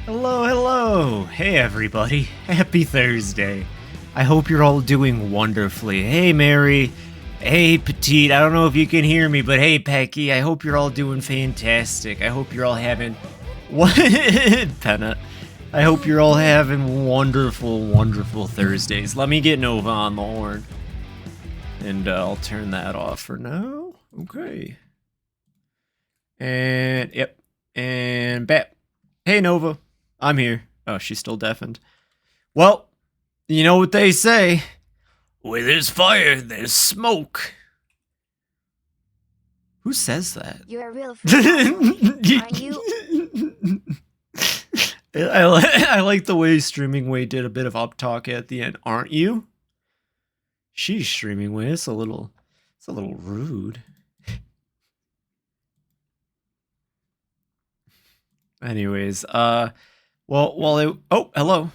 Hello, hello! Hey everybody, happy Thursday. I hope you're all doing wonderfully. Hey Mary, hey Petite, I don't know if you can hear me, but hey Pecky, I hope you're all doing fantastic. I hope you're all having... What? Penna. I hope you're all having wonderful, wonderful Thursdays. Let me get Nova on the horn. And I'll turn that off for now. Okay. And, yep. And bat. Hey Nova. I'm here. Oh, she's still deafened. Well, you know what they say. Where there's fire, there's smoke. Who says that? You're a real freak, aren't you? I like the way Streaming Way did a bit of up talk at the end. Aren't you? She's Streaming Way. It's a little rude. Anyways, well, oh, hello.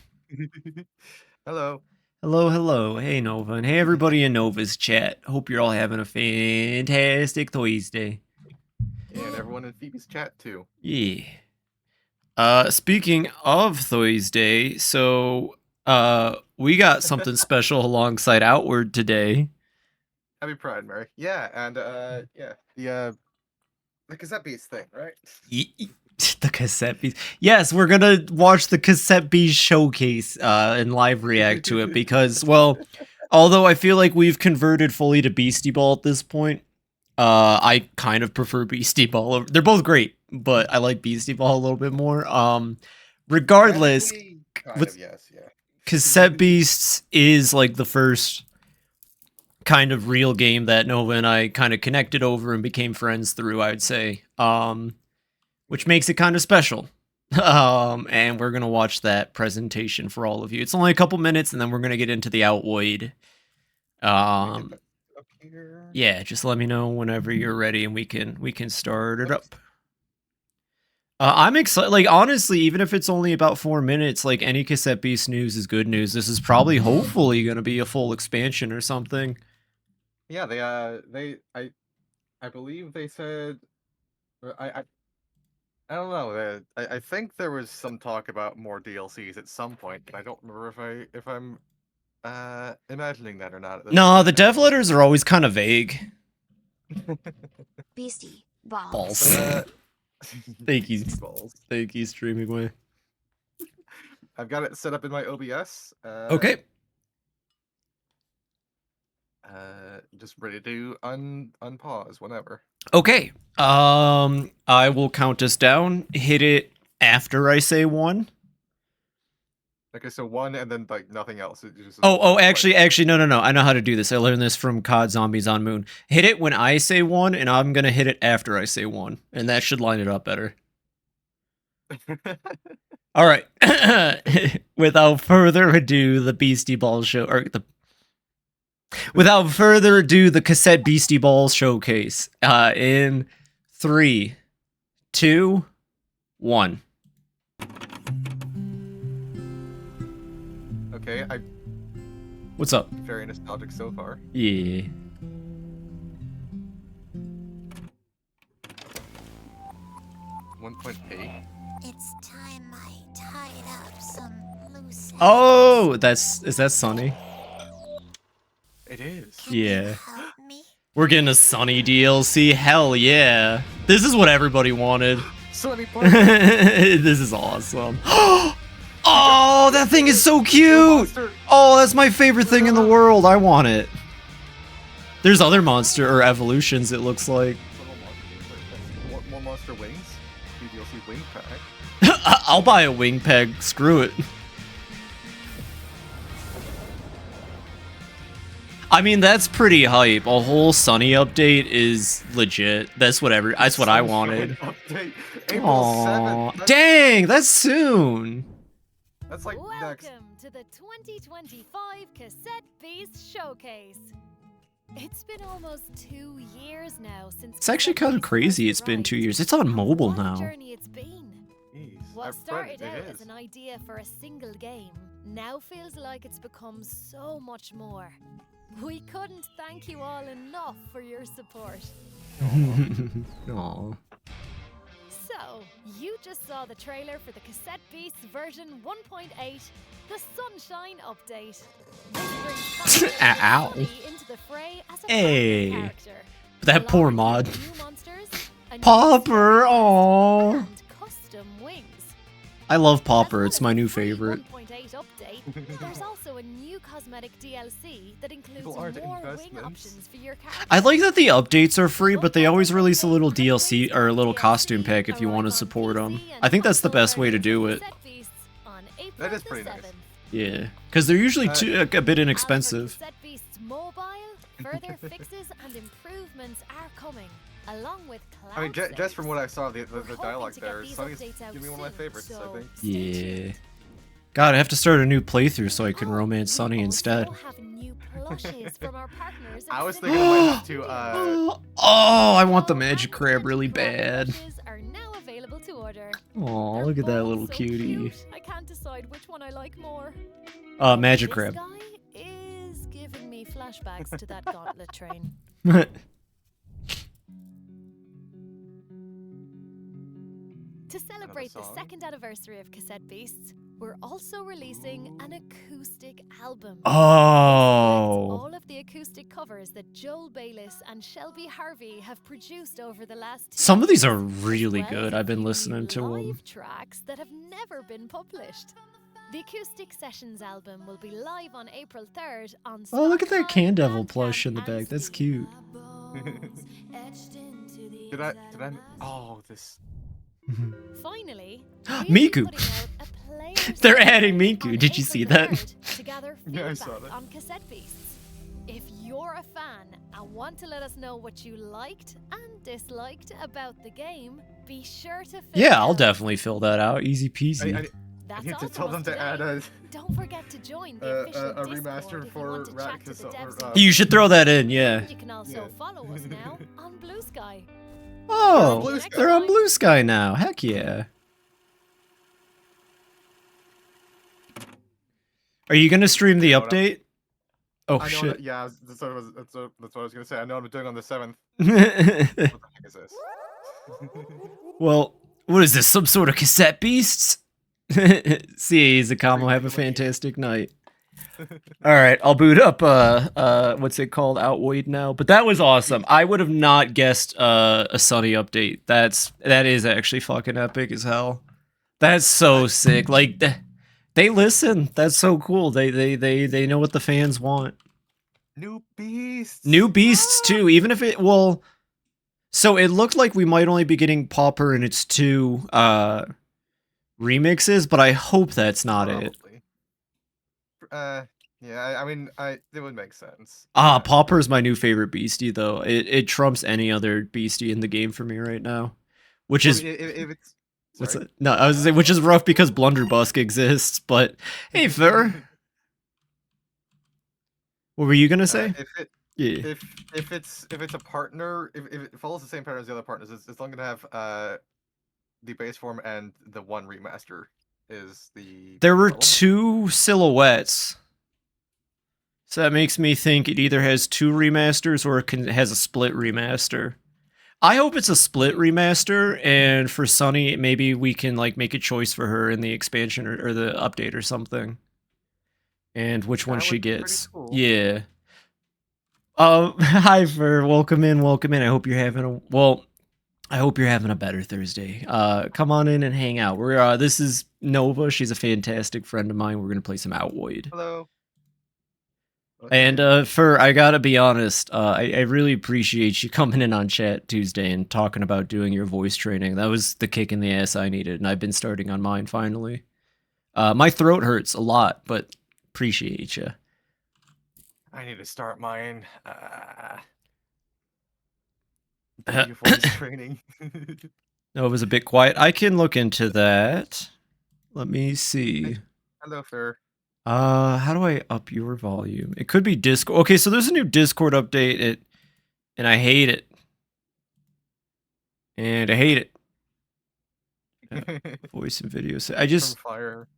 Hello. Hello. Hey, Nova. And hey, everybody in Nova's chat. Hope you're all having a fantastic Thursday. And everyone in Phoebe's chat, too. Yeah. Speaking of Thursday, so, we got something special alongside Outward today. Happy Pride, Mary. Yeah, and, yeah, the cassette beast thing, right? The cassette beast. Yes, we're gonna watch the cassette beast showcase and live react to it because, well, although I feel like we've converted fully to Beastie Ball at this point, I kind of prefer Beastie Ball. They're both great, but I like Beastie Ball a little bit more. Regardless, Yes, yeah. Cassette Beasts is like the first kind of real game that Nova and I kind of connected over and became friends through, I would say. Which makes it kind of special. And we're going to watch that presentation for all of you. It's only a couple minutes, and then we're going to get into the Outward. Yeah, just let me know whenever you're ready, and we can start it up. I'm excited. Like, honestly, even if it's only about 4 minutes, like, any Cassette Beast news is good news. This is probably, hopefully, going to be a full expansion or something. Yeah, I believe they said... I don't know. I think there was some talk about more DLCs at some point, but I don't remember if I'm imagining that or not. No, the dev letters are always kind of vague. Beastie balls. Balls. Thank you. Thank you, Streaming Way. I've got it set up in my OBS. Okay. Just ready to unpause whenever. Okay. I will count us down. Hit it after I say 1. Okay, so 1 and then like nothing else. Actually, no. I know how to do this. I learned this from COD Zombies on Moon. Hit it when I say 1, and I'm gonna hit it after I say 1, and that should line it up better. All right. Without further ado, the Beastie Ball show, Without further ado, the Cassette Beastie Balls showcase. In 3, 2, 1. Okay, What's up? Very nostalgic so far. Yeah. It's time I tied up some loose ends. Oh, is that Sunny? It is. Can you Yeah. help me? We're getting a Sunny DLC. Hell yeah. This is what everybody wanted. Sunny Park. This is awesome. Oh, that thing is so cute. Oh, that's my favorite thing in the world. I want it. There's other monster or evolutions, it looks like. More monster wings? DLC wing pack. I'll buy a wing peg. Screw it. I mean, that's pretty hype. A whole Sunny update is legit. That's what I wanted. April 7th. Dang, that's soon. That's like next. Welcome to the 2025 Cassette Beast Showcase. It's been almost 2 years now since. It's actually kind of crazy. It's been 2 years. It's on mobile What a now. journey it's been. Jeez, What started out it as is. an idea for a single game now feels like it's become so much more. We couldn't thank you all enough for your support. Aw. So, you just saw the trailer for the Cassette Beasts version 1.8, the Sunshine Update. This brings Ow. Sunny into the fray as a Hey. primary character. That poor Along mod. with new monsters, a new Popper, story aww. and custom wings. I love As Popper, well it's as my the new free favorite. 1.8 update, there's also a new cosmetic DLC that includes People more aren't wing investments. options for your character. I like that the updates are free, but they always release a little DLC or a little costume pack if you want to support them. I think that's the best way to do it. That is pretty nice. Yeah, because they're usually a bit inexpensive. Cassette Beasts Mobile, further fixes and improvements are coming, along with cloud I mean, just saves. from what I saw, the We're hoping dialogue to get there, these Sunny's updates out gonna be one of my soon, favorites, I so think. stay Yeah. tuned. God, I have to start a new playthrough so I can Oh, romance we Sunny also instead. have new plushes from our partners I at was Cinema thinking I might have Studios. to, Oh, I want the All magic our crab Magic really Crab bad. plushes are now available to order. Oh, They're look at that both little so cutie. cute. I can't decide which one I like more. Magic This crab. guy is giving me flashbacks to that gauntlet train. To celebrate the song? second anniversary of Cassette Beasts, we're also releasing an acoustic album. Oh. All of the acoustic covers that Joel Bayliss and Shelby Harvey have produced over the last 2 Some of these years, are really as well good. as I've been a few listening new to them. live tracks that have never been published. The Acoustic Sessions album will be live on April 3rd on Oh, look at that Spotify, Can Devil Bandcamp, plush in the and back. That's Steam. cute. did I, oh, this, Finally, Miku. we'll be putting out a player They're survey adding Miku. on Did you April see that? 3rd to gather Yeah, I feedback saw that. on Cassette Beasts. If you're a fan and want to let us know what you liked and disliked about the game, be sure to fill it Yeah, I'll out. definitely fill that out. Easy peasy. I That's need all to from tell us them to today. add Don't forget to join the official a Discord remaster if you for want to Rat chat to the Cassette- devs or, and You should throw that in, yeah. You can also Yeah. follow us now on Blue Sky. Oh, Blue Sky. they're on Blue Sky now. Heck yeah. Are you gonna stream the You know what update? Oh I know shit. that, yeah, that's what I was gonna say. I know I'm doing on the 7th. What the heck is this? Well, what is this? Some sort of cassette beasts? See, Zakamo, have a fantastic night. All right, I'll boot up. What's it called? Outweighed now. But that was awesome. I would have not guessed a Sunny update. That is actually fucking epic as hell. That's so sick. Like they listen. That's so cool. They know what the fans want. New beasts. New beasts too. Even if it so it looked like we might only be getting Pauper in its 2 remixes, but I hope that's not it. Probably. Yeah. I mean, it would make sense. Pauper's my new favorite beastie though. It trumps any other beastie in the game for me right now. Which is If it's what's sorry. it? No, I was gonna say which is rough because Blunderbusk exists, but hey Fur. What were you gonna say? If it Yeah. if it's a partner, if it follows the same pattern as the other partners, it's only gonna have the base form and the one remaster is the There were problem. 2 silhouettes. So that makes me think it either has 2 remasters or it has a split remaster. I hope it's a split remaster, and for Sunny, maybe we can like make a choice for her in the expansion or the update or something. And which one That she would be pretty gets. cool. Yeah. Hi Fur, welcome in. I hope you're having a better Thursday. Come on in and hang out. This is Nova. She's a fantastic friend of mine. We're gonna play some Outweighed. Hello. And I gotta be honest, I really appreciate you coming in on Chat Tuesday and talking about doing your voice training. That was the kick in the ass I needed, and I've been starting on mine finally. My throat hurts a lot, but appreciate you. I need to start mine. Voice training. No, it was a bit quiet. I can look into that. Let me see. Hello, Fair. How do I up your volume? It could be Discord. Okay, so there's a new Discord update, and I hate it. And I hate it. Voice and video. From Fire.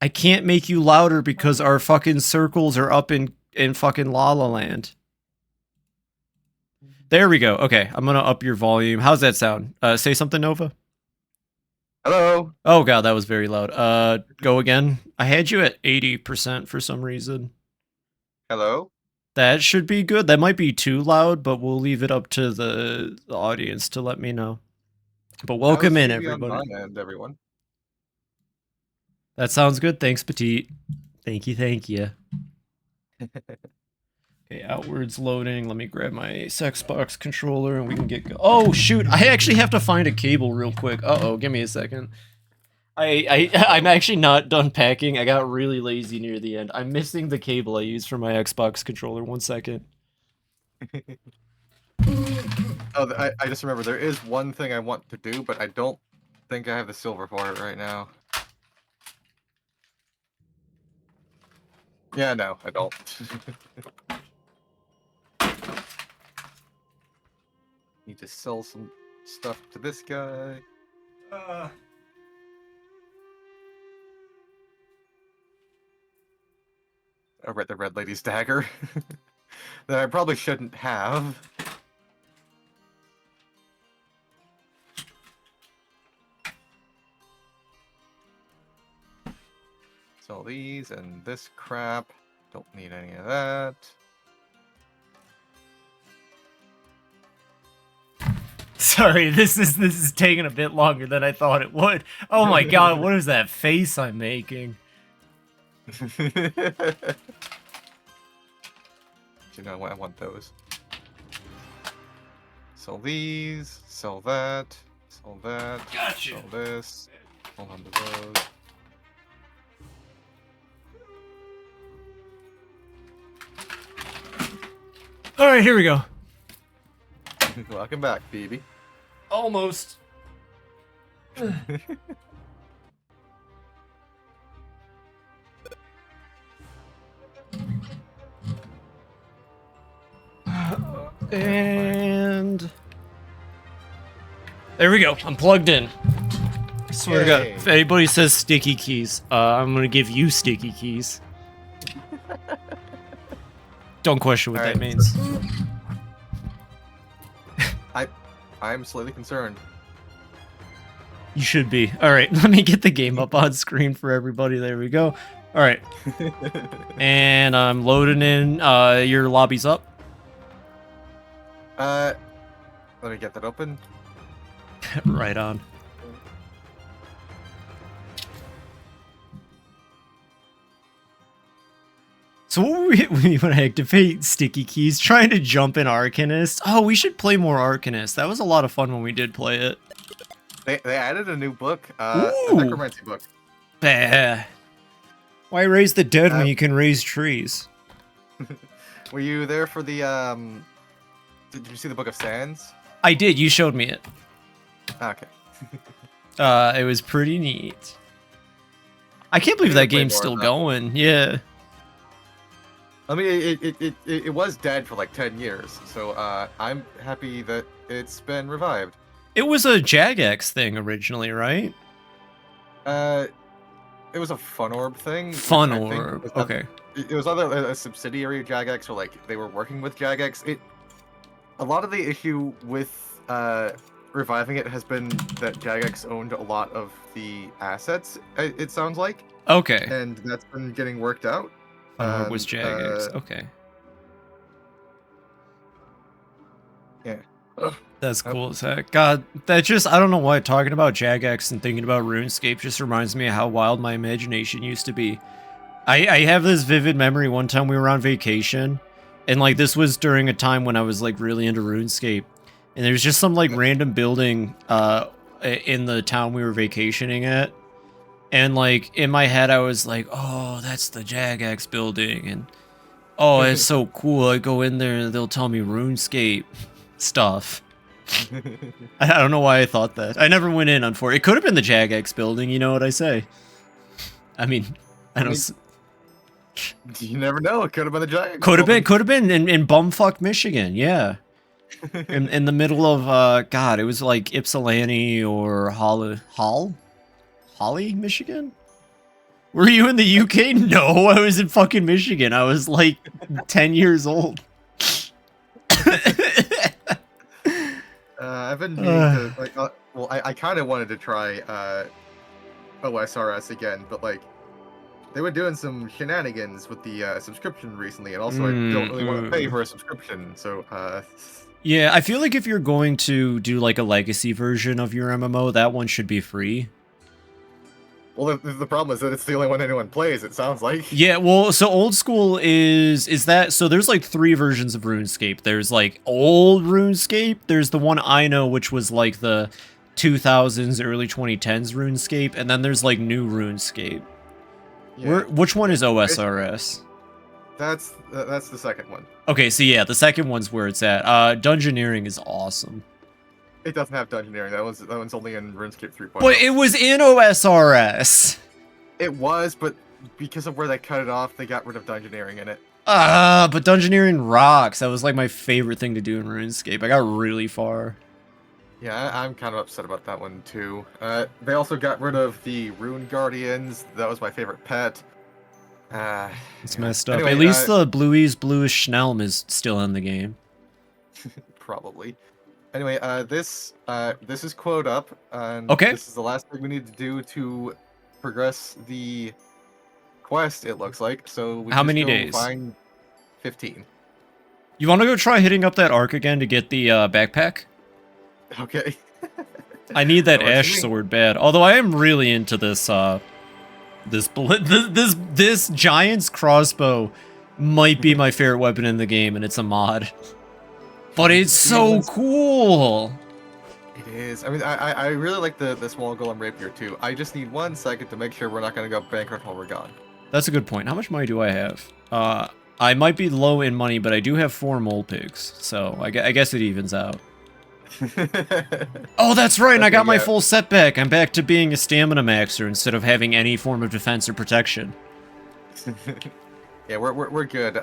I can't make you louder because our fucking circles are up in fucking La La Land. There we go. Okay, I'm gonna up your volume. How's that sound? Say something, Nova. Hello. Oh god, that was very loud. Go again. I had you at 80% for some reason. Hello. That should be good. That might be too loud, but we'll leave it up to the audience to let me know. But welcome in, How's Phoebe everybody. on my end, everyone? That sounds good. Thanks, Petite. Thank you, thank you. Okay, outwards loading. Let me grab my Xbox controller and we can get go. Oh shoot! I actually have to find a cable real quick. Uh-oh, give me a second. I'm actually not done packing. I got really lazy near the end. I'm missing the cable I used for my Xbox controller. 1 second. Oh, I just remember there is one thing I want to do, but I don't think I have the silver for it right now. Yeah, no, I don't. Need to sell some stuff to this guy. I read the Red Lady's dagger that I probably shouldn't have. Sell these and this crap. Don't need any of that. Sorry, this is taking a bit longer than I thought it would. Oh my god, what is that face I'm making? You know what? I want those. Sell these. Sell that. Sell that. Gotcha. Sell this. Hold on to those. All right, here we go. Welcome back, Phoebe. Almost. And there we go. I'm plugged in. I swear to God, Yay. if anybody says sticky keys, I'm gonna give you sticky keys. Don't question what All that right. means. I'm slightly concerned. You should be. All right, let me get the game up on screen for everybody. There we go. All right, and I'm loading in. Your lobby's up. Let me get that open. Right on. So what we want to activate sticky keys, trying to jump in Arcanist. Oh, we should play more Arcanist. That was a lot of fun when we did play it. They added a new book, a Ooh. necromancy book. Bah. Why raise the dead when Uh, you can raise trees? Were you there for the Did you see the Book of Sands? I did. You showed me it. Okay. It was pretty neat. I can't believe We that gotta play game's more still of that. going. Yeah. I mean, it was dead for like 10 years, so I'm happy that it's been revived. It was a Jagex thing originally, right? It was a Fun Orb thing. which Fun I think Orb. was Okay. It was either a subsidiary of Jagex or like they were working with Jagex. A lot of the issue with reviving it has been that Jagex owned a lot of the assets. It sounds like, Okay. and that's been getting worked out. Fun Orb was and, Jagex. Okay. Yeah. That's Yep. cool as heck. God, that just, I don't know why talking about Jagex and thinking about RuneScape just reminds me of how wild my imagination used to be. I have this vivid memory one time we were on vacation, and like this was during a time when I was like really into RuneScape, and there was just some like random building in the town we were vacationing at, and like in my head I was like, oh, that's the Jagex building, and oh, it's so cool. I go in there and they'll tell me RuneScape stuff. I don't know why I thought that. I never went in, unfortunately. It could have been the Jagex building, you know what I say? I mean, I don't. You never know. It could have been the Jagex. Could have been in bumfuck Michigan, yeah. In the middle of God, it was like Ypsilanti or Holly, Michigan. Were you in the UK? No, I was in fucking Michigan. I was like 10 years old. I I've been meaning to like. Well, I kind of wanted to try OSRS again, but like they were doing some shenanigans with the subscription recently, and also I don't really want to pay for a subscription. So yeah, I feel like if you're going to do like a legacy version of your MMO, that one should be free. well, the problem is that it's the only one anyone plays. It sounds like. Yeah, well, so old school is that, so there's like 3 versions of RuneScape. There's like old RuneScape, there's the one I know, which was like the 2000s, early 2010s RuneScape, and then there's like new RuneScape. Yeah. Which one is OSRS? That's the second one. Okay, so yeah, the second one's where it's at. Dungeoneering is awesome. It doesn't have dungeoneering. That one's only in RuneScape 3.0. But it was in OSRS. It was, but because of where they cut it off, they got rid of dungeoneering in it. But Dungeoneering rocks. That was like my favorite thing to do in RuneScape. I got really far. Yeah, I'm kind of upset about that one too. They also got rid of the Rune Guardians. That was my favorite pet. It's messed up. Anyway, At least the bluish Schnelm is still in the game. Probably. Anyway, this is queued up, and Okay. this is the last thing we need to do to progress the quest. It looks like so. We How just many go days? Find 15. You want to go try hitting up that arc again to get the backpack? Okay. I need that No, it's ash me. sword bad. Although I am really into this this giant's crossbow might be my favorite weapon in the game, and it's a mod. But it's so cool. It is. I mean, I really like the small golem rapier too. I just need 1 second to make sure we're not gonna go bankrupt while we're gone. That's a good point. How much money do I have? I might be low in money, but I do have 4 mole pigs, so I guess it evens out. Oh, that's right, and I got my full setback. I'm back to being a stamina maxer instead of having any form of defense or protection. Yeah, we're good.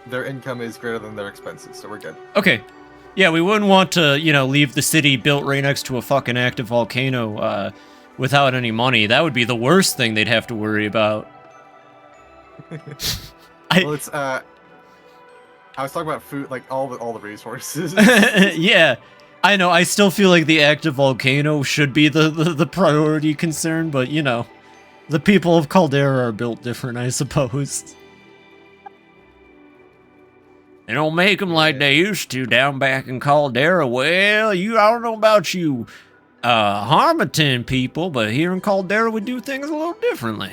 Their income is greater than their expenses, so we're good. Okay. Yeah, we wouldn't want to, leave the city built right next to a fucking active volcano without any money. That would be the worst thing they'd have to worry about. Well, it's I was talking about food, like all the resources. Yeah, I know. I still feel like the active volcano should be the priority concern, but the people of Caldera are built different, I suppose. They don't make them like they used to down back in Caldera. Well, I don't know about you, Harmattan people, but here in Caldera we do things a little differently.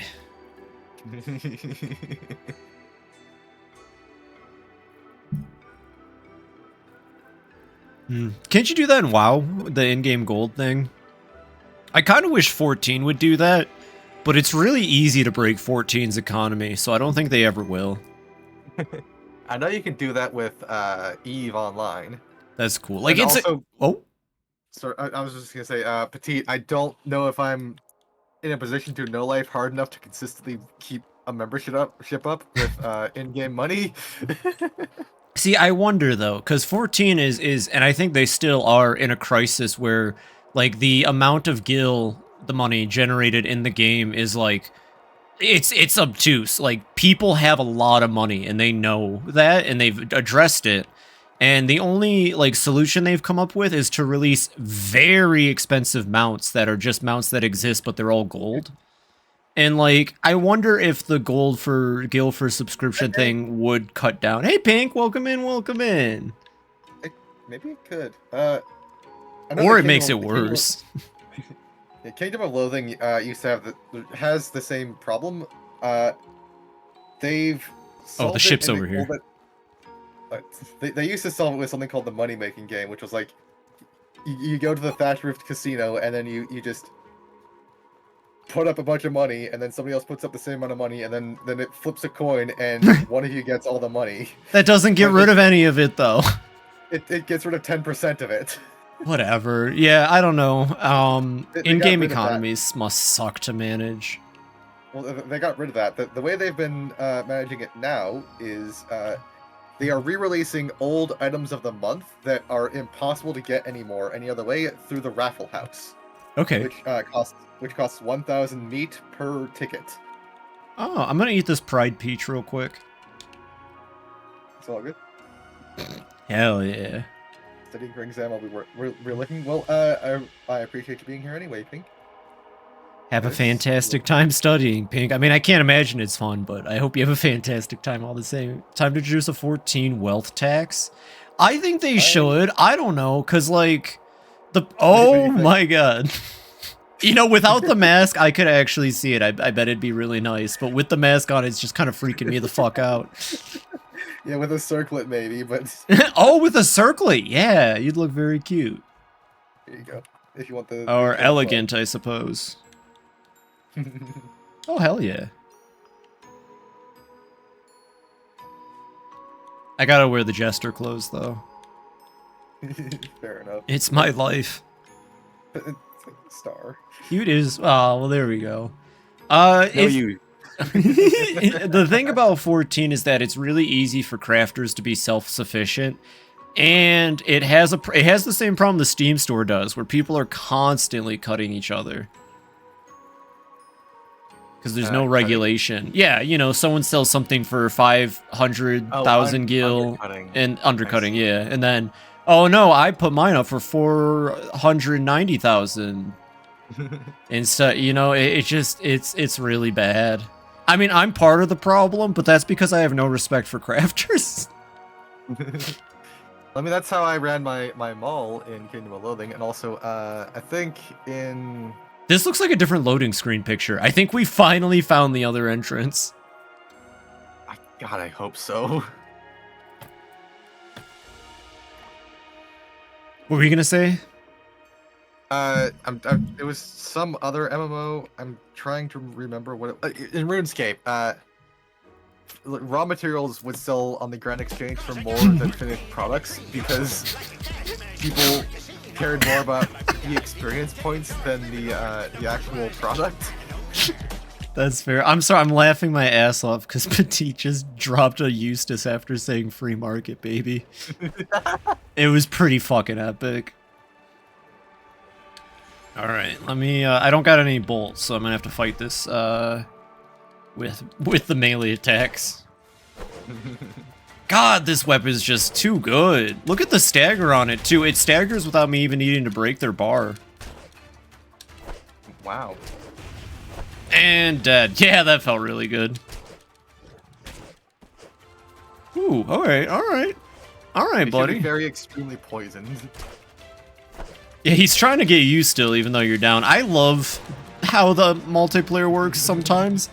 Can't you do that in WoW, the in-game gold thing? I kind of wish 14 would do that, but it's really easy to break 14's economy, so I don't think they ever will. I know you can do that with Eve Online. That's cool. Like, And it's also, oh, sorry, I was just gonna say, Petite. I don't know if I'm in a position to know life hard enough to consistently keep a membership up with in-game money. see, I wonder though, because 14 is, and I think they still are in a crisis where, like, the amount of gil, the money generated in the game is like, it's obtuse. Like, people have a lot of money, and they know that, and they've addressed it. And the only, like, solution they've come up with is to release very expensive mounts that are just mounts that exist, but they're all gold. And, like, I wonder if the gold for gil for subscription thing would cut down. Hey, Pink, welcome in, welcome in. Maybe it could. Or it makes it worse. Kingdom of Loathing used to have has the same problem. They've solved the it ship's and over they here. called it- they used to solve it with something called the money making game, which was like you go to the thatch roofed casino and then you just put up a bunch of money, and then somebody else puts up the same amount of money, and then it flips a coin, and one of you gets all the money. That doesn't get rid of any of it, though. It gets rid of 10% of it. Whatever. Yeah, I don't know. They got In-game rid of that. economies must suck to manage. Well, they got rid of that. The way they've been managing it now is they are re-releasing old items of the month that are impossible to get anymore any other way through the raffle house, Okay. which costs 1,000 meat per ticket. Oh, I'm gonna eat this Pride Peach real quick. It's all good. Hell yeah. studying for exam. I'll be we're looking. Well, I appreciate you being here anyway, Pink. Have a Yes. fantastic time studying, Pink. I mean, I can't imagine it's fun, but I hope you have a fantastic time all the same. Time to introduce a 14 wealth tax. I think they should. I don't know, cause like the do oh you think? my god. You know, without the mask, I could actually see it. I bet it'd be really nice, but with the mask on, it's just kind of freaking me the fuck out. Yeah, with a circlet maybe, but Oh, with a circlet, yeah, you'd look very cute. here you go. If you want the Or camouflage. elegant, I suppose. Oh, hell yeah. I gotta wear the jester clothes, though. Fair enough. It's my life. Star. Cute is... Oh, well, there we go. No, if- you. the thing about 14 is that it's really easy for crafters to be self-sufficient. And it has the same problem the Steam store does, where people are constantly cutting each other. Because there's no Cutting? regulation. Yeah, you know, someone sells something for 500,000 gil Undercutting. and undercutting, I see. yeah. And then, oh no, I put mine up for 490,000. And so, you know, it's really bad. I mean, I'm part of the problem, but that's because I have no respect for crafters. I mean, that's how I ran my mall in Kingdom of Loathing, and also, I think in... This looks like a different loading screen picture. I think we finally found the other entrance. God, I hope so. What were you gonna say? It was some other MMO. I'm trying to remember what it, in RuneScape. Raw materials would sell on the Grand Exchange for more than finished products because people cared more about the experience points than the actual product. That's fair. I'm sorry, I'm laughing my ass off because Petit just dropped a Eustace after saying free market, baby. It was pretty fucking epic. Alright, let me, I don't got any bolts, so I'm gonna have to fight this, with the melee attacks. God, this weapon is just too good. Look at the stagger on it, too. It staggers without me even needing to break their bar. Wow. And dead. Yeah, that felt really good. Ooh, alright, alright. Alright, It should be buddy. very extremely poisoned. Yeah, he's trying to get you still, even though you're down. I love how the multiplayer works sometimes,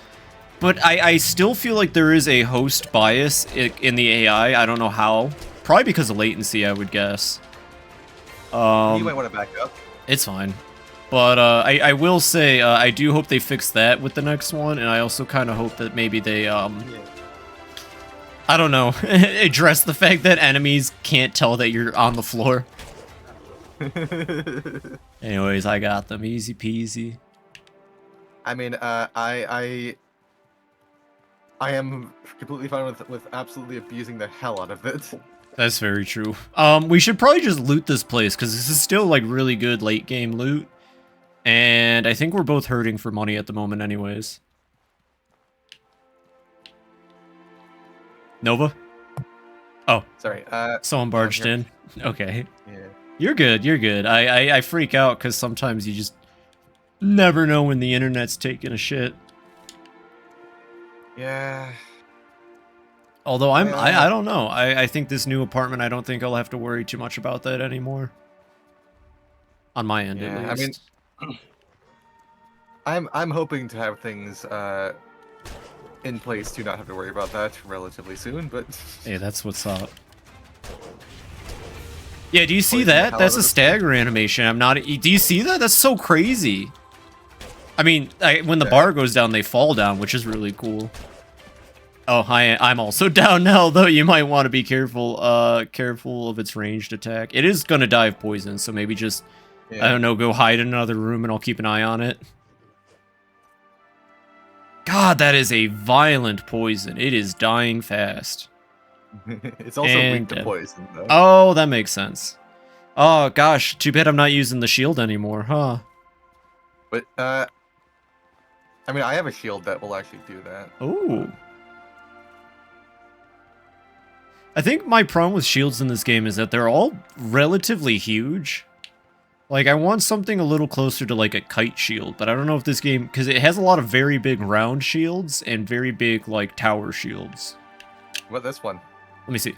but I still feel like there is a host bias in the AI. I don't know how. Probably because of latency, I would guess. You might want to back up. It's fine. But I will say, I do hope they fix that with the next one, and I also kind of hope that maybe they, Yeah. I don't know, address the fact that enemies can't tell that you're on the floor. Anyways, I got them. Easy peasy. I mean, I am completely fine with absolutely abusing the hell out of it. That's very true. We should probably just loot this place, because this is still, like, really good late game loot. And I think we're both hurting for money at the moment anyways. Nova? Oh, Sorry. someone barged here. in. Okay. Yeah. You're good, you're good. I freak out because sometimes you just never know when the internet's taking a shit. Yeah. Although I don't know. I think this new apartment, I don't think I'll have to worry too much about that anymore. On my end, Yeah, at I mean, least. I'm hoping to have things in place to not have to worry about that relatively soon, but Hey, that's what's up. Yeah, do you see Poison the that? hell That's out a of this stagger animation. I'm not. Do you see that? That's so crazy. I mean, when the Yeah. bar goes down, they fall down, which is really cool. Oh, hi, I'm also down now, though. You might want to be careful. Careful of its ranged attack. It is gonna die of poison, so maybe just I don't know, go hide in another room, and I'll keep an eye on it. God, that is a violent poison. It is dying fast. It's also And, weak to poison, though. Oh, that makes sense. Oh, gosh. Too bad I'm not using the shield anymore, huh? But I mean, I have a shield that will actually do that. Ooh. I think my problem with shields in this game is that they're all relatively huge. Like, I want something a little closer to, like, a kite shield, but I don't know if this game... Because it has a lot of very big round shields and very big, like, tower shields. What, this one? Let me see.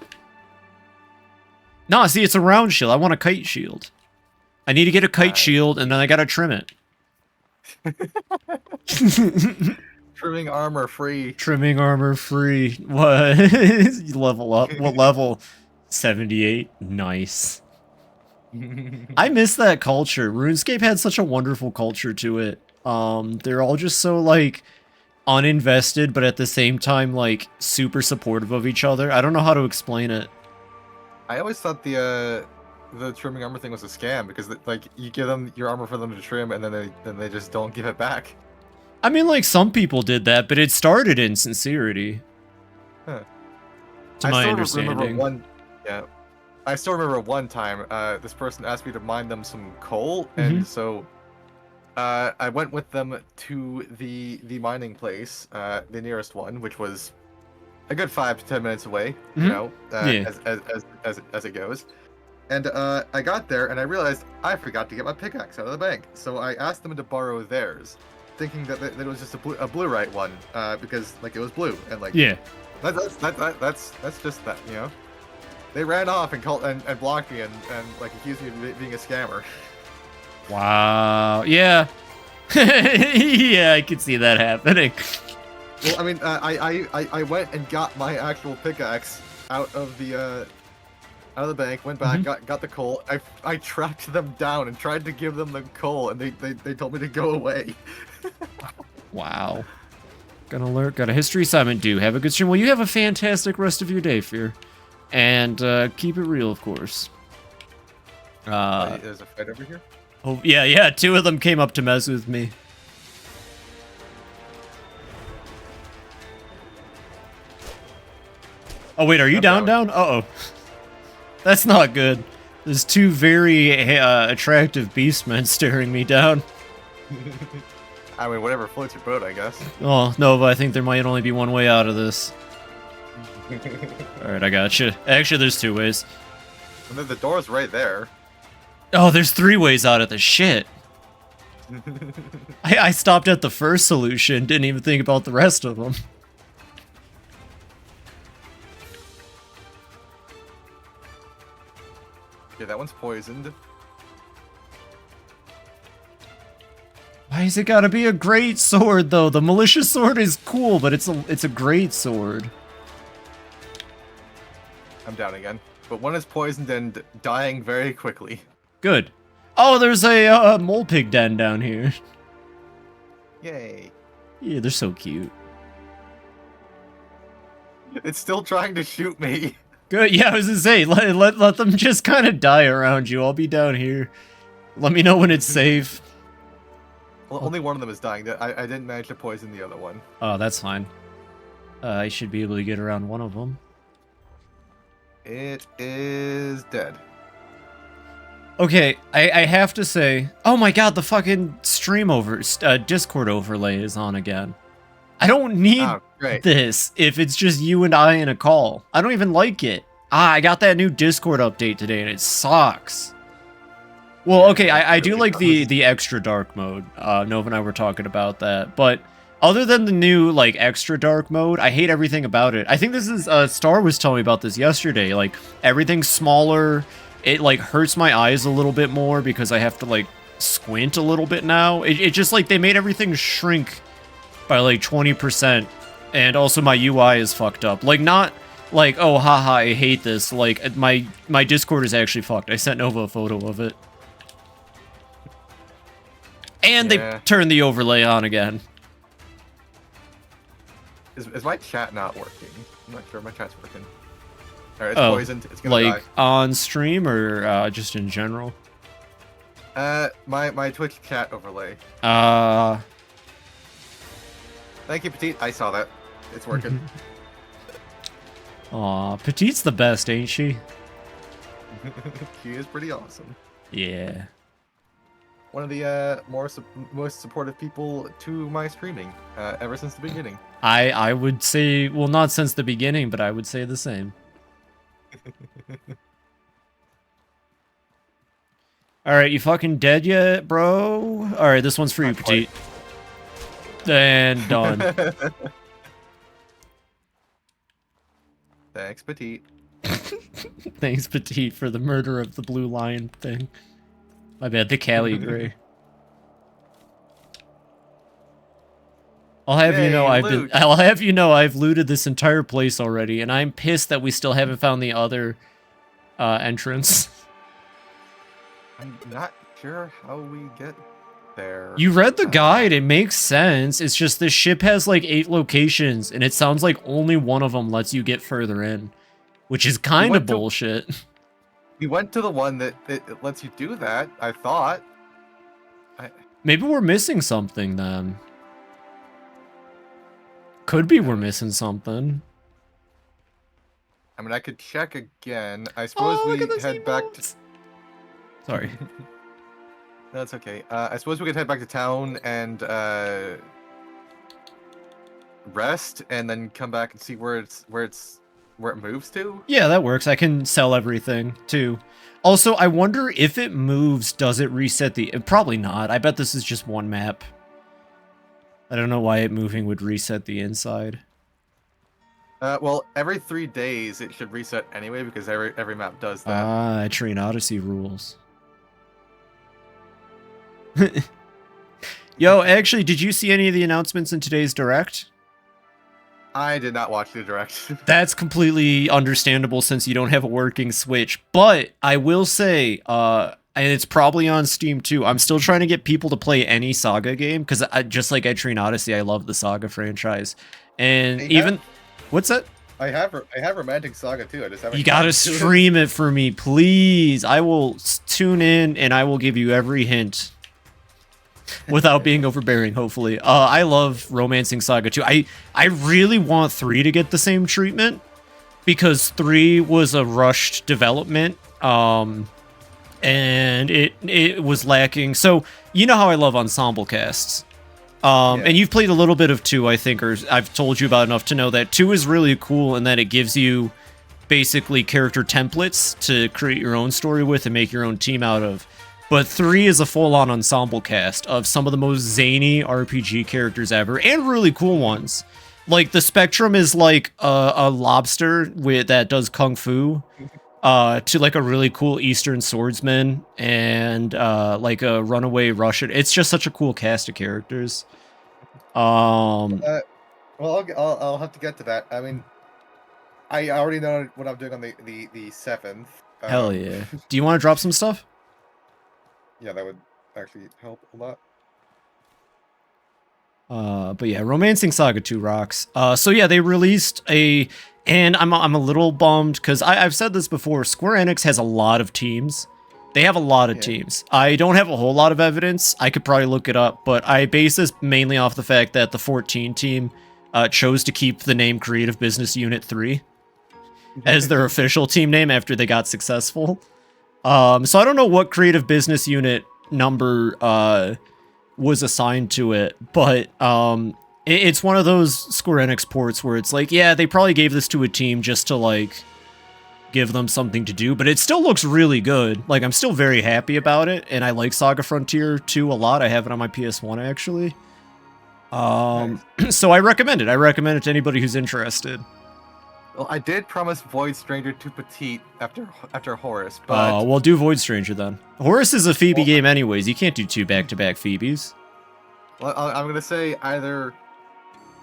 Nah, see, it's a round shield. I want a kite shield. I need to get a kite shield, and then I gotta trim it. Trimming armor free. Trimming armor free. What? You level up. What level? 78. Nice. I miss that culture. RuneScape had such a wonderful culture to it. They're all just so, like, uninvested, but at the same time, like, super supportive of each other. I don't know how to explain it. I always thought the trimming armor thing was a scam because like you give them your armor for them to trim and then they just don't give it back. I mean, like, some people did that, but it started in sincerity. Huh. To my understanding. I still remember one time, this person asked me to mine them some coal, and so I went with them to the mining place, the nearest one, which was a good 5 to 10 minutes away, you know, as it goes. And I got there and I realized I forgot to get my pickaxe out of the bank, so I asked them to borrow theirs, thinking that it was just a blue-right one, because like it was blue, and like that's just that, you know. They ran off and blocked me and like accused me of being a scammer. Wow. Yeah. Yeah, I could see that happening. Well, I mean, I went and got my actual pickaxe out of the bank, went back, got the coal. I tracked them down and tried to give them the coal, and they told me to go away. Wow. Got a history assignment due. Have a good stream. Well, you have a fantastic rest of your day, Fear. And keep it real, of course. There's a fight over here? Oh, yeah, 2 of them came up to mess with me. Oh, wait, are you down? Uh-oh. That's not good. There's 2 very attractive beastmen staring me down. I mean, whatever floats your boat, I guess. Oh, no, but I think there might only be one way out of this. Alright, I gotcha. Actually, there's 2 ways. And then the door's right there. Oh, there's 3 ways out of this shit. I stopped at the first solution, didn't even think about the rest of them. Yeah, that one's poisoned. Why has it gotta be a great sword, though? The malicious sword is cool, but it's a great sword. I'm down again. But one is poisoned and dying very quickly. Good. Oh, there's a mole pig den down here. Yay. Yeah, they're so cute. It's still trying to shoot me. Good. Yeah, I was gonna say, let them just kind of die around you. I'll be down here. Let me know when it's safe. Well, only one of them is dying. I didn't manage to poison the other one. Oh, that's fine. I should be able to get around one of them. It is dead. Okay, I have to say, oh my god, the fucking Discord overlay is on again. I don't need this if it's just you and I in a call. I don't even like it. I got that new Discord update today and it sucks. Well, okay, I do like the extra dark mode. Nova and I were talking about that, but other than the new, like, extra dark mode, I hate everything about it. I think this is, Star was telling me about this yesterday, like, everything's smaller, it, like, hurts my eyes a little bit more because I have to, like, squint a little bit now. It just, like, they made everything shrink by, like, 20%, and also my UI is fucked up. Like, not, like, oh, haha, I hate this, like, my Discord is actually fucked. I sent Nova a photo of it. And they turned the overlay on again. Is my chat not working? I'm not sure my chat's working. Alright, it's poisoned. It's gonna die. Like, on stream or just in general? My Twitch chat overlay. Thank you, Petite. I saw that. It's working. Aw, Petite's the best, ain't she? She is pretty awesome. Yeah. One of the most supportive people to my streaming ever since the beginning. I would say, well, not since the beginning, but I would say the same. All right, you fucking dead yet, bro? All right, this one's for you, Not quite. Petite. And done. Thanks, Petite. Thanks, Petite, for the murder of the blue lion thing. My bad, the Cali Gray. I'll have you know Yay, loot. I'll have you know I've looted this entire place already, and I'm pissed that we still haven't found the other entrance. I'm not sure how we get there. You read the guide, it makes sense. It's just this ship has like 8 locations, and it sounds like only one of them lets you get further in, which is kind of bullshit. We went to the one that it lets you do that, I thought. Maybe we're missing something then. Could be we're missing something. I mean, I could check again. I suppose we head back to... Sorry. That's okay. I suppose we could head back to town and rest, and then come back and see where it moves to. Yeah, that works. I can sell everything too. Also, I wonder if it moves, does it reset the... Probably not. I bet this is just one map. I don't know why it moving would reset the inside. Well, every 3 days it should reset anyway, because every map does that. Ah, Train Odyssey rules. Yo, actually, did you see any of the announcements in today's Direct? I did not watch the Direct. That's completely understandable since you don't have a working Switch. But I will say, and it's probably on Steam too, I'm still trying to get people to play any Saga game, because just like at Train Odyssey, I love the Saga franchise. And what's that? I have Romantic Saga too. I just haven't. You gotta stream it for me, please. I will tune in and I will give you every hint. Without being overbearing, hopefully. I love Romancing Saga 2. I really want 3 to get the same treatment, because 3 was a rushed development, and it was lacking. So, you know how I love ensemble casts. And you've played a little bit of 2, I think, or I've told you about enough to know that 2 is really cool in that it gives you basically character templates to create your own story with and make your own team out of. But 3 is a full-on ensemble cast of some of the most zany RPG characters ever, and really cool ones. Like, the Spectrum is like a lobster that does kung fu, to like a really cool Eastern swordsman, and like a runaway Russian. It's just such a cool cast of characters. Well, I'll have to get to that. I mean, I already know what I'm doing on the 7th. Hell yeah. Do you want to drop some stuff? Yeah, that would actually help a lot. But yeah, Romancing Saga 2 rocks. So yeah, they released and I'm a little bummed because I've said this before. Square Enix has a lot of teams. They have a lot of teams. I don't have a whole lot of evidence. I could probably look it up, but I base this mainly off the fact that the 14 team chose to keep the name Creative Business Unit 3 as their official team name after they got successful. So I don't know what creative business unit number was assigned to it, but it's one of those Square Enix ports where it's like, yeah, they probably gave this to a team just to like give them something to do, but it still looks really good. Like, I'm still very happy about it, and I like Saga Frontier 2 a lot. I have it on my PS1 actually. So I recommend it. I recommend it to anybody who's interested. Well, I did promise Void Stranger to Petite after Horus, but... well, do Void Stranger then. Horus is a Phoebe game anyways. You can't do 2 back-to-back Phoebes. Well, I'm going to say either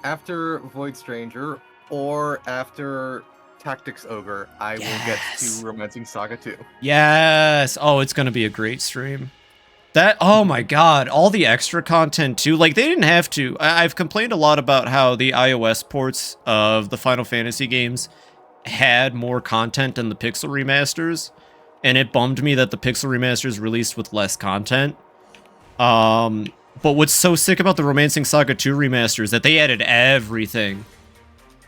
after Void Stranger or after Tactics Ogre, I will get to Romancing Saga 2. Yes! Oh, it's going to be a great stream. Oh my god, all the extra content too. Like, they didn't have to. I've complained a lot about how the iOS ports of the Final Fantasy games had more content than the Pixel remasters, and it bummed me that the Pixel remasters released with less content. But what's so sick about the Romancing Saga 2 remaster is that they added everything.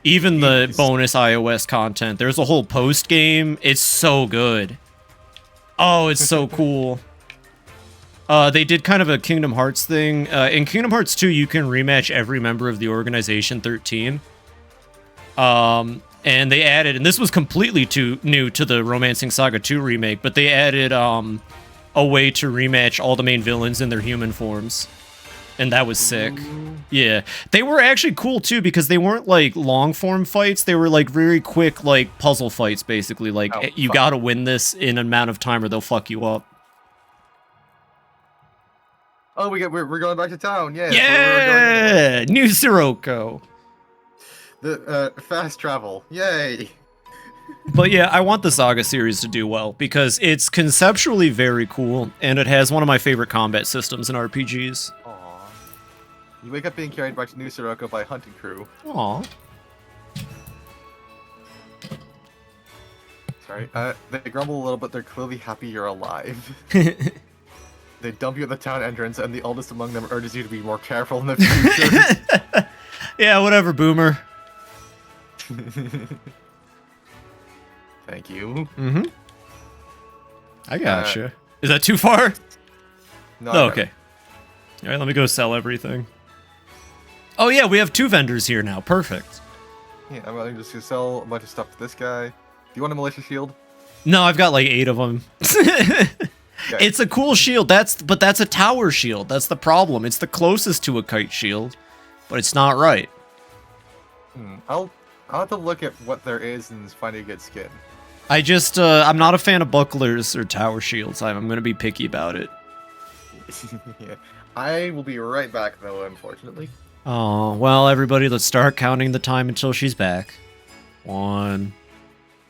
Even the bonus iOS content. There's a whole post game. It's so good. Oh, it's so cool. They did kind of a Kingdom Hearts thing. In Kingdom Hearts 2, you can rematch every member of the Organization 13. And they added, and this was completely new to the Romancing Saga 2 remake, but they added a way to rematch all the main villains in their human forms. And that was sick. Yeah. They were actually cool too because they weren't like long form fights. They were like very quick like puzzle fights basically. Like you got to win this in an amount of time or they'll fuck you up. Oh, we're going back to town. Yeah. Yeah. New Sirocco. The fast travel. Yay. But yeah, I want the Saga series to do well because it's conceptually very cool and it has one of my favorite combat systems in RPGs. Aww. You wake up being carried back to New Sirocco by a hunting crew. Aw. Sorry. They grumble a little, but they're clearly happy you're alive. They dump you at the town entrance, and the oldest among them urges you to be more careful in the future. Yeah, whatever, boomer. Thank you. Mm-hmm. I gotcha. Is that too far? No. Oh, okay. All right, let me go sell everything. Oh yeah, we have 2 vendors here now. Perfect. Yeah, I'm just gonna sell a bunch of stuff to this guy. Do you want a militia shield? No, I've got like 8 of them. Okay. It's a cool shield. But that's a tower shield. That's the problem. It's the closest to a kite shield, but it's not right. I'll have to look at what there is and find a good skin. I'm not a fan of bucklers or tower shields. I'm gonna be picky about it. Yeah. I will be right back though, unfortunately. Oh, well, everybody, let's start counting the time until she's back. 1,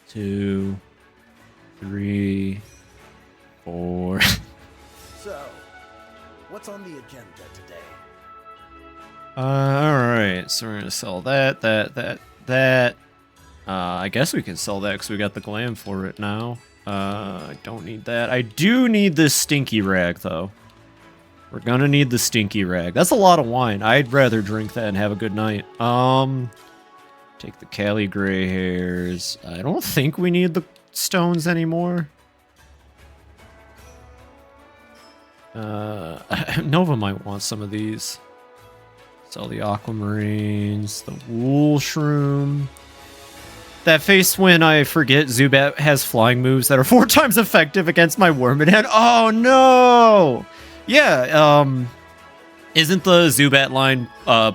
2, 3, 4. So, what's on the agenda today? Alright, so we're gonna sell that. I guess we can sell that because we got the glam for it now. I don't need that. I do need this stinky rag, though. We're gonna need the stinky rag. That's a lot of wine. I'd rather drink that and have a good night. Take the Cali gray hairs. I don't think we need the stones anymore. Nova might want some of these. Sell the aquamarines, the wool shroom. That face when I forget Zubat has flying moves that are 4 times effective against my Wormadam. Oh no! Yeah, isn't the Zubat line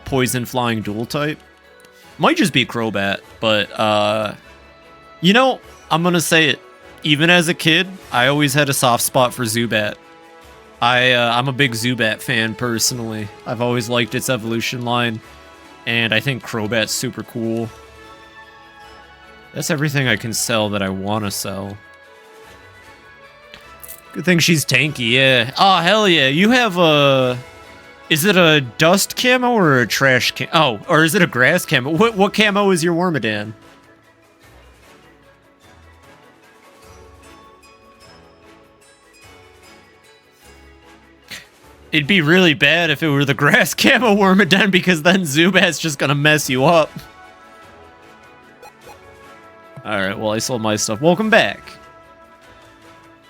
poison flying dual type? Might just be Crobat, but you know, I'm gonna say it. Even as a kid, I always had a soft spot for Zubat. I'm a big Zubat fan personally. I've always liked its evolution line, and I think Crobat's super cool. That's everything I can sell that I want to sell. Good thing she's tanky, yeah. Oh, hell yeah. You have a... Is it a dust camo or a trash camo? Oh, or is it a grass camo? What camo is your Wormadam? It'd be really bad if it were the grass camo Wormadam because then Zubat's just gonna mess you up. Alright, well, I sold my stuff. Welcome back.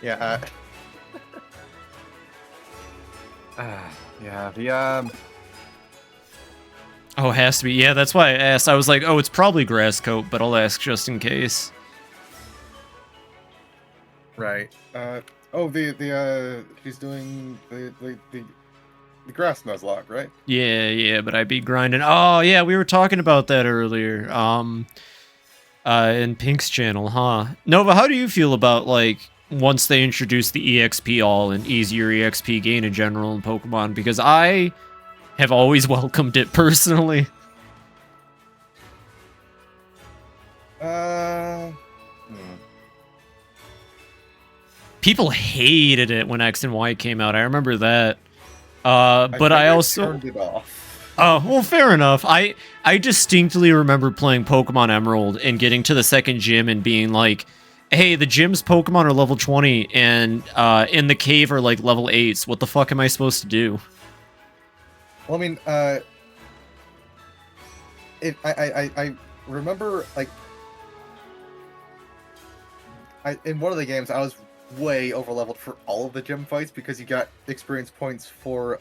Yeah, yeah, the, Oh, it has to be. Yeah, that's why I asked. I was like, oh, it's probably grass coat, but I'll ask just in case. Right. She's doing the grass nuzlocke, right? Yeah, but I'd be grinding. Oh, yeah, we were talking about that earlier. In Pink's channel, huh? Nova, how do you feel about, like, once they introduce the EXP all and easier EXP gain in general in Pokemon? Because I have always welcomed it personally. People hated it when X and Y came out. I remember that. But I also turned it off. Oh, well, fair enough. I distinctly remember playing Pokemon Emerald and getting to the second gym and being like, hey, the gym's Pokemon are level 20 and in the cave are like level 8s. What the fuck am I supposed to do? Well, I mean, I remember, like, in one of the games, I was way over-leveled for all of the gym fights because you got experience points for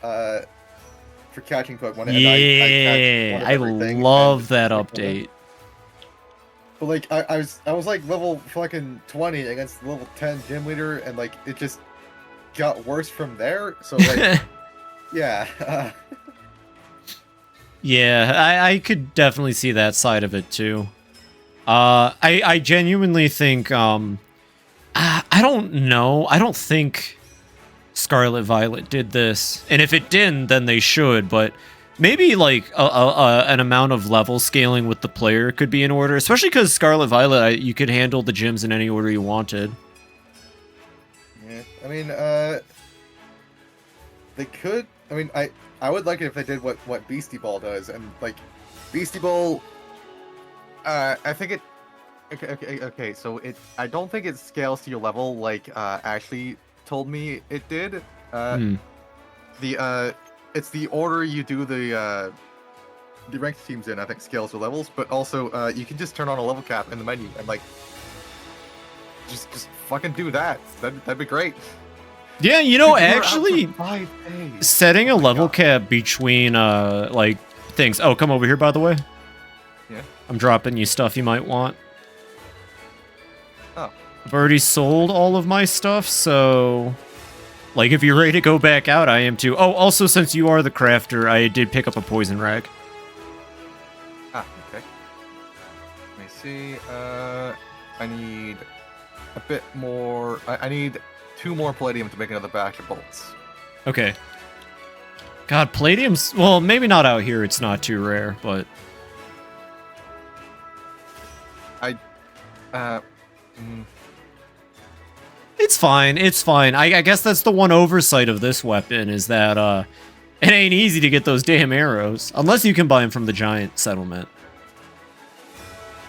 catching Pokemon. Yeah, I love that update. But like, I was like level fucking 20 against the level 10 gym leader, and like it just got worse from there. So like, yeah. Yeah, I could definitely see that side of it too. I genuinely think I don't know. I don't think Scarlet Violet did this, and if it didn't, then they should. But maybe like an amount of level scaling with the player could be in order, especially because Scarlet Violet, you could handle the gyms in any order you wanted. Yeah, I mean, they could. I mean, I would like it if they did what Beastie Ball does, and like Beastie Ball. I think it. Okay. So I don't think it scales to your level like Ashley told me it did. It's the order you do the ranked teams in. I think scales with levels, but also you can just turn on a level cap in the menu and like just fucking do that. That'd be great. Yeah, you know, Dude, we're out for actually, 5 days. setting a level God. cap between like things. Oh, come over here, by the way. Yeah. I'm dropping you stuff you might want. Oh. I've already sold all of my stuff, so like if you're ready to go back out, I am too. Oh, also since you are the crafter, I did pick up a poison rag. Ah, okay. Let me see. I need a bit more. I need 2 more palladium to make another batch of bolts. Okay. God, palladium's well, maybe not out here. It's not too rare, but it's fine. It's fine. I guess that's the one oversight of this weapon is that it ain't easy to get those damn arrows unless you can buy them from the giant settlement.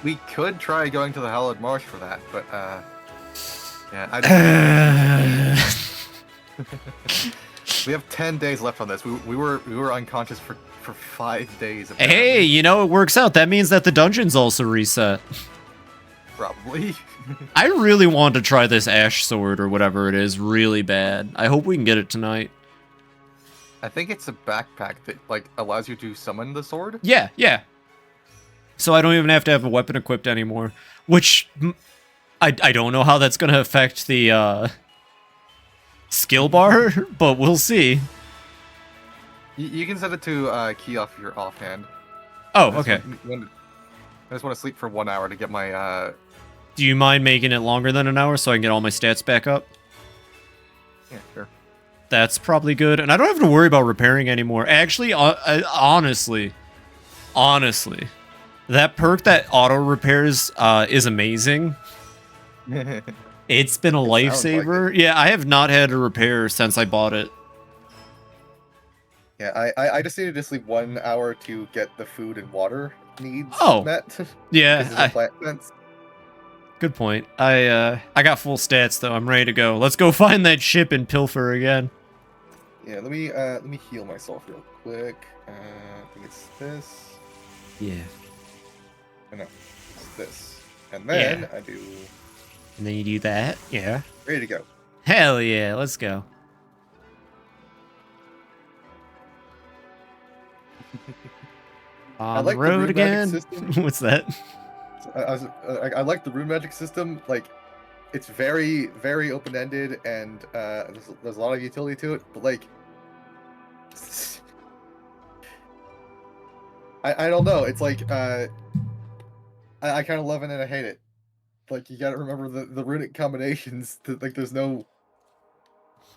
We could try going to the Hallowed Marsh for that, but yeah, we have 10 days left on this. We were unconscious for 5 days. Apparently. Hey, you know, it works out. That means that the dungeons also reset. Probably. I really want to try this ash sword or whatever it is really bad. I hope we can get it tonight. I think it's a backpack that like allows you to summon the sword. Yeah. So I don't even have to have a weapon equipped anymore, which I don't know how that's going to affect the skill bar, but we'll see. You can set it to key off your offhand. Oh, okay. I just want to sleep for 1 hour to get my Do you mind making it longer than an hour so I can get all my stats back up? Yeah, sure. That's probably good. And I don't have to worry about repairing anymore. Actually, honestly, that perk that auto repairs is amazing. It's been a lifesaver. Like yeah, I have not had a repair since I bought it. Yeah, I just needed to sleep 1 hour to get the food and water needs met. Yeah, plant sense. good point. I got full stats though. I'm ready to go. Let's go find that ship and pilfer again. Yeah, let me heal myself real quick. I think it's this. Yeah. Oh, no, it's this. And then Yeah. I do. And then you do that. Yeah. Ready to go. Hell yeah, let's go. On like the the road rune again. magic system. What's that? I like the rune magic system. Like, it's very, very open ended, and there's a lot of utility to it. But like, I don't know. It's like I kind of love it and I hate it. Like, you gotta remember the runic combinations. Like, there's no.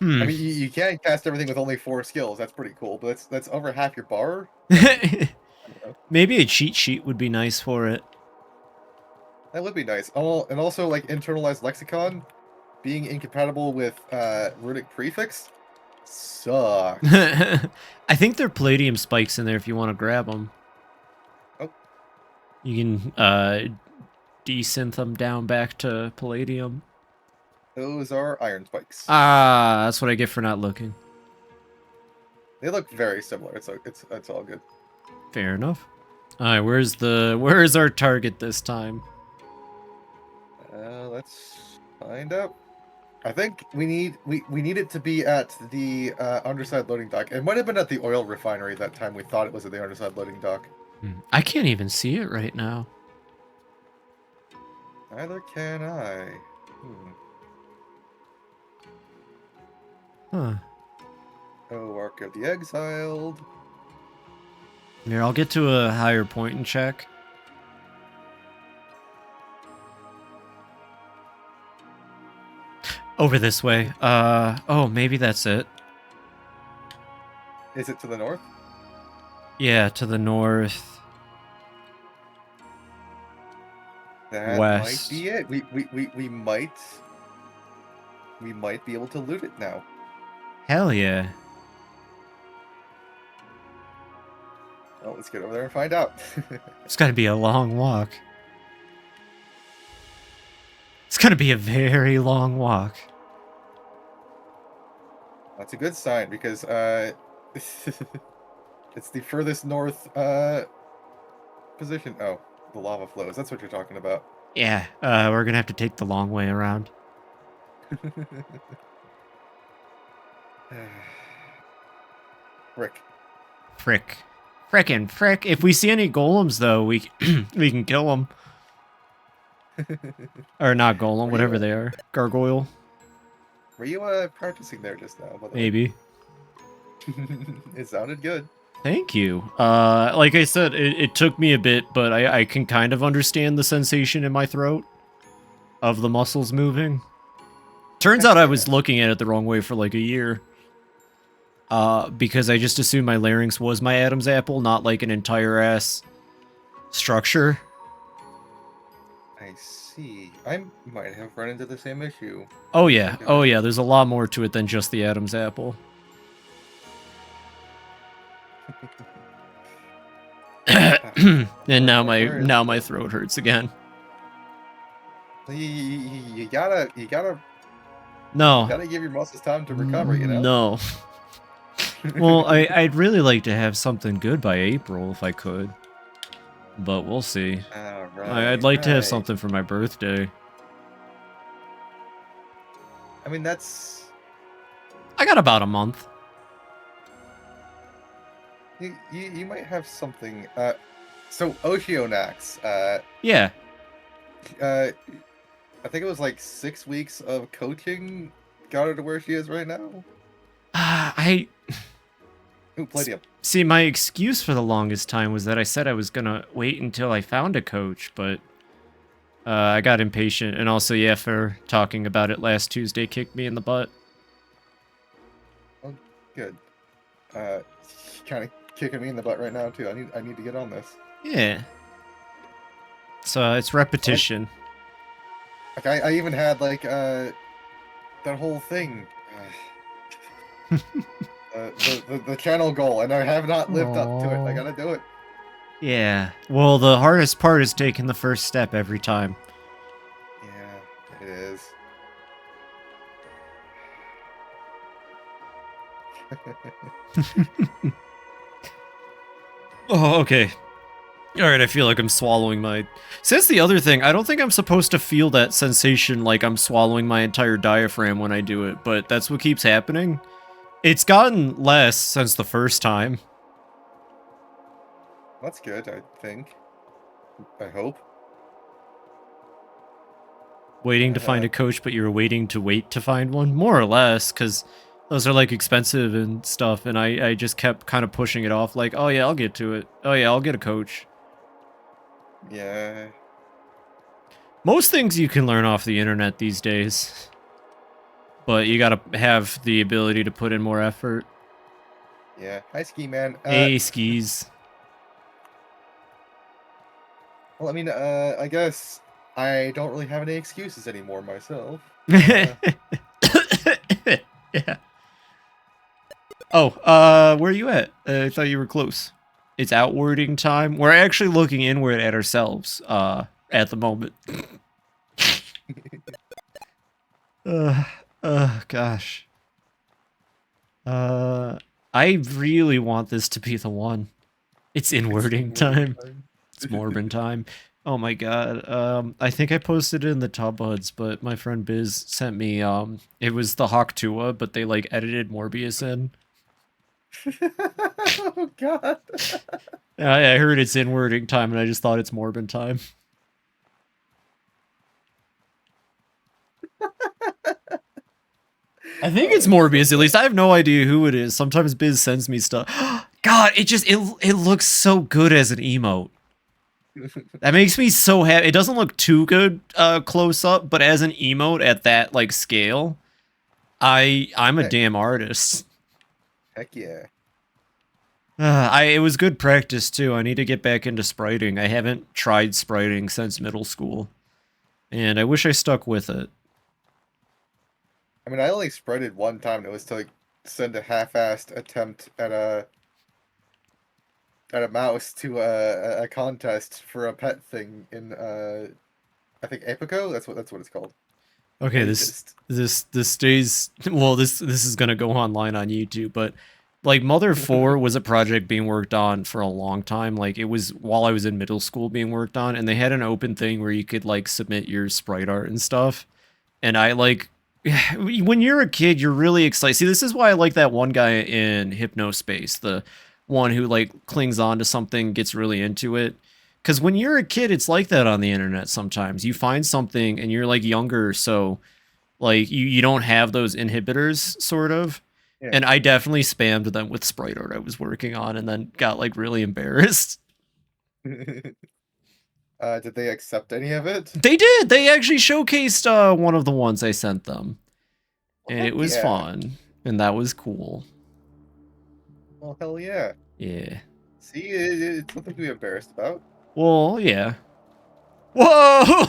I mean, you can cast everything with only 4 skills. That's pretty cool. But that's over half your bar. Maybe a cheat sheet would be nice for it. That would be nice. Oh, and also like internalized lexicon being incompatible with runic prefix sucks. I think there are palladium spikes in there if you want to grab them. Oh. You can desynth them down back to palladium. Those are iron spikes. Ah, that's what I get for not looking. They look very similar. It's all good. Fair enough. All right, where's our target this time? Let's find out. I think we need it to be at the underside loading dock. It might have been at the oil refinery that time. We thought it was at the underside loading dock. I can't even see it right now. Neither can I. Huh. Oh, Ark of the Exiled. Here, I'll get to a higher point and check. Over this way. Oh, maybe that's it. Is it to the north? Yeah, to the north. That West. might be it. We might be able to loot it now. Hell yeah. Well, let's get over there and find out. It's gotta be a long walk. It's gonna be a very long walk. That's a good sign because it's the furthest north position. Oh, the lava flows. That's what you're talking about. Yeah, we're gonna have to take the long way around. Rick. Frick. Frickin' frick. If we see any golems, though, we we can kill them. Or not golem, whatever they are. Gargoyle. Were you practicing there just now? By the way? Maybe. It sounded good. Thank you. Like I said, it took me a bit, but I can kind of understand the sensation in my throat of the muscles moving. Turns out I was looking at it the wrong way for like a year. Because I just assumed my larynx was my Adam's apple, not like an entire ass structure. I see. I might have run into the same issue. Oh yeah, there's a lot more to it than just the Adam's apple. And now my throat hurts again. You gotta No. give your muscles time to recover, you know? No. Well, I'd really like to have something good by April if I could. But we'll see. I'd like to have something for my birthday. I mean, that's... I got about a month. You might have something. So Oceanax, Yeah. I think it was like 6 weeks of coaching got her to where she is right now. Ooh, Palladium. See, my excuse for the longest time was that I said I was gonna wait until I found a coach, but I got impatient, and also, yeah, for talking about it last Tuesday kicked me in the butt. Oh, good. Kind of kicking me in the butt right now too. I need to get on this. Yeah. So it's repetition. Like I even had like that whole thing. The channel goal, and I have not lived up to it. I gotta do it. Yeah. Well, the hardest part is taking the first step every time. Yeah, it is. Oh, okay. Alright, I feel like I'm swallowing my... See, that's the other thing. I don't think I'm supposed to feel that sensation like I'm swallowing my entire diaphragm when I do it, but that's what keeps happening. It's gotten less since the first time. That's good, I think. I hope. Waiting to find a coach, but you're waiting to wait to find one? More or less, because those are, like, expensive and stuff, and I just kept kind of pushing it off, like, oh yeah, I'll get to it. Oh yeah, I'll get a coach. Yeah. Most things you can learn off the internet these days. But you gotta have the ability to put in more effort. Yeah. Hi, Ski Man. Hey, skis. Well, I mean, I guess I don't really have any excuses anymore myself. Yeah. Oh, where are you at? I thought you were close. It's outwarding time. We're actually looking inward at ourselves, at the moment. Gosh. I really want this to be the one. It's inwarding time. It's Morbin time. Oh my god. I think I posted it in the Top Buds, but my friend Biz sent me, it was the Hawk Tua, but they, like, edited Morbius in. Oh god. I heard it's inwarding time, and I just thought it's Morbin time. I think it's Morbius, at least. I have no idea who it is. Sometimes Biz sends me stuff. God, it looks so good as an emote. That makes me so happy. It doesn't look too good close up, but as an emote at that like scale, I'm a damn artist. Heck yeah. It was good practice too. I need to get back into spriting. I haven't tried spriting since middle school, and I wish I stuck with it. I mean, I only sprited one time, and it was to like send a half-assed attempt at a mouse to a contest for a pet thing in I think Apico. That's what it's called. Okay, this stays well. This is gonna go online on YouTube, but like Mother 4 was a project being worked on for a long time. Like it was while I was in middle school being worked on, and they had an open thing where you could like submit your sprite art and stuff. And I like when you're a kid, you're really excited. See, this is why I like that one guy in Hypnospace, the one who like clings on to something, gets really into it. Because when you're a kid, it's like that on the internet sometimes. You find something and you're like younger, so like you don't have those inhibitors, sort of. Yeah. And I definitely spammed them with sprite art I was working on and then got like really embarrassed. Did they accept any of it? They did. They actually showcased one of the ones I sent them. And it was fun. And that was cool. Well, hell yeah. Yeah. See, it's something to be embarrassed about. Well, yeah. Whoa!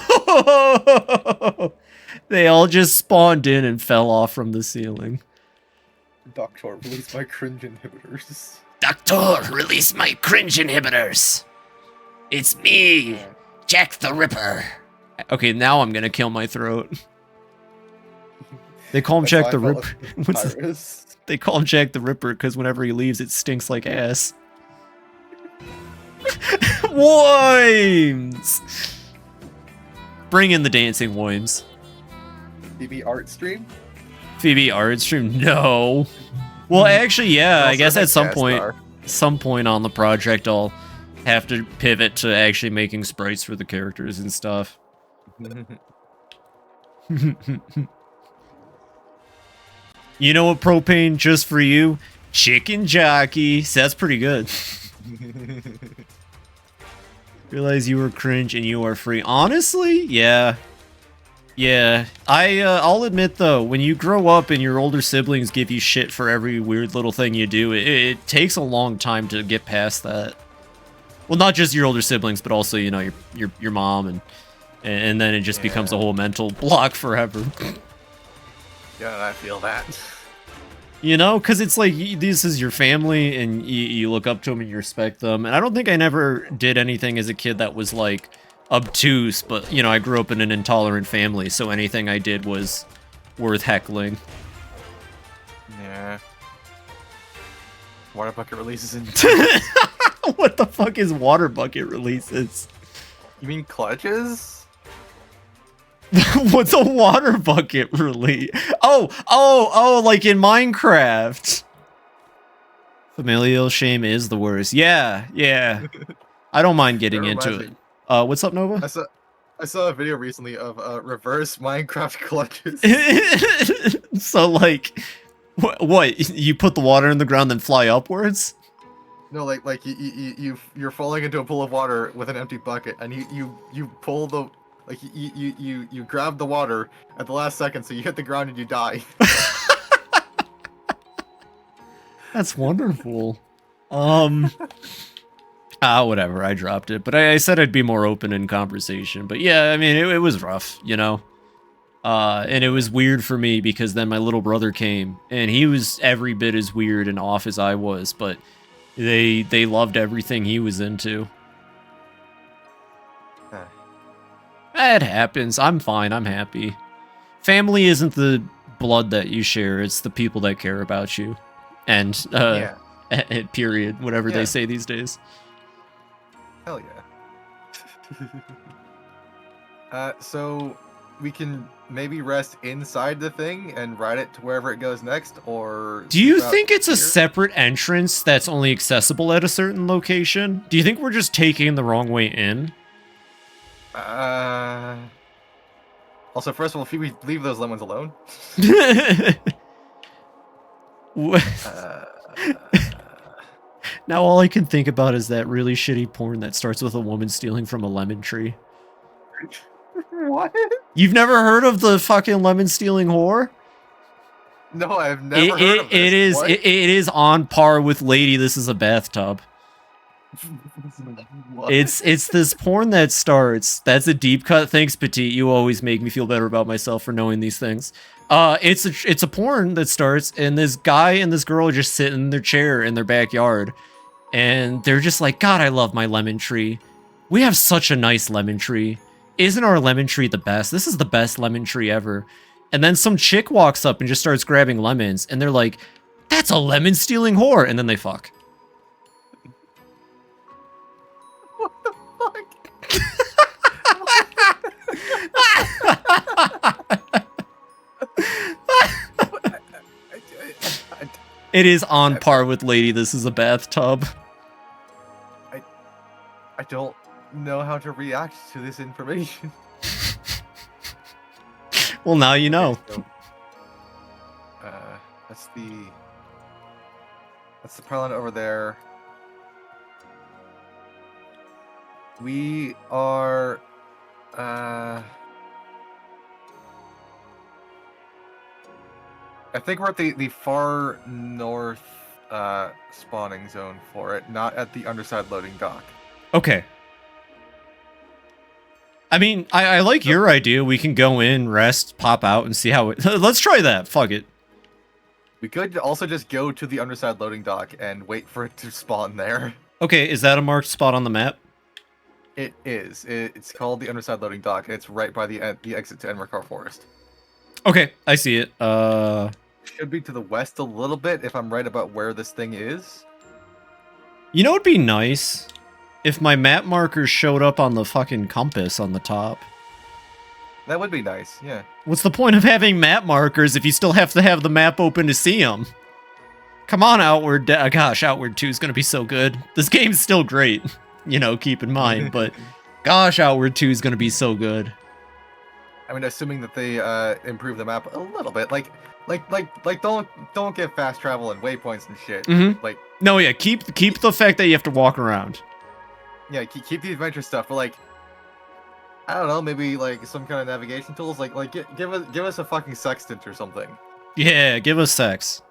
They all just spawned in and fell off from the ceiling. Doctor, release my cringe inhibitors. Doctor, release my cringe inhibitors. It's me, Jack the Ripper. Okay, now I'm gonna kill my throat. They call him Jack the Ripper. They call him Jack the Ripper because whenever he leaves, it stinks like ass. Worms! Bring in the dancing worms. Phoebe art stream? Phoebe art stream? No. Well, actually, yeah. I guess at some point on the project, I'll have to pivot to actually making sprites for the characters and stuff. You know what, Propane? Just for you, chicken jockey. So that's pretty good. Realize you were cringe and you are free. Honestly, yeah. Yeah. I'll admit though, when you grow up and your older siblings give you shit for every weird little thing you do, it takes a long time to get past that. Well, not just your older siblings, but also, you know, your mom and then it just becomes a whole mental block forever. Yeah, I feel that. You know, because it's like, this is your family, and you look up to them and you respect them. And I don't think I never did anything as a kid that was, like, obtuse, but, you know, I grew up in an intolerant family, so anything I did was worth heckling. Yeah. Water bucket releases in... What the fuck is water bucket releases? You mean clutches? What's a water bucket release? Oh, like in Minecraft. Familial shame is the worst. Yeah. I don't mind getting into it. What's up, Nova? I saw a video recently of reverse Minecraft clutches. So, like, what? You put the water in the ground, then fly upwards? No, like you're falling into a pool of water with an empty bucket, and you pull the... Like, you grab the water at the last second, so you hit the ground and you die. That's wonderful. Whatever, I dropped it. But I said I'd be more open in conversation. But yeah, I mean, it was rough, you know? And it was weird for me because then my little brother came, and he was every bit as weird and off as I was, but they loved everything he was into. It happens. I'm fine. I'm happy. Family isn't the blood that you share. It's the people that care about you. And, period. Whatever they say these days. Hell yeah. So we can maybe rest inside the thing and ride it to wherever it goes next, or... Do you think it's a separate entrance that's only accessible at a certain location? Do you think we're just taking the wrong way in? Also, first of all, if we leave those lemons alone. Now all I can think about is that really shitty porn that starts with a woman stealing from a lemon tree. What? You've never heard of the fucking lemon stealing whore? No, I've never heard of this. It is on par with Lady This Is a Bathtub. What? It's this porn that starts. That's a deep cut. Thanks, Petite. You always make me feel better about myself for knowing these things. It's a porn that starts, and this guy and this girl just sit in their chair in their backyard, and they're just like, God, I love my lemon tree. We have such a nice lemon tree. Isn't our lemon tree the best? This is the best lemon tree ever. And then some chick walks up and just starts grabbing lemons, and they're like, that's a lemon stealing whore, and then they fuck. What the fuck? It is on par with Lady This Is a Bathtub. I don't know how to react to this information. Well, now you know. So, that's the parliament over there. We are I think we're at the far north spawning zone for it, not at the underside loading dock. Okay. I mean, I like your idea. We can go in, rest, pop out, and see how it... Let's try that. Fuck it. We could also just go to the underside loading dock and wait for it to spawn there. Okay, is that a marked spot on the map? It is. It's called the underside loading dock, and it's right by the exit to Enmerkar Forest. Okay, I see it. Should be to the west a little bit, if I'm right about where this thing is. You know what'd be nice? If my map markers showed up on the fucking compass on the top. That would be nice, yeah. What's the point of having map markers if you still have to have the map open to see them? Come on, Outward. Gosh, Outward 2 is going to be so good. This game's still great, you know, keep in mind, but gosh, Outward 2 is going to be so good. I mean, assuming that they improve the map a little bit, like don't get fast travel and waypoints and shit. Mhm. Like, No, yeah, keep the fact that you have to walk around. yeah, keep the adventure stuff, but like, I don't know, maybe like some kind of navigation tools. Like give us a fucking sextant or something. Yeah, give us sex.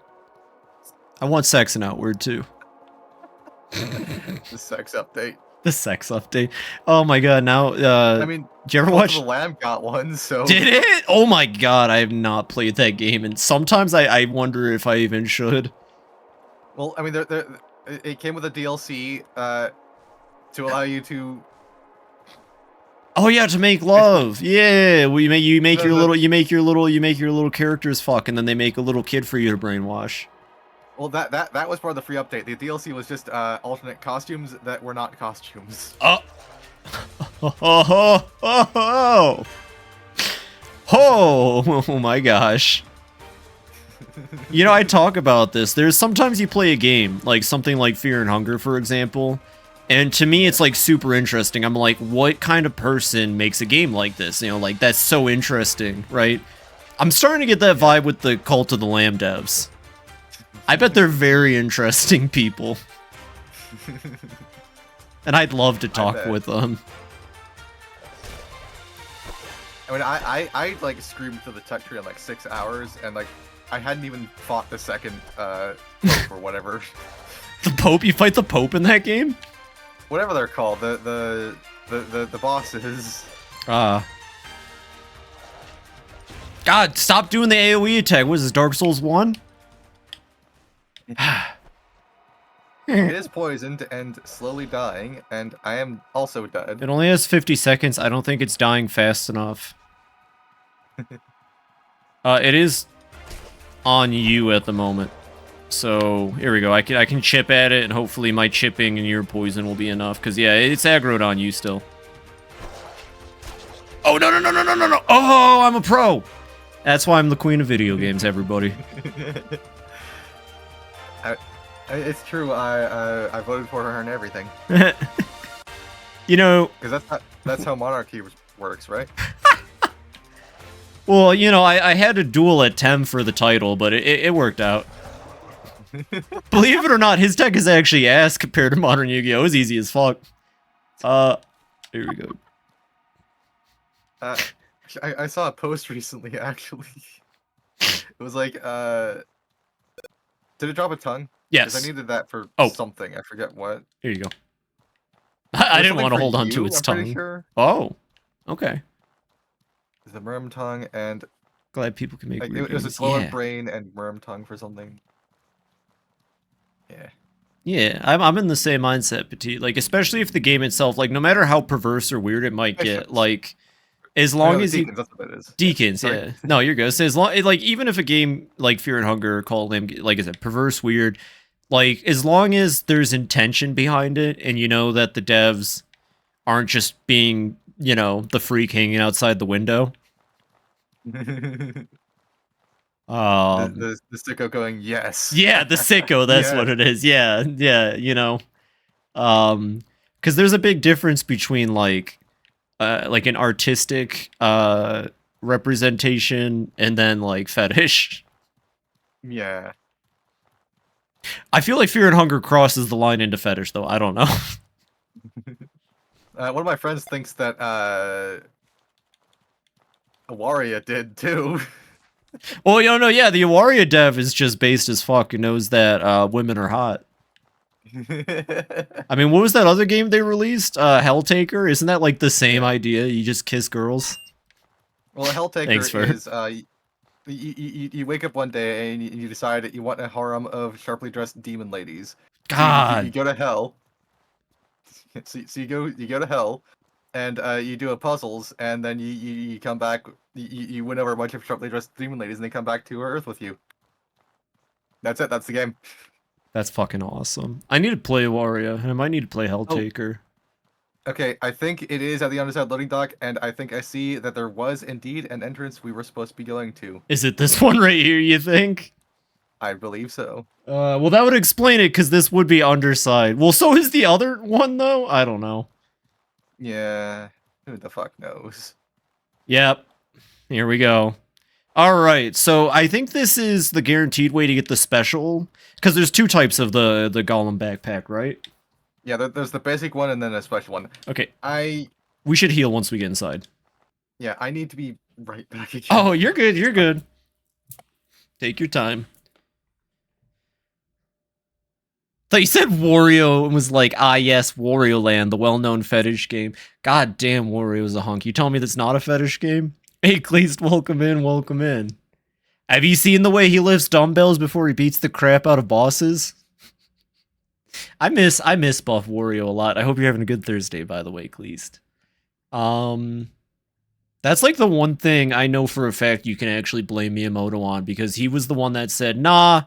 I want sex in Outward too. The sex update. The sex update. Oh my god, now I mean, did you ever Cult watch of the Lamb got one, so Did it? Oh my god, I have not played that game, and sometimes I wonder if I even should. well, I mean, it came with a DLC to allow you to. Oh yeah, to make love. Yeah, you make your little characters fuck, and then they make a little kid for you to brainwash. Well, that was part of the free update. The DLC was just alternate costumes that were not costumes. Oh. Oh my gosh. You know, I talk about this. There's sometimes you play a game, like something like Fear and Hunger, for example, and to me it's like super interesting. I'm like, what kind of person makes a game like this? You know, like that's so interesting, right? I'm starting to get that vibe with the Cult of the Lamb devs. I bet they're very interesting people. And I'd love to talk with them. I mean, I like screamed through the tech tree in like 6 hours, and like I hadn't even fought the second Pope or whatever. The Pope? You fight the Pope in that game? Whatever they're called, the bosses. God, stop doing the AoE attack. What is this, Dark Souls 1? It is poisoned and slowly dying, and I am also dead. It only has 50 seconds. I don't think it's dying fast enough. It is on you at the moment. So, here we go. I can chip at it, and hopefully my chipping and your poison will be enough. Because, yeah, it's aggroed on you still. Oh, no. Oh, I'm a pro. That's why I'm the queen of video games, everybody. It's true. I voted for her and everything. You know, because that's how monarchy works, right? Well, you know, I had to duel at Tem for the title, but it worked out. Believe it or not, his deck is actually ass compared to modern Yu-Gi-Oh! It was easy as fuck. Here we go. I saw a post recently, actually. It was like, did it drop a tongue? Yes. 'Cause I needed that for Oh. something. I forget what. Here you go. I didn't want to hold on to you, its I'm tongue. pretty sure. Oh, okay. The Worm Tongue and Glad people can make like, weird it was a games. Glowing Yeah. Brain and Worm Tongue for something. Yeah. Yeah, I'm in the same mindset, Petite. Like, especially if the game itself, like, no matter how perverse or weird it might get, like, as long as you... Deacons, that's what it is. Deacons, Sorry. yeah. No, you're good. So as long, like, even if a game like Fear and Hunger, Call Name, like I said, perverse, weird, like, as long as there's intention behind it, and you know that the devs aren't just being, you know, the freak hanging outside the window. the sicko going, yes. Yeah, the sicko, that's Yes. what it is. Yeah, you know. Because there's a big difference between, like an artistic representation and then, like, fetish. Yeah. I feel like Fear and Hunger crosses the line into fetish, though. I don't know. One of my friends thinks that Awaria did too. Well, you know, yeah, the Awaria dev is just based as fuck and knows that women are hot. I mean, what was that other game they released? Helltaker? Isn't that like the same idea? You just kiss girls? Well, Helltaker Thanks for- is you wake up one day and you decide that you want a harem of sharply dressed demon ladies. So God. you go to hell. So you go to hell, and you do a puzzles, and then you come back. You win over a bunch of sharply dressed demon ladies, and they come back to Earth with you. That's it. That's the game. That's fucking awesome. I need to play Waria, and I might need to play Helltaker. Okay, I think it is at the underside loading dock, and I think I see that there was indeed an entrance we were supposed to be going to. Is it this one right here, you think? I believe so. Well, that would explain it, because this would be underside. Well, so is the other one, though? I don't know. Yeah, who the fuck knows? Yep. Here we go. All right, so I think this is the guaranteed way to get the special, because there's two types of the Golem backpack, right? Yeah, there's the basic one and then a special one. Okay. I We should heal once we get inside. Yeah, I need to be right back again. Oh, you're good. You're good. Take your time. Thought you said Wario and was like, ah, yes, Wario Land, the well-known fetish game. God damn, Wario's a hunk. You telling me that's not a fetish game? Hey, Cleast, welcome in. Welcome in. Have you seen the way he lifts dumbbells before he beats the crap out of bosses? I miss Buff Wario a lot. I hope you're having a good Thursday, by the way, Cleast. That's like the one thing I know for a fact you can actually blame Miyamoto on, because he was the one that said, nah,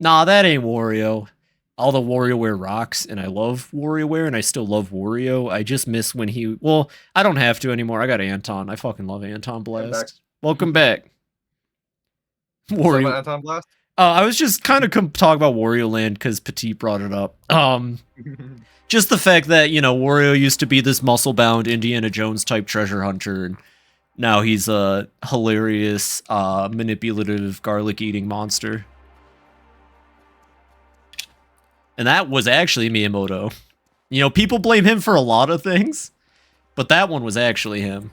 that ain't Wario. All the WarioWare rocks, and I love WarioWare, and I still love Wario. I just miss when he... Well, I don't have to anymore. I got Anton. I fucking love Anton Blast. Welcome back. Wario. Anton Blast? I was just kind of talking about Wario Land because Petit brought it up. Just the fact that, you know, Wario used to be this muscle-bound Indiana Jones type treasure hunter, and now he's a hilarious, manipulative, garlic-eating monster. And that was actually Miyamoto. You know, people blame him for a lot of things, but that one was actually him.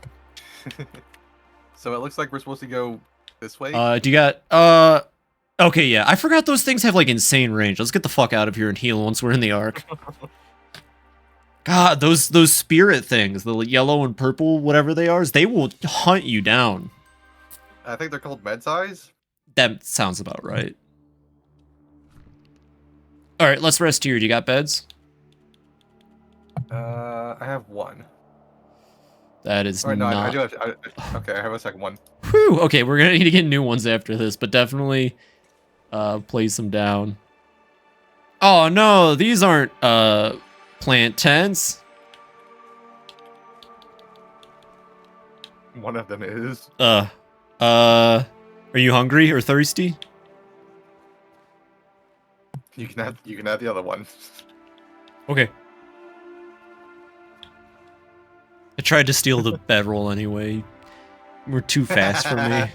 So it looks like we're supposed to go this way? Do you got, okay, yeah. I forgot those things have, like, insane range. Let's get the fuck out of here and heal once we're in the arc. God, those spirit things, the yellow and purple, whatever they are, they will hunt you down. I think they're called Medsize? That sounds about right. Alright, let's rest here. Do you got beds? I have one. That is Or no, not... I do have... okay, I have a second one. Whew, okay, we're gonna need to get new ones after this, but definitely place them down. Oh no, these aren't plant tents. One of them is. Are you hungry or thirsty? You can have the other one. Okay. I tried to steal the bedroll anyway. We're too fast for me.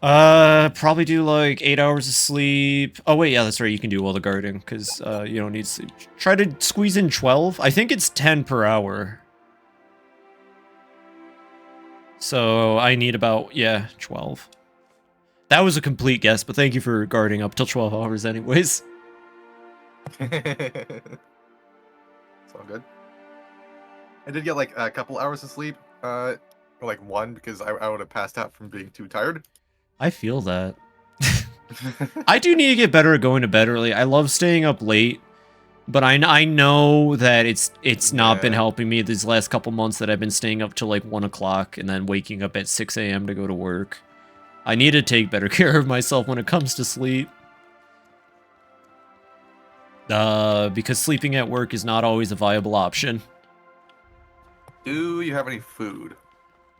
Probably do like 8 hours of sleep. Oh wait, yeah, that's right. You can do all the guarding because you don't need sleep. Try to squeeze in 12. I think it's 10 per hour. So I need about 12. That was a complete guess, but thank you for guarding up till 12 hours, anyways. It's all good. I did get like a couple hours of sleep, or like one because I would have passed out from being too tired. I feel that. I do need to get better at going to bed early. I love staying up late, but I know that it's not been helping me these last couple months that I've been staying up till like 1 o'clock and then waking up at 6 a.m. to go to work. I need to take better care of myself when it comes to sleep. Because sleeping at work is not always a viable option. Do you have any food?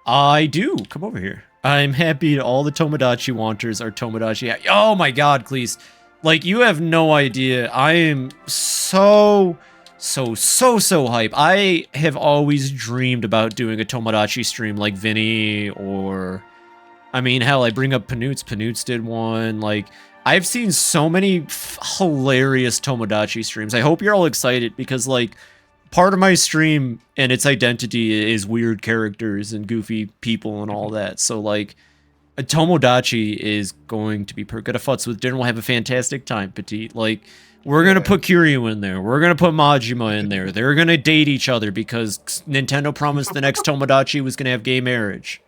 I do. Come over here. I'm happy all the Tomodachi wanters are Tomodachi. Oh my god, Cleese. Like, you have no idea. I am so hype. I have always dreamed about doing a Tomodachi stream like Vinny or... I mean, hell, I bring up Panoots. Panoots did one. Like, I've seen so many hilarious Tomodachi streams. I hope you're all excited because, like, part of my stream and its identity is weird characters and goofy people and all that. So, like, a Tomodachi is going to be good at futz with dinner. We'll have a fantastic time, Petite. Like, we're going to put Kiryu in there. We're going to put Majima in there. They're going to date each other because Nintendo promised the next Tomodachi was going to have gay marriage.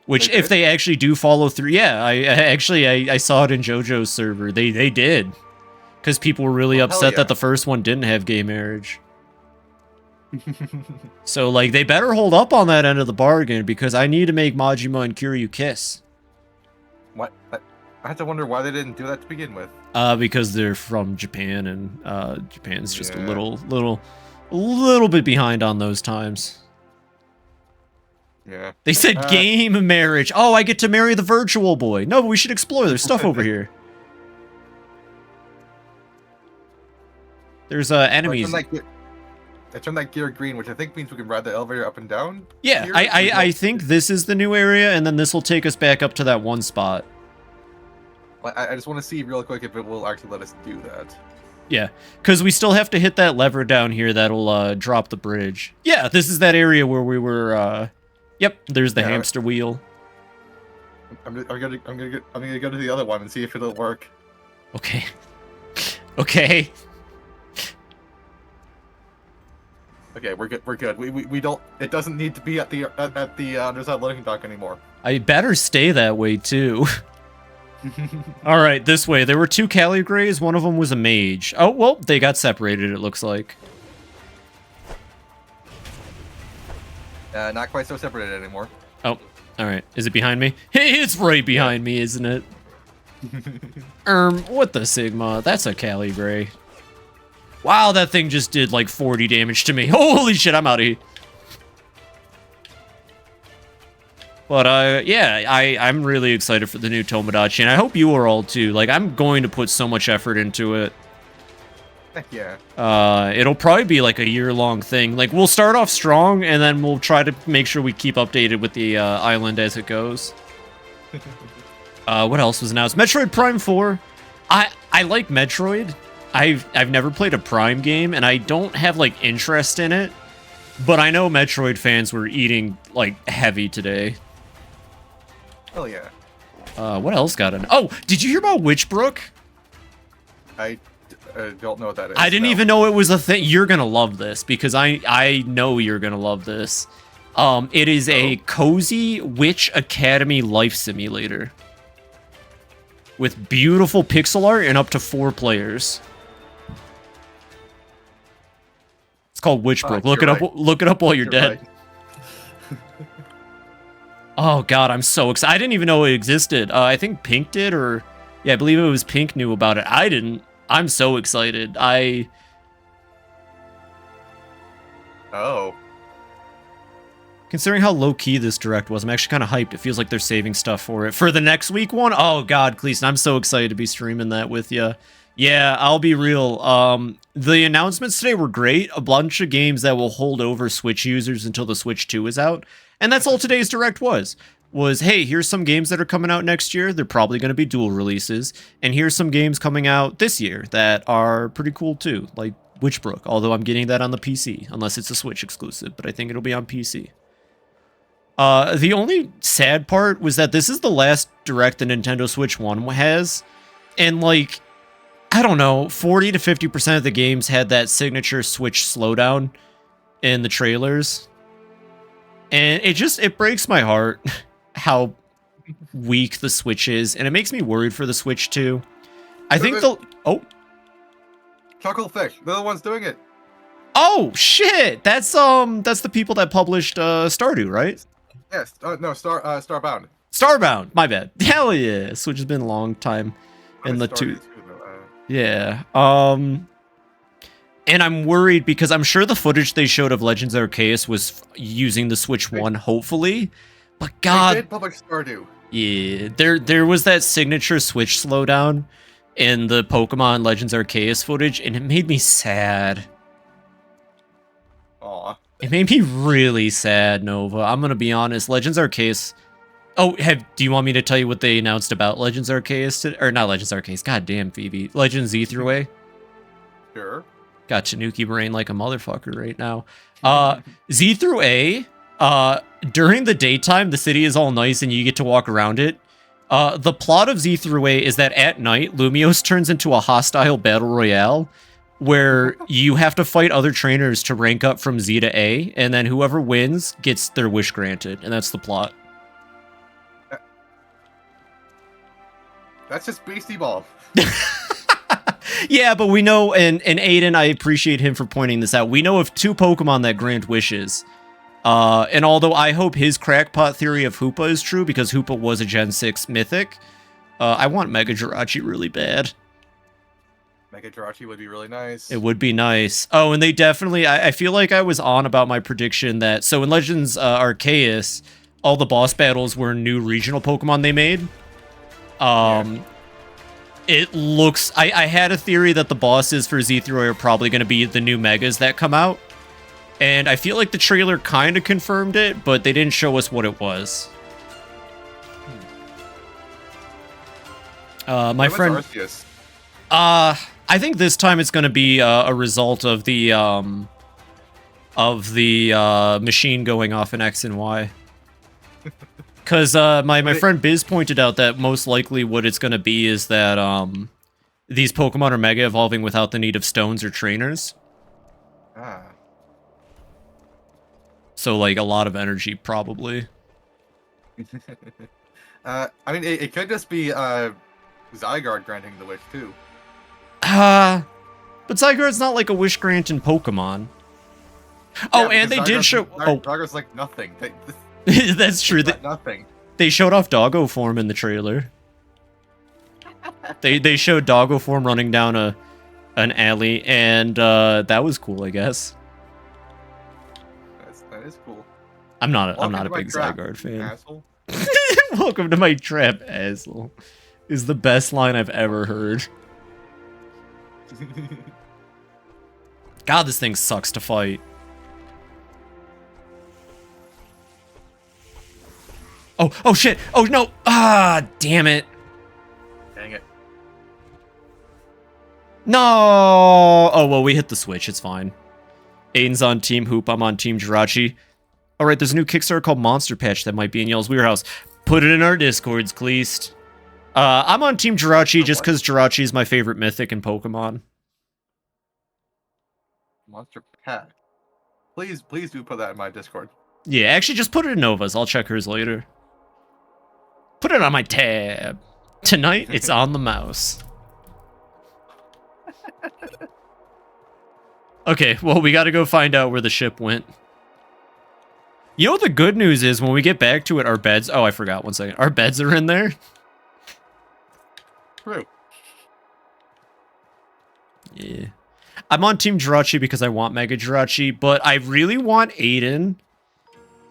Which, if they actually do follow through, yeah, I saw it in JoJo's server. They did. Because people were really upset that the first one didn't have gay marriage. So, like, they better hold up on that end of the bargain, because I need to make Majima and Kiryu kiss. What? I have to wonder why they didn't do that to begin with. Because they're from Japan, and Japan's just a little bit behind on those times. Yeah. They said game marriage. Oh, I get to marry the virtual boy. No, but we should explore. There's stuff over here. There's enemies. I turned that gear green, which I think means we can ride the elevator up and down. Yeah, I think this is the new area, and then this will take us back up to that one spot. I just want to see real quick if it will actually let us do that. Yeah, because we still have to hit that lever down here that'll drop the bridge. Yeah, this is that area where we were. Yep, there's the hamster wheel. I'm gonna go to the other one and see if it'll work. Okay. Okay. Okay, we're good. We're good. We don't. It doesn't need to be at the underside loading dock anymore. I better stay that way too. All right, this way. There were 2 Caligrays. One of them was a mage. Oh well, they got separated. It looks like. Not quite so separated anymore. Oh, all right. Is it behind me? Hey, it's right behind me, isn't it? What the Sigma? That's a Caligray. Wow, that thing just did like 40 damage to me. Holy shit, I'm out of here. But yeah, I'm really excited for the new Tomodachi, and I hope you are all too. Like, I'm going to put so much effort into it. Heck yeah. It'll probably be like a year-long thing. Like, we'll start off strong, and then we'll try to make sure we keep updated with the island as it goes. What else was announced? Metroid Prime 4. I like Metroid. I've never played a Prime game, and I don't have like interest in it. But I know Metroid fans were eating like heavy today. Oh yeah. What else got in? Oh, did you hear about Witchbrook? I don't know what that is. I didn't even know it was a thing. You're gonna love this because I know you're gonna love this. It is a cozy Witch Academy life simulator with beautiful pixel art and up to 4 players. It's called Witchbrook. Look it up. Look it up while you're dead. Right. Oh god, I'm so excited. I didn't even know it existed. I think Pink did, or yeah, I believe it was Pink knew about it. I didn't. I'm so excited. Oh. Considering how low-key this direct was, I'm actually kind of hyped. It feels like they're saving stuff for it. For the next week one? Oh god, Cleason, I'm so excited to be streaming that with you. Yeah, I'll be real. The announcements today were great. A bunch of games that will hold over Switch users until the Switch 2 is out. And that's all today's direct was. was, hey, here's some games that are coming out next year. They're probably going to be dual releases. And here's some games coming out this year that are pretty cool too, like Witchbrook, although I'm getting that on the PC, unless it's a Switch exclusive, but I think it'll be on PC. The only sad part was that this is the last Direct the Nintendo Switch 1 has, and like, I don't know, 40 to 50% of the games had that signature Switch slowdown in the trailers. And it breaks my heart how weak the Switch is, and it makes me worried for the Switch too. I think Chucklefish, they're the ones doing it. Oh shit! That's the people that published Stardew, right? Yes. No, Starbound. Starbound. My bad. Hell yeah! Switch has been a long time in the two. Yeah. And I'm worried because I'm sure the footage they showed of Legends Arceus was using the Switch 1, hopefully. But God, they did public Stardew. Yeah, there was that signature Switch slowdown in the Pokemon Legends Arceus footage, and it made me sad. Aw. It made me really sad, Nova. I'm gonna be honest. Legends Arceus. Oh, do you want me to tell you what they announced about Legends Arceus? Or not Legends Arceus. God damn, Phoebe. Legends Z through A. Sure. Got Tanuki brain like a motherfucker right now. Z through A. During the daytime, the city is all nice and you get to walk around it. The plot of Z through A is that at night, Lumiose turns into a hostile battle royale where you have to fight other trainers to rank up from Z to A, and then whoever wins gets their wish granted, and that's the plot. That's just Beastie Ball. Yeah, but we know, and Aiden, I appreciate him for pointing this out, we know of 2 Pokemon that grant wishes. And although I hope his crackpot theory of Hoopa is true, because Hoopa was a Gen 6 Mythic, I want Mega Jirachi really bad. Mega Jirachi would be really nice. It would be nice. Oh, and they definitely, I feel like I was on about my prediction that, so in Legends Arceus, all the boss battles were new regional Pokemon they made. Yeah. It looks, I had a theory that the bosses for Z3 are probably going to be the new Megas that come out. And I feel like the trailer kind of confirmed it, but they didn't show us what it was. My friend... Arceus? I think this time it's going to be a result of the machine going off in X and Y. Because my friend Biz pointed out that most likely what it's going to be is that these Pokemon are Mega Evolving without the need of stones or trainers. Ah. So, like, a lot of energy, probably. I mean, it could just be Zygarde granting the wish, too. But Zygarde's not like a wish-granting Pokemon. Oh, and they did show... Zygarde's like nothing. That's true. Nothing. They showed off Doggo form in the trailer. They showed Doggo form running down an alley, and that was cool, I guess. That is cool. I'm not a big Zygarde fan. Asshole. Welcome to my trap, asshole. Is the best line I've ever heard. God, this thing sucks to fight. Oh shit! Oh no! Ah, damn it! Dang it! No! Oh well, we hit the switch. It's fine. Aiden's on Team Hoop. I'm on Team Jirachi. All right, there's a new Kickstarter called Monster Patch that might be in y'all's warehouse. Put it in our Discords, please. I'm on Team Jirachi just because Jirachi is my favorite mythic in Pokemon. Monster Patch. Please do put that in my Discord. Yeah, actually, just put it in Nova's. I'll check hers later. Put it on my tab. Tonight, it's on the mouse. Okay, well, we gotta go find out where the ship went. You know what the good news is? When we get back to it, our beds... Oh, I forgot. 1 second. Our beds are in there. True. Yeah. I'm on Team Jirachi because I want Mega Jirachi, but I really want Aiden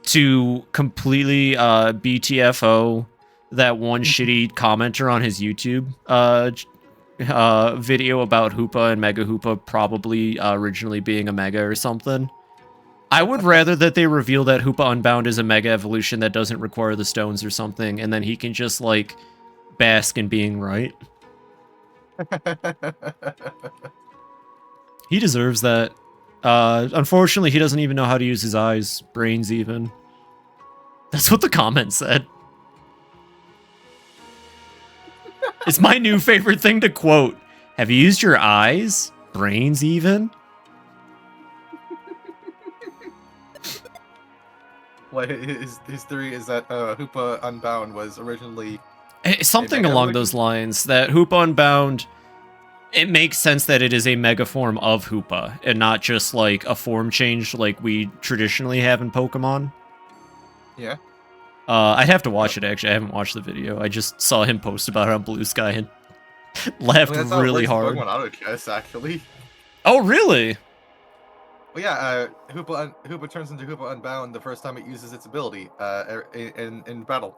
to completely BTFO that one shitty commenter on his YouTube video about Hoopa and Mega Hoopa probably originally being a Mega or something. I would rather that they reveal that Hoopa Unbound is a mega evolution that doesn't require the stones or something, and then he can just, like, bask in being right. He deserves that. Unfortunately, he doesn't even know how to use his eyes, brains even. That's what the comment said. It's my new favorite thing to quote. Have you used your eyes? Brains even? Well, his theory is that Hoopa Unbound was originally Something mega along evolution? those lines. That Hoopa Unbound, it makes sense that it is a mega form of Hoopa, and not just like a form change like we traditionally have in Pokemon. Yeah. I'd have to watch it, actually. I haven't watched the video. I just saw him post about it on Blue Sky and laughed that's how it really works in hard. Pokemon Auto Chess, actually. Oh, really? Well, yeah, Hoopa turns into Hoopa Unbound the first time it uses its ability in battle.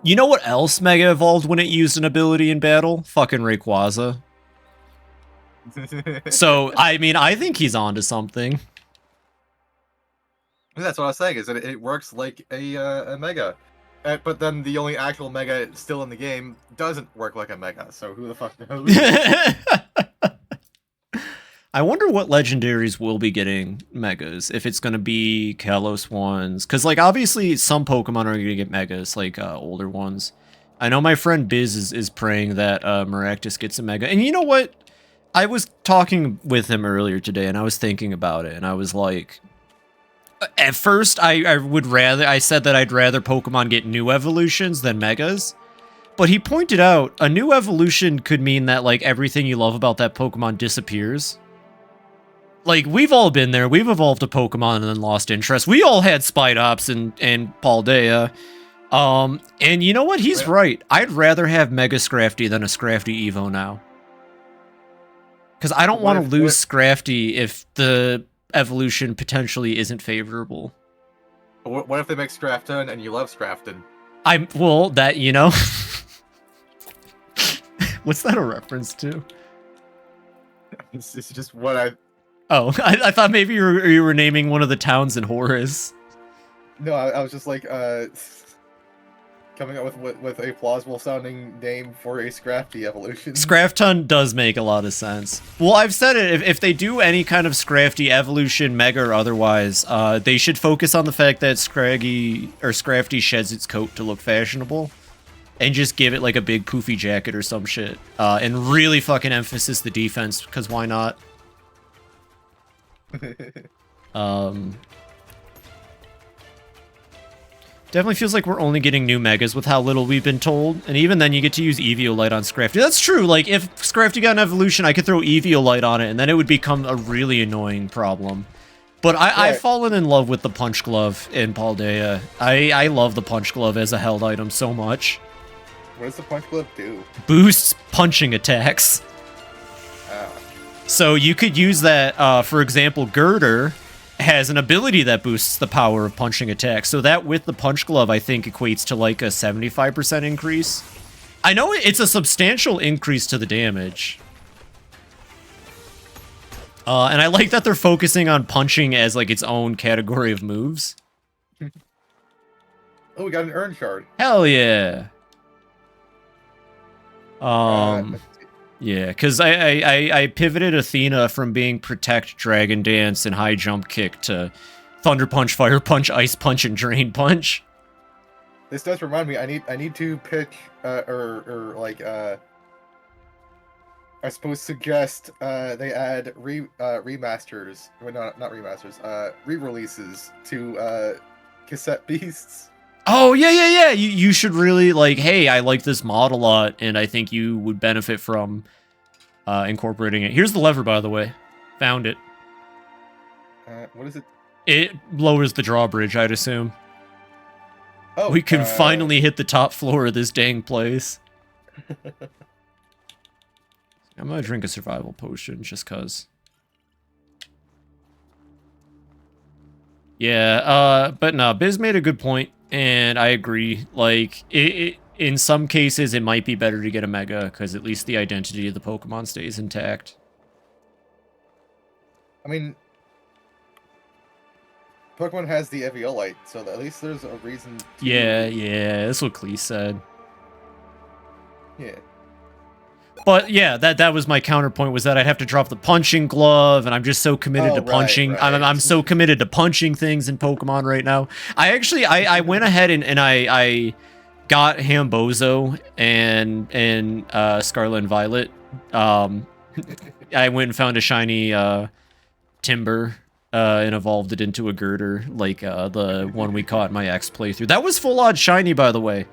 You know what else Mega evolved when it used an ability in battle? Fucking Rayquaza. So, I mean, I think he's onto something. That's what I was saying, is that it works like a Mega. But then the only actual Mega still in the game doesn't work like a Mega, so who the fuck knows? I wonder what legendaries will be getting megas, if it's going to be Kalos ones. Because, like, obviously some Pokemon are going to get megas, like older ones. I know my friend Biz is praying that Maractus gets a mega. And you know what? I was talking with him earlier today, and I was thinking about it, and I was like... At first, I said that I'd rather Pokemon get new evolutions than megas. But he pointed out, a new evolution could mean that, like, everything you love about that Pokemon disappears. Like, we've all been there. We've evolved a Pokemon and then lost interest. We all had Spidops and Paldea. And you know what? He's right. I'd rather have Mega Scrafty than a Scrafty Evo now. Because I don't want to lose Scrafty if the evolution potentially isn't favorable. What if they make Scrafton and you love Scrafton? Well, that, you know... What's that a reference to? It's just what I... Oh, I thought maybe you were naming one of the towns in Horus. No, I was just like, coming up with a plausible sounding name for a Scrafty evolution. Scrafton does make a lot of sense. Well, I've said it, if they do any kind of Scrafty evolution, mega or otherwise, they should focus on the fact that Scrafty sheds its coat to look fashionable. And just give it like a big poofy jacket or some shit. And really fucking emphasis the defense, because why not? Definitely feels like we're only getting new megas with how little we've been told. And even then you get to use Eviolite on Scrafty. That's true, like if Scrafty got an evolution, I could throw Eviolite on it and then it would become a really annoying problem. But I've fallen in love with the Punch Glove in Paldea. I love the Punch Glove as a held item so much. What does the Punch Glove do? Boosts punching attacks. So you could use that, for example, Girder has an ability that boosts the power of punching attacks. So that with the Punch Glove, I think equates to like a 75% increase. I know it's a substantial increase to the damage. And I like that they're focusing on punching as like its own category of moves. Oh, we got an Urn Shard. Hell yeah. Yeah, because I pivoted Athena from being Protect, Dragon Dance, and High Jump Kick to Thunder Punch, Fire Punch, Ice Punch, and Drain Punch. This does remind me, I need to pitch, I suppose suggest they add remasters, well, not remasters, re-releases to Cassette Beasts. Oh, yeah. You should really, like, hey, I like this mod a lot, and I think you would benefit from incorporating it. Here's the lever, by the way. Found it. What is it? It lowers the drawbridge, I'd assume. Oh, we can finally hit the top floor of this dang place. I'm gonna drink a survival potion, just cuz. Yeah, but no, Biz made a good point. And I agree, like, in some cases, it might be better to get a Mega, because at least the identity of the Pokemon stays intact. I mean, Pokemon has the Eviolite, so at least there's a reason to... Yeah, that's what Clee said. Yeah. But yeah, that was my counterpoint, was that I'd have to drop the punching glove, and I'm just so committed to punching. Right. I'm so committed to punching things in Pokemon right now. I went ahead and I got Hambozo and Scarlet and Violet. I went and found a shiny Timber and evolved it into a Girder, like the one we caught in my X playthrough. That was full odd shiny, by the way.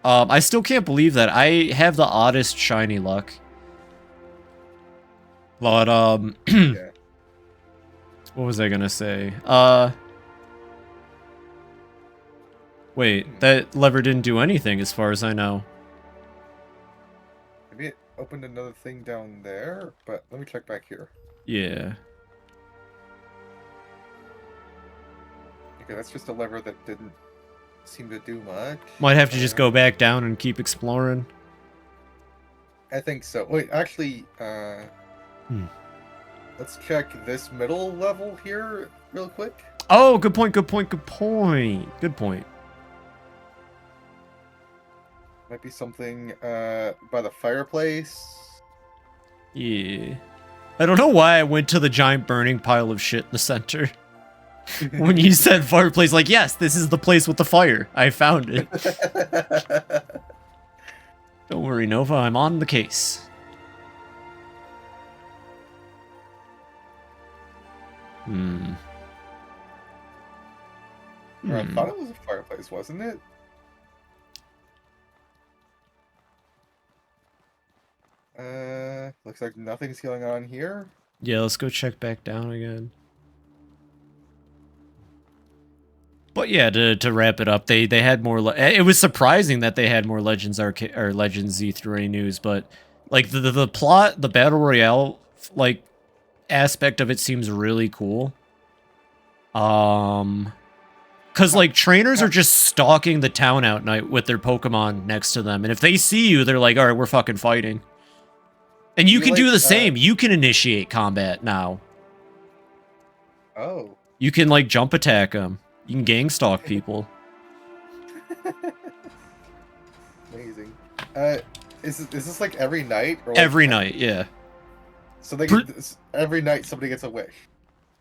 I still can't believe that. I have the oddest shiny luck. But, Yeah. what was I gonna say? Wait, that lever didn't do anything as far as I know. Maybe it opened another thing down there, but let me check back here. Yeah. Okay, that's just a lever that didn't seem to do much. Might have to just go back down and keep exploring. I think so. Wait, actually, let's check this middle level here real quick. Oh, good point. Good point. Might be something by the fireplace. Yeah. I don't know why I went to the giant burning pile of shit in the center. When you said fireplace, like, yes, this is the place with the fire. I found it. Don't worry, Nova, I'm on the case. Or I thought it was a fireplace, wasn't it? Looks like nothing's going on here. Yeah, let's go check back down again. But yeah, to wrap it up, they had more. It was surprising that they had more Legends or Legends Z through A news, but like the plot, the battle royale like aspect of it seems really cool. Cause like trainers are just stalking the town at night with their Pokemon next to them, and if they see you, they're like, "All right, we're fucking fighting." And you can do the same. You can initiate combat now. Oh. You can like jump attack them. You can gang stalk people. Amazing. Is this like every night? Or like Every night, yeah. So they get this, every night somebody gets a wish.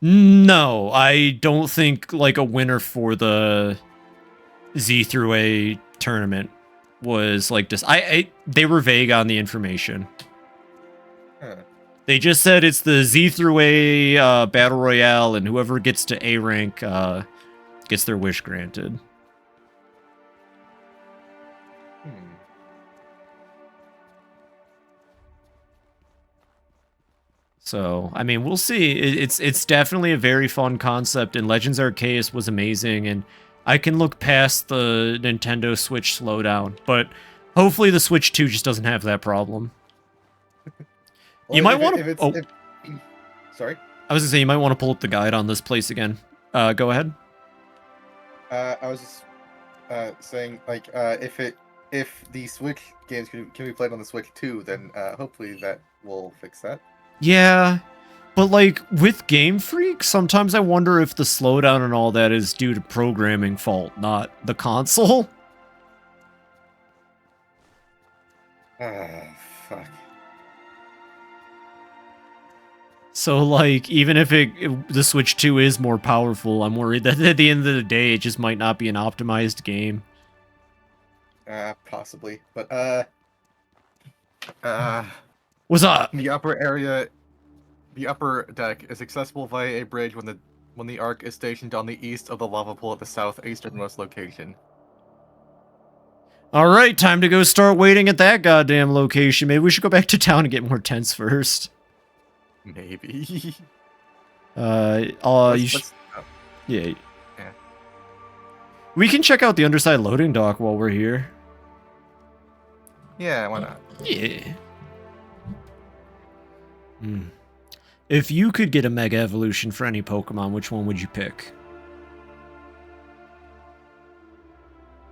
No, I don't think like a winner for the Z through A tournament was like this. They were vague on the information. Huh. They just said it's the Z through A battle royale, and whoever gets to A rank gets their wish granted. So, I mean, we'll see. It's definitely a very fun concept, and Legends Arceus was amazing, and I can look past the Nintendo Switch slowdown, but hopefully the Switch 2 just doesn't have that problem. Well, You might want to... Sorry? I was going to say, you might want to pull up the guide on this place again. Go ahead. I was just saying, like, if the Switch games can be played on the Switch too, then hopefully that will fix that. Yeah, but like with Game Freak, sometimes I wonder if the slowdown and all that is due to programming fault, not the console. Fuck. So like, even if the Switch 2 is more powerful, I'm worried that at the end of the day, it just might not be an optimized game. Possibly, but What's up? the upper area, the upper deck is accessible via a bridge when the Arc is stationed on the east of the lava pool at the southeasternmost location. All right, time to go start waiting at that goddamn location. Maybe we should go back to town and get more tents first. Maybe. Yeah. Yeah. We can check out the underside loading dock while we're here. Yeah, why not? Yeah. If you could get a Mega Evolution for any Pokemon, which one would you pick?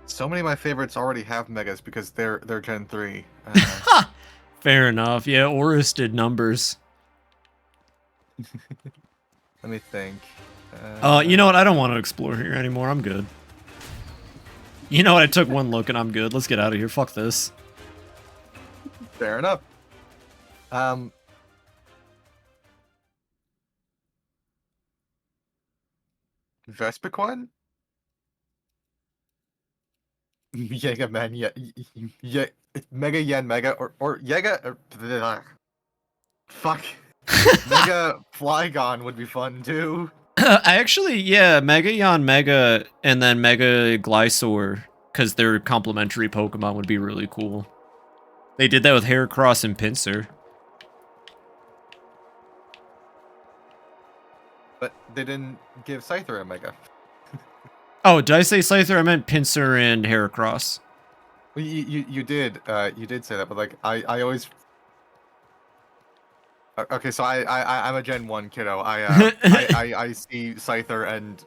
So many of my favorites already have Megas because they're Gen 3. Fair enough. Yeah, Oris did numbers. Let me think. You know what? I don't want to explore here anymore. I'm good. You know what? I took one look and I'm good. Let's get out of here. Fuck this. Fair enough. Vespiquen? Yega man, yeah, Mega Yen Mega or Yega fuck. Mega Flygon would be fun too. I actually, yeah, Mega Yon Mega and then Mega Glysaur, because they're complementary Pokemon, would be really cool. They did that with Heracross and Pinsir. But they didn't give Scyther a Mega. Oh, did I say Scyther? I meant Pinsir and Heracross. Well, you did say that, but like I always. Okay, so I'm a Gen 1 kiddo. I see Scyther and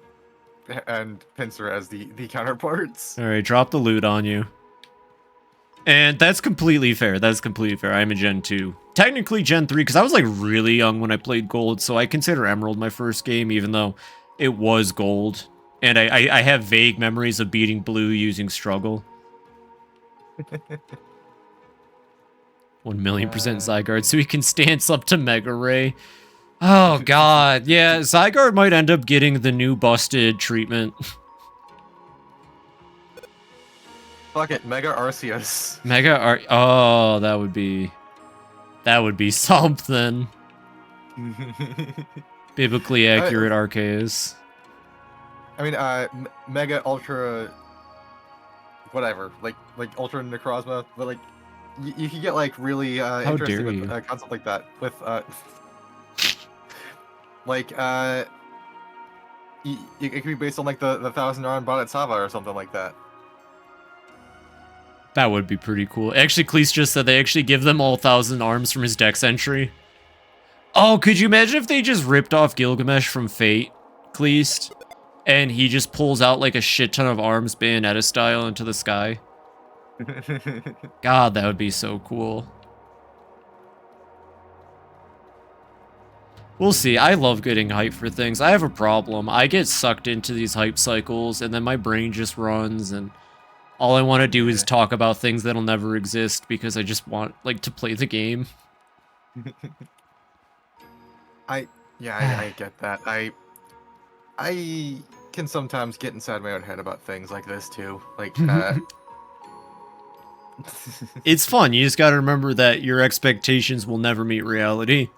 Pinsir as the counterparts. All right, drop the loot on you. And that's completely fair. That's completely fair. I'm a Gen 2. Technically Gen 3, because I was like really young when I played Gold, so I consider Emerald my first game, even though it was Gold. And I have vague memories of beating Blue using Struggle. 1,000,000% Zygarde, so he can stance up to Mega Ray. Oh god, yeah, Zygarde might end up getting the new busted treatment. Fuck it, Mega Arceus. Oh, that would be something. Biblically accurate Arceus. I mean, Mega Ultra, whatever, like Ultra Necrozma, but like, you can get like really interesting with a concept like that with like it could be based on like the 1,000-arm Bonnet Sava or something like that. That would be pretty cool. Actually, Cleese just said they actually give them all 1,000 arms from his dex entry. Oh, could you imagine if they just ripped off Gilgamesh from Fate, Cleese, and he just pulls out like a shit ton of arms Bayonetta style into the sky? God, that would be so cool. We'll see. I love getting hyped for things. I have a problem. I get sucked into these hype cycles, and then my brain just runs, and all I want to do is talk about things that'll never exist because I just want like to play the game. I get that. I can sometimes get inside my own head about things like this too. Like it's fun. You just got to remember that your expectations will never meet reality.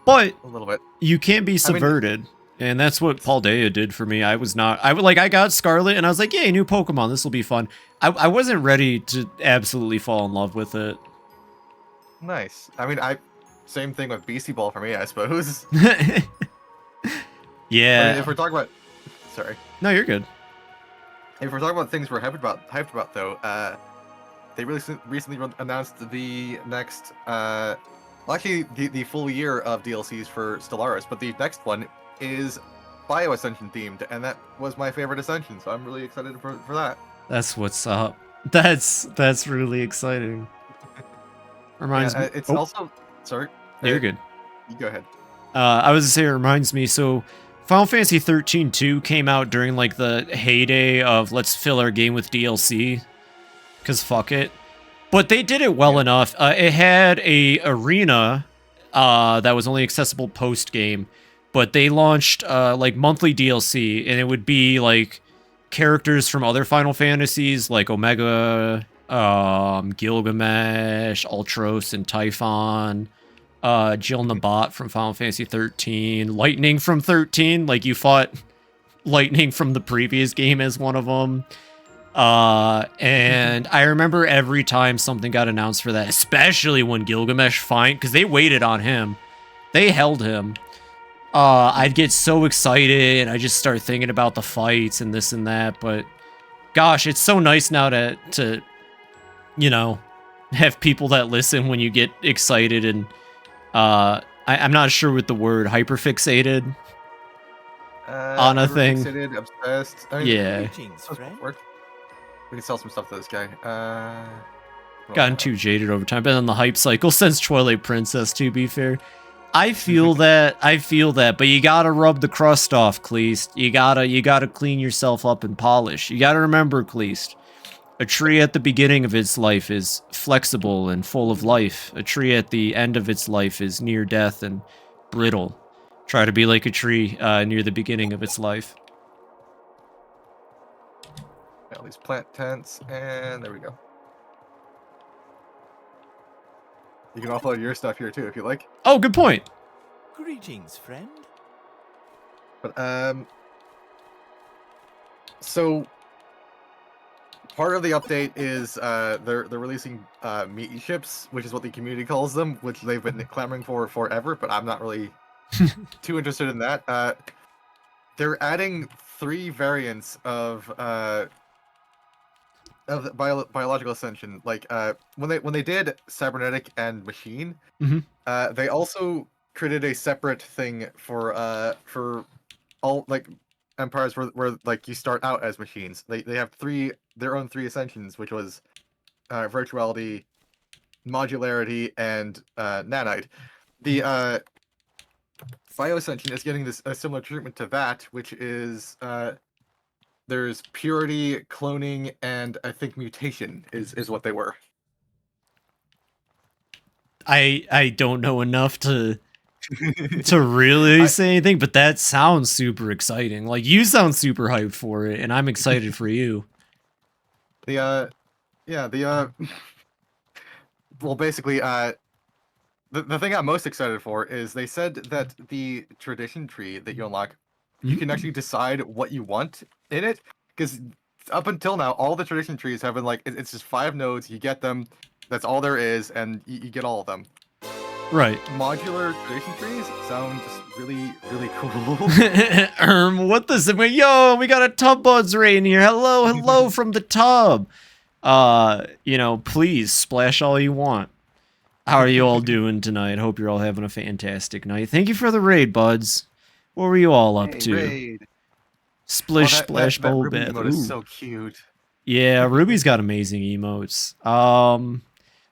But a little bit. You can't be subverted. And that's what Paldea did for me. I got Scarlet and I was like, yay, new Pokemon, this will be fun. I wasn't ready to absolutely fall in love with it. Nice. I mean, same thing with Beastie Ball for me, I suppose. Yeah. I mean, if we're talking about, sorry. No, you're good. If we're talking about things we're hyped about though, they recently announced the next, well, actually the full year of DLCs for Stellaris, but the next one is Bio Ascension themed, and that was my favorite Ascension, so I'm really excited for that. That's what's up. That's really exciting. Reminds me. It's also, sorry. Yeah, you're good. You go ahead. I was gonna say, it reminds me, so Final Fantasy 13-2 came out during like the heyday of let's fill our game with DLC, cause fuck it. But they did it well enough. It had a arena that was only accessible post game, but they launched like monthly DLC, and it would be like characters from other Final Fantasies like Omega, Gilgamesh, Ultros, and Typhon. Jill Nabat from Final Fantasy 13, Lightning from 13, like you fought Lightning from the previous game as one of them. And I remember every time something got announced for that, especially when Gilgamesh because they waited on him. They held him. I'd get so excited and I just start thinking about the fights and this and that, but gosh, it's so nice now to you know, have people that listen when you get excited and I'm not sure with the word hyperfixated on a thing. Hyperfixated, obsessed. I mean, yeah. We can sell some stuff to this guy. Gotten too jaded over time. Been on the hype cycle since Twilight Princess, to be fair. I feel that. I feel that. But you gotta rub the crust off, Cleast. You gotta clean yourself up and polish. You gotta remember, Cleast. A tree at the beginning of its life is flexible and full of life. A tree at the end of its life is near death and brittle. Try to be like a tree near the beginning of its life. All these plant tents, and there we go. You can offload your stuff here too if you like. Oh, good point. Greetings, friend. But so part of the update is they're releasing meat ships, which is what the community calls them, which they've been clamoring for forever. But I'm not really too interested in that. They're adding 3 variants of the biological ascension. Like when they did cybernetic and machine, they also created a separate thing for all like empires where like you start out as machines. They have their own 3 ascensions, which was virtuality, modularity, and nanite. The bioascension is getting a similar treatment to that, which is there's purity, cloning, and I think mutation is what they were. I don't know enough to really say anything, but that sounds super exciting. Like, you sound super hyped for it, and I'm excited for you. Well, basically, the thing I'm most excited for is they said that the tradition tree that you unlock, you can actually decide what you want in it, because up until now, all the tradition trees have been like, it's just 5 nodes, you get them, that's all there is, and you get all of them. Right. Modular tradition trees sound just really, really cool. What the? Yo, we got a Tub Buds right in here. Hello from the tub. You know, please splash all you want. How are you all doing tonight? Hope you're all having a fantastic night. Thank you for the raid, buds. What were you all up to? Raid. Splish, Oh, splash, that bowl, Ruby bath. emote is so cute. Yeah, Ruby's got amazing emotes.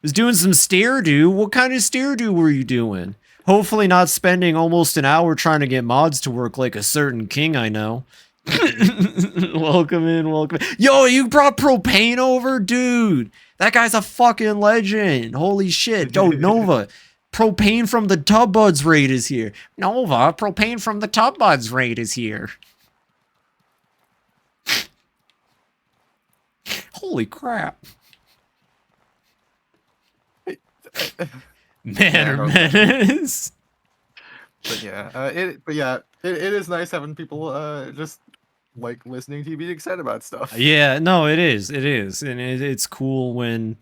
Was doing some stair do. What kind of stair do were you doing? Hopefully not spending almost an hour trying to get mods to work like a certain king I know. Welcome in. Yo, you brought Propane over? Dude, that guy's a fucking legend. Holy shit. Yo, Nova, Propane from the Tub Buds raid is here. Nova, Propane from the Tub Buds raid is here. Holy crap. Manor Menace. But yeah, it is nice having people just like listening to you be excited about stuff. Yeah, no, it is, and it's cool when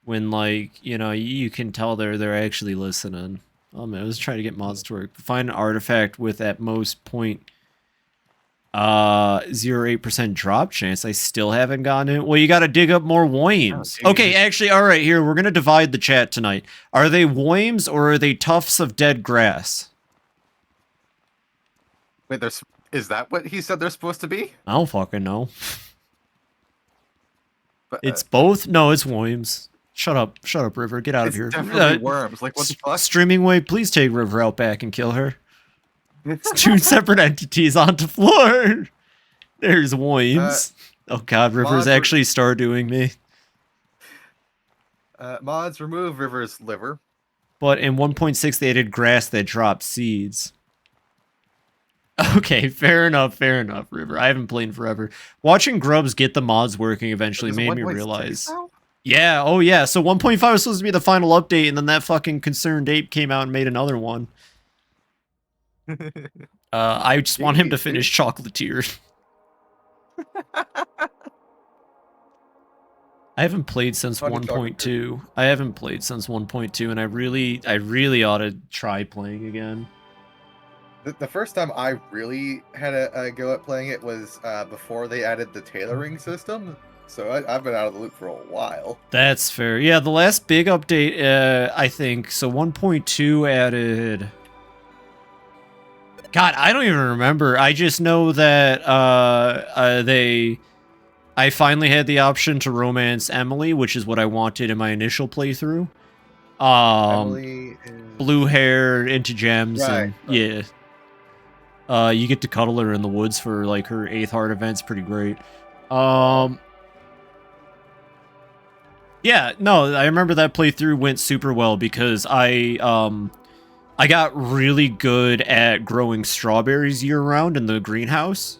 like, you know, you can tell they're actually listening. Oh man, I was trying to get mods to work. Find an artifact with at most 0.08% drop chance. I still haven't gotten it. Well, you got to dig up more Woims. Oh, okay, actually, all right, here, we're going to divide the chat tonight. Are they Woims or are they tufts of dead grass? Wait, is that what he said they're supposed to be? I don't fucking know. But, It's both? No, it's Woims. Shut up, River. Get out of it's here. definitely worms. Like, what the fuck? Streaming Way, please take River out back and kill her. It's 2 separate entities onto floor. There's Woims. Oh god, River's actually Stardewing me. Mods remove River's liver. But in 1.6 they added grass that drops seeds. Okay, fair enough, River. I haven't played in forever. Watching Grubs get the mods working eventually made me realize. Yeah, oh yeah. So 1.5 was supposed to be the final update, and then that fucking Concerned Ape came out and made another one. I just want him to finish Chocolatier. I haven't played since 1.2. I haven't played since 1.2, and I really ought to try playing again. The first time I really had a go at playing it was before they added the tailoring system. So I've been out of the loop for a while. That's fair. Yeah, the last big update, I think, so 1.2 added... God, I don't even remember. I just know that I finally had the option to romance Emily, which is what I wanted in my initial playthrough. Emily is... blue hair, into gems, Right, and right. yeah. You get to cuddle her in the woods for like her 8th heart event's pretty great. Yeah, no, I remember that playthrough went super well because I got really good at growing strawberries year round in the greenhouse.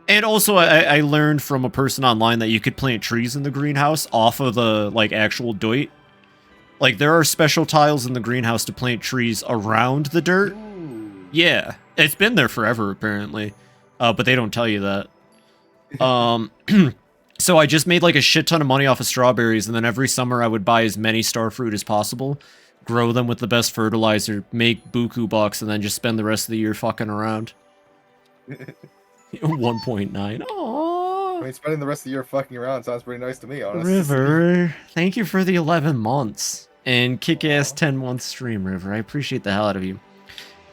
And also I learned from a person online that you could plant trees in the greenhouse off of the like actual dirt. Like there are special tiles in the greenhouse to plant trees around the dirt. Ooh. Yeah, it's been there forever apparently. But they don't tell you that. So I just made like a shit ton of money off of strawberries, and then every summer I would buy as many starfruit as possible, grow them with the best fertilizer, make buku bucks, and then just spend the rest of the year fucking around. 1.9. I Aww. mean, spending the rest of the year fucking around sounds pretty nice to me, honestly. River, thank you for the 11 months. And kick-ass 10-month stream, River. I appreciate the hell out of you.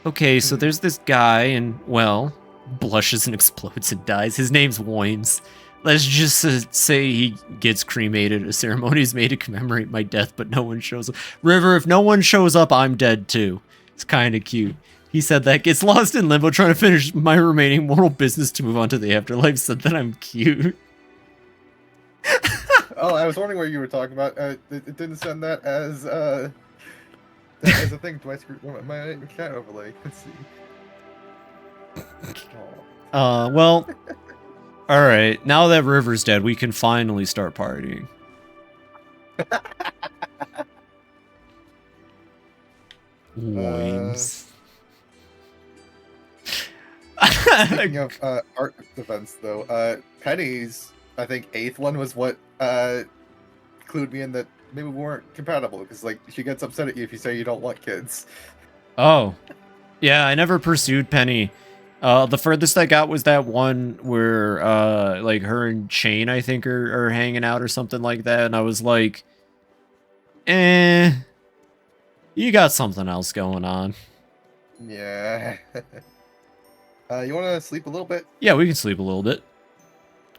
Okay, so there's this guy, and, well, blushes and explodes and dies. His name's Woins. Let's just say he gets cremated. A ceremony is made to commemorate my death, but no one shows up. River, if no one shows up, I'm dead too. It's kind of cute. He said that gets lost in limbo trying to finish my remaining mortal business to move on to the afterlife. Said that I'm cute. Oh, I was wondering what you were talking about. It didn't send that as a thing to my chat overlay. Let's see. Oh. Well, all right. Now that River's dead, we can finally start partying. Woins. Speaking of art events, though, Penny's, I think, 8th one was what clued me in that maybe we weren't compatible, because, like, she gets upset at you if you say you don't want kids. Oh. Yeah, I never pursued Penny. The furthest I got was that one where, like, her and Shane, I think, are hanging out or something like that, and I was like, you got something else going on. Yeah. You want to sleep a little bit? Yeah, we can sleep a little bit.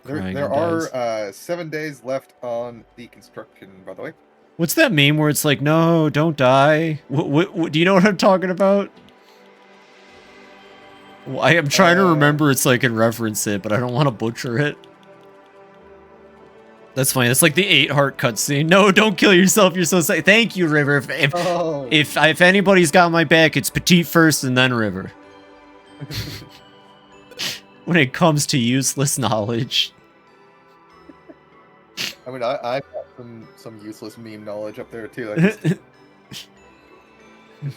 There are 7 days left on the construction, by the way. What's that meme where it's like, no, don't die? What do you know what I'm talking about? Well, I am trying to remember it's like and reference it, but I don't want to butcher it. That's fine. It's like the 8-heart cutscene. No, don't kill yourself. You're so sad. Thank you, River. If anybody's got my back, it's Petite first and then River. When it comes to useless knowledge. I mean, I've got some useless meme knowledge up there too.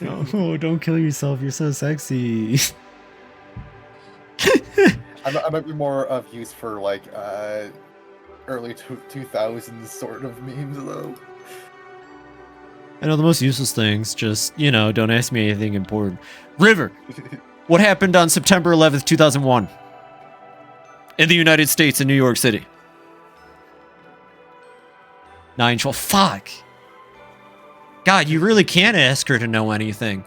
No, don't kill yourself. You're so sexy. I might be more of use for like early 2000s sort of memes though. I know the most useless things. Just, you know, don't ask me anything important. River, what happened on September 11th, 2001? In the United States, in New York City. 9/12. Fuck. God, you really can't ask her to know anything.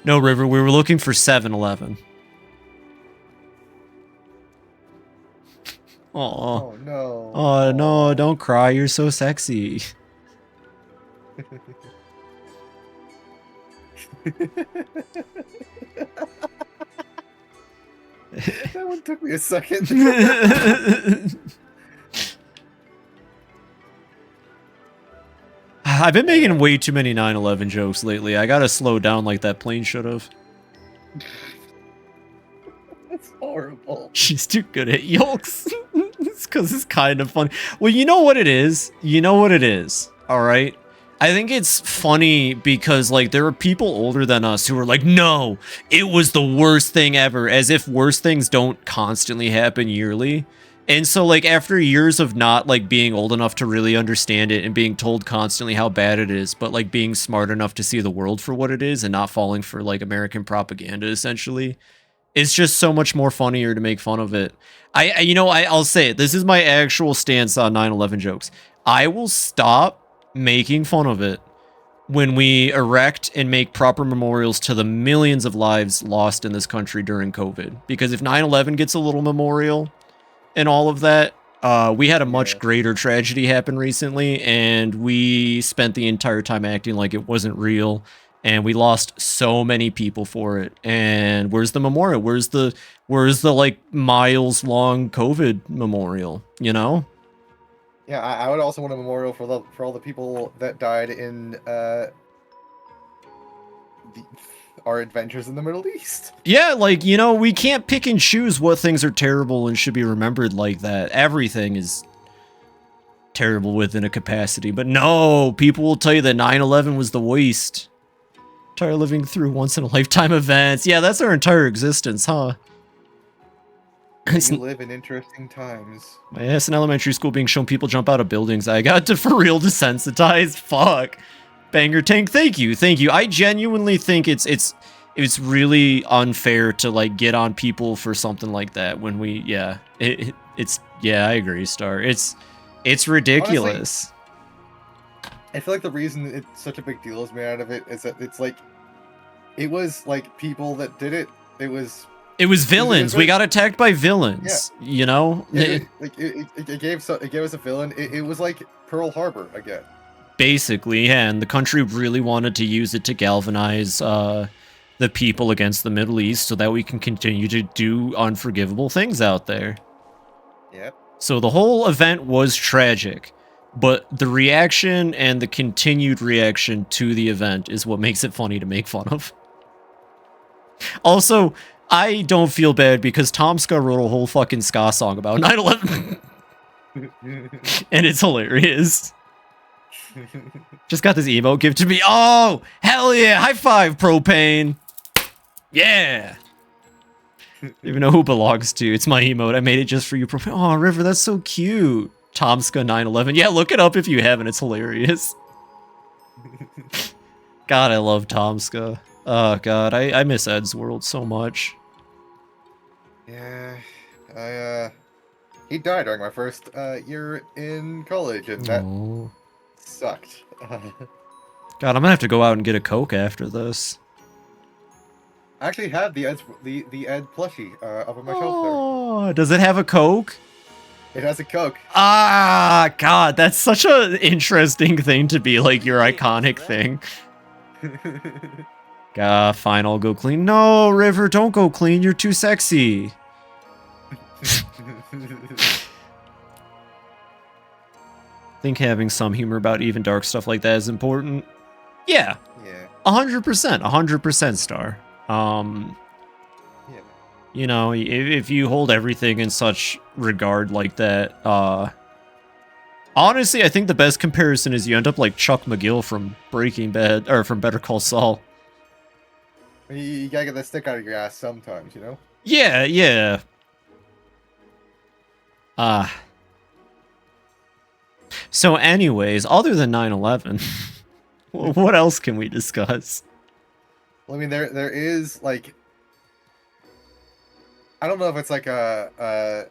No, River, we were looking for 7-Eleven. Oh no. Oh no, don't cry, you're so sexy. That one took me a second. I've been making way too many 9/11 jokes lately. I gotta slow down like that plane should have. That's horrible. She's too good at yolks. It's because it's kind of funny. Well, you know what it is? You know what it is, all right? I think it's funny because, like, there are people older than us who are like, no, it was the worst thing ever, as if worse things don't constantly happen yearly. And so, like, after years of not, like, being old enough to really understand it and being told constantly how bad it is, but, like, being smart enough to see the world for what it is and not falling for, like, American propaganda, essentially, it's just so much more funnier to make fun of it. I'll say it. This is my actual stance on 9/11 jokes. I will stop making fun of it when we erect and make proper memorials to the millions of lives lost in this country during COVID. Because if 9/11 gets a little memorial and all of that, We had a much Yeah. greater tragedy happen recently, and we spent the entire time acting like it wasn't real, and we lost so many people for it. And where's the memorial? Where's the like miles long COVID memorial? You know? Yeah, I would also want a memorial for all the people that died in our adventures in the Middle East. Yeah, like, you know, we can't pick and choose what things are terrible and should be remembered like that. Everything is terrible within a capacity, but no, people will tell you that 9/11 was the worst. Tired of living through once in a lifetime events. Yeah, that's our entire existence, huh? You live in interesting times. My ass in elementary school being shown people jump out of buildings. I got to for real desensitized. Fuck. Banger Tank, thank you. I genuinely think it's really unfair to like get on people for something like that when we it's I agree, Star. It's ridiculous. Honestly, I feel like the reason it's such a big deal is made out of it is that it's like it was like people that did it. It was villains. We got attacked by villains. Yeah. You know? It gave us a villain. It was like Pearl Harbor again. Basically, yeah, and the country really wanted to use it to galvanize the people against the Middle East so that we can continue to do unforgivable things out there. Yep. So the whole event was tragic, but the reaction and the continued reaction to the event is what makes it funny to make fun of. Also, I don't feel bad because Tom Ska wrote a whole fucking ska song about 9/11. And it's hilarious. Just got this emote given to me. Oh, hell yeah. High five, Propane. Yeah. Even know who it belongs to. It's my emote. I made it just for you, Propane. Oh, River, that's so cute. Tomska 911. Yeah, look it up if you haven't. It's hilarious. God, I love Tomska. Oh, God. I miss Ed's World so much. Yeah. He died during my first year in college, and that sucked. God, I'm gonna have to go out and get a Coke after this. I actually have the Ed plushie up on my shelf Oh, does it have a Coke? there. It has a Coke. Ah, God, that's such an interesting thing to be like your iconic thing. Fine, I'll go clean. No, River, don't go clean. You're too sexy. Think having some humor about even dark stuff like that is important. Yeah. 100%, Star. You know, if you hold everything in such regard like that, honestly, I think the best comparison is you end up like Chuck McGill from Breaking Bad, or from Better Call Saul. You gotta get that stick out of your ass sometimes, you know? Yeah. So anyways, other than 9/11, what else can we discuss? Well, I mean, there is, like... I don't know if it's, like, that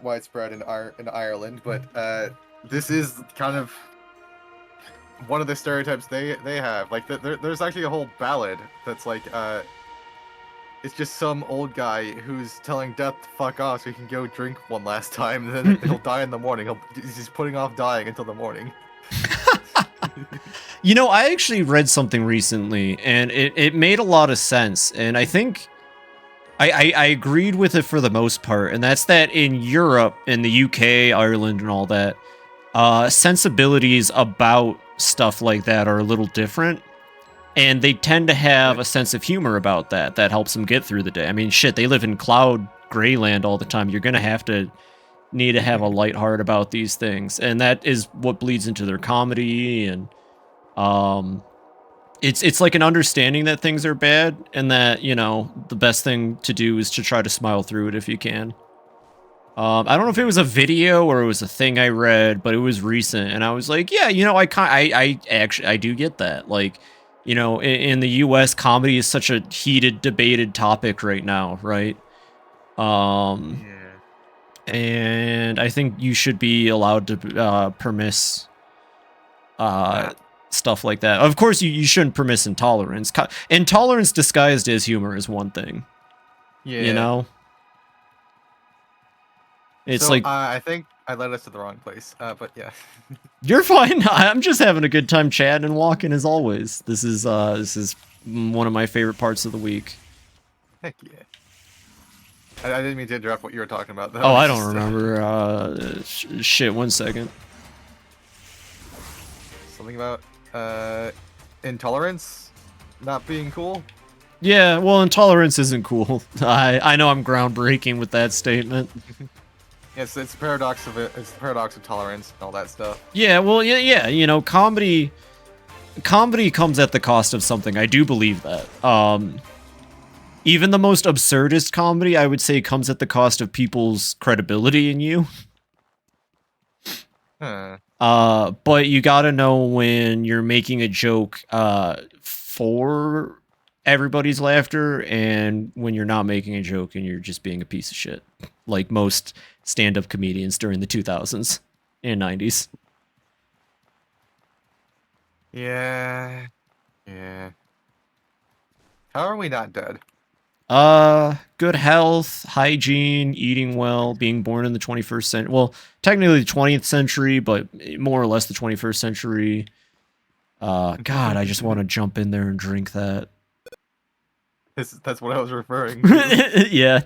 widespread in Ireland, but, this is kind of one of the stereotypes they have. Like, there's actually a whole ballad that's, like, it's just some old guy who's telling death to fuck off so he can go drink one last time, and then he'll die in the morning. He's putting off dying until the morning. You know, I actually read something recently, and it made a lot of sense, and I think I agreed with it for the most part, and that's that in Europe, in the UK, Ireland, and all that, sensibilities about stuff like that are a little different. And they tend to have a sense of humor about that helps them get through the day. I mean, shit, they live in cloud gray land all the time. You're going to need to have a light heart about these things. And that is what bleeds into their comedy. And it's like an understanding that things are bad and that, you know, the best thing to do is to try to smile through it if you can. I don't know if it was a video or it was a thing I read, but it was recent. And I was like, yeah, you know, I do get that. Like, you know, in the US, comedy is such a heated, debated topic right now, right? And I think you should be allowed to permiss stuff like that. Of course, you shouldn't permiss intolerance. Intolerance disguised as humor is one thing. Yeah. You know? It's so, like, I think I led us to the wrong place. But yeah. you're fine. I'm just having a good time chatting and walking as always. This is one of my favorite parts of the week. Heck yeah. I didn't mean to interrupt what you were talking about, though. Oh, I It's don't just, remember. Shit, 1 second. something about intolerance not being cool. Yeah, well, intolerance isn't cool. I know I'm groundbreaking with that statement. Yes, it's the paradox of it. It's the paradox of tolerance and all that stuff. Yeah, well, yeah. You know, comedy comes at the cost of something. I do believe that. Even the most absurdist comedy, I would say, comes at the cost of people's credibility in you. Huh. But you gotta know when you're making a joke for everybody's laughter and when you're not making a joke and you're just being a piece of shit. Like most stand-up comedians during the 2000s and 90s. Yeah. Yeah. How are we not dead? Good health, hygiene, eating well, being born in the 21st century. Well, technically the 20th century, but more or less the 21st century. God, I just want to jump in there and drink that. That's what I was referring to. Yeah.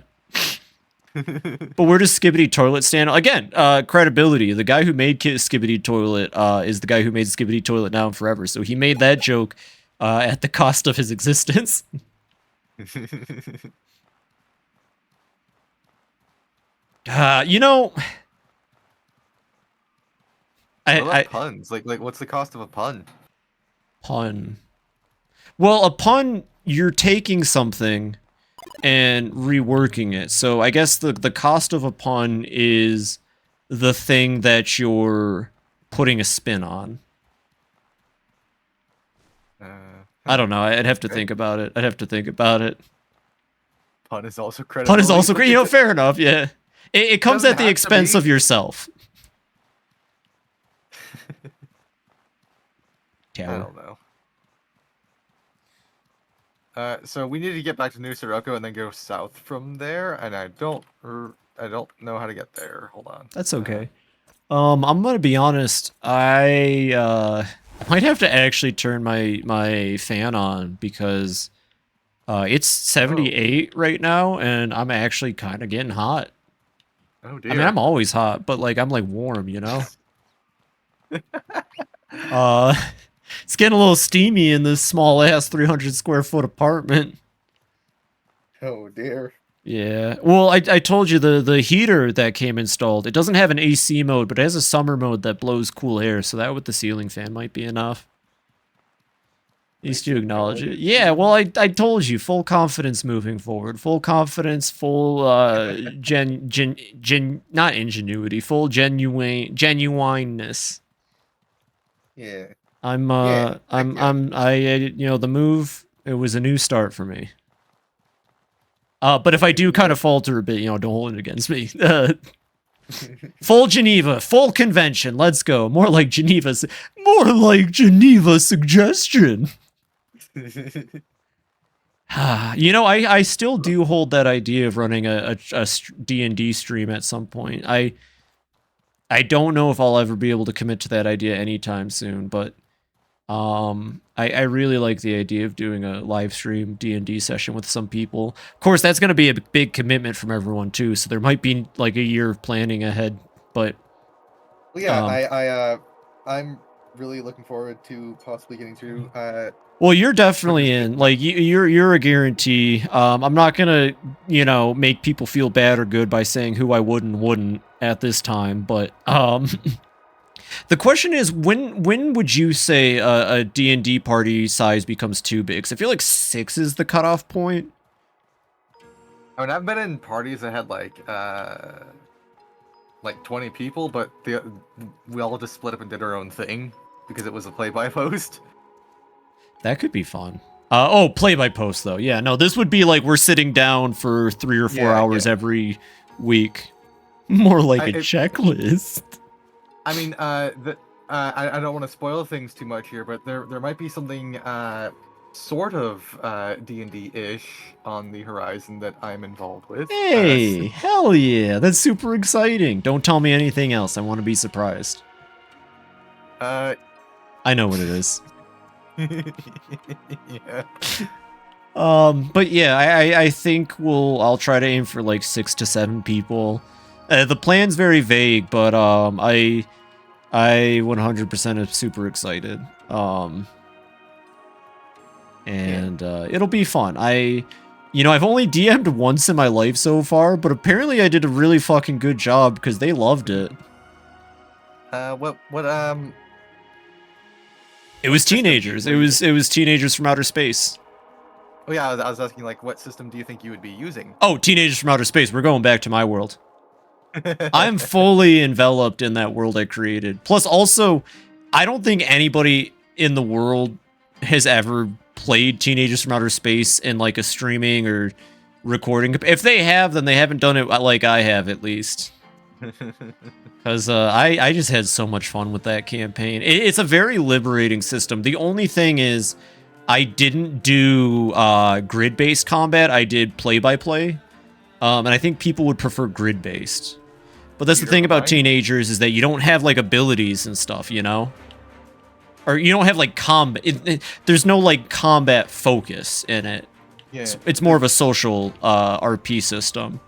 But where does Skibbity Toilet stand? Again, credibility. The guy who made Skibbity Toilet is the guy who made Skibbity Toilet Now and Forever. So he made that joke at the cost of his existence. You know, What about puns? Like, what's the cost of a pun? Pun. Well, a pun, you're taking something and reworking it. So I guess the cost of a pun is the thing that you're putting a spin on. I don't know. I'd have to think about it. Pun is also credible. Pun is also great. You know, fair enough. Yeah, it comes Doesn't at the have to expense be. of yourself. I don't know. So we need to get back to New Sirocco and then go south from there, and I don't know how to get there. Hold on. That's okay. I'm gonna be honest. I might have to actually turn my fan on because it's 78 right now, and I'm actually kind of getting hot. Oh dear. I mean, I'm always hot, but like I'm like warm, you know. It's getting a little steamy in this small ass 300 square foot apartment. Oh dear. Yeah. Well, I told you the heater that came installed, it doesn't have an AC mode, but it has a summer mode that blows cool air, so that with the ceiling fan might be enough. At least you acknowledge it. Yeah, well, I told you, full confidence moving forward. Full confidence, full not ingenuity, full genuineness. Yeah. The move, it was a new start for me. But if I do kind of falter a bit, don't hold it against me. Full Geneva, full convention, let's go. More like Geneva suggestion. I still do hold that idea of running a D&D stream at some point. I don't know if I'll ever be able to commit to that idea anytime soon, but I really like the idea of doing a live stream D&D session with some people. Of course, that's going to be a big commitment from everyone too, so there might be like a year of planning ahead, but Well, yeah, I'm really looking forward to possibly getting to well, you're definitely in. Like you're a guarantee. I'm not gonna, make people feel bad or good by saying who I would and wouldn't at this time. But the question is, when would you say a D&D party size becomes too big? 'Cause I feel like 6 is the cutoff point. I mean, I've been in parties that had like 20 people, but we all just split up and did our own thing because it was a play-by-post. That could be fun. Play by post though. Yeah, no, this would be like we're sitting down for 3 or 4 hours every week. More like a checklist. I mean, I don't want to spoil things too much here, but there might be something sort of D&D-ish on the horizon that I'm involved with. Hey, hell yeah, that's super exciting. Don't tell me anything else. I want to be surprised. Uh, I know what it is. yeah. But yeah, I think I'll try to aim for like 6 to 7 people. The plan's very vague, but I 100% am super excited. And it'll be fun. I've only DM'd once in my life so far, but apparently I did a really fucking good job because they loved it. What It was system teenagers. were It you was teenagers from outer space. Oh yeah, I was asking like, what system do you think you would be using? Oh, teenagers from outer space. We're going back to my world. I'm fully enveloped in that world I created. Plus, also, I don't think anybody in the world has ever played Teenagers from Outer Space in like a streaming or recording. If they have, then they haven't done it like I have, at least. Because I just had so much fun with that campaign. It's a very liberating system. The only thing is, I didn't do grid-based combat. I did play-by-play. And I think people would prefer grid-based. But that's the thing about teenagers is that you don't have like abilities and stuff, you know? Or you don't have like combat. There's no like combat focus in it. Yeah. It's more of a social RP system.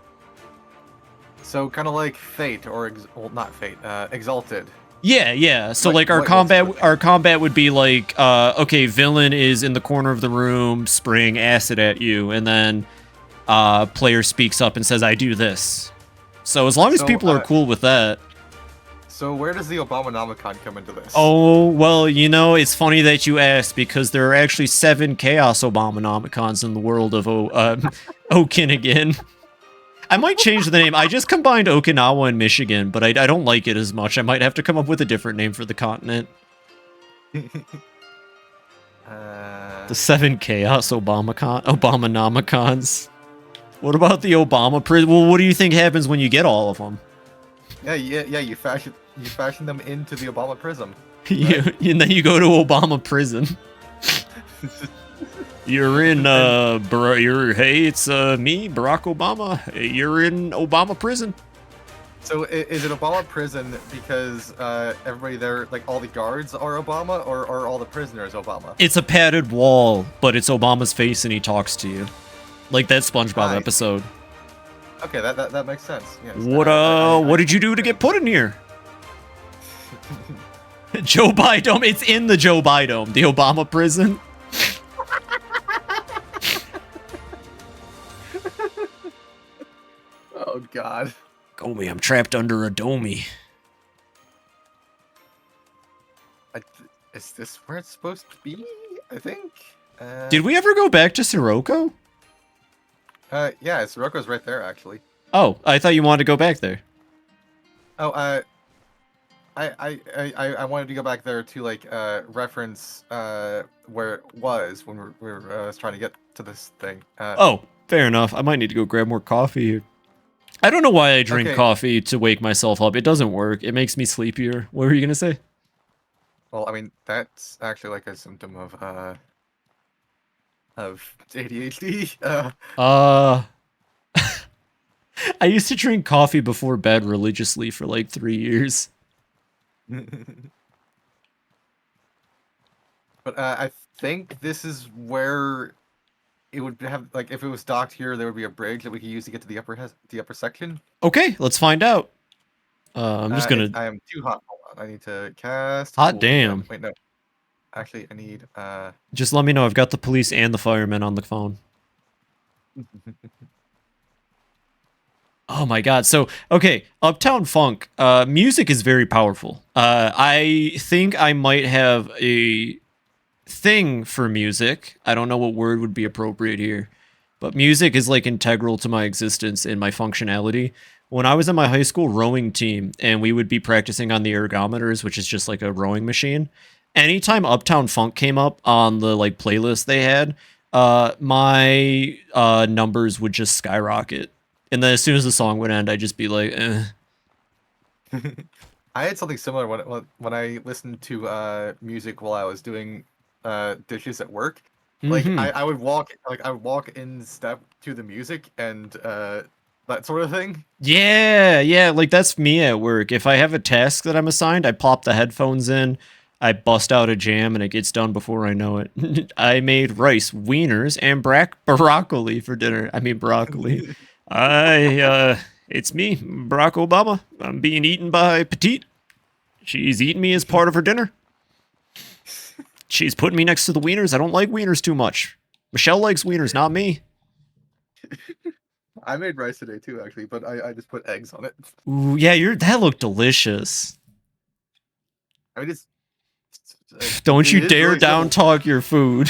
So kind of like Fate or well, not Fate, Exalted. Yeah. So What- like our what- combat would be like, okay, villain is in the corner of the room, spraying acid at you, and then player speaks up and says, "I do this." So as long as people are cool with that. So where does the Abominomicon come into this? Oh, well, it's funny that you asked because there are actually 7 Chaos Abominomicons in the world of Okinagan. I might change the name. I just combined Okinawa and Michigan, but I don't like it as much. I might have to come up with a different name for the continent. The 7 Chaos Abominomicons. What about the Obama prison? Well, what do you think happens when you get all of them? Yeah. You fashion them into the Obama Prism. And then you go to Obama prison. You're in hey, it's me, Barack Obama. You're in Obama prison. So is it Obama prison because everybody there, like all the guards are Obama, or are all the prisoners Obama? It's a padded wall, but it's Obama's face and he talks to you. Like that SpongeBob episode. Okay, that makes sense. Yes. What did you do to get put in here? Joe Biden. It's in the Joe Biden, the Obama prison. Oh God. Gomi, I'm trapped under a domey. Is this where it's supposed to be? I think. Did we ever go back to Sirocco? Yeah, Sirocco's right there actually. Oh, I thought you wanted to go back there. Oh, I wanted to go back there to like reference where it was when we were trying to get to this thing. Oh, fair enough. I might need to go grab more coffee here. I don't know why I drink coffee to wake myself up. It doesn't work. It makes me sleepier. What were you gonna say? Well, I mean that's actually like a symptom of ADHD. I used to drink coffee before bed religiously for like 3 years. But I think this is where it would have, like, if it was docked here, there would be a bridge that we could use to get to the upper section. Okay, let's find out. I'm just gonna. I am too hot. Hold on, I need to cast. Hot damn. Wait, no. Actually, I need. Just let me know. I've got the police and the firemen on the phone. Oh my god. So, okay, Uptown Funk. Music is very powerful. I think I might have a thing for music. I don't know what word would be appropriate here. But music is like integral to my existence and my functionality. When I was in my high school rowing team and we would be practicing on the ergometers, which is just like a rowing machine, anytime Uptown Funk came up on the like playlist they had, my numbers would just skyrocket. And then as soon as the song would end, I'd just be like, eh. I had something similar when I listened to music while I was doing dishes at work. Like Mhm. I would walk in step to the music and that sort of thing. Yeah, yeah, like that's me at work. If I have a task that I'm assigned, I pop the headphones in, I bust out a jam, and it gets done before I know it. I made rice, wieners, and broccoli for dinner. I mean broccoli. It's me, Barack Obama. I'm being eaten by Petite. She's eating me as part of her dinner. She's putting me next to the wieners. I don't like wieners too much. Michelle likes wieners, not me. I made rice today too, actually, but I just put eggs on it. Ooh, yeah, that looked delicious. I mean, Don't you it is dare really down simple. talk your food.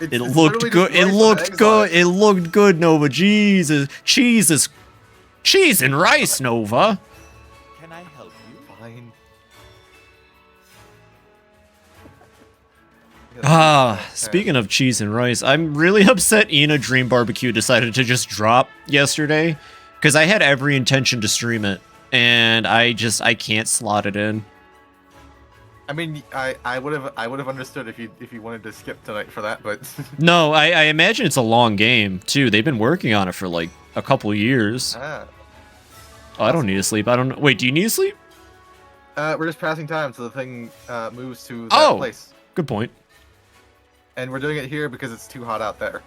It's It it's looked literally good. just It rice with looked eggs on good. it. It looked good, Nova. Jesus. Cheese and rice, Nova. Can I help you? Fine. Speaking of cheese and rice, I'm really upset Ina Dream Barbecue decided to just drop yesterday because I had every intention to stream it and I can't slot it in. I mean, I would have understood if you wanted to skip tonight for that, but No, I imagine it's a long game too. They've been working on it for like a couple years. ah, Oh, I don't need to sleep. I don't know. Wait, do you need to sleep? we're just passing time so the thing moves to that Oh! place, Good point. and we're doing it here because it's too hot out there.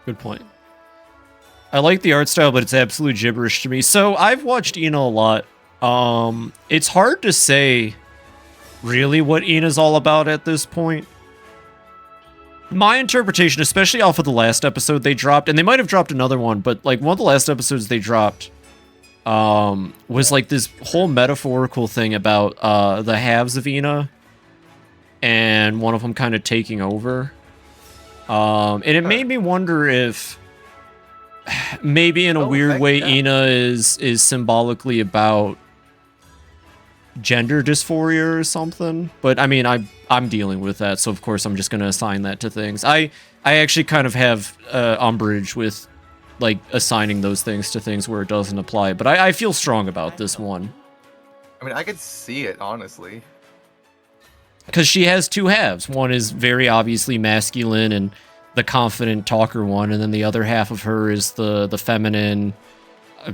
Good point. I like the art style, but it's absolute gibberish to me. So I've watched Ina a lot. It's hard to say really what Ina's all about at this point. My interpretation, especially off of the last episode they dropped, and they might have dropped another one, but like one of the last episodes they dropped was like this whole metaphorical thing about the halves of Ina and one of them kind of taking over. And it made me wonder if maybe in a weird way yeah. Ina is symbolically about gender dysphoria or something. But I mean, I'm dealing with that, so of course I'm just gonna assign that to things. I actually kind of have umbrage with like assigning those things to things where it doesn't apply, but I feel strong about this one I mean, I could see it honestly. because she has two halves. One is very obviously masculine and the confident talker one, and then the other half of her is the feminine,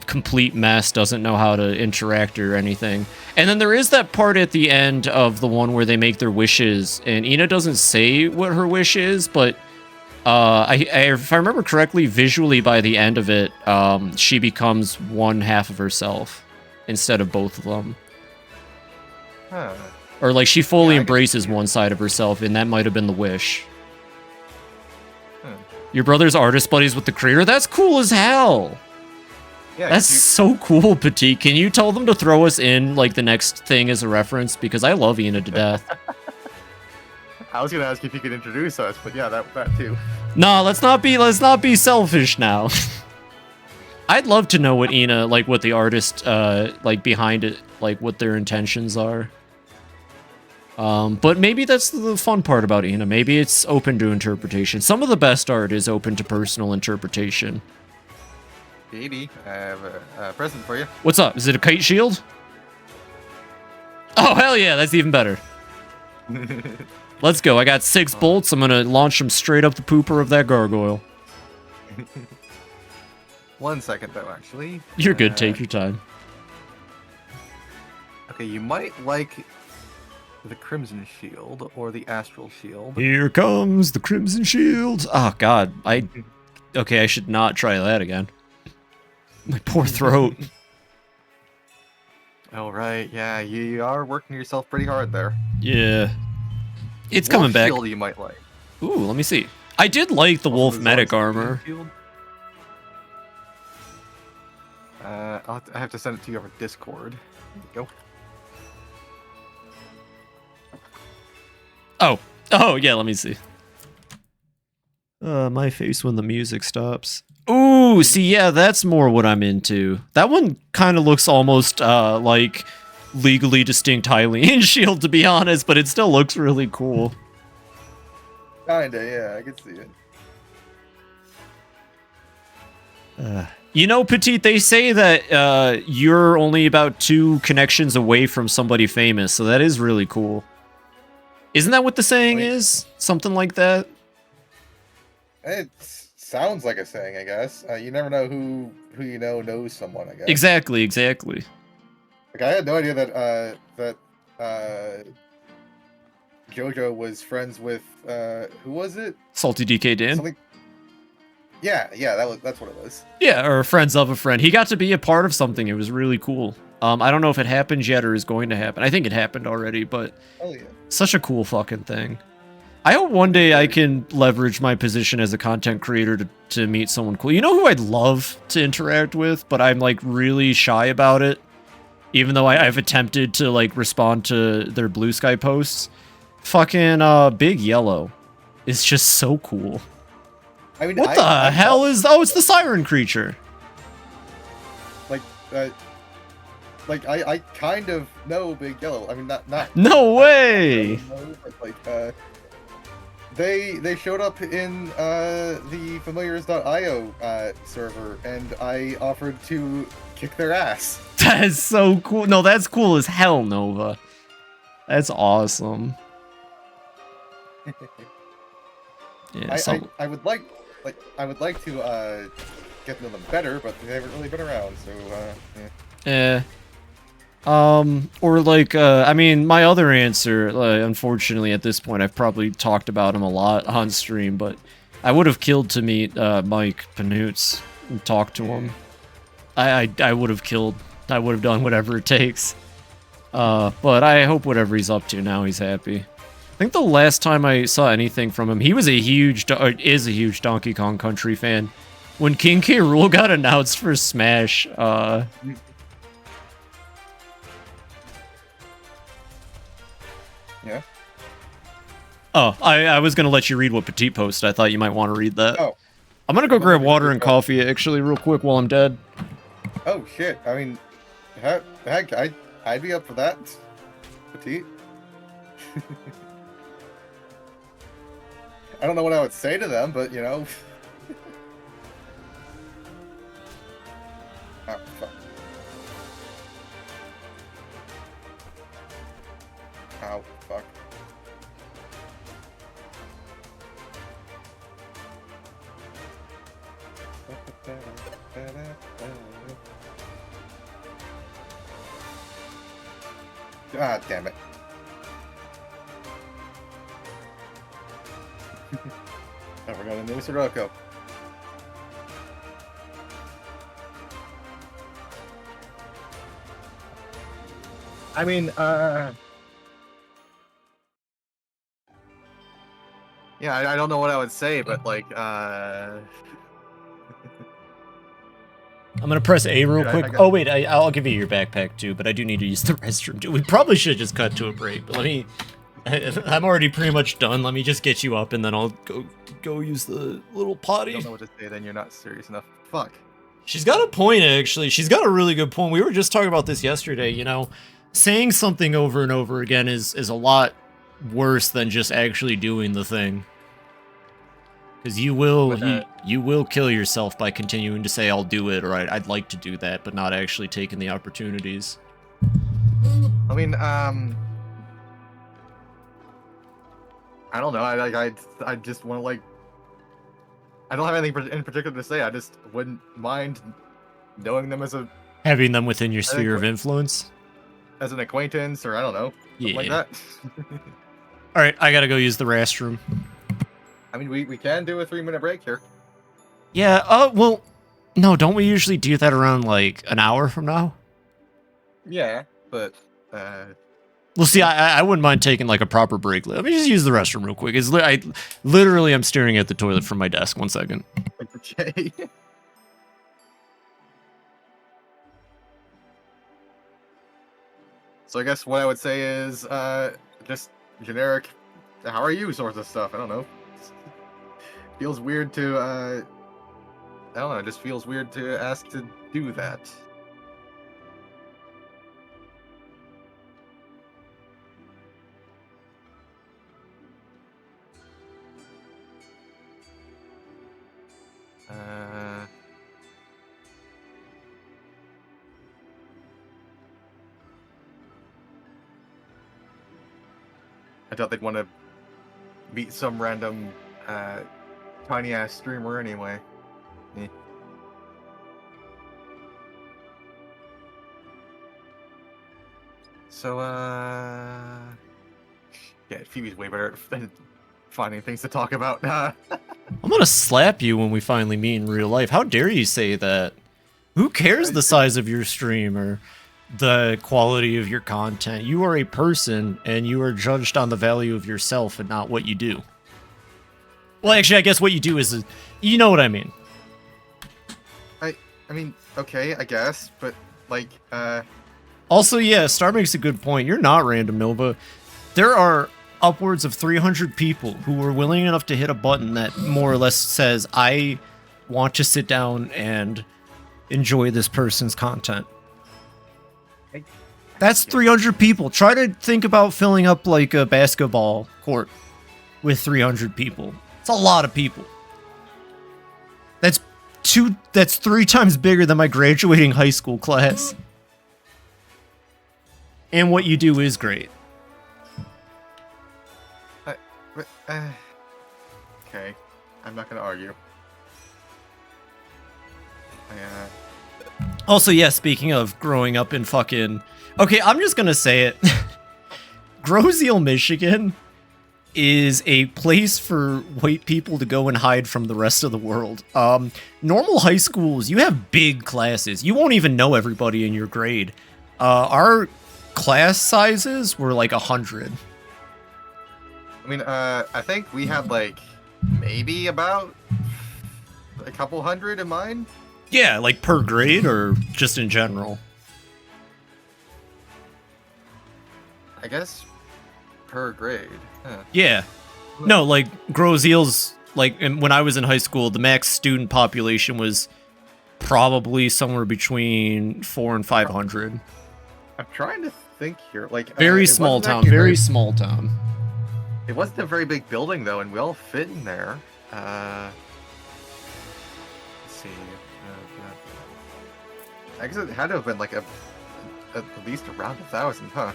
complete mess, doesn't know how to interact or anything. And then there is that part at the end of the one where they make their wishes, and Ina doesn't say what her wish is, but if I remember correctly, visually by the end of it, she becomes one half of herself instead of both of them. Huh. Or like she fully Yeah, I can embraces see it. one side of herself, and that might have been the wish. Hmm. Your brother's artist buddies with the creator? That's cool as hell! Yeah, That's so cool, Petite. Can you tell them to throw us in like the next thing as a reference? Because I love Ina to death. I was gonna ask if you could introduce us, but yeah, that too. No, let's not be selfish now. I'd love to know what Ina, like what the artist like behind it, like what their intentions are. But maybe that's the fun part about Ina. Maybe it's open to interpretation. Some of the best art is open to personal interpretation. Katie, I have a present for you. What's up? Is it a kite shield? Oh, hell yeah, that's even better. Let's go. I got 6 bolts. I'm gonna launch them straight up the pooper of that gargoyle. 1 second though, actually. You're good. Take your time. Okay, you might like the Crimson Shield or the Astral Shield. Here comes the Crimson Shield. Oh, God. Okay, I should not try that again. My poor throat. Oh right, yeah, you are working yourself pretty hard there. Yeah. It's Wolf coming back. Shield you might like. Ooh, let me see. I did like the wolf Also, medic there's armor. Shield. I have to send it to you over Discord. There you go. Oh, yeah, let me see. My face when the music stops. Ooh, see, yeah, that's more what I'm into. That one kind of looks almost like legally distinct Hylian shield, to be honest, but it still looks really cool. Kinda, yeah, I can see it. You know, Petite, they say that you're only about 2 connections away from somebody famous, so that is really cool. Isn't that what the saying Wait. is? Something like that? It sounds like a saying, I guess. You never know who you know knows someone, I guess. Exactly, exactly. Like, I had no idea that JoJo was friends with who was it? Salty DK Dan. Something. Yeah, that's what it was. Yeah, or friends of a friend. He got to be a part of something. It was really cool. I don't know if it happened yet or is going to happen. I think it happened already, but Oh yeah. such a cool fucking thing. I hope one day I can leverage my position as a content creator to meet someone cool. You know who I'd love to interact with, but I'm like really shy about it. Even though I've attempted to like respond to their Blue Sky posts. Fucking Big Yellow is just so cool. I mean, What the hell is... Oh, it's the siren creature. Like, I kind of know Big Yellow. I mean, not. No way! But like, they showed up in the familiars.io server, and I offered to kick their ass. That is so cool. No, that's cool as hell, Nova. That's awesome. Yeah, I would like to get to know them better, but they haven't really been around, so yeah. Or like, I mean, my other answer, unfortunately at this point, I've probably talked about him a lot on stream, but I would have killed to meet Mike Panutz and talk to him. I would have killed. I would have done whatever it takes. But I hope whatever he's up to now, he's happy. I think the last time I saw anything from him, he was is a huge Donkey Kong Country fan. When King K. Rool got announced for Smash, Yeah. Oh, I was gonna let you read what Petit posted. I thought you might want to read that. Oh. I'm gonna go grab water and coffee, actually, real quick while I'm dead. Oh shit! I mean, heck, I'd be up for that. Petite. I don't know what I would say to them, but you know. Oh, fuck. Ow, fuck. Ah, damn it. Never got a new Sirocco. I mean, yeah, I don't know what I would say, but like, I'm gonna press A real Dude, quick. Oh wait, I'll give you your backpack too, but I do need to use the restroom too. We probably should have just cut to a break, but let me... I'm already pretty much done. Let me just get you up and then I'll go use the little potty. I don't know what to say, then you're not serious enough. Fuck. She's got a point, actually. She's got a really good point. We were just talking about this yesterday, you know. Saying something over and over again is a lot worse than just actually doing the thing. Because you will kill yourself by continuing to say, I'll do it, or I'd like to do that, but not actually taking the opportunities. I mean, I don't know. I just want to like. I don't have anything in particular to say. I just wouldn't mind knowing them as Having them within your sphere of influence? As an acquaintance, or I don't know, something like that. All right, I gotta go use the restroom. I mean, we can do a 3-minute break here. Yeah. Well, no. Don't we usually do that around like an hour from now? Yeah, but Well, see, I wouldn't mind taking like a proper break. Let me just use the restroom real quick. I literally am staring at the toilet from my desk. 1 second. okay. So I guess what I would say is just generic, how are you sorts of stuff. I don't know. Feels weird to I don't know, it just feels weird to ask to do that. I doubt they'd want to meet some random tiny ass streamer anyway. Eh. So, yeah, Phoebe's way better at finding things to talk about. I'm gonna slap you when we finally meet in real life. How dare you say that? Who cares the size of your stream or the quality of your content? You are a person, and you are judged on the value of yourself and not what you do. Well, actually, I guess what you do is, you know what I mean. I mean, okay, I guess, but like, Also, yeah, Star makes a good point. You're not Random Nova. There are upwards of 300 people who were willing enough to hit a button that more or less says, I want to sit down and enjoy this person's content. That's 300 people. Try to think about filling up like a basketball court with 300 people. It's a lot of people. That's 3 times bigger than my graduating high school class. And what you do is great. okay, I'm not gonna argue. Also, yeah, speaking of growing up in fucking... Okay, I'm just gonna say it. Groseal, Michigan is a place for white people to go and hide from the rest of the world. Normal high schools, you have big classes. You won't even know everybody in your grade. Our class sizes were like 100. I mean, I think we had like maybe about a couple hundred in mine. Yeah, like per grade or just in general? I guess per grade. Huh. Yeah. No, like Groseal's, like when I was in high school, the max student population was probably somewhere between 400 and 500. I'm trying to think here. Like Very it small wasn't town, actually very small town. It wasn't a very big building though, and we all fit in there. Let's see. I guess it had to have been like at least around 1,000, huh?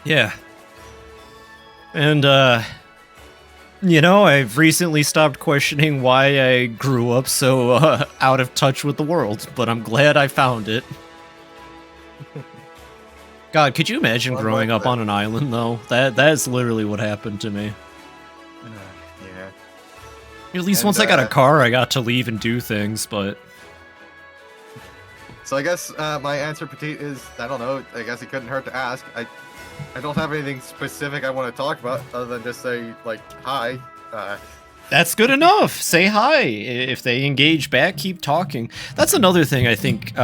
Yeah. And, you know, I've recently stopped questioning why I grew up so out of touch with the world, but I'm glad I found it. God, could you imagine growing up on an island, though? That's literally what happened to me. Yeah. At least once I got a car, I got to leave and do things, but... So I guess my answer, Petite, is, I don't know, I guess it couldn't hurt to ask. I don't have anything specific I want to talk about, other than just say, like, hi. That's good enough. Say hi. If they engage back, keep talking. That's another thing I think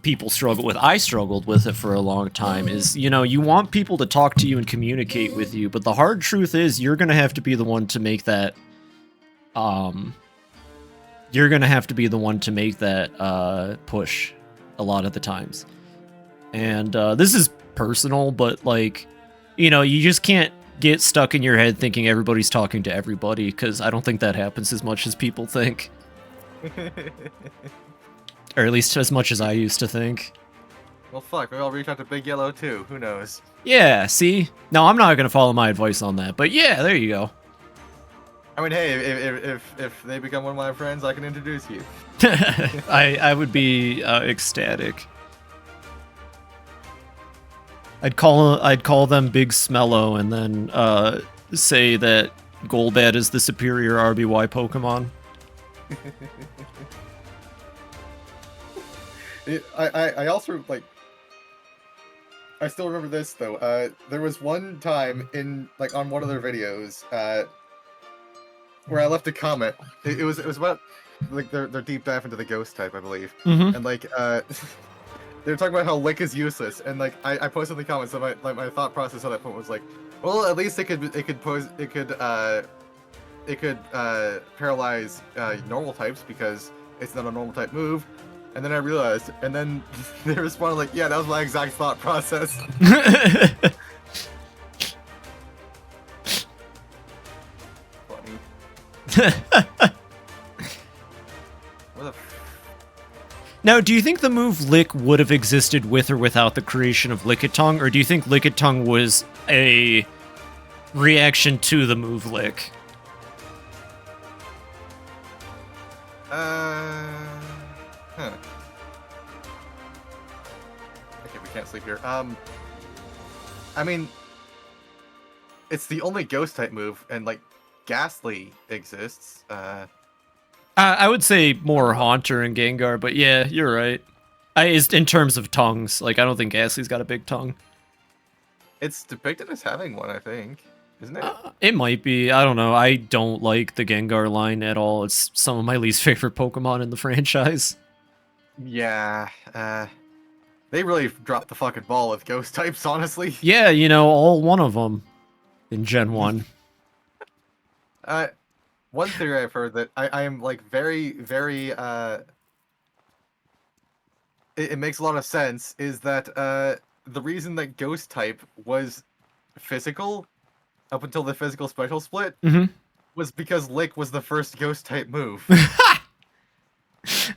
people struggle with. I struggled with it for a long time, is, you know, you want people to talk to you and communicate with you, but the hard truth is you're going to have to be the one to make that, push a lot of the times. And this is personal, but like, you know, you just can't get stuck in your head thinking everybody's talking to everybody, because I don't think that happens as much as people think. Or at least as much as I used to think. Well, fuck, maybe I'll reach out to Big Yellow too, who knows? Yeah, see? No, I'm not gonna follow my advice on that, but yeah, there you go. I mean, hey, if they become one of my friends, I can introduce you. I would be ecstatic. I'd call them Big Smello and then say that Golbat is the superior RBY Pokemon. I also, like, I still remember this though. There was one time in, like, on one of their videos, where I left a comment. It was about, like, their deep dive into the ghost type, I believe. Mm-hmm. And like, they were talking about how Lick is useless, and like, I posted in the comments, so my thought process on that point was like, well, at least it could paralyze normal types because it's not a normal type move. And then I realized, and then they responded like, yeah, that was my exact thought process. Funny. What the Now, do you think the move Lick would have existed with or without the creation of Lickitung, or do you think Lickitung was a reaction to the move Lick? Huh. Okay, we can't sleep here. I mean, it's the only ghost type move, and like, Ghastly exists. I would say more Haunter and Gengar, but yeah, you're right. In terms of tongues, like I don't think Ghastly's got a big tongue. It's depicted as having one, I think, isn't it? It might be. I don't know. I don't like the Gengar line at all. It's some of my least favorite Pokemon in the franchise. Yeah. They really dropped the fucking ball with ghost types, honestly. Yeah, all one of them in Gen 1. One theory I've heard that I am like very, very it makes a lot of sense is that the reason that ghost type was physical up until the physical special split was because Lick was the first ghost type move.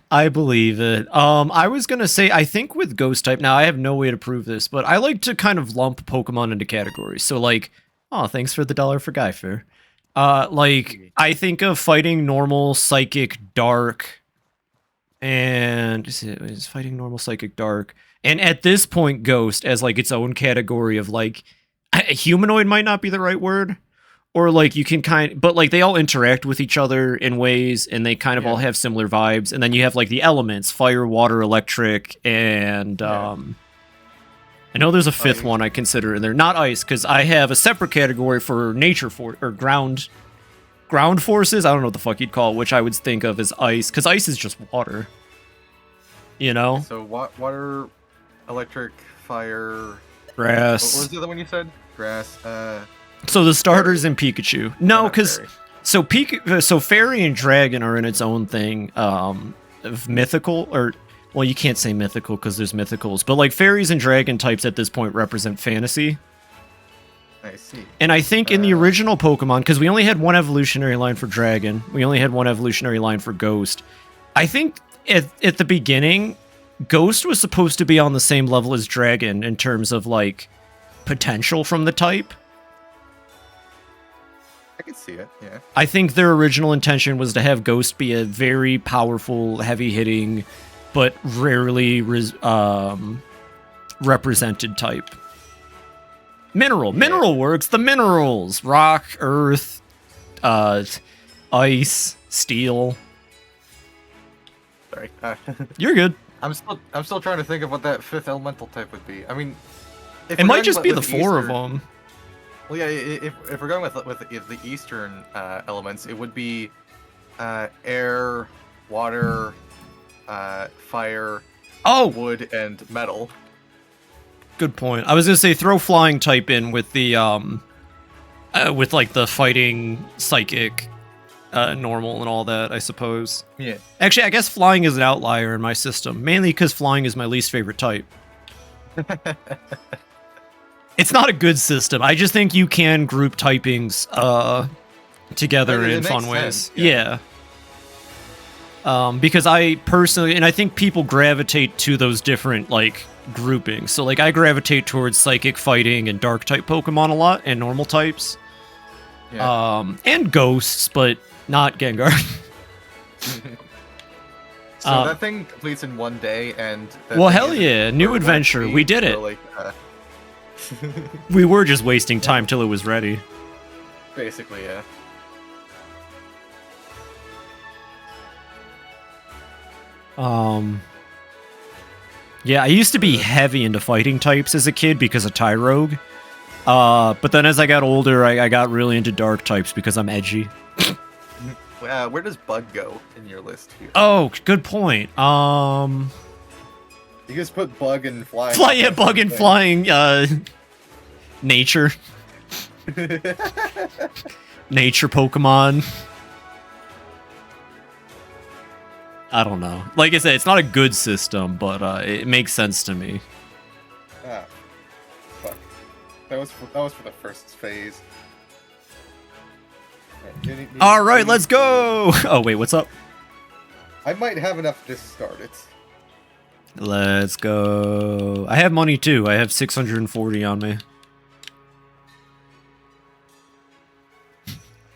I believe it. I was gonna say, I think with ghost type, now I have no way to prove this, but I like to kind of lump Pokemon into categories. So like, oh, thanks for the $1 for Guy Fair. Like, I think of fighting normal, psychic, dark, and is fighting normal, psychic, dark, and at this point, ghost as like its own category of like, humanoid might not be the right word, or like you can but like they all interact with each other in ways, and they kind of all have similar vibes, and then you have like the elements: fire, water, electric, and I know there's a fifth one I consider in there. Not ice, because I have a separate category for nature or ground forces. I don't know what the fuck you'd call it, which I would think of as ice, because ice is just water. So water, electric, fire, grass. What was the other one you said? Grass. So the starters in Pikachu. No, because so Fairy and Dragon are in its own thing of mythical, or well, you can't say mythical because there's mythicals, but like fairies and dragon types at this point represent fantasy. I see. And I think in the original Pokemon, because we only had one evolutionary line for Dragon, we only had one evolutionary line for Ghost. I think at the beginning, Ghost was supposed to be on the same level as Dragon in terms of like potential from the type. I can see it, yeah. I think their original intention was to have Ghost be a very powerful, heavy-hitting, but rarely represented type. Mineral works. The minerals: rock, earth, ice, steel. Sorry. You're good. I'm still trying to think of what that fifth elemental type would be. I mean, it might just be the four of them. Well, yeah. If we're going with the eastern elements, it would be air, water, fire, wood, and metal. Good point. I was gonna say throw flying type in with the with like the fighting, psychic, normal, and all that. I suppose. Yeah. Actually, I guess flying is an outlier in my system, mainly because flying is my least favorite type. It's not a good system. I just think you can group typings together in fun ways. Yeah. Because I personally, and I think people gravitate to those different like groupings. So like I gravitate towards psychic, fighting, and dark type Pokemon a lot, and normal types. Yeah. And ghosts, but not Gengar. So that thing completes in one day, and well, hell yeah, new adventure. We did it. Like, we were just wasting time till it was ready. Basically, yeah. Yeah, I used to be heavy into fighting types as a kid because of Tyrogue. But then as I got older, I got really into dark types because I'm edgy. Where does Bug go in your list here? Oh, good point. You just put Bug and Flying. Bug and Flying, nature. Nature Pokemon. I don't know. Like I said, it's not a good system, but it makes sense to me. Ah, fuck. That was for the first phase. All right, let's go. Oh wait, what's up? I might have enough to start it. Let's go. I have money too. I have 640 on me.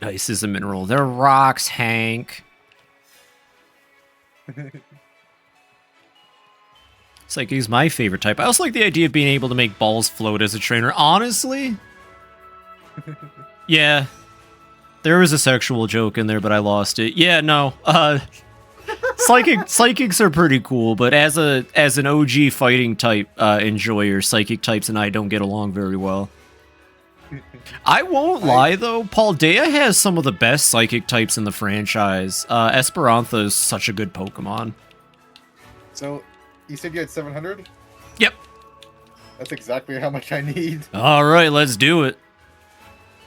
Ice is a mineral. They're rocks, Hank. Psychic's my favorite type. I also like the idea of being able to make balls float as a trainer. Honestly, yeah, there was a sexual joke in there, but I lost it. Yeah, no. Psychics are pretty cool, but as an OG fighting type enjoyer, psychic types and I don't get along very well. I won't lie though, Paldea has some of the best psychic types in the franchise. Esperantha is such a good Pokemon. So, you said you had 700? Yep. That's exactly how much I need. All right, let's do it.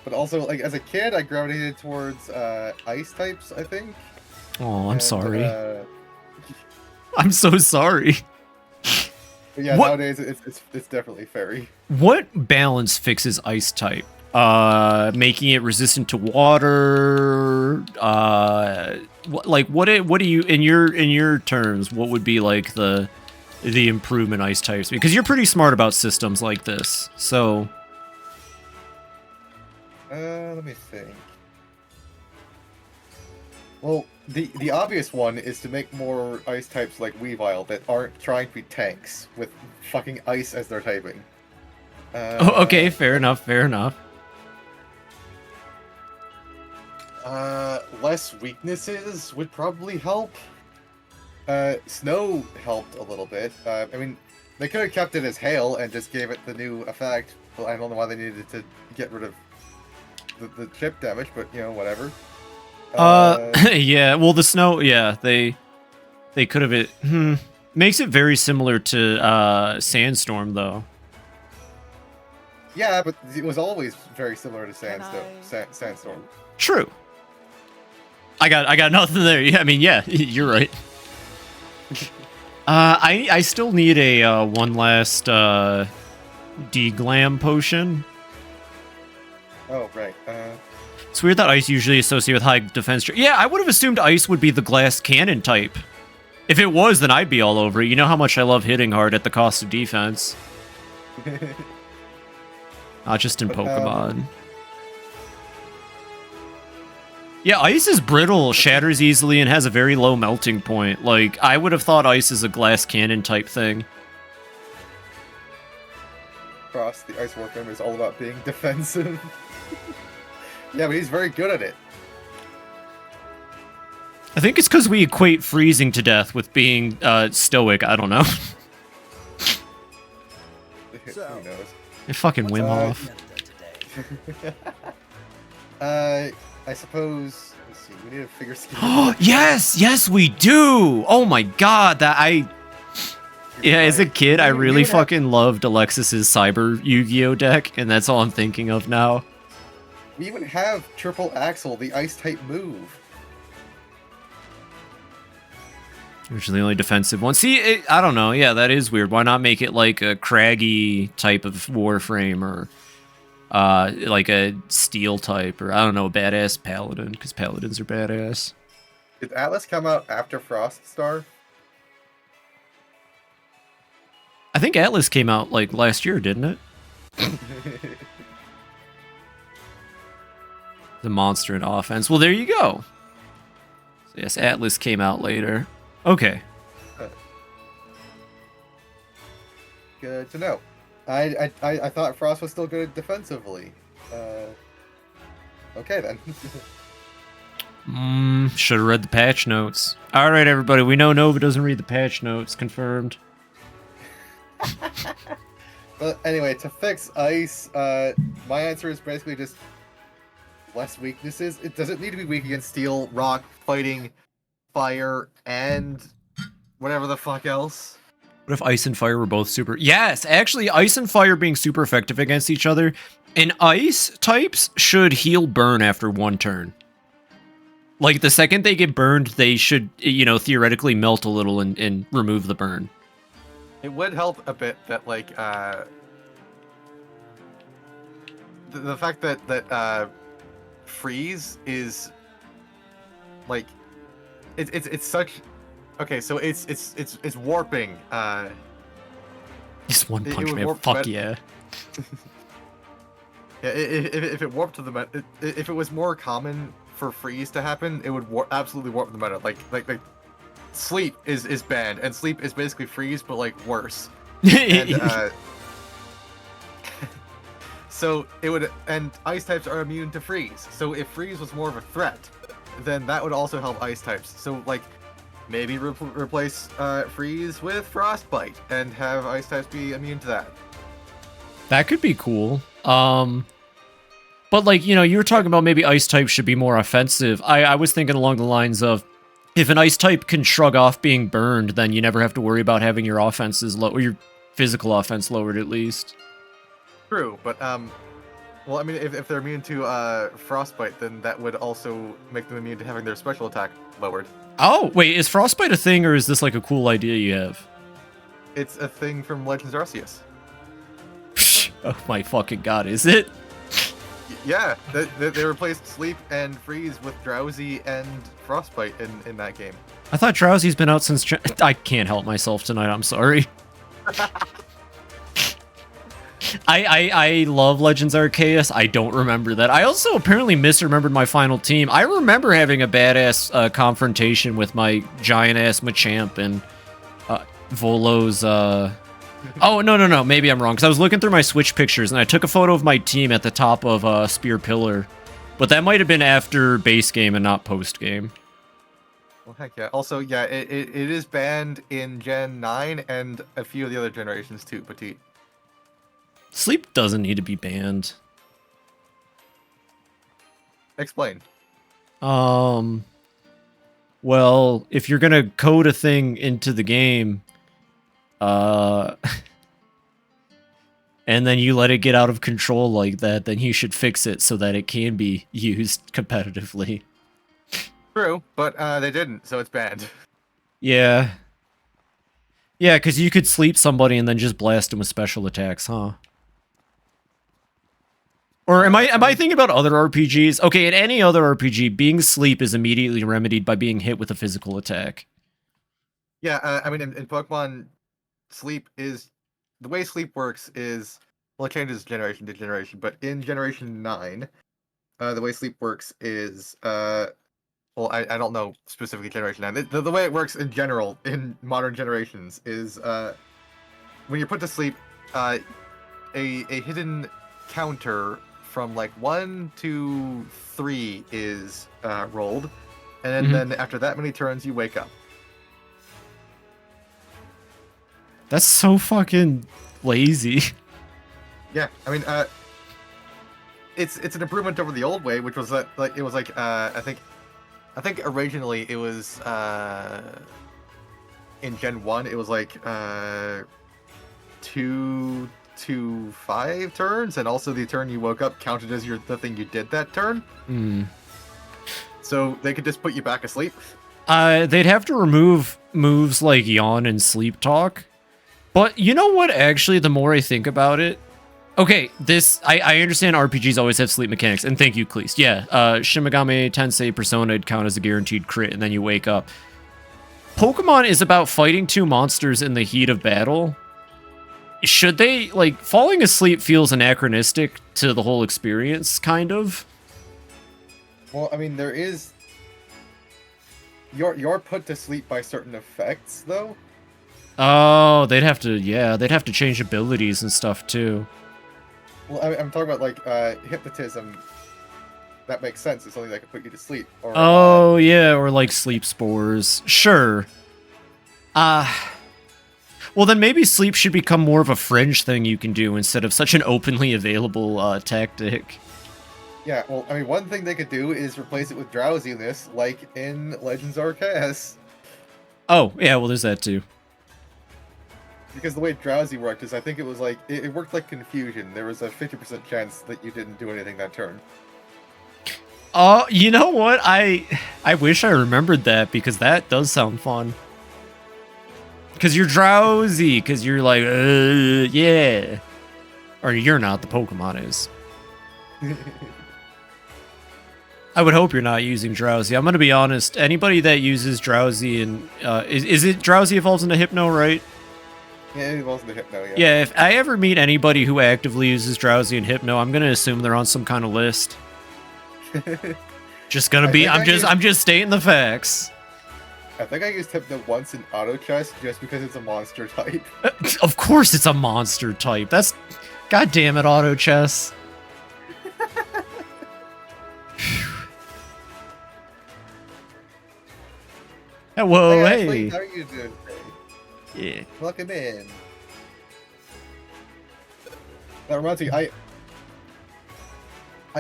But also, like, as a kid, I gravitated towards ice types, I think. Oh, I'm sorry. But I'm so sorry. yeah, What- nowadays it's definitely fairy. What balance fixes ice type? Making it resistant to water. What do you in your terms? What would be like the improvement ice types? Because you're pretty smart about systems like this. So, Let me think. Well, the obvious one is to make more ice types like Weavile that aren't trying to be tanks with fucking ice as their typing. okay, fair enough. Fair enough. Less weaknesses would probably help. Snow helped a little bit. I mean, they could have kept it as hail and just gave it the new effect. Well, I don't know why they needed to get rid of the chip damage, but you know, whatever. Yeah. Well, the snow. Yeah, they could have it. Makes it very similar to Sandstorm, though. Yeah, but it was always very similar to Sandstorm. True. I got nothing there. Yeah, I mean, yeah, you're right. I still need a one last deglam potion. Oh right. It's weird that ice usually associated with high defense. Yeah, I would have assumed ice would be the glass cannon type. If it was, then I'd be all over it. You know how much I love hitting hard at the cost of defense. Not just in Pokemon. Yeah, ice is brittle, shatters easily, and has a very low melting point. Like, I would have thought ice is a glass cannon type thing. Frost, the Ice Warframe, is all about being defensive. Yeah, but he's very good at it. I think it's because we equate freezing to death with being stoic. I don't know. So, Who knows? It fucking Wim Hof. I suppose. Let's see. We need a figure scheme. Yes, we do. Oh my god, yeah, as a kid, I really fucking loved Alexis's Cyber Yu-Gi-Oh deck, and that's all I'm thinking of now. We even have Triple Axle, the ice type move. Which is the only defensive one. See, I don't know. Yeah, that is weird. Why not make it like a craggy type of Warframe, or like a steel type, or I don't know, a badass Paladin, because Paladins are badass. Did Atlas come out after Frost Star? I think Atlas came out like last year, didn't it? The monster in offense. Well, there you go. So yes, Atlas came out later. Okay. Good to know. I thought Frost was still good defensively. Okay then. Should have read the patch notes. All right, everybody. We know Nova doesn't read the patch notes. Confirmed. But anyway, to fix ice, my answer is basically just less weaknesses. It doesn't need to be weak against steel, rock, fighting, fire, and whatever the fuck else. What if ice and fire were both super? Yes, actually, ice and fire being super effective against each other. And ice types should heal burn after one turn. Like, the second they get burned, they should, you know, theoretically melt a little and remove the burn. It would help a bit that, like, the fact that freeze is like it's such. Okay, so it's warping. It's One it Punch would Man. warp Fuck the yeah. Yeah, if it warped to the meta, if it was more common for freeze to happen, it would absolutely warp the meta. Like Sleep is banned, and Sleep is basically Freeze, but like worse. And so it would, and Ice types are immune to Freeze. So if Freeze was more of a threat, then that would also help Ice types. So like, maybe replace Freeze with Frostbite and have Ice types be immune to that. That could be cool. But like, you know, you were talking about maybe Ice types should be more offensive. I was thinking along the lines of, if an Ice type can shrug off being burned, then you never have to worry about having your offenses low, or your physical offense lowered at least. True, but well, I mean, if they're immune to Frostbite, then that would also make them immune to having their special attack lowered. Oh, wait, is Frostbite a thing, or is this like a cool idea you have? It's a thing from Legends Arceus. Oh my fucking god, is it? Yeah, they replaced Sleep and Freeze with Drowsy and Frostbite in that game. I thought Drowsy's been out since... I can't help myself tonight, I'm sorry. I love Legends Arceus. I don't remember that. I also apparently misremembered my final team. I remember having a badass confrontation with my giant-ass Machamp and Volo's... Oh, no. Maybe I'm wrong. Because I was looking through my Switch pictures, and I took a photo of my team at the top of Spear Pillar. But that might have been after base game and not post game. Well, heck yeah. Also, yeah, it is banned in Gen 9 and a few of the other generations too, Petite. Sleep doesn't need to be banned. Explain. Well, if you're gonna code a thing into the game, and then you let it get out of control like that, then you should fix it so that it can be used competitively. True, but they didn't, so it's banned. Yeah. Yeah, because you could sleep somebody and then just blast them with special attacks, huh? Or am I thinking about other RPGs? Okay, in any other RPG, being sleep is immediately remedied by being hit with a physical attack. Yeah, I mean, in Pokemon, Sleep is... The way Sleep works is... Well, it changes generation to generation, but in Generation 9, the way Sleep works is... Well, I don't know specifically Generation 9. The way it works in general, in modern generations, is... when you're put to sleep, a hidden counter from like 1 to 3 is rolled, and then after that many turns you wake up. That's so fucking lazy. Yeah, I mean, it's an improvement over the old way, which was that like it was like I think originally it was in Gen 1 it was like 2 to 5 turns, and also the turn you woke up counted as the thing you did that turn. So they could just put you back asleep. They'd have to remove moves like Yawn and Sleep Talk. But you know what, actually, the more I think about it... Okay, I understand RPGs always have sleep mechanics, and thank you, Cleese. Yeah, Shin Megami Tensei Persona would count as a guaranteed crit, and then you wake up. Pokemon is about fighting two monsters in the heat of battle. Should they, like, falling asleep feels anachronistic to the whole experience, kind of? Well, I mean, there is... You're put to sleep by certain effects, though. Oh, they'd have to change abilities and stuff, too. Well, I'm talking about, like, hypnotism. That makes sense. It's something that can put you to sleep. Or, oh, yeah, or, like, sleep spores. Sure. Well, then maybe sleep should become more of a fringe thing you can do instead of such an openly available tactic. Yeah, well, I mean, one thing they could do is replace it with drowsiness, like in Legends Arceus. Oh, yeah, well, there's that, too. Because the way drowsy worked is, I think it was like, it worked like confusion. There was a 50% chance that you didn't do anything that turn. Oh, you know what? I wish I remembered that, because that does sound fun. Because you're drowsy, because you're like, yeah. Or you're not, the Pokemon is. I would hope you're not using drowsy. I'm going to be honest, anybody that uses drowsy and, is it drowsy evolves into Hypno, right? Yeah, it evolves into Hypno, yeah. Yeah, if I ever meet anybody who actively uses drowsy and Hypno, I'm going to assume they're on some kind of list. Just gonna be, I'm just stating the facts. I think I used Hypno once in auto chess just because it's a monster type. Of course it's a monster type. That's... God damn it, auto chess. Whoa, Hey, hey. Ashley, how are you doing today? Yeah. Welcome in. That reminds me, I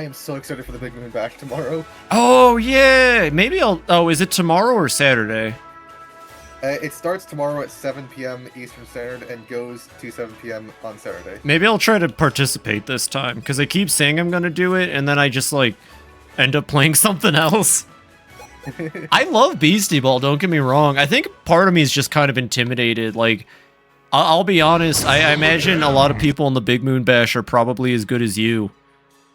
am so excited for the Big Moon Bash tomorrow. Oh, yeah. Maybe I'll... Oh, is it tomorrow or Saturday? It starts tomorrow at 7 p.m. Eastern Standard and goes to 7 p.m. on Saturday. Maybe I'll try to participate this time, because I keep saying I'm going to do it, and then I just, like, end up playing something else. I love Beastie Ball, don't get me wrong. I think part of me is just kind of intimidated. Like, I'll be honest, I imagine a lot of people in the Big Moon Bash are probably as good as you.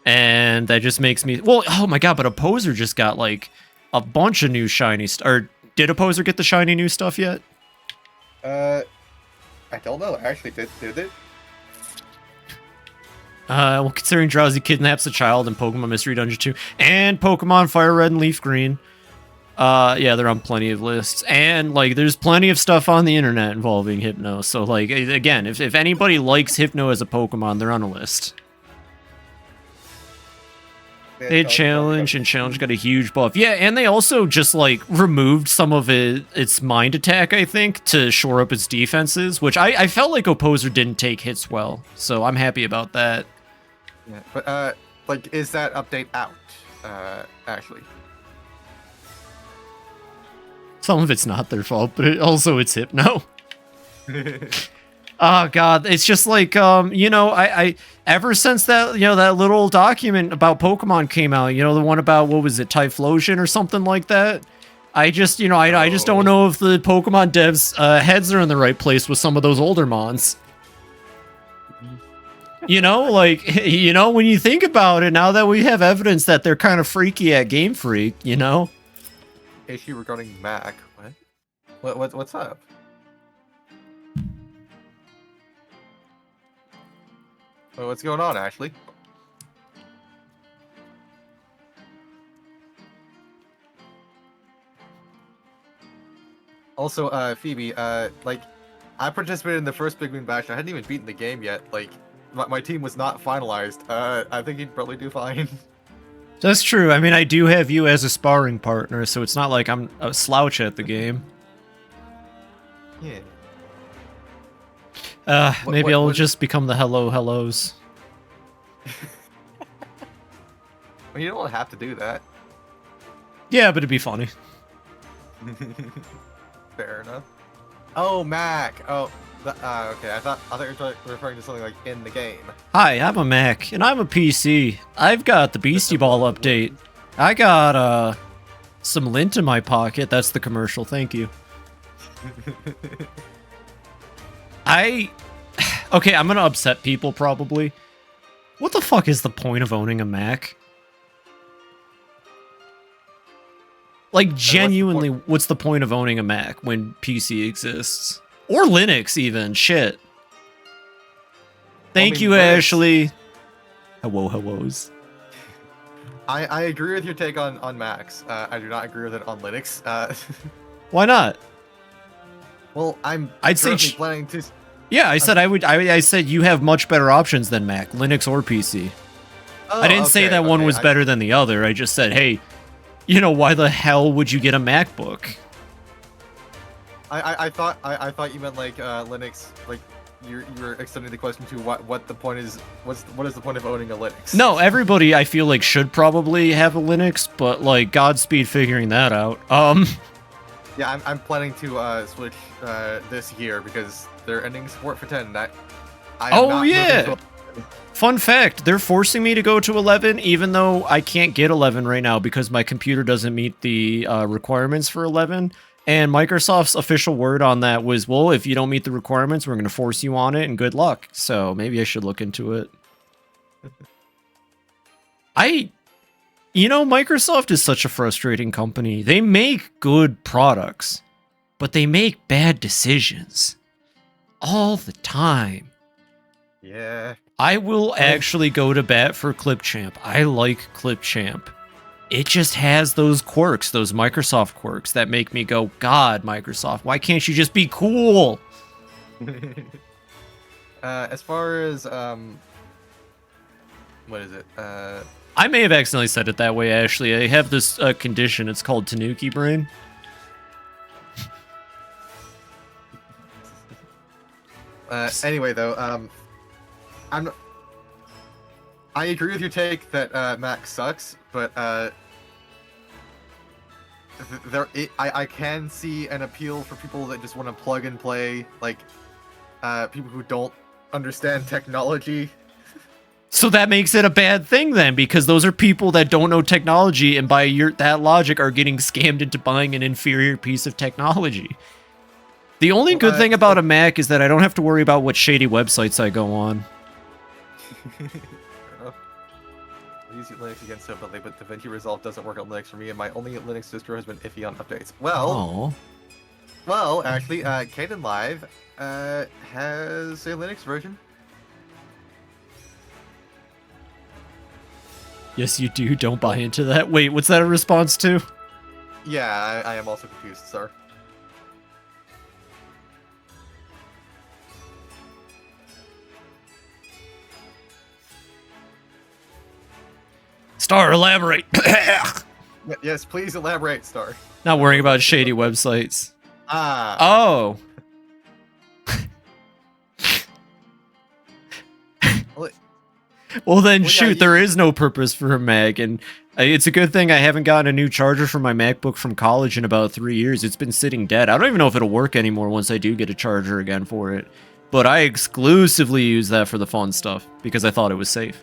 And that just makes me... Well, oh my god, but Opposer just got, like, a bunch of new shiny... Or did Opposer get the shiny new stuff yet? I don't know. Actually, did it? Well, considering Drowsy kidnaps a child in Pokemon Mystery Dungeon 2, and Pokemon Fire Red and Leaf Green. Yeah, they're on plenty of lists. And, like, there's plenty of stuff on the internet involving Hypno. So, like, again, if anybody likes Hypno as a Pokemon, they're on a list. They had Challenge, and Challenge got a huge buff. Yeah, and they also just, like, removed some of its Mind Attack, I think, to shore up its defenses, which I felt like Opposer didn't take hits well. So I'm happy about that. Yeah, but, like, is that update out, actually? Some of it's not their fault, but it's Hypno. Oh god, it's just like you know, I ever since that, you know, that little document about Pokemon came out, you know, the one about, what was it, Typhlosion or something like that. I just, you know, I just don't know if the Pokemon devs heads are in the right place with some of those older mons. You know, like, you know, when you think about it, now that we have evidence that they're kind of freaky at Game Freak, you know. Issue regarding Mac. What's up? Well, what's going on, Ashley? Also, Phoebe, like, I participated in the first Big Moon Bash. I hadn't even beaten the game yet. Like, my team was not finalized. I think you'd probably do fine. That's true. I mean, I do have you as a sparring partner, so it's not like I'm a slouch at the game. Yeah. Maybe I'll just become the hellos. Well, you don't have to do that. Yeah, but it'd be funny. Fair enough. Oh, Mac. Oh, okay. I thought you were referring to something like in the game. Hi, I'm a Mac, and I'm a PC. I've got the Beastie Ball update. I got, some lint in my pocket. That's the commercial. Thank you. Okay, I'm gonna upset people, probably. What the fuck is the point of owning a Mac? Like, genuinely, what's the point of owning a Mac when PC exists? Or Linux, even. Shit. Thank you, Linux. Ashley. Hellos. I agree with your take on Macs. I do not agree with it on Linux. Why not? Well, I'd say currently planning to... Yeah, I said I said you have much better options than Mac, Linux or PC. Oh, I didn't say okay, that one okay, was better than the other. I just said, hey, you know, why the hell would you get a MacBook? I thought you meant like Linux, like you were extending the question to what the point is. What is the point of owning a Linux? No, everybody I feel like should probably have a Linux, but like Godspeed figuring that out. Yeah, I'm planning to switch this year because they're ending support for 10. Oh yeah. Fun fact, they're forcing me to go to 11, even though I can't get 11 right now because my computer doesn't meet the requirements for 11. And Microsoft's official word on that was, well, if you don't meet the requirements, we're going to force you on it, and good luck. So maybe I should look into it. You know, Microsoft is such a frustrating company. They make good products, but they make bad decisions. All the time. Yeah. I will actually go to bat for Clipchamp. I like Clipchamp. it just has those quirks, those Microsoft quirks that make me go, God, Microsoft, why can't you just be cool? As far as what is it? I may have accidentally said it that way, Ashley. I have this condition. It's called Tanuki brain. Anyway, though, I agree with your take that Mac sucks, but I can see an appeal for people that just want to plug and play, like people who don't understand technology. So that makes it a bad thing then, because those are people that don't know technology, and by that logic are getting scammed into buying an inferior piece of technology. The only good thing about a Mac is that I don't have to worry about what shady websites I go on. I use Linux against Stability, but DaVinci Resolve doesn't work on Linux for me, and my only Linux distro has been iffy on updates. Well, actually, Kden Live has a Linux version. Yes, you do. Don't buy into that. Wait, what's that a response to? Yeah, I am also confused, sir. Star, elaborate. Yes, please elaborate, Star. Not worrying about shady websites. Ah. Oh. Well then, shoot, there is no purpose for a Mac, and it's a good thing I haven't gotten a new charger for my MacBook from college in about 3 years. It's been sitting dead. I don't even know if it'll work anymore once I do get a charger again for it. But I exclusively use that for the fun stuff, because I thought it was safe.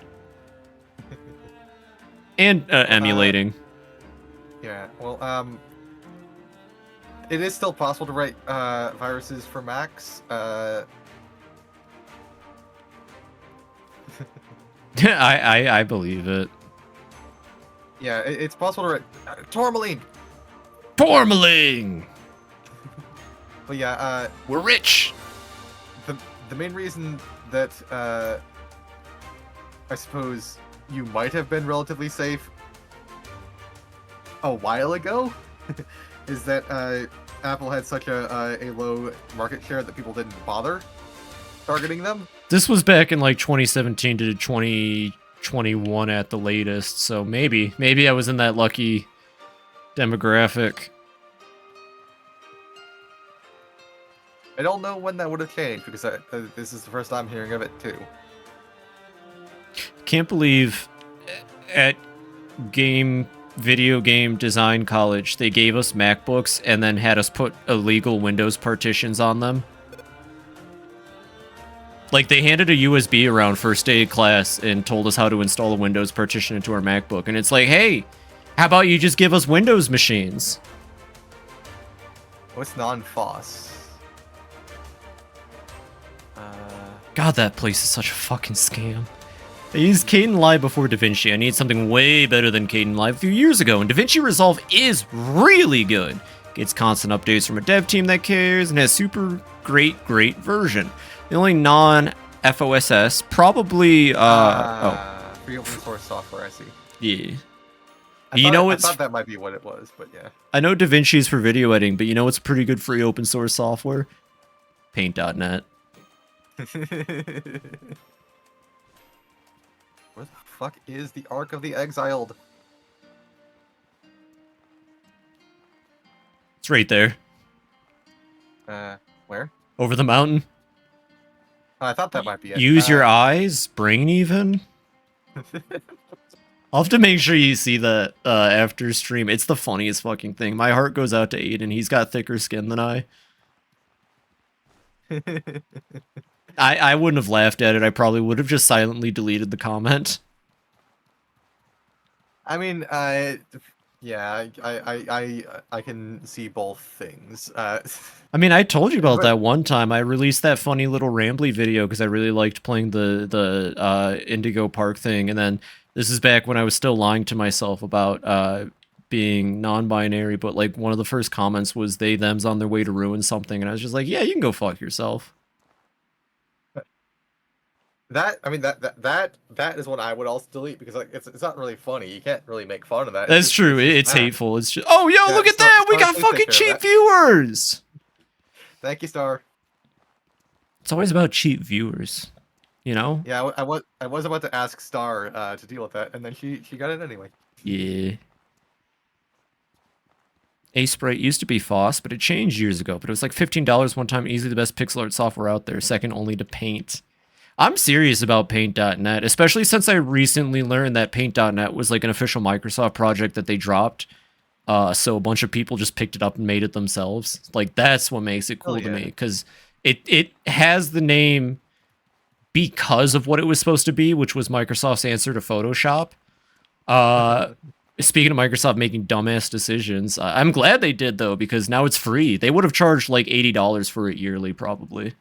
And emulating. Yeah, well, it is still possible to write viruses for Macs. I believe it. Yeah, it's possible to write tourmaline. Tourmaline. But yeah, we're rich. The main reason that I suppose you might have been relatively safe a while ago is that Apple had such a low market share that people didn't bother targeting them. This was back in like 2017 to 2021 at the latest, so maybe I was in that lucky demographic. I don't know when that would have changed because this is the first time hearing of it too. Can't believe at video game design college they gave us MacBooks and then had us put illegal Windows partitions on them. Like, they handed a USB around first day of class and told us how to install a Windows partition into our MacBook. And it's like, hey, how about you just give us Windows machines? What's non-FOSS? God, that place is such a fucking scam. I used Kden Live before DaVinci. I need something way better than Kden Live a few years ago, and DaVinci Resolve is really good. Gets constant updates from a dev team that cares, and has super great version. The only non-FOSS, probably, free open source software, I see. Yeah. I thought that might be what it was, but yeah. I know DaVinci is for video editing, but you know what's pretty good free open source software? Paint.net. Where the fuck is the Ark of the Exiled? It's right there. Where? Over the mountain. I thought that might be it. Use your eyes, brain even. I'll have to make sure you see that after stream. It's the funniest fucking thing. My heart goes out to Aiden. He's got thicker skin than I. I wouldn't have laughed at it. I probably would have just silently deleted the comment. I mean, yeah, I can see both things. I mean, I told you about that one time. I released that funny little rambly video because I really liked playing the Indigo Park thing, and then this is back when I was still lying to myself about being non-binary, but like one of the first comments was they them's on their way to ruin something, and I was just like, yeah, you can go fuck yourself. I mean that is what I would also delete because like it's not really funny. You can't really make fun of that. That's true. It's bad. hateful. It's just, oh, yo, Yeah, look at Star- that. We Star, got please take fucking care of cheap that. viewers. Thank you, Star. It's always about cheap viewers, you know? Yeah, I was about to ask Star to deal with that, and then she got it anyway. Yeah. A-Sprite used to be FOSS, but it changed years ago. But it was like $15 one time. Easily the best pixel art software out there. Second only to Paint. I'm serious about Paint.net, especially since I recently learned that Paint.net was like an official Microsoft project that they dropped. So a bunch of people just picked it up and made it themselves. Like, that's what makes it cool to me. Because it has the name because of what it was supposed to be, which was Microsoft's answer to Photoshop. Speaking of Microsoft making dumbass decisions, I'm glad they did, though, because now it's free. They would have charged like $80 for it yearly, probably.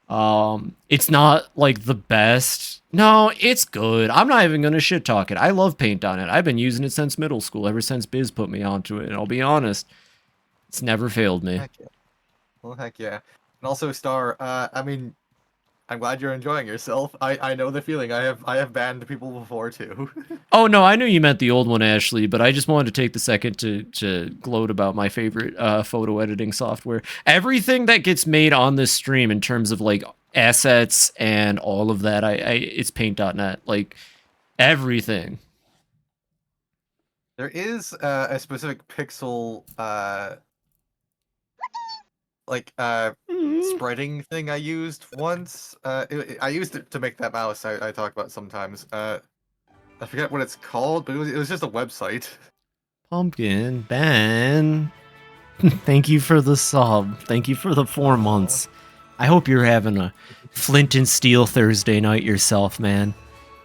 It's not like the best. No, it's good. I'm not even gonna shit talk it. I love Paint.net. I've been using it since middle school, ever since Biz put me onto it, and I'll be honest, it's never failed me. Heck yeah. Well, heck yeah. And also, Star, I mean, I'm glad you're enjoying yourself. I know the feeling. I have banned people before too. Oh no, I knew you meant the old one, Ashley, but I just wanted to take the second to gloat about my favorite photo editing software. Everything that gets made on this stream in terms of like assets and all of that, it's Paint.net. Like everything. There is a specific pixel spreading thing I used once. I used it to make that mouse I talk about sometimes. I forget what it's called, but it was just a website. Pumpkin, Ben. Thank you for the sub. Thank you for the 4 months. I hope you're having a flint and steel Thursday night yourself, man.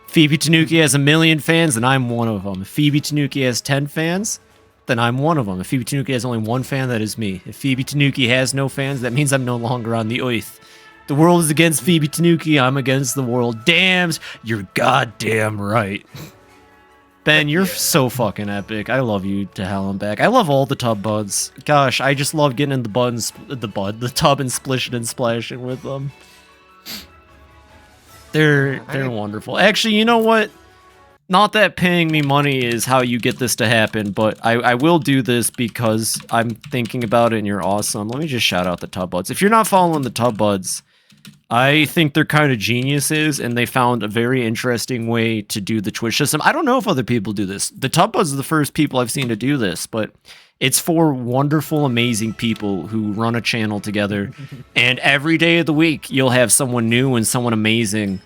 FibiTanuki has 1 million fans, and I'm one of them. If FibiTanuki has 10 fans, then I'm one of them. If FibiTanuki has only 1 fan, that is me. If FibiTanuki has no fans, that means I'm no longer on the earth. The world is against FibiTanuki, I'm against the world. Damn, you're goddamn right. Ben, you're so fucking epic. I love you to hell and back. I love all the tub buds. Gosh, I just love getting in the tub and splishing and splashing with them. They're wonderful. Actually, you know what? Not that paying me money is how you get this to happen, but I will do this because I'm thinking about it and you're awesome. Let me just shout out the Tub Buds. If you're not following the Tub Buds, I think they're kind of geniuses, and they found a very interesting way to do the Twitch system. I don't know if other people do this. The Tub Buds are the first people I've seen to do this, but it's for wonderful, amazing people who run a channel together, and every day of the week, you'll have someone new and someone amazing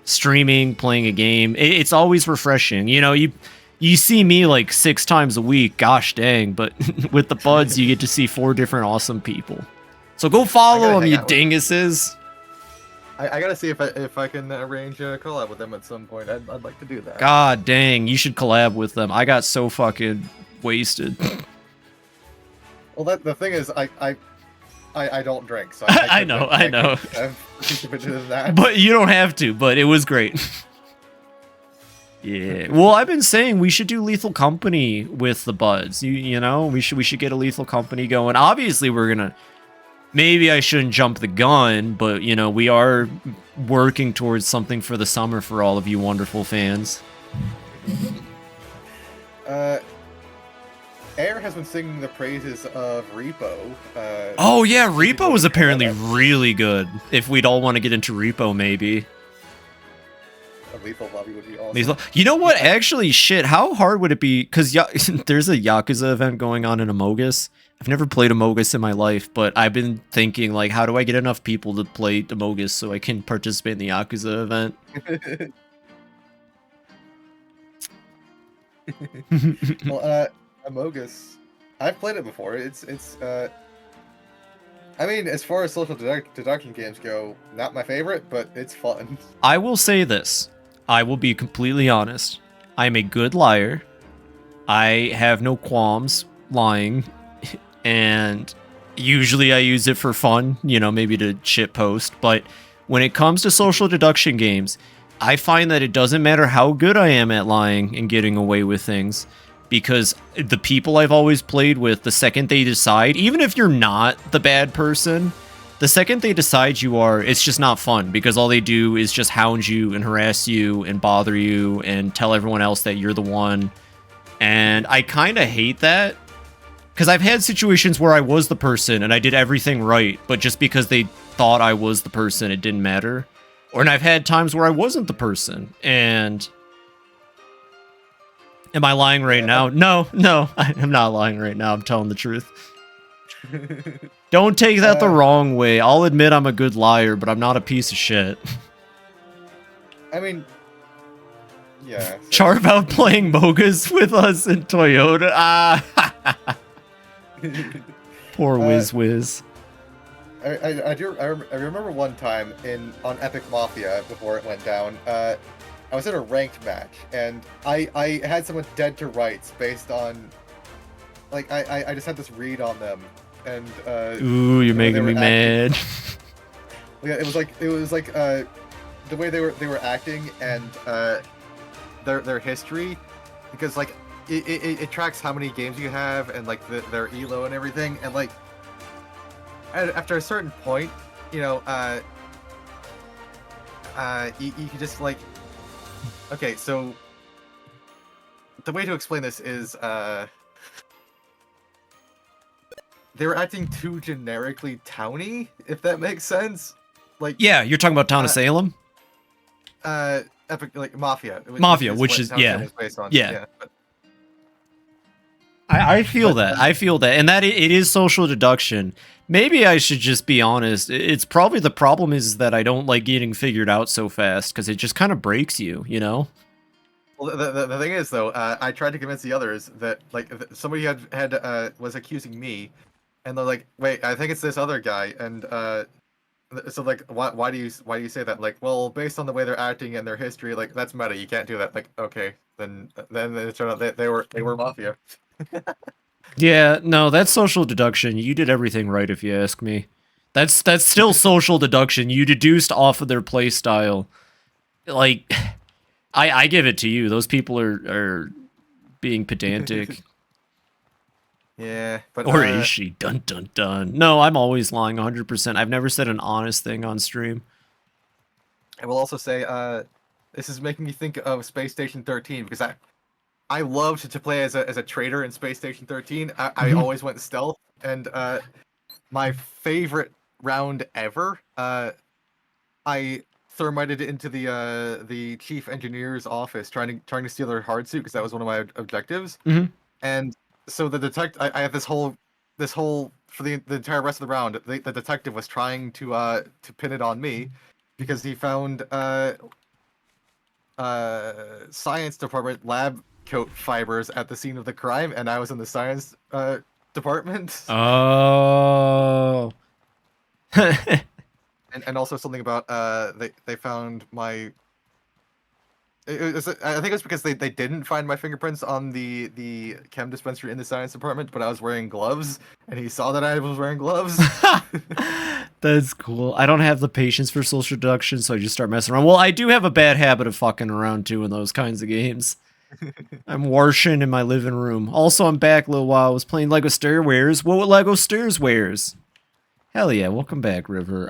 streaming, playing a game. It's always refreshing. You know, you see me like 6 times a week, gosh dang, but with the Buds, you get to see 4 different awesome people. So go follow them, you dinguses. I gotta see if I can arrange a collab with them at some point. I'd like to do that. God dang, you should collab with them. I got so fucking wasted. Well, the thing is, I don't drink, so I know. That. But you don't have to. But it was great. Yeah. Well, I've been saying we should do Lethal Company with the Buds. You know, we should get a Lethal Company going. Obviously, we're gonna. Maybe I shouldn't jump the gun, but, you know, we are working towards something for the summer for all of you wonderful fans. Air has been singing the praises of Repo. Oh, yeah, Repo was apparently really good. If we'd all want to get into Repo, maybe. A Lethal Lobby would be awesome. You know what? Actually, shit, how hard would it be? Because there's a Yakuza event going on in Amogus. I've never played Amogus in my life, but I've been thinking, like, how do I get enough people to play Amogus so I can participate in the Yakuza event? Well, Amogus, I've played it before. It's I mean, as far as social deduction games go, not my favorite, but it's fun. I will say this. I will be completely honest. I'm a good liar. I have no qualms lying. And usually I use it for fun, you know, maybe to shit post. But when it comes to social deduction games, I find that it doesn't matter how good I am at lying and getting away with things. Because the people I've always played with, the second they decide, even if you're not the bad person, The second they decide you are, it's just not fun because all they do is just hound you and harass you and bother you and tell everyone else that you're the one. And I kind of hate that because I've had situations where I was the person and I did everything right, but just because they thought I was the person, it didn't matter. And I've had times where I wasn't the person. And am I lying right now? No, I'm not lying right now. I'm telling the truth. Don't take that the wrong way. I'll admit I'm a good liar, but I'm not a piece of shit. I mean, yeah. So. Charv out playing Mogas with us in Toyota. Poor Whiz. I remember one time on Epic Mafia before it went down. I was in a ranked match and I had someone dead to rights based on like I just had this read on them and ooh, you're making me mad. Yeah, it was like the way they were acting and their history, because like it tracks how many games you have and like their elo and everything, and like after a certain point, you know, you can just like, okay, so the way to explain this is they were acting too generically towny, if that makes sense. Like, yeah, you're talking about Town of Salem? Epic, like Mafia. Which is yeah. Based on. Yeah. But, I feel that. I feel that. And that it is social deduction. Maybe I should just be honest. It's probably the problem is that I don't like getting figured out so fast because it just kind of breaks you, you know? Well, the thing is, though, I tried to convince the others that, like, somebody was accusing me, and they're like, wait, I think it's this other guy, and, so, like, why do you say that? Like, well, based on the way they're acting and their history, like, that's meta, you can't do that. Like, okay, then it turned out they were Mafia. Yeah, no, that's social deduction. You did everything right, if you ask me. That's still social deduction. You deduced off of their play style. Like, I give it to you. Those people are being pedantic. Yeah, but or is she? Dun dun dun. No, I'm always lying 100%. I've never said an honest thing on stream. I will also say, this is making me think of Space Station 13 because I loved to play as a traitor in Space Station 13. I always went stealth, and my favorite round ever, I thermited into the chief engineer's office trying to steal their hard suit because that was one of my objectives. And so the I have this whole for the entire rest of the round, the detective was trying to pin it on me because he found science department lab coat fibers at the scene of the crime, and I was in the science department. Oh. and also something about they found my. I think it was because they didn't find my fingerprints on the chem dispensary in the science department, but I was wearing gloves, and he saw that I was wearing gloves. That's cool. I don't have the patience for social deduction, so I just start messing around. Well, I do have a bad habit of fucking around too in those kinds of games. I'm washing in my living room. Also, I'm back a little while. I was playing Lego Stairwares. What Lego Stairwares? Hell yeah, welcome back, River.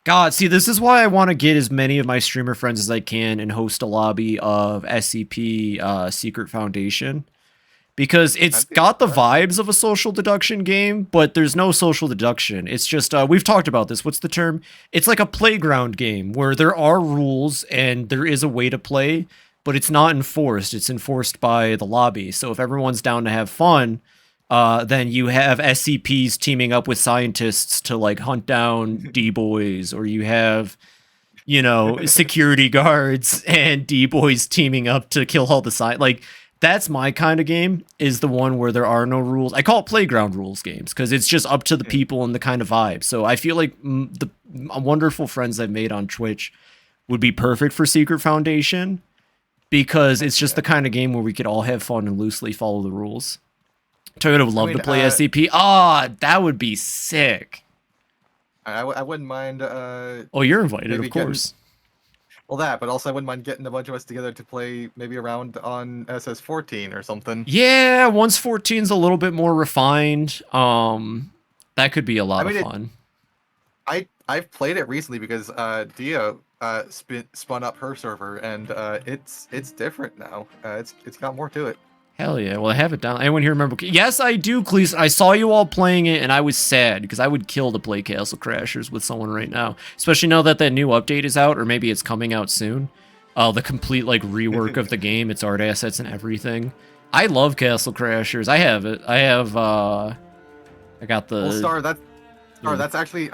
God, see, this is why I want to get as many of my streamer friends as I can and host a lobby of SCP Secret Foundation. Because it's got the vibes of a social deduction game, but there's no social deduction. It's just, we've talked about this. What's the term? It's like a playground game where there are rules and there is a way to play, but it's not enforced. It's enforced by the lobby. So if everyone's down to have fun, then you have SCPs teaming up with scientists to like hunt down D-boys, or you have, you know, security guards and D-boys teaming up to kill all the like that's my kind of game, is the one where there are no rules. I call it playground rules games because it's just up to the people and the kind of vibe. So I feel like the wonderful friends I've made on Twitch would be perfect for Secret Foundation because it's just the kind of game where we could all have fun and loosely follow the rules. Toyota would love to play SCP. That would be sick. I wouldn't mind. Oh, you're invited, of course. Well, that, but also I wouldn't mind getting a bunch of us together to play maybe around on SS14 or something. Yeah, once 14's a little bit more refined, that could be a lot of fun. I've played it recently because Dia spun up her server, and it's different now. It's got more to it. Hell yeah. Well, I have it down. Anyone here remember? Yes, I do, Cleese. I saw you all playing it, and I was sad because I would kill to play Castle Crashers with someone right now. Especially now that new update is out, or maybe it's coming out soon. The complete, like, rework of the game, its art assets and everything. I love Castle Crashers. I have it. I have, I got the... Well, Star, that's actually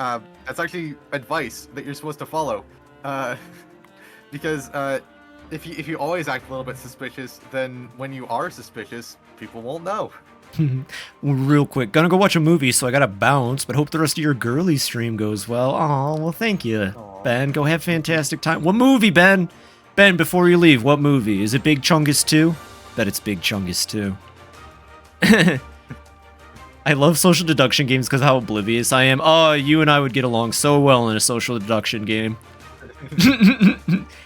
advice that you're supposed to follow. Because if you always act a little bit suspicious, then when you are suspicious, people won't know. Real quick, gonna go watch a movie, so I gotta bounce, but hope the rest of your girly stream goes well. Oh, well, thank you, Ben. Go have fantastic time. What movie, Ben? Ben, before you leave, what movie? Is it Big Chungus 2? Bet it's Big Chungus 2. I love social deduction games because how oblivious I am. Oh, you and I would get along so well in a social deduction game.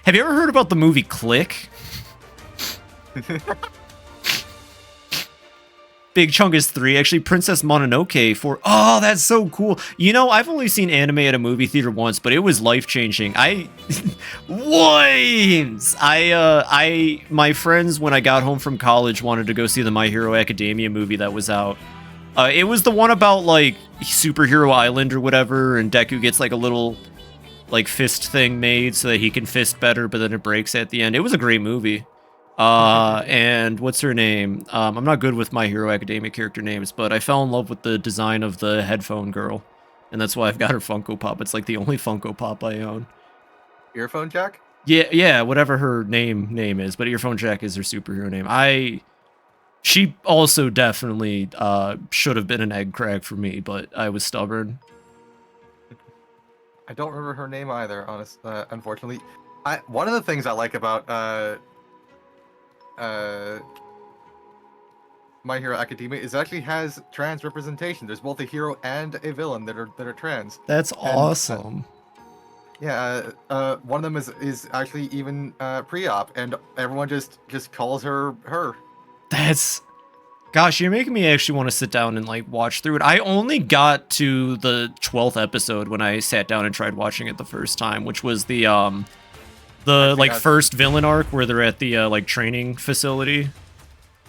Have you ever heard about the movie Click? Big Chungus 3, actually Princess Mononoke 4. Oh, that's so cool. You know, I've only seen anime at a movie theater once, but it was life-changing. My friends, when I got home from college, wanted to go see the My Hero Academia movie that was out. It was the one about, like, Superhero Island or whatever, and Deku gets, like, a little, like, fist thing made so that he can fist better, but then it breaks at the end. It was a great movie. And what's her name? I'm not good with My Hero Academia character names, but I fell in love with the design of the headphone girl, and that's why I've got her Funko Pop. It's, like, the only Funko Pop I own. Earphone Jack? Yeah, whatever her name is, but Earphone Jack is her superhero name. She also definitely should have been an egg crack for me, but I was stubborn. I don't remember her name either, unfortunately. One of the things I like about My Hero Academia is it actually has trans representation. There's both a hero and a villain that are trans. That's awesome. Yeah, one of them is actually even pre-op, and everyone just calls her. Gosh, you're making me actually want to sit down and, like, watch through it. I only got to the 12th episode when I sat down and tried watching it the first time, which was the first villain arc where they're at the, like, training facility.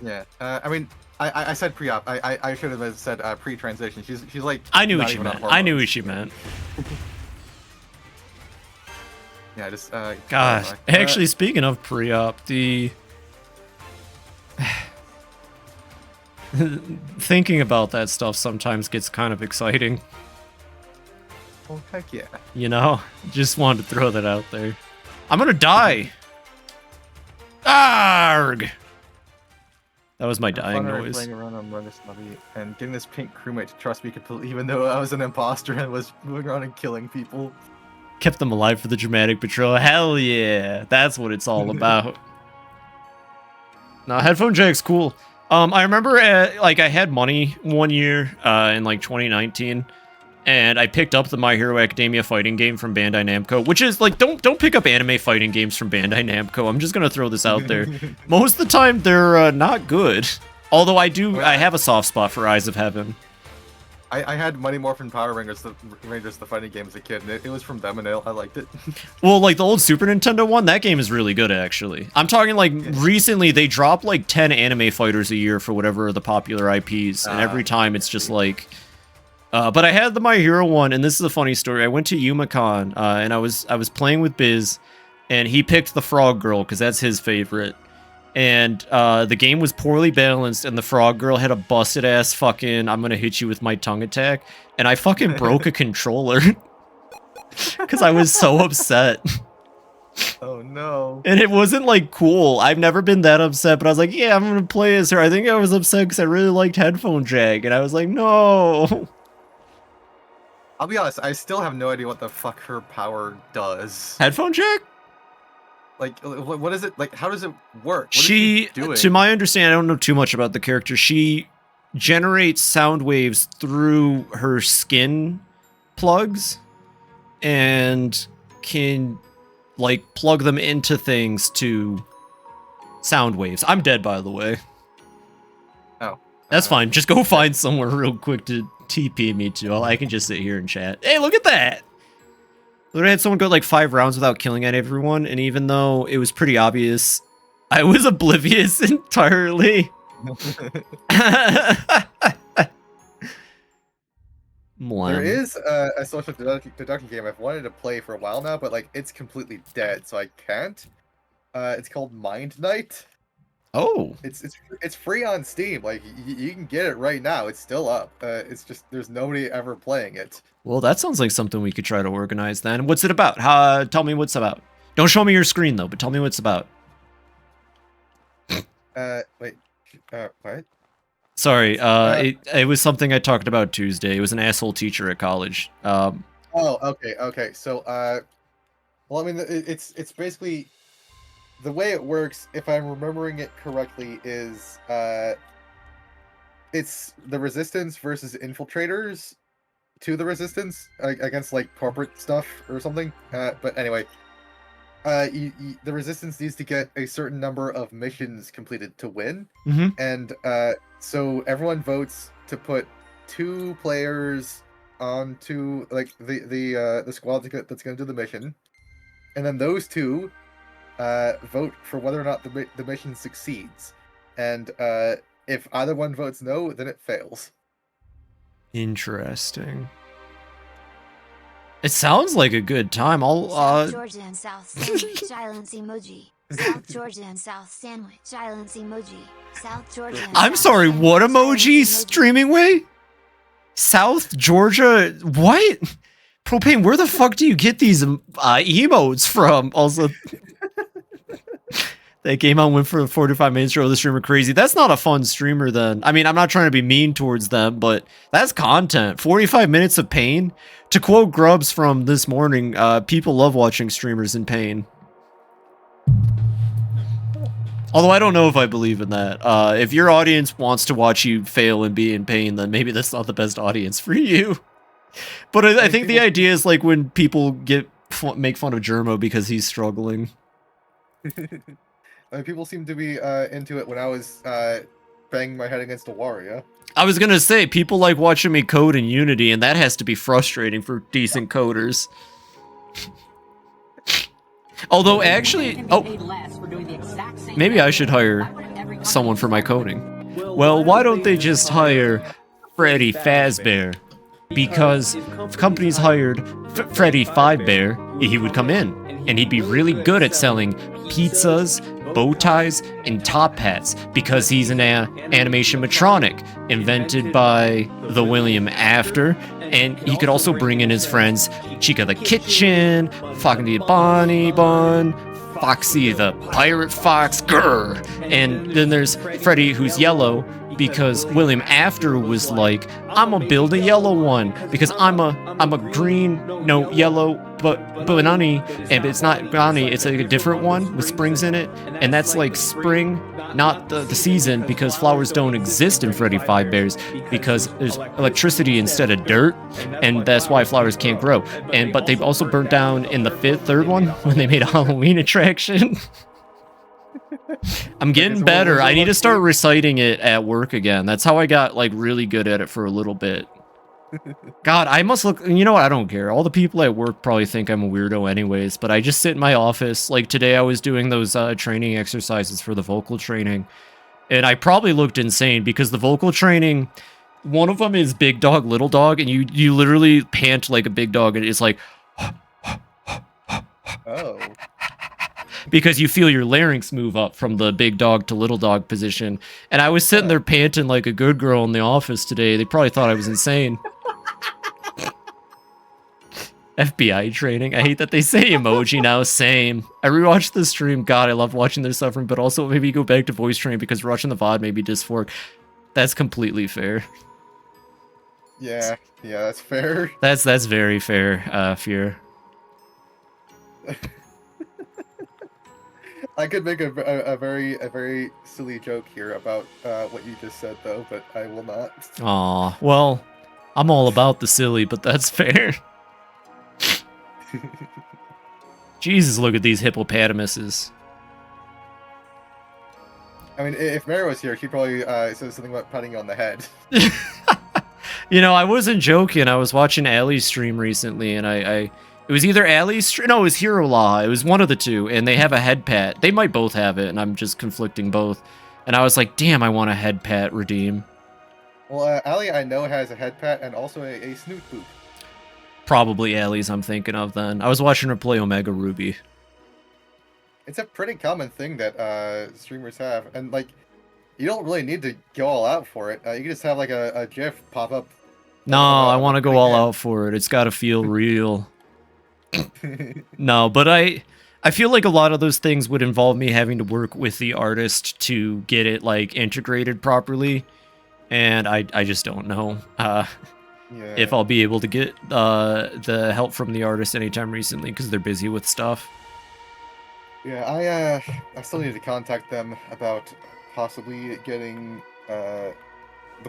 Yeah, I mean, I said pre-op. I should have said pre-transition. She's like... I knew what she meant. I knew what she meant. Yeah, just... Gosh, actually, speaking of pre-op, thinking about that stuff sometimes gets kind of exciting. Oh, heck yeah. You know? Just wanted to throw that out there. I'm gonna die! Arg! That was my dying noise. Playing around on Runners Lobby and getting this pink crewmate to trust me completely, even though I was an imposter and was moving around and killing people. Kept them alive for the dramatic patrol. Hell yeah! That's what it's all about. Now, Headphone Jack's cool. I remember, I had money one year, in, like, 2019, and I picked up the My Hero Academia fighting game from Bandai Namco, which is, like, don't pick up anime fighting games from Bandai Namco. I'm just gonna throw this out there. Most of the time, they're, not good. Although I have a soft spot for Eyes of Heaven. I had Mighty Morphin Power Rangers, the fighting game as a kid, and it was from them, and I liked it. Well, like, the old Super Nintendo one, that game is really good, actually. I'm talking, like, recently they drop, like, 10 anime fighters a year for whatever are the popular IPs, and every time it's just, like... but I had the My Hero one, and this is a funny story. I went to YumaCon, and I was playing with Biz, and he picked the Frog Girl, because that's his favorite. And the game was poorly balanced, and the Frog Girl had a busted-ass fucking I'm gonna hit you with my tongue attack, and I fucking broke a controller. Because I was so upset. Oh no. And it wasn't, like, cool. I've never been that upset, but I was like, yeah, I'm gonna play as her. I think I was upset because I really liked Headphone Jack, and I was like, no. I'll be honest, I still have no idea what the fuck her power does. Headphone Jack? Like, what is it? Like, how does it work? What is She, doing? to my understanding, I don't know too much about the character. She generates sound waves through her skin plugs and can, like, plug them into things to sound waves. I'm dead, by the way. Oh. That's fine. Just go find somewhere real quick to TP me to. I can just sit here and chat. Hey, look at that! Literally had someone go like 5 rounds without killing everyone, and even though it was pretty obvious, I was oblivious entirely. There is a social deduction game I've wanted to play for a while now, but like it's completely dead, so I can't. It's called Mind Night. Oh. It's free on Steam. Like you can get it right now. It's still up. It's just there's nobody ever playing it. Well, that sounds like something we could try to organize then. What's it about? Tell me what's about. Don't show me your screen though, but tell me what's about. Wait. What? Sorry. It was something I talked about Tuesday. It was an asshole teacher at college. Oh, okay. So, well, I mean, it's basically the way it works. If I'm remembering it correctly, is it's the Resistance versus infiltrators to the Resistance against like corporate stuff or something. But anyway, the Resistance needs to get a certain number of missions completed to win, and so everyone votes to put 2 players onto like the squad that's going to do the mission, and then those 2 vote for whether or not the mission succeeds, and if either one votes no, then it fails. Interesting. It sounds like a good time. South Georgia and South Sandwich silence emoji. South Georgia and South Sandwich silence emoji. South Georgia. And I'm South sorry, Sandwich what silence emoji streaming way? South Georgia? What? Propane, where the fuck do you get these emotes from? Also, that came out, went for 45 minutes, drove the streamer crazy. That's not a fun streamer then. I mean, I'm not trying to be mean towards them, but that's content. 45 minutes of pain? To quote Grubbs from this morning, people love watching streamers in pain. Although I don't know if I believe in that. If your audience wants to watch you fail and be in pain, then maybe that's not the best audience for you. But I think the idea is like when people make fun of Germo because he's struggling. People seem to be into it when I was banging my head against a wall, yeah? I was gonna say, people like watching me code in Unity, and that has to be frustrating for decent coders. Although, actually... Oh! Maybe I should hire someone for my coding. Well, why don't they just hire Freddy Fazbear? Because if companies hired Freddy Fazbear, he would come in, and he'd be really good at selling pizzas, bow ties, and top hats, because he's an animation matronic invented by the William After, and he could also bring in his friends Chica the Kitchen, fucking the Bonnie Bun, Foxy the Pirate Fox, grr. And then there's Freddy, who's yellow, because William After was like, I'm gonna build a yellow one because I'm a green, no, yellow, but banani, and it's not banani, it's like a different one with springs in it, and that's like spring, not the season, because flowers don't exist in Freddy Fazbear's because there's electricity instead of dirt, and that's why flowers can't grow. But they also burnt down in the third one when they made a Halloween attraction. I'm getting better. I need to start reciting it at work again. That's how I got like really good at it for a little bit. God, I must look, you know what, I don't care. All the people at work probably think I'm a weirdo anyways, but I just sit in my office. Like today I was doing those training exercises for the vocal training, and I probably looked insane because the vocal training, one of them is big dog, little dog, and you literally pant like a big dog, and it's like, oh. Because you feel your larynx move up from the big dog to little dog position. And I was sitting there panting like a good girl in the office today. They probably thought I was insane. FBI training. I hate that they say emoji now. Same. I rewatched the stream. God, I love watching their suffering, but also maybe go back to voice training because watching the VOD made me dysphoric. That's completely fair. Yeah, that's fair. That's very fair, Fear. I could make a very silly joke here about what you just said, though, but I will not. Aw, well, I'm all about the silly, but that's fair. Jesus, look at these hippopotamuses. I mean, if Mary was here, she'd probably say something about patting you on the head. You know, I wasn't joking. I was watching Allie's stream recently, and I It was either Ali's no, it was Hero Law. It was one of the two, and they have a head pat. They might both have it, and I'm just conflicting both. And I was like, damn, I want a head pat redeem. Well, Ali, I know, has a head pat and also a snoot boot. Probably Ali's I'm thinking of then. I was watching her play Omega Ruby. It's a pretty common thing that streamers have, and like, you don't really need to go all out for it. You can just have like a GIF pop up. No, I want to go all out for it. It's got to feel real. No, but I feel like a lot of those things would involve me having to work with the artist to get it like integrated properly, and I just don't know if I'll be able to get the help from the artist anytime recently because they're busy with stuff. Yeah, I still need to contact them about possibly getting the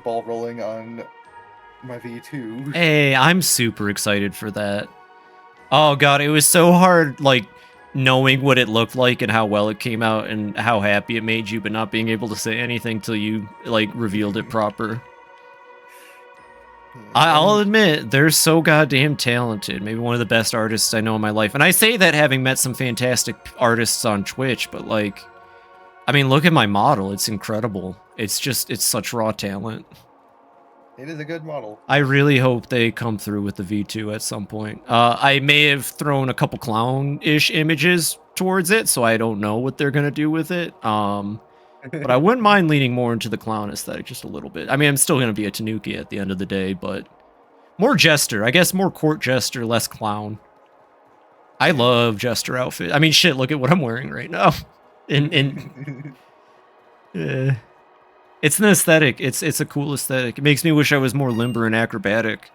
ball rolling on my V2. Hey, I'm super excited for that. Oh god, it was so hard, like, knowing what it looked like and how well it came out and how happy it made you, but not being able to say anything till you, like, revealed it proper. I'll admit, they're so goddamn talented. Maybe one of the best artists I know in my life. And I say that having met some fantastic artists on Twitch, but, like, I mean, look at my model. It's incredible. It's just, it's such raw talent. It is a good model. I really hope they come through with the V2 at some point. I may have thrown a couple clown-ish images towards it, so I don't know what they're going to do with it. But I wouldn't mind leaning more into the clown aesthetic just a little bit. I mean, I'm still going to be a Tanuki at the end of the day, but more Jester. I guess more court Jester, less clown. I love Jester outfit. I mean, shit, look at what I'm wearing right now. It's an aesthetic. It's a cool aesthetic. It makes me wish I was more limber and acrobatic.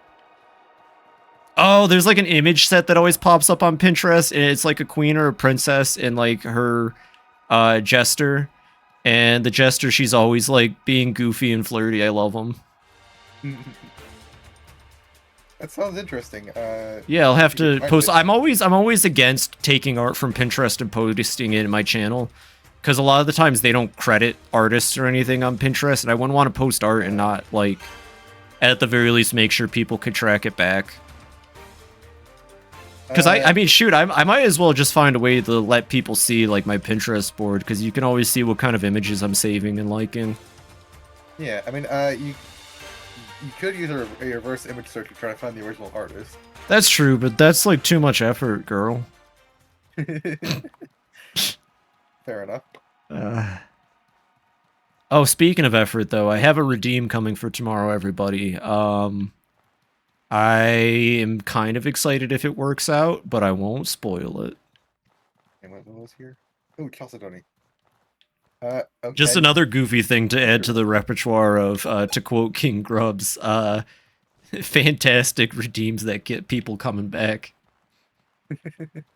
Oh, there's like an image set that always pops up on Pinterest, and it's like a queen or a princess and like her jester. And the jester, she's always like being goofy and flirty. I love them. That sounds interesting. Yeah, I'll have to post. I'm always against taking art from Pinterest and posting it in my channel. Because a lot of the times they don't credit artists or anything on Pinterest, and I wouldn't want to post art and not, like, at the very least make sure people could track it back. Because, I mean, shoot, I might as well just find a way to let people see, like, my Pinterest board, because you can always see what kind of images I'm saving and liking. Yeah, I mean, you could use a reverse image search to try to find the original artist. That's true, but that's, like, too much effort, girl. Fair enough. Oh, speaking of effort, though, I have a redeem coming for tomorrow, everybody. I am kind of excited if it works out, but I won't spoil it. And what was here? Oh, Chalcedony. Okay. Just another goofy thing to add to the repertoire of, to quote King Grubs, fantastic redeems that get people coming back.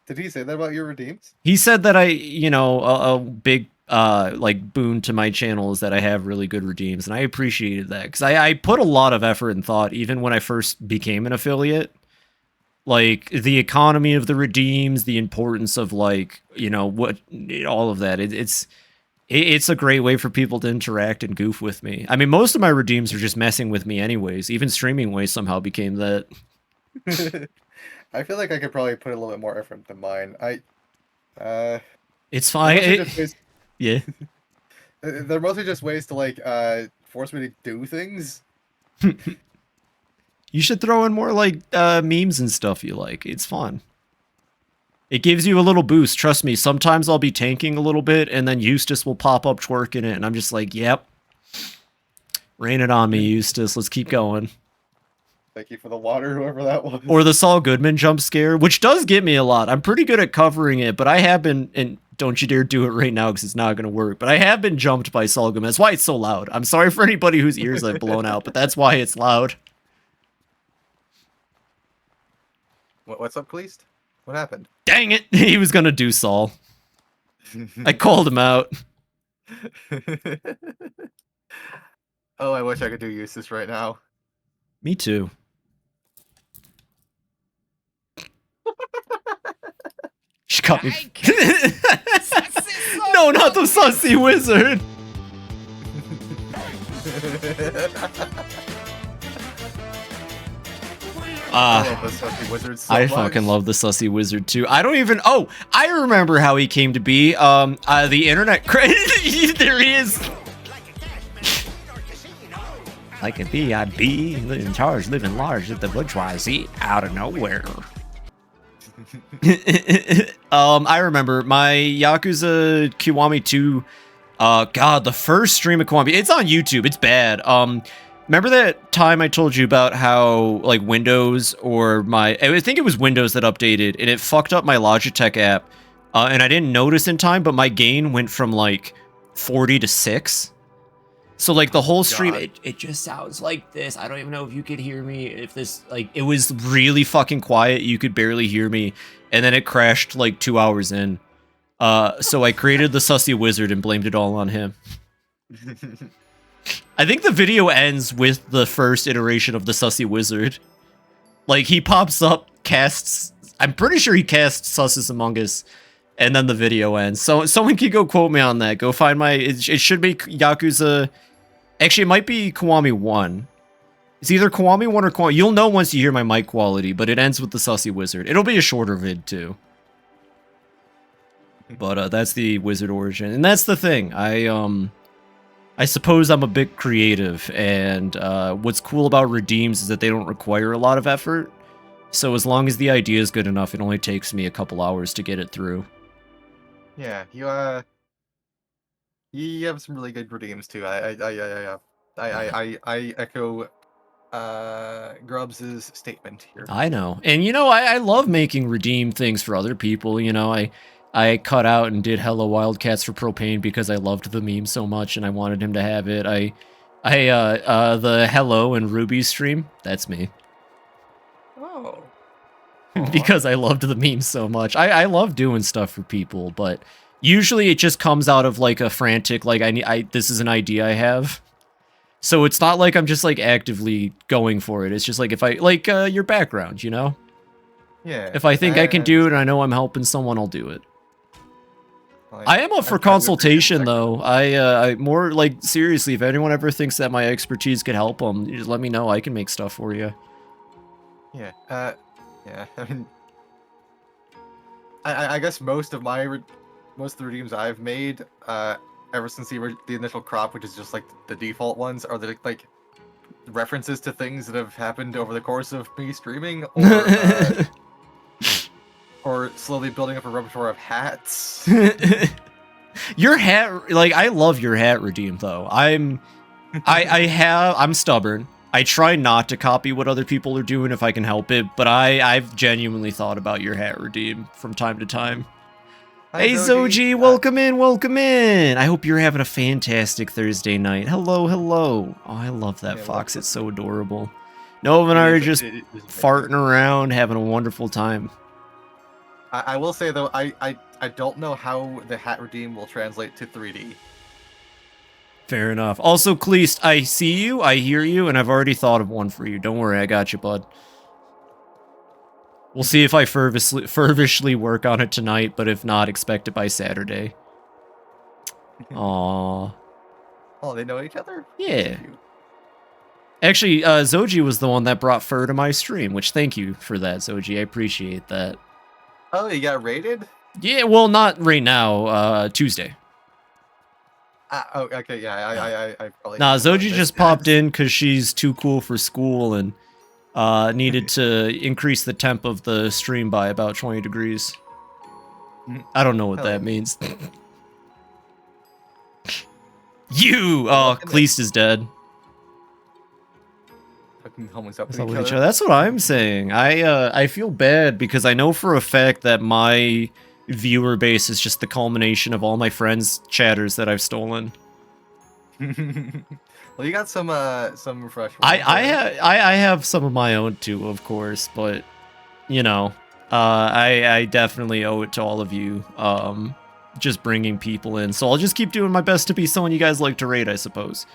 Did he say that about your redeems? He said that a big like boon to my channel is that I have really good redeems, and I appreciated that because I put a lot of effort and thought even when I first became an affiliate. Like the economy of the redeems, the importance of like what all of that. It's a great way for people to interact and goof with me. I mean, most of my redeems are just messing with me anyways. Even streaming way somehow became that. I feel like I could probably put a little bit more effort than mine. It's fine. Yeah. They're mostly just ways to like force me to do things. You should throw in more like memes and stuff you like. It's fun. It gives you a little boost. Trust me. Sometimes I'll be tanking a little bit, and then Eustace will pop up twerking it, and I'm just like, "Yep, rain it on me, Eustace. Let's keep going." Thank you for the water, whoever that was. Or the Saul Goodman jump scare, which does get me a lot. I'm pretty good at covering it, but I have been, and don't you dare do it right now because it's not going to work, but I have been jumped by Saul Goodman. That's why it's so loud. I'm sorry for anybody whose ears I've blown out, but that's why it's loud. What's up, Cleast? What happened? Dang it! He was going to do Saul. I called him out. Oh, I wish I could do Eustace right now. Me too. She got me. No, not the sussy wizard. I love the Sussy Wizard so I much. fucking love the Sussy Wizard too. I don't even. Oh, I remember how he came to be. The internet. There he is. Like a B.I.B. in charge, living large at the bourgeoisie out of nowhere. I remember my Yakuza Kiwami 2. God, the first stream of Kiwami. It's on YouTube. It's bad. Remember that time I told you about how like Windows or I think it was Windows that updated and it fucked up my Logitech app. And I didn't notice in time, but my gain went from like 40 to 6. So like the whole stream, it just sounds like this. I don't even know if you could hear me. If this, like, it was really fucking quiet. You could barely hear me. And then it crashed like 2 hours in. So I created the Sussy Wizard and blamed it all on him. I think the video ends with the first iteration of the Sussy Wizard. Like he pops up, casts, I'm pretty sure he casts Sussus Among Us. And then the video ends. So someone can go quote me on that. Go find it should be Yakuza. Actually, it might be Kiwami 1. It's either Kiwami 1 or Kiwami. You'll know once you hear my mic quality, but it ends with the Sussy Wizard. It'll be a shorter vid too. But that's the wizard origin. And that's the thing. I suppose I'm a bit creative, and what's cool about redeems is that they don't require a lot of effort. So as long as the idea is good enough, it only takes me a couple hours to get it through. Yeah, you have some really good redeems too. I echo Grubbs' statement here. I know. And you know, I love making redeem things for other people. You know, I cut out and did Hello Wildcats for Propane because I loved the meme so much and I wanted him to have it. The Hello and Ruby stream, that's me. Oh. Because I loved the meme so much. I love doing stuff for people, but usually it just comes out of like a frantic, like this is an idea I have. So it's not like I'm just like actively going for it. It's just like if I like your background, you know? Yeah. If I think I can do it and I know I'm helping someone, I'll do it. I am up for consultation though. I more like seriously, if anyone ever thinks that my expertise could help them, just let me know. I can make stuff for you. Yeah. Yeah. I mean, I guess most of the redeems I've made, ever since the initial crop, which is just like the default ones, are the like references to things that have happened over the course of me streaming, or or slowly building up a repertoire of hats. Your hat, like I love your hat redeem though. I'm stubborn. I try not to copy what other people are doing if I can help it, but I've genuinely thought about your hat redeem from time to time. Hey Zoji, welcome in, welcome in. I hope you're having a fantastic Thursday night. Hello, hello. Oh, I love that fox. It's so adorable. Nova and I are just farting around, having a wonderful time. I will say though, I don't know how the hat redeem will translate to 3D. Fair enough. Also, Kleist, I see you, I hear you, and I've already thought of one for you. Don't worry, I got you, bud. We'll see if I fervishly work on it tonight, but if not, expect it by Saturday. Aww. Oh, they know each other? Yeah. Actually, Zoji was the one that brought Fur to my stream, which thank you for that, Zoji. I appreciate that. Oh, you got raided? Yeah, well, not right now, Tuesday. Oh, okay, yeah, I probably... Nah, Zoji just popped in because she's too cool for school and needed to increase the temp of the stream by about 20 degrees. I don't know what that means. You! Oh, Kleist is dead. That's what I'm saying. I feel bad because I know for a fact that my viewer base is just the culmination of all my friends' chatters that I've stolen. Well, you got some fresh ones. I have some of my own too, of course, but you know, I definitely owe it to all of you, just bringing people in. So I'll just keep doing my best to be someone you guys like to raid, I suppose.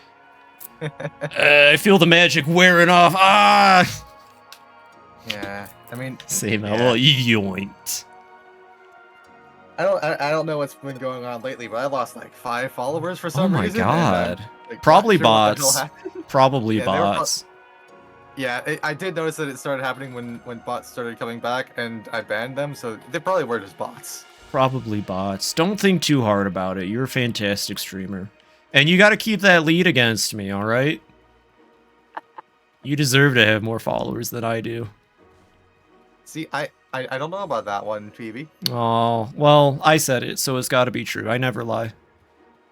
I feel the magic wearing off. Ah. Yeah, I mean, same. Yeah. Well, yoinked. I don't know what's been going on lately, but I lost like 5 followers for some reason. Oh my god. Probably bots. Probably bots. Yeah, I did notice that it started happening when bots started coming back, and I banned them, so they probably were just bots. Probably bots. Don't think too hard about it. You're a fantastic streamer. And you gotta keep that lead against me, alright? You deserve to have more followers than I do. See, I don't know about that one, Phoebe. Oh, well, I said it, so it's gotta be true. I never lie.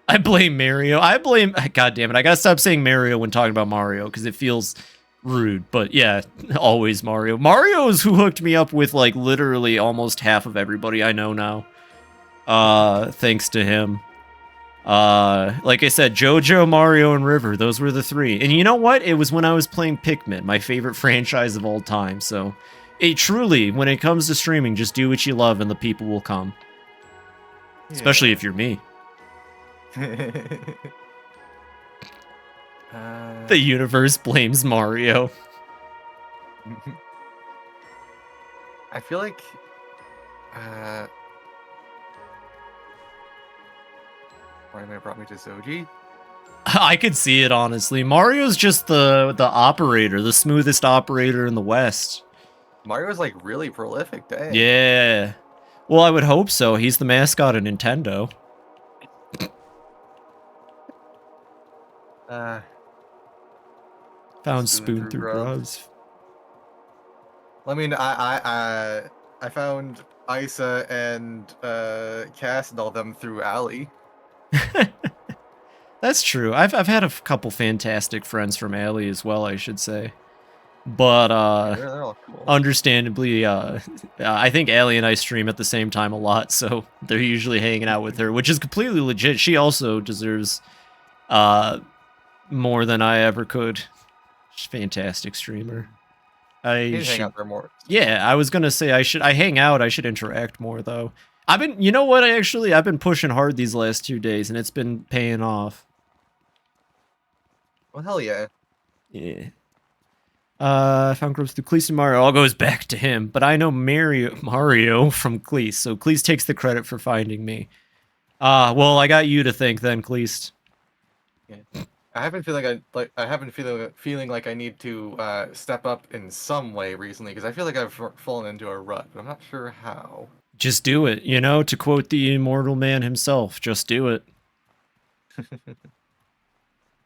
I blame Mario. God damn it, I gotta stop saying Mario when talking about Mario, because it feels rude. But yeah, always Mario. Mario is who hooked me up with, like, literally almost half of everybody I know now. Thanks to him. Like I said, JoJo, Mario, and River, those were the three. And you know what? It was when I was playing Pikmin, my favorite franchise of all time, so... truly, when it comes to streaming, just do what you love and the people will come. Yeah. Especially if you're me. The universe blames Mario. I feel like... Why brought me to Zoji? I could see it, honestly. Mario's just the operator, the smoothest operator in the West. Mario's, like, really prolific, dang. Yeah. Well, I would hope so. He's the mascot of Nintendo. Found spoon through grubs. I mean, I found Isa and Cass and all them through Alley. That's true. I've had a couple fantastic friends from Alley as well, I should say. But they're all cool. Understandably, I think Allie and I stream at the same time a lot, so they're usually hanging out with her, which is completely legit. She also deserves more than I ever could. She's a fantastic streamer. Hang out there more. Yeah, I was gonna say I hang out. I should interact more though. You know what? I've been pushing hard these last 2 days, and it's been paying off. Well, hell yeah. Yeah. I found groups through Cleese and Mario. All goes back to him, but I know Mario from Cleese, so Cleese takes the credit for finding me. Well, I got you to thank then, Cleese. Yeah. I have been feeling like I need to step up in some way recently, because I feel like I've fallen into a rut, but I'm not sure how. Just do it, you know, to quote the immortal man himself, just do it.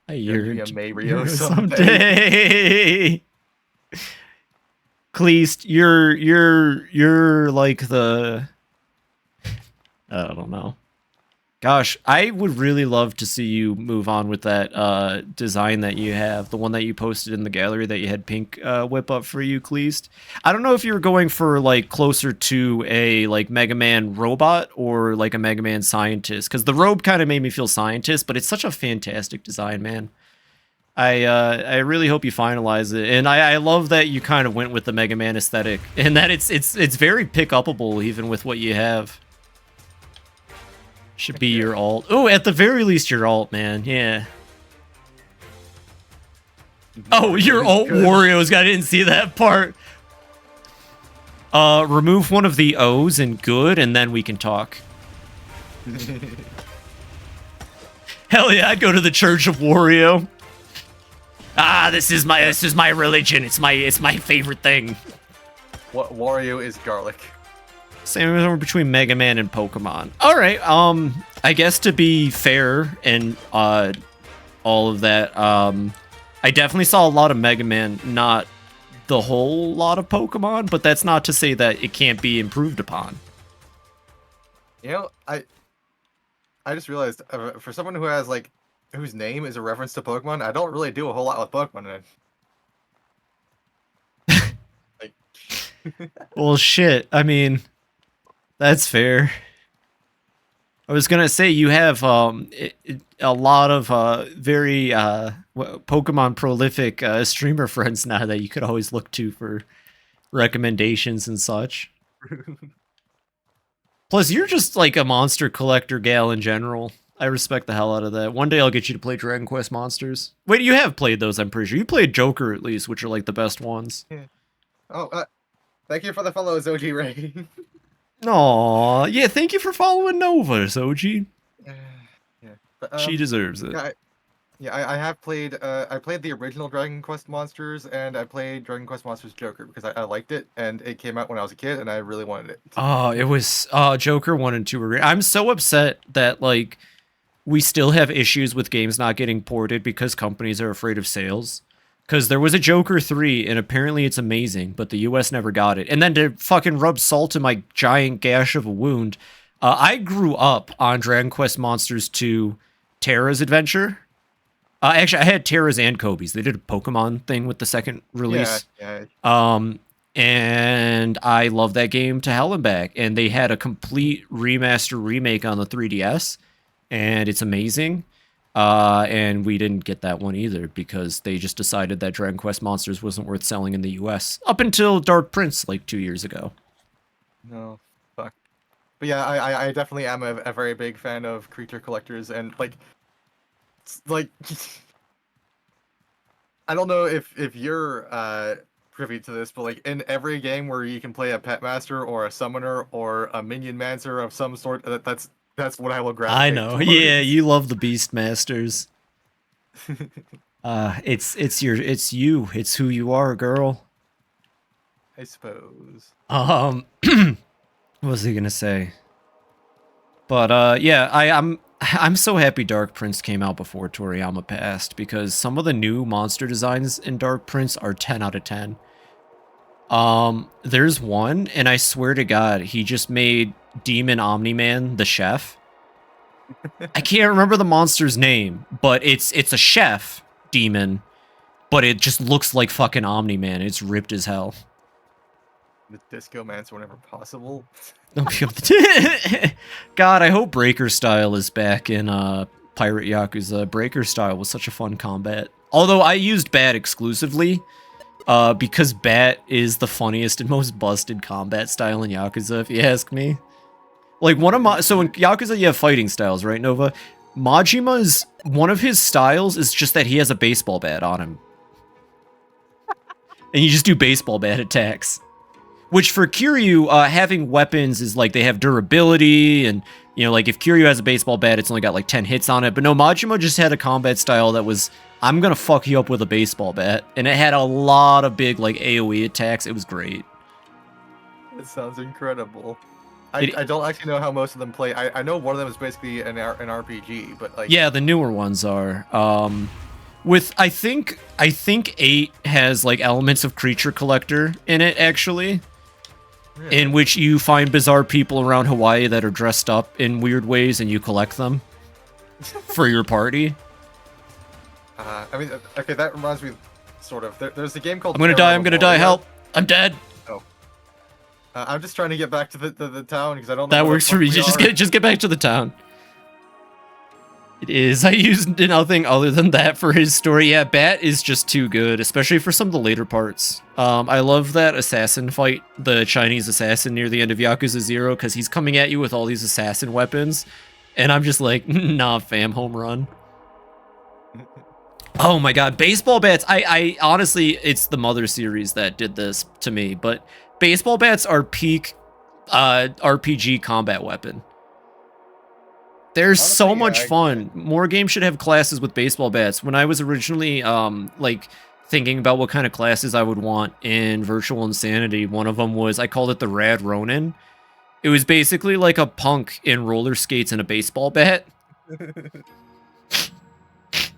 You're a Mario someday. Someday. Cleese, you're like the... I don't know. Gosh, I would really love to see you move on with that design that you have, the one that you posted in the gallery that you had Pink whip up for you, Cleese. I don't know if you were going for like closer to a like Mega Man robot or like a Mega Man scientist, because the robe kind of made me feel scientist, but it's such a fantastic design, man. I really hope you finalize it, and I love that you kind of went with the Mega Man aesthetic, and that it's very pick-upable even with what you have. Should be your alt. Oh, at the very least, your alt, man. Yeah. Oh, your alt Wario's got. I didn't see that part. Remove one of the O's and good, and then we can talk. Hell yeah, I'd go to the Church of Wario. Ah, this is my religion. It's my favorite thing. What Wario is garlic. Same between Mega Man and Pokemon. All right. I guess to be fair and all of that, I definitely saw a lot of Mega Man, not the whole lot of Pokemon, but that's not to say that it can't be improved upon. You know, I just realized for someone who has like whose name is a reference to Pokemon, I don't really do a whole lot with Pokemon. Like, well, shit. I mean. That's fair. I was gonna say you have a lot of very Pokemon prolific streamer friends now that you could always look to for recommendations and such. Plus, you're just like a monster collector gal in general. I respect the hell out of that. One day I'll get you to play Dragon Quest Monsters. Wait, you have played those, I'm pretty sure. You played Joker at least, which are like the best ones. Yeah. Oh, thank you for the follow, Zoji Ray. Aw, yeah, thank you for following Nova, Soji. Yeah. But, she deserves it. Yeah, I have played. I played the original Dragon Quest Monsters, and I played Dragon Quest Monsters Joker because I liked it, and it came out when I was a kid, and I really wanted it. Oh, it was Joker 1 and 2 were great. I'm so upset that like we still have issues with games not getting ported because companies are afraid of sales. Because there was a Joker 3, and apparently it's amazing, but the US never got it. And then to fucking rub salt in my giant gash of a wound, I grew up on Dragon Quest Monsters 2 Terra's Adventure. Actually, I had Terra's and Kobe's. They did a Pokemon thing with the second release. Yeah. And I love that game to hell and back. And they had a complete remaster remake on the 3DS, and it's amazing. And we didn't get that one either because they just decided that Dragon Quest Monsters wasn't worth selling in the US up until Dark Prince like 2 years ago. No, fuck. But yeah, I definitely am a very big fan of creature collectors, and like I don't know if you're privy to this, but like in every game where you can play a pet master or a summoner or a minion mancer of some sort, that's what I will grab. I know. Yeah, you love the Beast Masters. It's who you are, girl. I suppose. What was he gonna say? But yeah, I'm so happy Dark Prince came out before Toriyama passed because some of the new monster designs in Dark Prince are 10 out of 10. There's one, and I swear to God, he just made Demon Omni-Man the chef. I can't remember the monster's name, but it's a chef demon, but it just looks like fucking Omni-Man. It's ripped as hell. The Disco Mancer whenever possible. God, I hope Breaker Style is back in Pirate Yakuza. Breaker Style was such a fun combat. Although I used Bat exclusively, because Bat is the funniest and most busted combat style in Yakuza, if you ask me. Like, so in Yakuza you have fighting styles, right, Nova? Majima's, one of his styles is just that he has a baseball bat on him. And you just do baseball bat attacks. Which for Kiryu, having weapons is like they have durability, and, you know, like if Kiryu has a baseball bat, it's only got like 10 hits on it. But no, Majima just had a combat style that was, I'm gonna fuck you up with a baseball bat. And it had a lot of big, like, AoE attacks. It was great. It sounds incredible. I don't actually know how most of them play. I know one of them is basically an RPG, but like... Yeah, the newer ones are. I think 8 has, like, elements of Creature Collector in it, actually. Really? In which you find bizarre people around Hawaii that are dressed up in weird ways and you collect them for your party. I mean, okay, that reminds me, sort of. There's a game called... I'm gonna die, help! I'm dead! Oh. I'm just trying to get back to the town because I don't know... That works for me, just get back to the town. It is. I used nothing other than that for his story. Yeah, Bat is just too good, especially for some of the later parts. I love that assassin fight, the Chinese assassin near the end of Yakuza 0, because he's coming at you with all these assassin weapons, and I'm just like, nah, fam, home run. Oh my god, baseball bats. I honestly, it's the Mother series that did this to me, but baseball bats are peak RPG combat weapon. They're honestly, so much fun. More games should have classes with baseball bats. When I was originally like thinking about what kind of classes I would want in Virtual Insanity, one of them was, I called it the Rad Ronin. It was basically like a punk in roller skates and a baseball bat.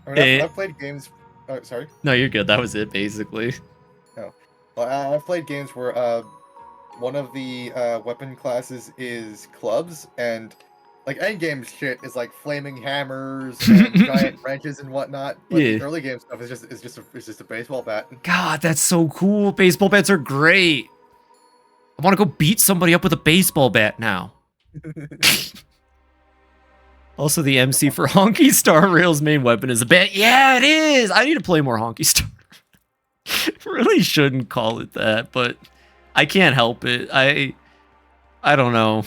I mean, I've played games... Oh, sorry? No, you're good. That was it, basically. Oh. Well, I've played games where one of the weapon classes is clubs, and like endgame shit is like flaming hammers and giant wrenches and whatnot. But yeah. The early game stuff is just a baseball bat. God, that's so cool. Baseball bats are great. I want to go beat somebody up with a baseball bat now. Also, the MC for Honky Star Rail's main weapon is a bat. Yeah, it is! I need to play more Honky Star. Really shouldn't call it that, but I can't help it. I don't know.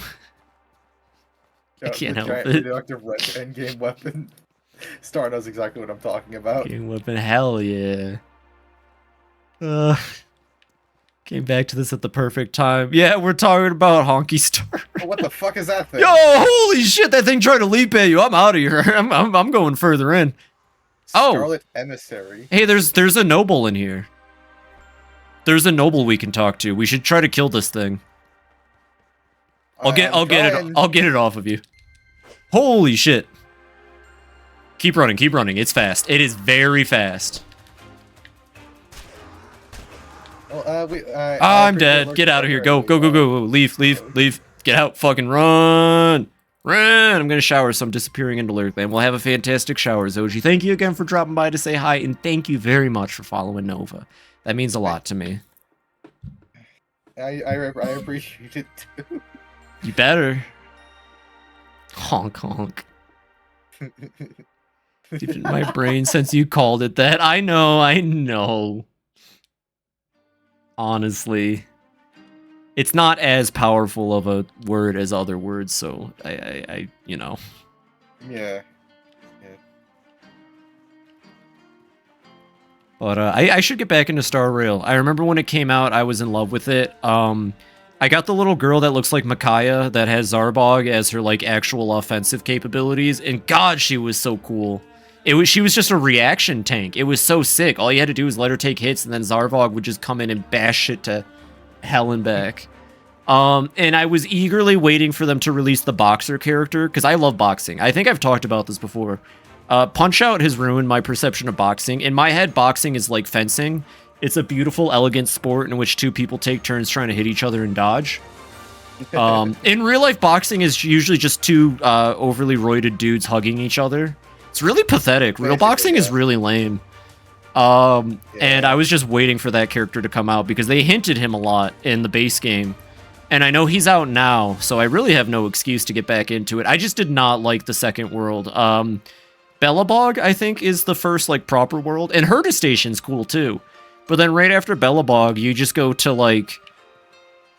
I can't help it. Radioactive red endgame weapon. Star knows exactly what I'm talking about. Game weapon, hell yeah. Came back to this at the perfect time. Yeah, we're talking about Honky Star. Oh, what the fuck is that thing? Yo, holy shit, that thing tried to leap at you. I'm out of here. I'm going further in. Oh! Scarlet Emissary. Hey, there's a noble in here. There's a noble we can talk to. We should try to kill this thing. I'll get it off of you. Holy shit. Keep running, keep running. It's fast. It is very fast. I'm dead. Get out of here. Go, go, go, go. Leave, leave, leave. Get out. Fucking run. Run. I'm going to shower, so I'm disappearing into Lurkland. We'll have a fantastic shower, Zoji. Thank you again for dropping by to say hi, and thank you very much for following Nova. That means a lot to me. I appreciate it too. You better. Honk, honk. Deep in my brain since you called it that. I know. Honestly. It's not as powerful of a word as other words, so I you know. Yeah. But I should get back into Star Rail. I remember when it came out, I was in love with it. I got the little girl that looks like Micaiah that has Zarbog as her like actual offensive capabilities, and God, she was so cool. She was just a reaction tank. It was so sick. All you had to do was let her take hits, and then Zarvog would just come in and bash shit to hell and back. And I was eagerly waiting for them to release the boxer character, because I love boxing. I think I've talked about this before. Punch-Out has ruined my perception of boxing. In my head, boxing is like fencing. It's a beautiful, elegant sport in which two people take turns trying to hit each other and dodge. In real life, boxing is usually just two overly roided dudes hugging each other. It's really pathetic. Real boxing is really lame. And I was just waiting for that character to come out because they hinted him a lot in the base game. And I know he's out now, so I really have no excuse to get back into it. I just did not like the second world. Bellabog, I think, is the first, like, proper world. And Herda Station's cool, too. But then right after Bellabog, you just go to, like,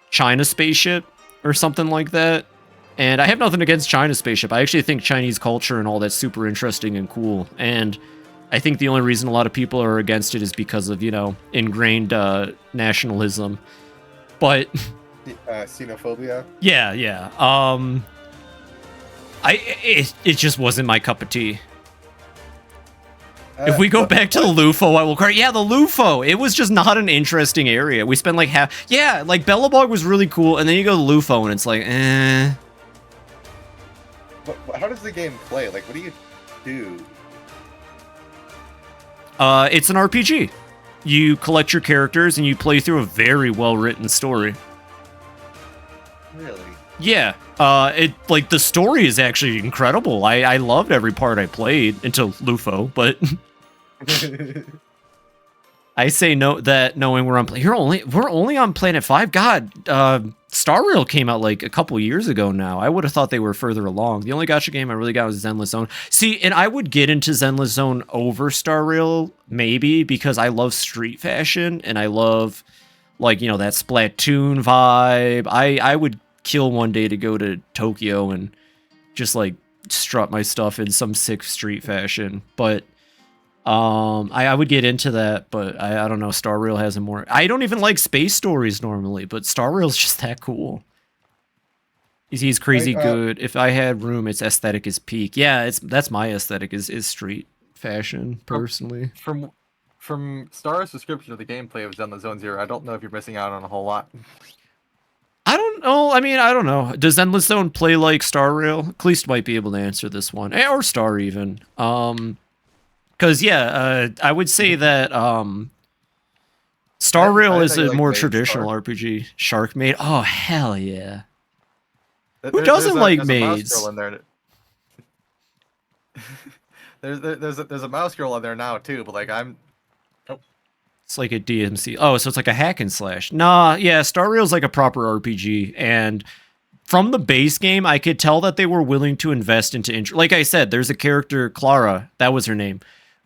China Spaceship or something like that. And I have nothing against China Spaceship. I actually think Chinese culture and all that's super interesting and cool. And I think the only reason a lot of people are against it is because of, you know, ingrained nationalism. But... xenophobia? Yeah. It just wasn't my cup of tea. If we go back to the Lufo, I will cry. Yeah, the Lufo. It was just not an interesting area. We spent like half... Yeah, like Bellabog was really cool, and then you go to Lufo, and it's like, eh. How does the game play? Like, what do you do? It's an RPG. You collect your characters, and you play through a very well-written story. Really? Yeah. The story is actually incredible. I loved every part I played until Lufo, but... I say no that knowing we're on we're only on Planet 5. God, Star Rail came out like a couple years ago now. I would have thought they were further along. The only gacha game I really got was Zenless Zone. See, and I would get into Zenless Zone over Star Rail maybe because I love street fashion and I love like, you know, that Splatoon vibe. I would kill one day to go to Tokyo and just like strut my stuff in some sick street fashion, but I would get into that, but I don't know. Star Rail has a more... I don't even like space stories normally, but Star Rail's just that cool. He's crazy good. If I had room, its aesthetic is peak. Yeah, that's my aesthetic is street fashion personally. From Star's description of the gameplay of Zenless Zone Zero, I don't know if you're missing out on a whole lot. I don't know. I mean, I don't know. Does Zenless Zone play like Star Rail? Cleast might be able to answer this one, or Star even. Because, yeah, I would say that Star Rail is a more traditional RPG. Shark Maid? Oh, hell yeah. Who doesn't like maids? There's a mouse girl in there now, too, but, like, It's like a DMC. Oh, so it's like a hack and slash. Nah, yeah, Star Rail's like a proper RPG, and... From the base game, I could tell that they were willing to invest into... Like I said, there's a character, Clara, that was her name,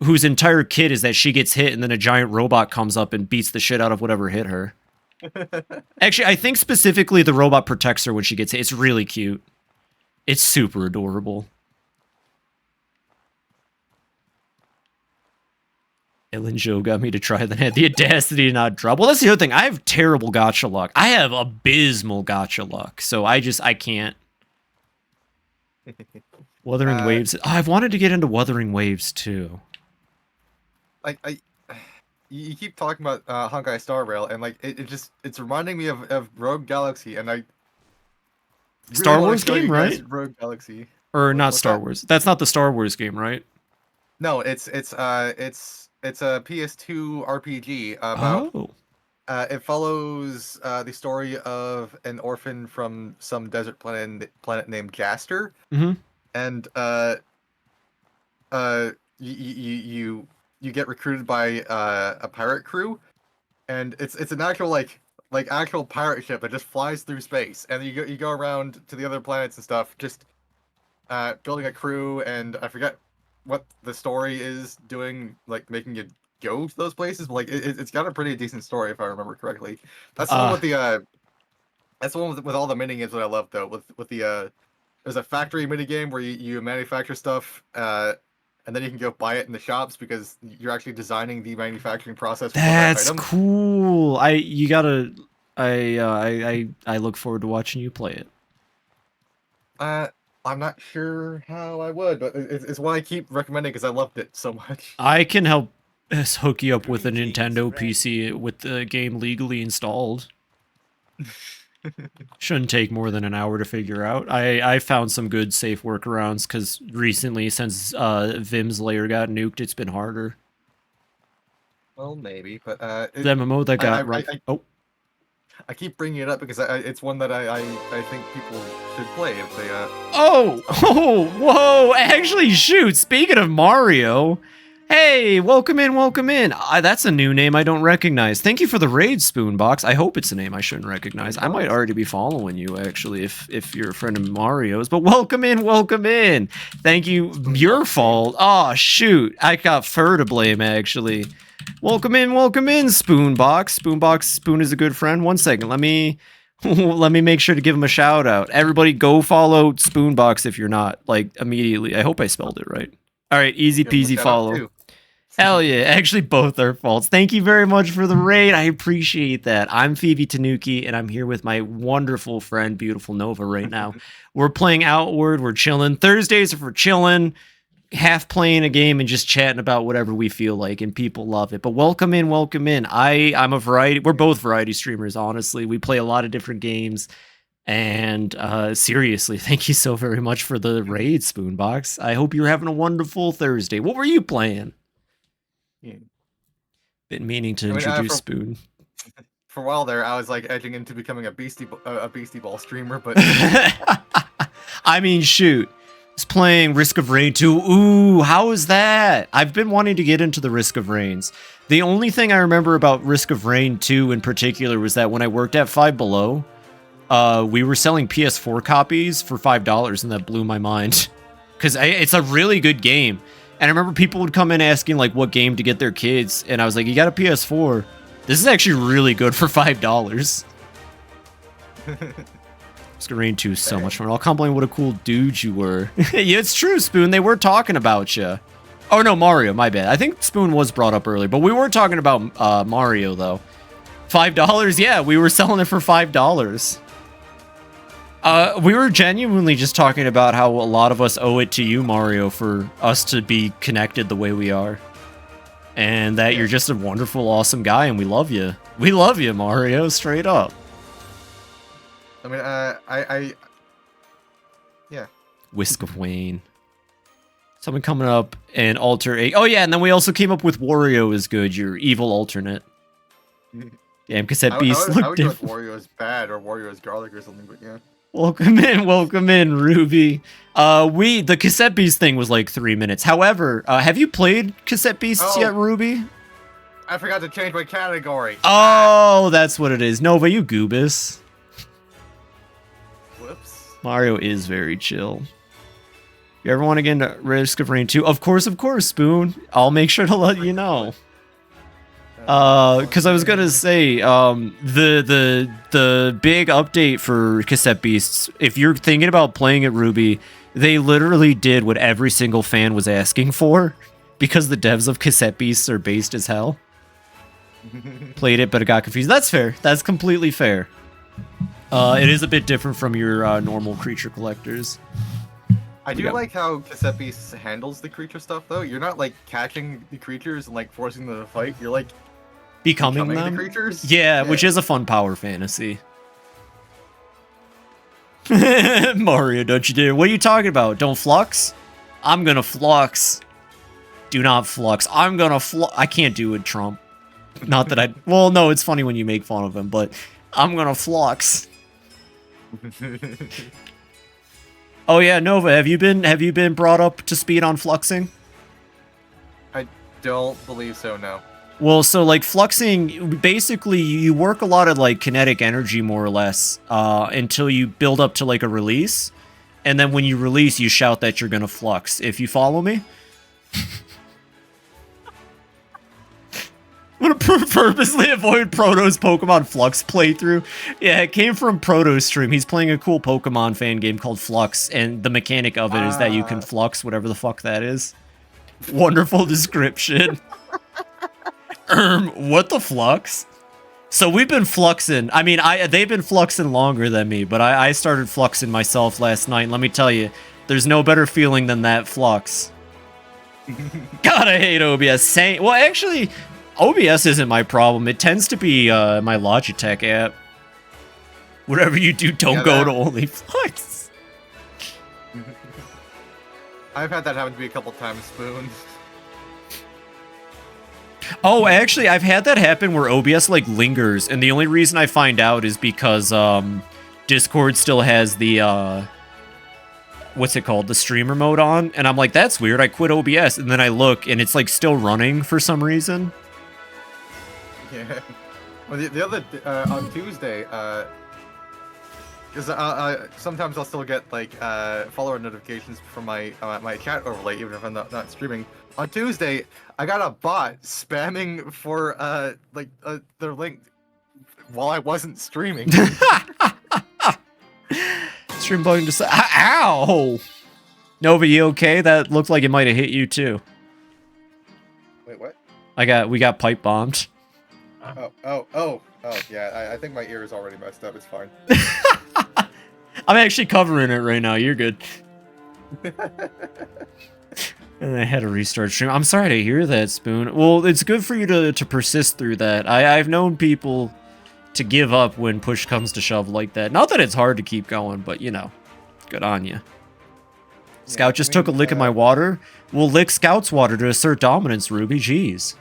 whose entire kit is that she gets hit and then a giant robot comes up and beats the shit out of whatever hit her. Actually, I think specifically the robot protects her when she gets hit. It's really cute. It's super adorable. Ellen Joe got me to try, then had the audacity to not drop. Well, that's the other thing. I have terrible gacha luck. I have abysmal gacha luck, so I can't. Wuthering Waves. Oh, I've wanted to get into Wuthering Waves, too. like you keep talking about Honkai Star Rail, and like it's reminding me of Rogue Galaxy, and I really Star wanna Wars show you game, guys right? Rogue Galaxy. Or not What's Star that? Wars. That's not the Star Wars game, right? No, it's a PS2 RPG about Oh. it follows the story of an orphan from some desert planet named Jaster, Mm-hmm. and you get recruited by a pirate crew, and it's an actual like actual pirate ship that just flies through space, and you go around to the other planets and stuff, just building a crew, and I forget what the story is doing, like making you go to those places, but like it's got a pretty decent story if I remember correctly. That's the one Uh, with the that's the one with all the mini games that I love though. With the there's a factory mini game where you manufacture stuff, and then you can go buy it in the shops because you're actually designing the manufacturing process for that that's item. cool. You gotta. I look forward to watching you play it. I'm not sure how I would, but it's one I keep recommending because I loved it so much. I can help hook you up with a Greetings, Nintendo friend. PC with the game legally installed. Shouldn't take more than an hour to figure out. I found some good safe workarounds because recently, since Vim's layer got nuked, it's been harder. Well, maybe, but The MMO that got oh, I keep bringing it up because it's one that I think people should play if they oh, whoa! Actually, shoot. Speaking of Mario, hey, welcome in, welcome in. That's a new name I don't recognize. Thank you for the raid, Spoonbox. I hope it's a name I shouldn't recognize. I might already be following you actually, if you're a friend of Mario's. But welcome in, welcome in. Thank you. Your fault. Oh shoot, I got Fur to blame actually. Welcome in, Spoonbox. Spoonbox, Spoon is a good friend. 1 second, let me make sure to give him a shout out. Everybody go follow Spoonbox if you're not, like, immediately. I hope I spelled it right. All right, easy give them a peasy shout out follow. too. Hell yeah, actually both are faults. Thank you very much for the raid. I appreciate that. I'm FibiTanuki, and I'm here with my wonderful friend, Beautiful Nova, right now. We're playing Outward, we're chilling. Thursdays are for chilling, half playing a game and just chatting about whatever we feel like, and people love it. But welcome in, welcome in. I'm a variety, we're both variety streamers, honestly. We play a lot of different games. And seriously, thank you so very much for the raid, Spoonbox. I hope you're having a wonderful Thursday. What were you playing? Yeah. Been meaning to I mean, introduce Spoon. For a while there, I was like edging into becoming a Beastie Ball streamer, but I mean, shoot. It's playing Risk of Rain 2. Ooh, how is that? I've been wanting to get into the Risk of Rains. The only thing I remember about Risk of Rain 2 in particular was that when I worked at Five Below, we were selling PS4 copies for $5, and that blew my mind. Because it's a really good game. And I remember people would come in asking, like, what game to get their kids. And I was like, you got a PS4. This is actually really good for $5. Risk of Rain 2 is so much fun. I'll compliment what a cool dude you were. Yeah, it's true, Spoon. They were talking about you. Oh, no, Mario. My bad. I think Spoon was brought up earlier. But we weren't talking about Mario, though. $5? Yeah, we were selling it for $5. We were genuinely just talking about how a lot of us owe it to you, Mario, for us to be connected the way we are. And that you're just a wonderful, awesome guy, and we love you. We love you, Mario, straight up. I mean, yeah. Whisk of Wayne. Someone coming up and Alter 8. Oh, yeah, and then we also came up with Wario is good, your evil alternate. Damn, Cassette Beast I look would go with different. Wario is bad or Wario is garlic or something, but yeah. Welcome in, Ruby. The Cassette Beast thing was like 3 minutes. However, have you played Cassette Beasts yet, Ruby? I forgot to change my category. Oh, that's what it is. Nova, you goobus. Whoops. Mario is very chill. You ever want to get into Risk of Rain 2? Of course, Spoon. I'll make sure to let you know. Because I was gonna say, the big update for Cassette Beasts, if you're thinking about playing it, Ruby, they literally did what every single fan was asking for, because the devs of Cassette Beasts are based as hell. Played it, but it got confused. That's fair. That's completely fair. It is a bit different from your normal creature collectors. I do Yeah. like how Kasepi handles the creature stuff, though. You're not, like, catching the creatures and, like, forcing them to fight. You're, like, Becoming the them. creatures. Yeah, which is a fun power fantasy. Mario, don't you dare. What are you talking about? Don't flux? I'm gonna flux. Do not flux. I'm gonna flux. I can't do it, Trump. Not that I... Well, no, it's funny when you make fun of him, but I'm gonna flux. Oh yeah, Nova, have you been brought up to speed on fluxing? I don't believe so, no. Well, so like fluxing, basically you work a lot of like kinetic energy more or less until you build up to like a release. And then when you release, you shout that you're gonna flux. If you follow me? I'm gonna purposely avoid Proto's Pokemon Flux playthrough. Yeah, it came from Proto's stream. He's playing a cool Pokemon fan game called Flux, and the mechanic of it is that you can flux whatever the fuck that is. Wonderful description. What the flux? So we've been fluxing. I mean, they've been fluxing longer than me, but I started fluxing myself last night. And let me tell you, there's no better feeling than that flux. God, I hate OBS. Well, actually, OBS isn't my problem. It tends to be my Logitech app. Whatever you do, don't go to only flux. I've had that happen to me a couple times, Spoon. Oh, actually, I've had that happen where OBS like lingers, and the only reason I find out is because Discord still has the what's it called, the streamer mode on, and I'm like, that's weird. I quit OBS, and then I look, and it's like still running for some reason. Yeah. Well, the other on Tuesday, because sometimes I'll still get like follower notifications from my my chat overlay, even if I'm not streaming. On Tuesday, I got a bot spamming for their link while I wasn't streaming. Stream bugging to ow! Nova, you okay? That looked like it might have hit you too. Wait, what? We got pipe bombed. Oh, yeah, I think my ear is already messed up. It's fine. I'm actually covering it right now. You're good. And I had to restart stream. I'm sorry to hear that, Spoon. Well, it's good for you to persist through that. I've known people to give up when push comes to shove like that. Not that it's hard to keep going, but, you know, good on you. Scout just took a lick of my water. We'll lick Scout's water to assert dominance, Ruby. Jeez.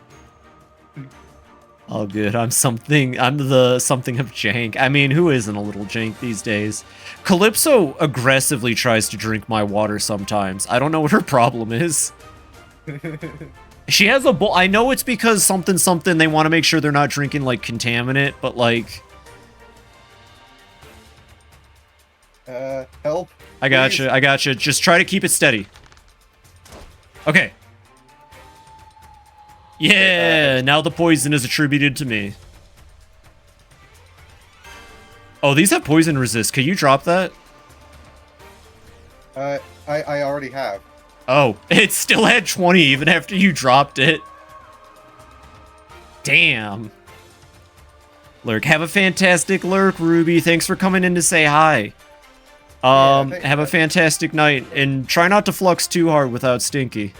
Oh, good. I'm the something of jank. I mean, who isn't a little jank these days? Calypso aggressively tries to drink my water sometimes. I don't know what her problem is. She has a bowl. I know it's because something they want to make sure they're not drinking like contaminant, but like... Help. I gotcha. Just try to keep it steady. Okay. Yeah, now the poison is attributed to me. Oh, these have poison resist. Can you drop that? I already have. Oh, it still had 20 even after you dropped it. Damn. Lurk, have a fantastic lurk, Ruby. Thanks for coming in to say hi. Have a fantastic night, and try not to flux too hard without Stinky.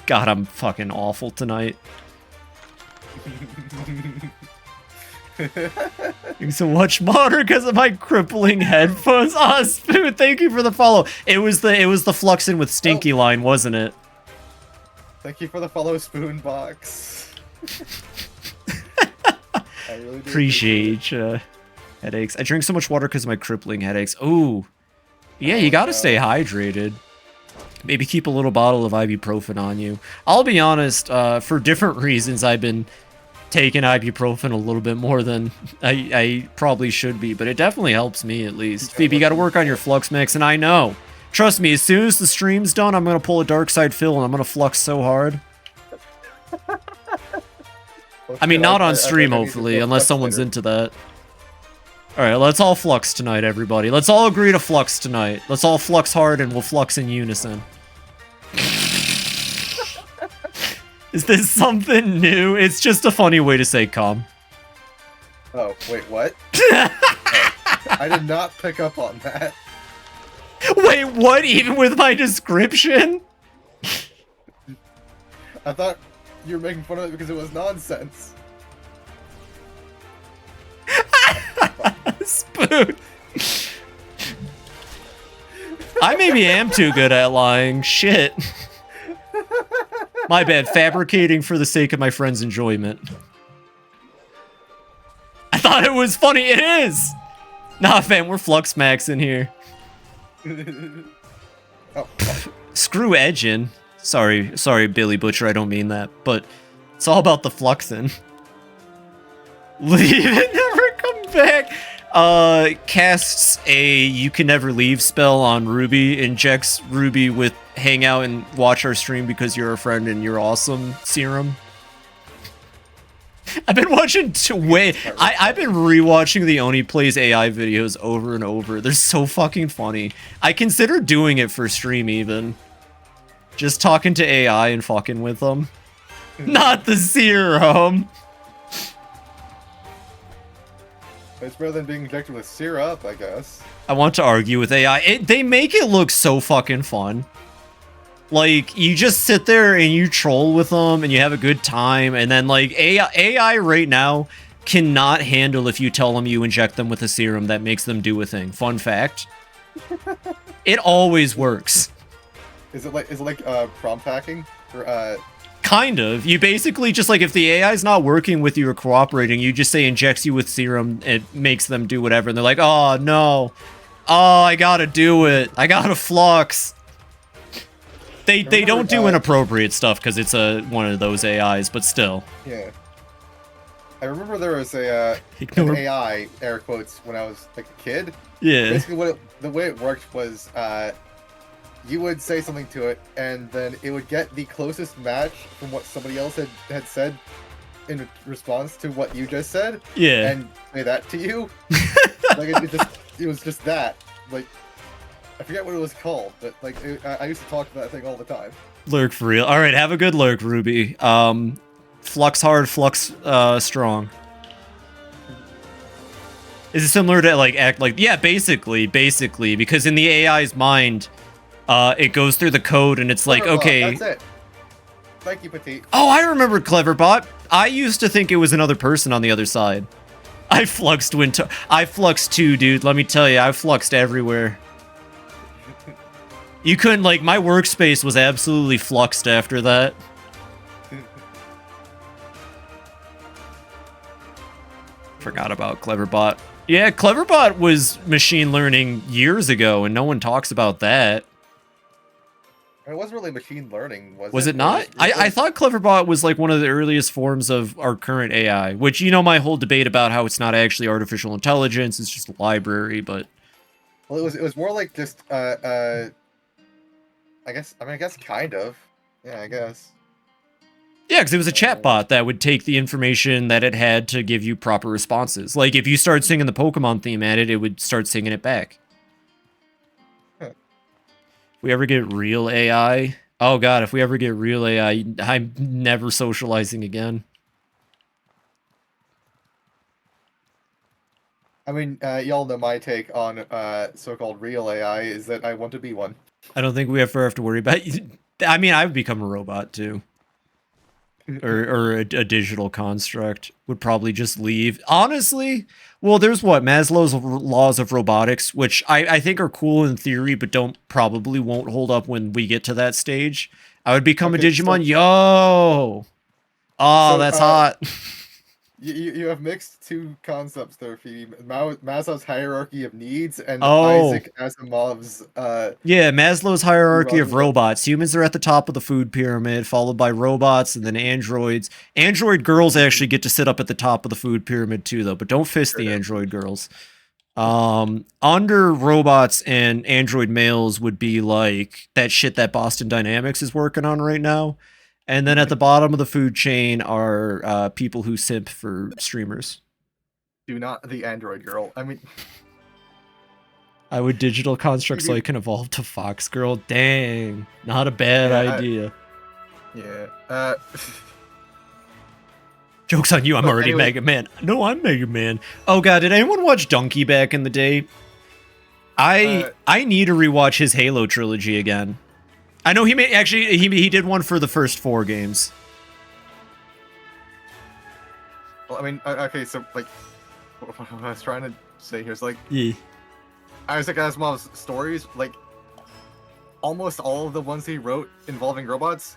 God, I'm fucking awful tonight. Thanks so much, Modder, because of my crippling headphones. Oh, Spoon, thank you for the follow. It was the fluxing with Stinky line, wasn't it? Thank you for the follow, Spoon Box. I really do appreciate headaches. I drink so much water because of my crippling headaches. Ooh. Yeah, you gotta stay hydrated. Maybe keep a little bottle of ibuprofen on you. I'll be honest, for different reasons, I've been taking ibuprofen a little bit more than I probably should be, but it definitely helps me at least. Phoebe, you gotta work on your flux mix, and I know. Trust me, as soon as the stream's done, I'm gonna pull a dark side fill, and I'm gonna flux so hard. I mean, not on stream, hopefully, unless someone's into that. Alright, let's all flux tonight, everybody. Let's all agree to flux tonight. Let's all flux hard and we'll flux in unison. Is this something new? It's just a funny way to say come. Oh, wait, what? Oh, I did not pick up on that. Wait, what? Even with my description? I thought you were making fun of it because it was nonsense. Spoon. I maybe am too good at lying. Shit. My bad. Fabricating for the sake of my friend's enjoyment. I thought it was funny. It is. Nah, fam, we're Flux Max in here. Oh, Screw edging. Sorry, Billy Butcher. I don't mean that, but it's all about the fluxing. Leave and never come back. Casts a you can never leave spell on Ruby, injects Ruby with hang out and watch our stream because you're a friend and you're awesome serum. I've been watching I've been rewatching the Oni Plays AI videos over and over. They're so fucking funny. I consider doing it for stream even. Just talking to AI and fucking with them. Not the serum. it's better than being injected with syrup, I guess. I want to argue with AI. They make it look so fucking fun. Like, you just sit there and you troll with them and you have a good time. And then, like, AI right now cannot handle if you tell them you inject them with a serum that makes them do a thing. Fun fact. It always works. Is it like prompt hacking? Or, Kind of. You basically just, like, if the AI's not working with you or cooperating, you just say injects you with serum, it makes them do whatever. And they're like, oh, no. Oh, I gotta do it. I gotta flux. They don't do inappropriate stuff because it's one of those AIs, but still. Yeah. I remember there was an AI, air quotes, when I was like a kid. Yeah. Basically, the way it worked was you would say something to it, and then it would get the closest match from what somebody else had said in response to what you just said. Yeah. And say that to you. Like it was just that. Like, I forget what it was called, but like I used to talk to that thing all the time. Lurk for real. All right, have a good lurk, Ruby. Flux hard, flux strong. Is it similar to like act like yeah, basically, because in the AI's mind, it goes through the code and it's like Cleverbot, okay. That's it. Thank you, Petite. Oh, I remember Cleverbot. I used to think it was another person on the other side. I fluxed I fluxed too, dude. Let me tell you, I fluxed everywhere. You couldn't, like, my workspace was absolutely fluxed after that. Forgot about Cleverbot. Yeah, Cleverbot was machine learning years ago, and no one talks about that. It wasn't really machine learning, was it? Was it not? I thought Cleverbot was, like, one of the earliest forms of our current AI, which, you know, my whole debate about how it's not actually artificial intelligence, it's just a library, but... Well, it was more like just, I guess kind of. Yeah, I guess. Yeah, because it was a chatbot that would take the information that it had to give you proper responses. Like, if you start singing the Pokemon theme at it, it would start singing it back. Huh. If we ever get real AI... Oh god, if we ever get real AI, I'm never socializing again. I mean, y'all know my take on so-called real AI is that I want to be one. I don't think we ever have to worry about it. I mean, I would become a robot, too. Or a digital construct. Would probably just leave. Honestly, well, there's what? Maslow's laws of robotics, which I think are cool in theory, but probably won't hold up when we get to that stage. I would become a Digimon. Yo! Oh, that's hot. You have mixed two concepts there, Phoebe. Maslow's hierarchy of needs and Oh. Isaac Asimov's Yeah, Maslow's hierarchy of robots. Humans are at the top of the food pyramid, followed by robots and then androids. Android girls actually get to sit up at the top of the food pyramid too, though, but don't fist the android girls. Under robots and android males would be like that shit that Boston Dynamics is working on right now. And then at the bottom of the food chain are people who simp for streamers. do not the android girl. I mean, I would digital construct so I can evolve to Fox Girl. Dang, not a bad idea. Yeah. Joke's on you, I'm already anyway. Mega Man. No, I'm Mega Man. Oh god, did anyone watch Donkey back in the day? I need to rewatch his Halo trilogy again. I know he he did one for the first 4 games. Well, I mean, okay, so like, what I was trying to say here is like, Yeah. Isaac Asimov's stories, like, almost all of the ones he wrote involving robots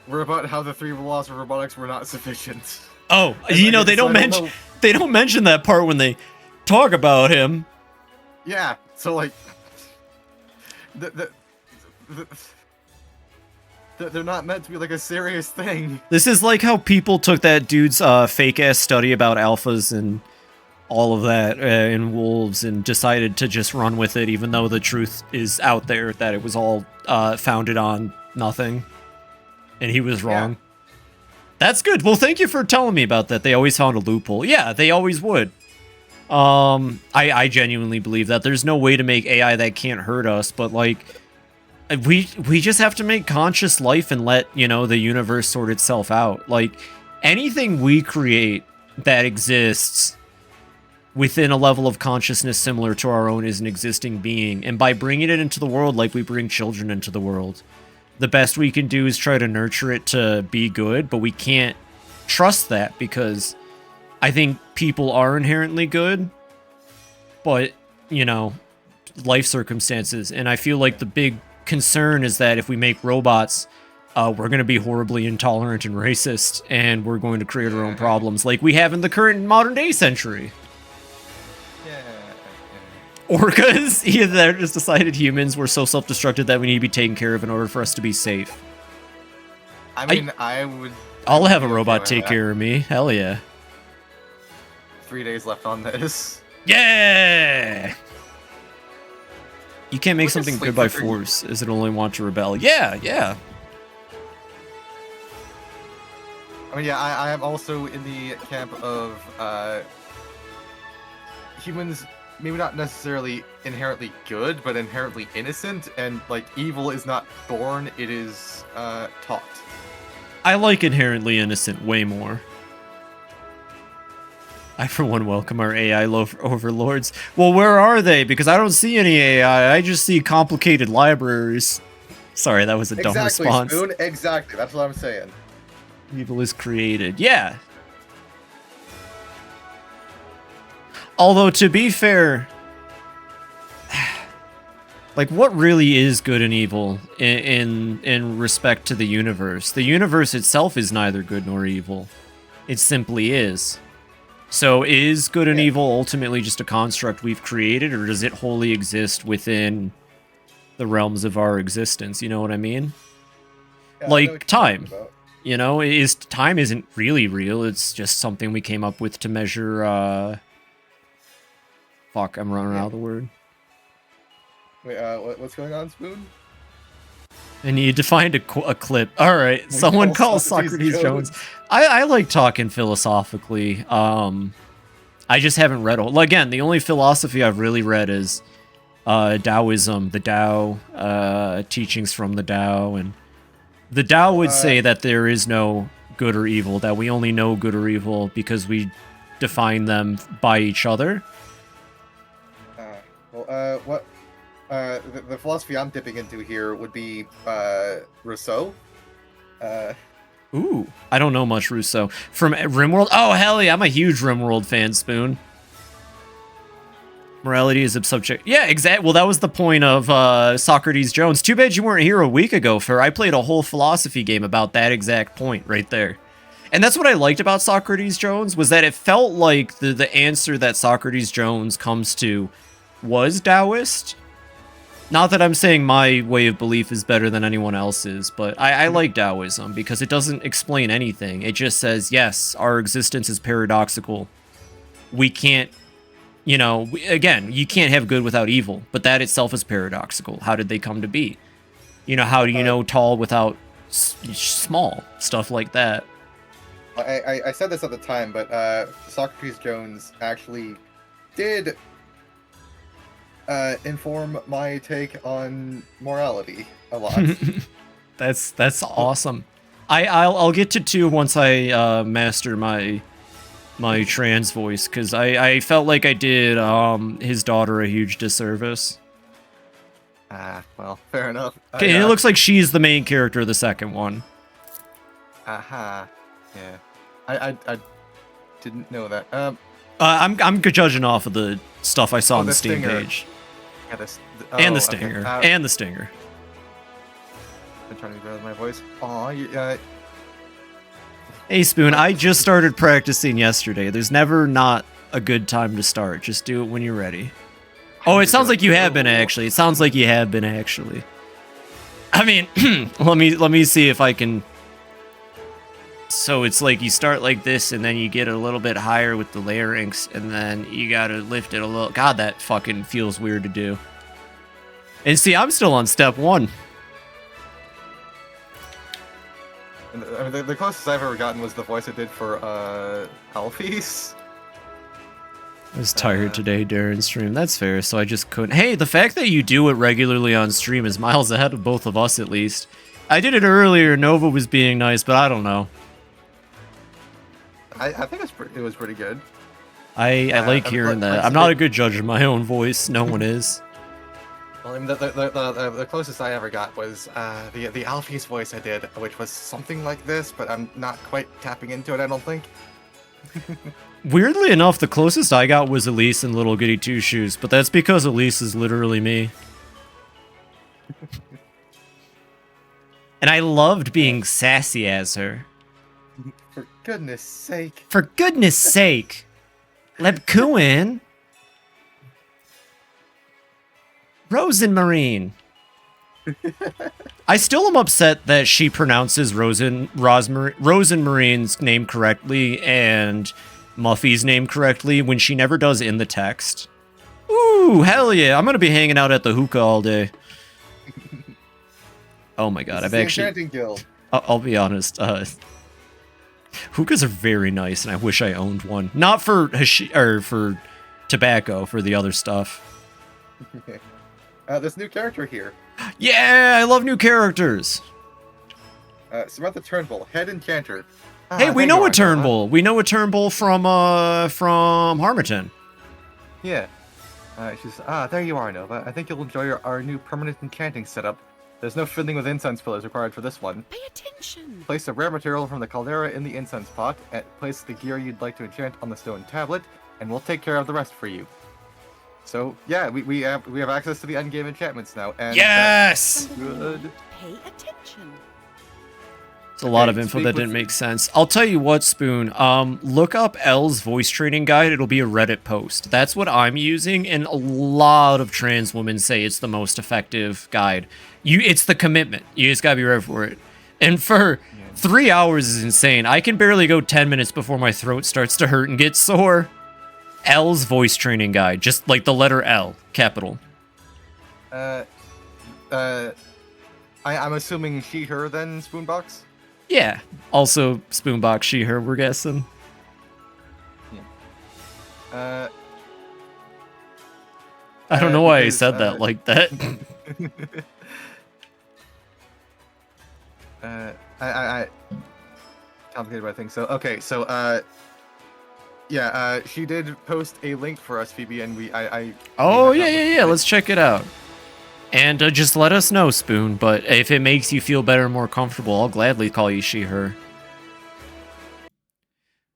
were about how the 3 laws of robotics were not sufficient. Oh, And, you know like, they don't mention they don't mention that part when they talk about him. Yeah, so like, they're not meant to be like a serious thing. This is like how people took that dude's fake ass study about alphas and all of that in wolves and decided to just run with it, even though the truth is out there that it was all founded on nothing, and he was wrong. Yeah. That's good. Well, thank you for telling me about that. They always found a loophole. Yeah, they always would. I genuinely believe that there's no way to make AI that can't hurt us, but like, we just have to make conscious life and let, you know, the universe sort itself out. Like, anything we create that exists within a level of consciousness similar to our own is an existing being, and by bringing it into the world like we bring children into the world, the best we can do is try to nurture it to be good, but we can't trust that because I think people are inherently good, but, you know, life circumstances, and I feel like the big concern is that if we make robots, we're going to be horribly intolerant and racist, and we're going to create our own problems like we have in the current modern day century. Or because either just decided humans were so self-destructive that we need to be taken care of in order for us to be safe. I mean, I'll have a robot take care of me. Hell yeah. 3 days left on this. Yeah! You can't make something good by force, as it only want to rebel. Yeah, yeah. I mean, yeah, I am also in the camp of humans maybe not necessarily inherently good, but inherently innocent, and like evil is not born, it is taught. I like inherently innocent way more. I, for one, welcome our AI overlords. Well, where are they? Because I don't see any AI. I just see complicated libraries. Sorry, that was a dumb response. Spoon. Exactly, that's what I'm saying. Evil is created. Yeah. Although, to be fair, like, what really is good and evil in respect to the universe? The universe itself is neither good nor evil. It simply is. So is good and evil ultimately just a construct we've created, or does it wholly exist within the realms of our existence? You know what I mean? Yeah, like time. You know, time isn't really real. It's just something we came up with to measure, fuck, I'm running out of the word. Wait, what's going on, Spoon? And you defined a clip. All right, someone calls Socrates Jones. I like talking philosophically. I just haven't read all. Again, the only philosophy I've really read is Taoism, the Tao, teachings from the Tao, and the Tao would say that there is no good or evil, that we only know good or evil because we define them by each other. What? The philosophy I'm dipping into here would be Rousseau. Ooh, I don't know much Rousseau. From RimWorld? Oh, hell yeah, I'm a huge RimWorld fan, Spoon. Morality is a subject. Yeah, exactly. Well, that was the point of Socrates Jones. Too bad you weren't here a week ago, for I played a whole philosophy game about that exact point right there. And that's what I liked about Socrates Jones, was that it felt like the answer that Socrates Jones comes to was Taoist. Not that I'm saying my way of belief is better than anyone else's, but I like Taoism because it doesn't explain anything. It just says, yes, our existence is paradoxical. We can't, you know, again, you can't have good without evil, but that itself is paradoxical. How did they come to be? You know, how do you know tall without small? Stuff like that. I said this at the time, but Socrates Jones actually did inform my take on morality a lot. That's awesome. I'll get to 2 once I master my trans voice, because I felt like I did his daughter a huge disservice. Well, fair enough. Okay, and it looks like she's the main character of the second one. Aha. Yeah. I didn't know that. I'm judging off of the stuff I saw on the Steam stinger. page. Yeah, And the okay. stinger. And the stinger. I'm trying to grow my voice. Aw, Hey, Spoon, I just started practicing yesterday. There's never not a good time to start. Just do it when you're ready. Oh, it sounds like you have been, actually. It sounds like you have been, actually. I mean, let me see if I can... So it's like you start like this, and then you get a little bit higher with the larynx, and then you gotta lift it a little... God, that fucking feels weird to do. And see, I'm still on step 1. I mean, the closest I've ever gotten was the voice I did for Alphys. I was tired today during stream. That's fair, so I just couldn't. Hey, the fact that you do it regularly on stream is miles ahead of both of us, at least. I did it earlier. Nova was being nice, but I don't know. I think it was pretty good. I like hearing that. I'm not a good judge of my own voice. No one is. Well, I mean, the closest I ever got was the Alphys voice I did, which was something like this, but I'm not quite tapping into it, I don't think. Weirdly enough, the closest I got was Elise in Little Goody Two Shoes, but that's because Elise is literally me. And I loved being sassy as her. For goodness sake. For goodness sake! Lebkuin! Rosenmarine! I still am upset that she pronounces Rosenmarine's name correctly and Muffy's name correctly when she never does in the text. Ooh, hell yeah! I'm gonna be hanging out at the hookah all day. Oh my god, I've actually... Enchanting Guild. I'll be honest, hookahs are very nice, and I wish I owned one. Not for for tobacco, for the other stuff. This new character here. Yeah, I love new characters. Samantha Turnbull, head enchanter. Hey, we know a Turnbull. We know a Turnbull from Harmattan. Yeah. She's there you are, Nova. I think you'll enjoy our new permanent enchanting setup. There's no fiddling with incense pillars required for this one. Pay attention. Place a rare material from the caldera in the incense pot, and place the gear you'd like to enchant on the stone tablet, and we'll take care of the rest for you. So yeah, we have access to the endgame enchantments now, and yes, good. Pay attention. It's a lot of info that didn't make sense. I'll tell you what, Spoon. Look up L's voice training guide. It'll be a Reddit post. That's what I'm using, and a lot of trans women say it's the most effective guide. It's the commitment. You just gotta be ready for it. And for 3 hours is insane. I can barely go 10 minutes before my throat starts to hurt and get sore. L's voice training guide, just like the letter L, capital. I'm assuming she, her, then Spoonbox? Yeah. Also, Spoonbox, she, her, we're guessing. Yeah. I don't know why I said that like that. I complicated by things. So, okay, so, yeah, she did post a link for us, Phoebe, and Oh, yeah, let's check it out. And just let us know, Spoon, but if it makes you feel better and more comfortable, I'll gladly call you she, her.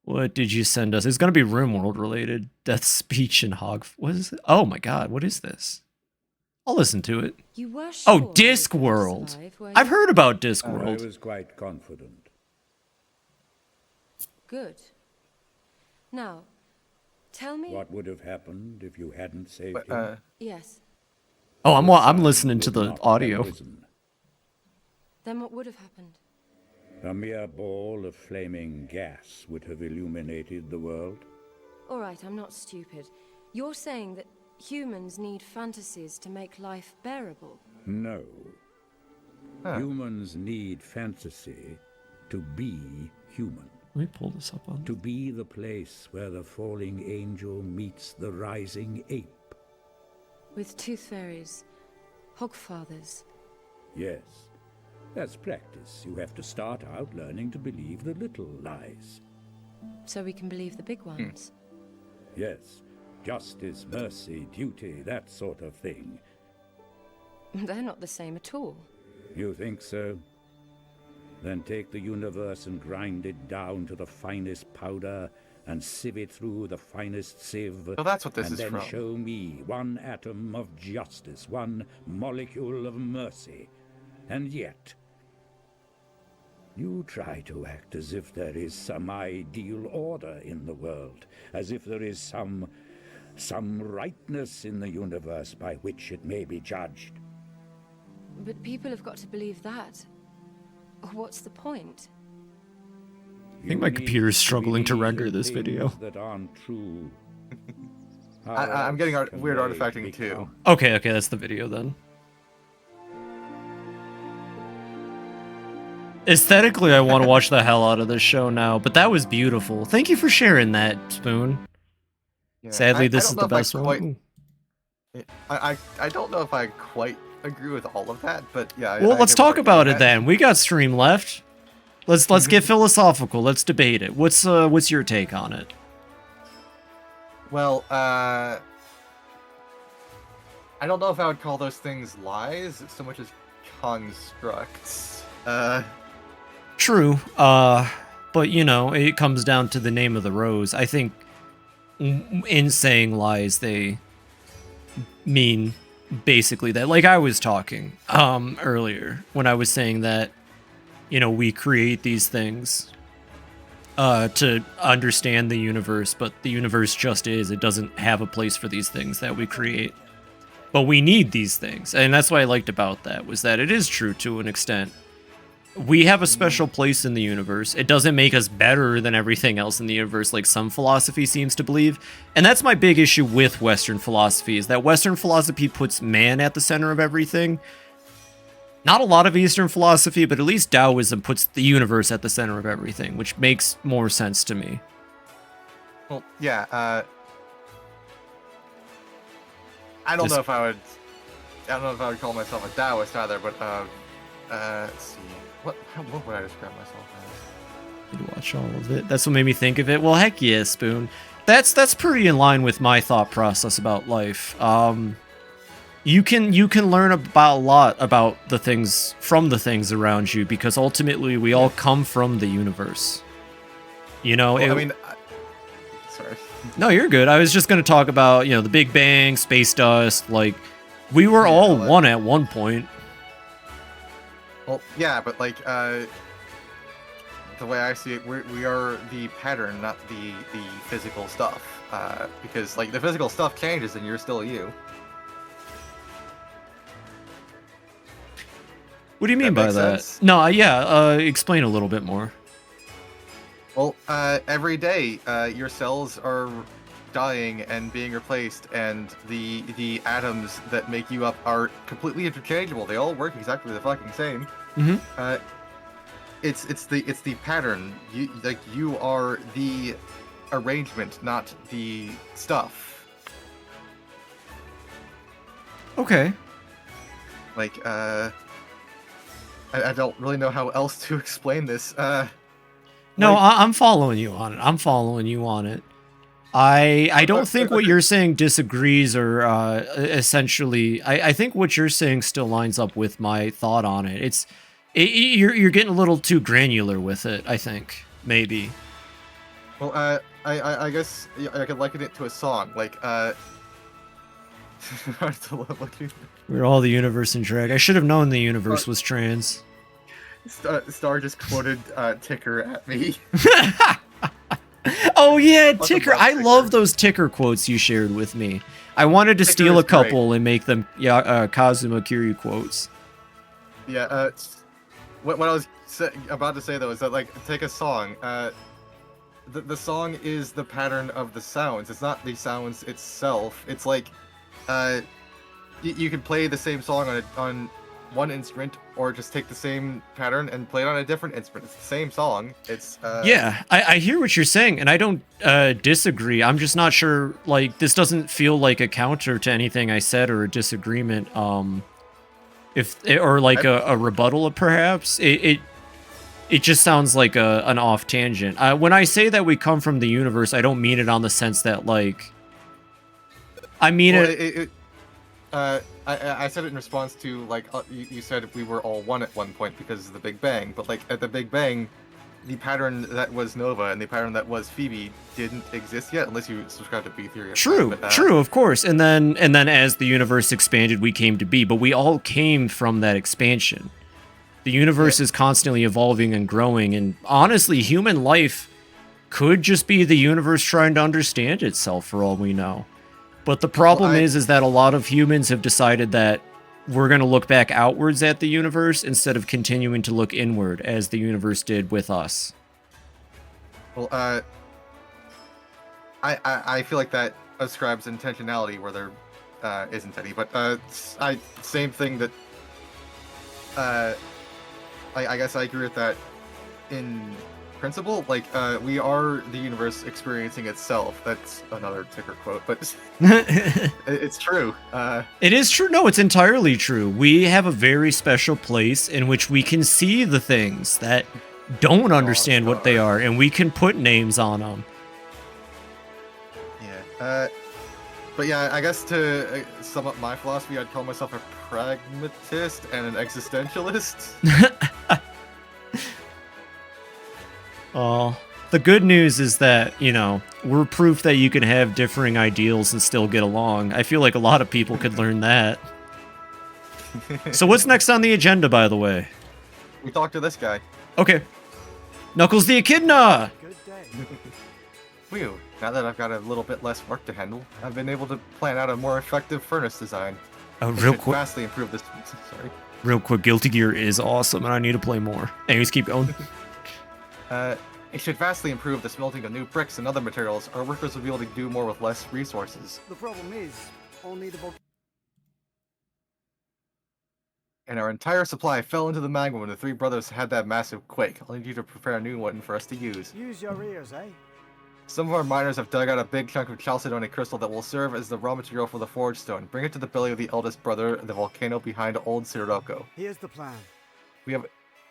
What did you send us? It's going to be RimWorld related. Death Speech and Hog... What is it? Oh my god, what is this? I'll listen to it. You were Oh, sure Discworld. alive, weren't I've you? heard about I Discworld. was quite confident. Good. Now, tell me. What would have happened if you hadn't saved him? Yes. Oh, I'm listening to Would the not have audio. risen. Then what would have happened? A mere ball of flaming gas would have illuminated the world. All right, I'm not stupid. You're saying that humans need fantasies to make life bearable. No. Humans need fantasy to be human. Let me pull this up on... To be the place where the falling angel meets the rising ape. With tooth fairies, hogfathers. Yes. That's practice. You have to start out learning to believe the little lies. So we can believe the big ones. Yes. Justice, mercy, duty, that sort of thing. They're not the same at all. You think so? Then take the universe and grind it down to the finest powder and sieve it through the finest sieve. So that's what this and is then from. show me one atom of justice, one molecule of mercy. And yet, you try to act as if there is some ideal order in the world, as if there is some rightness in the universe by which it may be judged. But people have got to believe that. What's the point? I think my computer's struggling to render this video. That aren't true. I'm getting weird artifacting too. Okay, that's the video then. Aesthetically, I want to watch the hell out of this show now, but that was beautiful. Thank you for sharing that, Spoon. Yeah, Sadly, I this is don't the know if best I one. quite- I don't know if I quite agree with all of that, but yeah. Well, I let's get what talk you're about getting it at. then. We got stream left. Let's get philosophical. Let's debate it. What's your take on it? Well, I don't know if I would call those things lies so much as constructs. True. But you know, it comes down to the name of the rose. I think in saying lies, they mean basically that. Like I was talking earlier when I was saying that, you know, we create these things to understand the universe, but the universe just is. It doesn't have a place for these things that we create. But we need these things. And that's what I liked about that, was that it is true to an extent. We have a special place in the universe. It doesn't make us better than everything else in the universe like some philosophy seems to believe. And that's my big issue with Western philosophy, is that Western philosophy puts man at the center of everything. Not a lot of Eastern philosophy, but at least Taoism puts the universe at the center of everything, which makes more sense to me. Well, yeah. I don't know if I would call myself a Taoist either, but let's see. What would I describe myself as? You watch all of it. That's what made me think of it. Well, heck yeah, Spoon. That's pretty in line with my thought process about life. You can learn about a lot about the things from the things around you, because ultimately we all come from the universe. You know, Well, sorry. No, you're good. I was just going to talk about, you know, the Big Bang, space dust, like we were all one at one point. Well, yeah, but like the way I see it, we are the pattern, not the physical stuff. Because like the physical stuff changes and you're still you. What do you mean That by makes that? sense? No, yeah, explain a little bit more. Well, every day your cells are dying and being replaced, and the atoms that make you up are completely interchangeable. They all work exactly the fucking same. Mm-hmm. It's the pattern. You are the arrangement, not the stuff. Okay. Like I don't really know how else to explain this. No, like- I'm following you on it. I don't think what you're saying disagrees, or essentially, I think what you're saying still lines up with my thought on it. You're getting a little too granular with it, I think, maybe. Well, I guess I could liken it to a song. Like We're all the universe in drag. I should have known the universe was trans. Star just quoted Ticker at me. Oh yeah, Fucking Ticker. love I Ticker. love those Ticker quotes you shared with me. I wanted to Ticker steal is a couple and make them Kazuma Kiryu quotes. Yeah. What I was about to say though is that like take a song. The song is the pattern of the sounds. It's not the sounds itself. It's like you can play the same song on one instrument, or just take the same pattern and play it on a different instrument. It's the same song. It's Yeah, I hear what you're saying, and I don't disagree. I'm just not sure. Like, this doesn't feel like a counter to anything I said, or a disagreement. Or a rebuttal, perhaps. It just sounds like an off tangent. When I say that we come from the universe, I don't mean it on the sense that like. I mean well, I said it in response to, like, you said we were all one at one point because of the Big Bang, but, like, at the Big Bang, the pattern that was Nova and the pattern that was Phoebe didn't exist yet, unless you subscribe to B theory. True, But, true, of course. And then as the universe expanded, we came to be, but we all came from that expansion. The universe is constantly evolving and growing, and honestly, human life could just be the universe trying to understand itself for all we know. But the problem is that a lot of humans have decided that we're going to look back outwards at the universe instead of continuing to look inward as the universe did with us. Well, I feel like that ascribes intentionality where there isn't any, but same thing that I guess I agree with that in principle. Like, we are the universe experiencing itself. That's another ticker quote, but it's true. It is true. No, it's entirely true. We have a very special place in which we can see the things that don't understand what they are, and we can put names on them. Yeah. But yeah, I guess to sum up my philosophy, I'd call myself a pragmatist and an existentialist. Oh, the good news is that, you know, we're proof that you can have differing ideals and still get along. I feel like a lot of people could learn that. So what's next on the agenda, by the way? We talked to this guy. Okay. Knuckles the Echidna! Good day. Phew. Now that I've got a little bit less work to handle, I've been able to plan out a more effective furnace design. Oh, It real should quick. vastly improve this. Sorry. Real quick, Guilty Gear is awesome, and I need to play more. Anyways, keep going. It should vastly improve the smelting of new bricks and other materials. Our workers will be able to do more with less resources. The problem is, only the And our entire supply fell into the magma when the three brothers had that massive quake. I'll need you to prepare a new one for us to use. use your ears, eh? Some of our miners have dug out a big chunk of chalcedony crystal that will serve as the raw material for the forge stone. Bring it to the belly of the eldest brother, the volcano behind Old Sirocco. Here's the plan. We have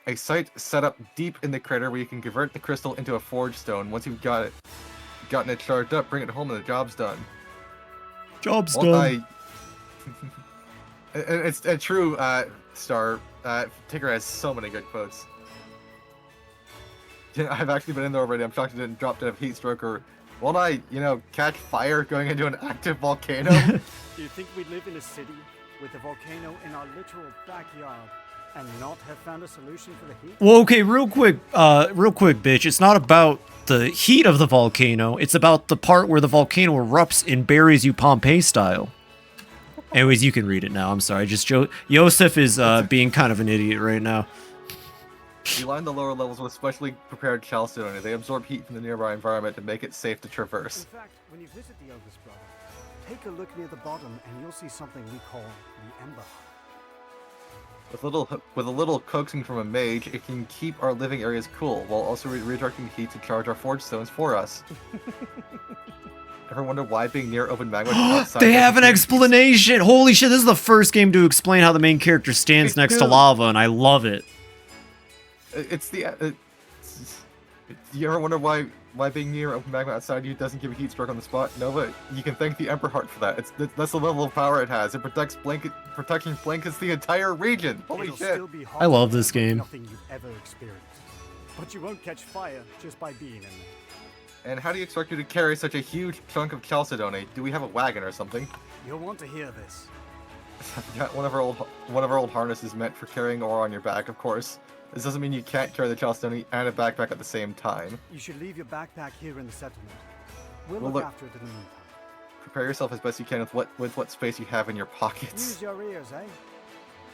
a site set up deep in the crater where you can convert the crystal into a forge stone. Once you've gotten it charged up, bring it home and the job's done. Job's Won't done. It's a true Star. Tigger has so many good quotes. I've actually been in there already. I'm shocked it didn't drop dead of heat stroke or won't I, catch fire going into an active volcano? Do you think we live in a city with a volcano in our literal backyard and not have found a solution for the heat? Well, okay, real quick, bitch. It's not about the heat of the volcano. It's about the part where the volcano erupts and buries you Pompeii style. Anyways, you can read it now. I'm sorry. Yosef is being kind of an idiot right now. We line the lower levels with specially prepared chalcedony. They absorb heat from the nearby environment to make it safe to traverse. In fact, when you visit the eldest brother, take a look near the bottom and you'll see something we call the Ember Heart. With a little coaxing from a mage, it can keep our living areas cool, while also redirecting heat to charge our forge stones for us. Ever wonder why being near open magma outside... They have an explanation! Holy shit, this is the first game to explain how the main character stands next to lava, and I love it. You ever wonder why being near open magma outside you doesn't give a heat stroke on the spot? Nova, you can thank the Ember Heart for that. That's the level of power it has. It protection blankets the entire region. Holy It'll shit! still be hot I love this like game. Nothing you've ever experienced. But you won't catch fire just by being in there. And how do you expect you to carry such a huge chunk of chalcedony? Do we have a wagon or something? You'll want to hear this. Yeah, one of our old harnesses meant for carrying ore on your back, of course. This doesn't mean you can't carry the chalcedony and a backpack at the same time. You should leave your backpack here in the settlement. We'll Well, look look- after it in the meantime. Prepare yourself as best you can with what space you have in your pockets. Use your ears, eh?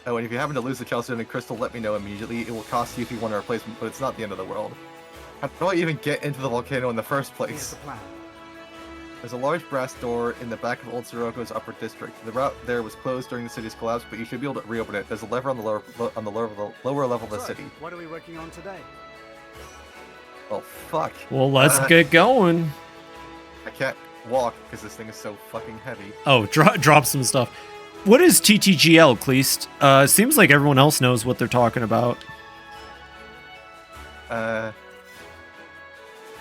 Oh, and if you happen to lose the chalcedony crystal, let me know immediately. It will cost you if you want a replacement, but it's not the end of the world. How do I even get into the volcano in the first Here's place? the plan. There's a large brass door in the back of Old Sirocco's upper district. The route there was closed during the city's collapse, but you should be able to reopen it. There's a lever on the lower level of the So, city. what are we working on today? Oh fuck! Well, let's get going. I can't walk because this thing is so fucking heavy. Oh, drop some stuff. What is TTGL, Cleast? Seems like everyone else knows what they're talking about.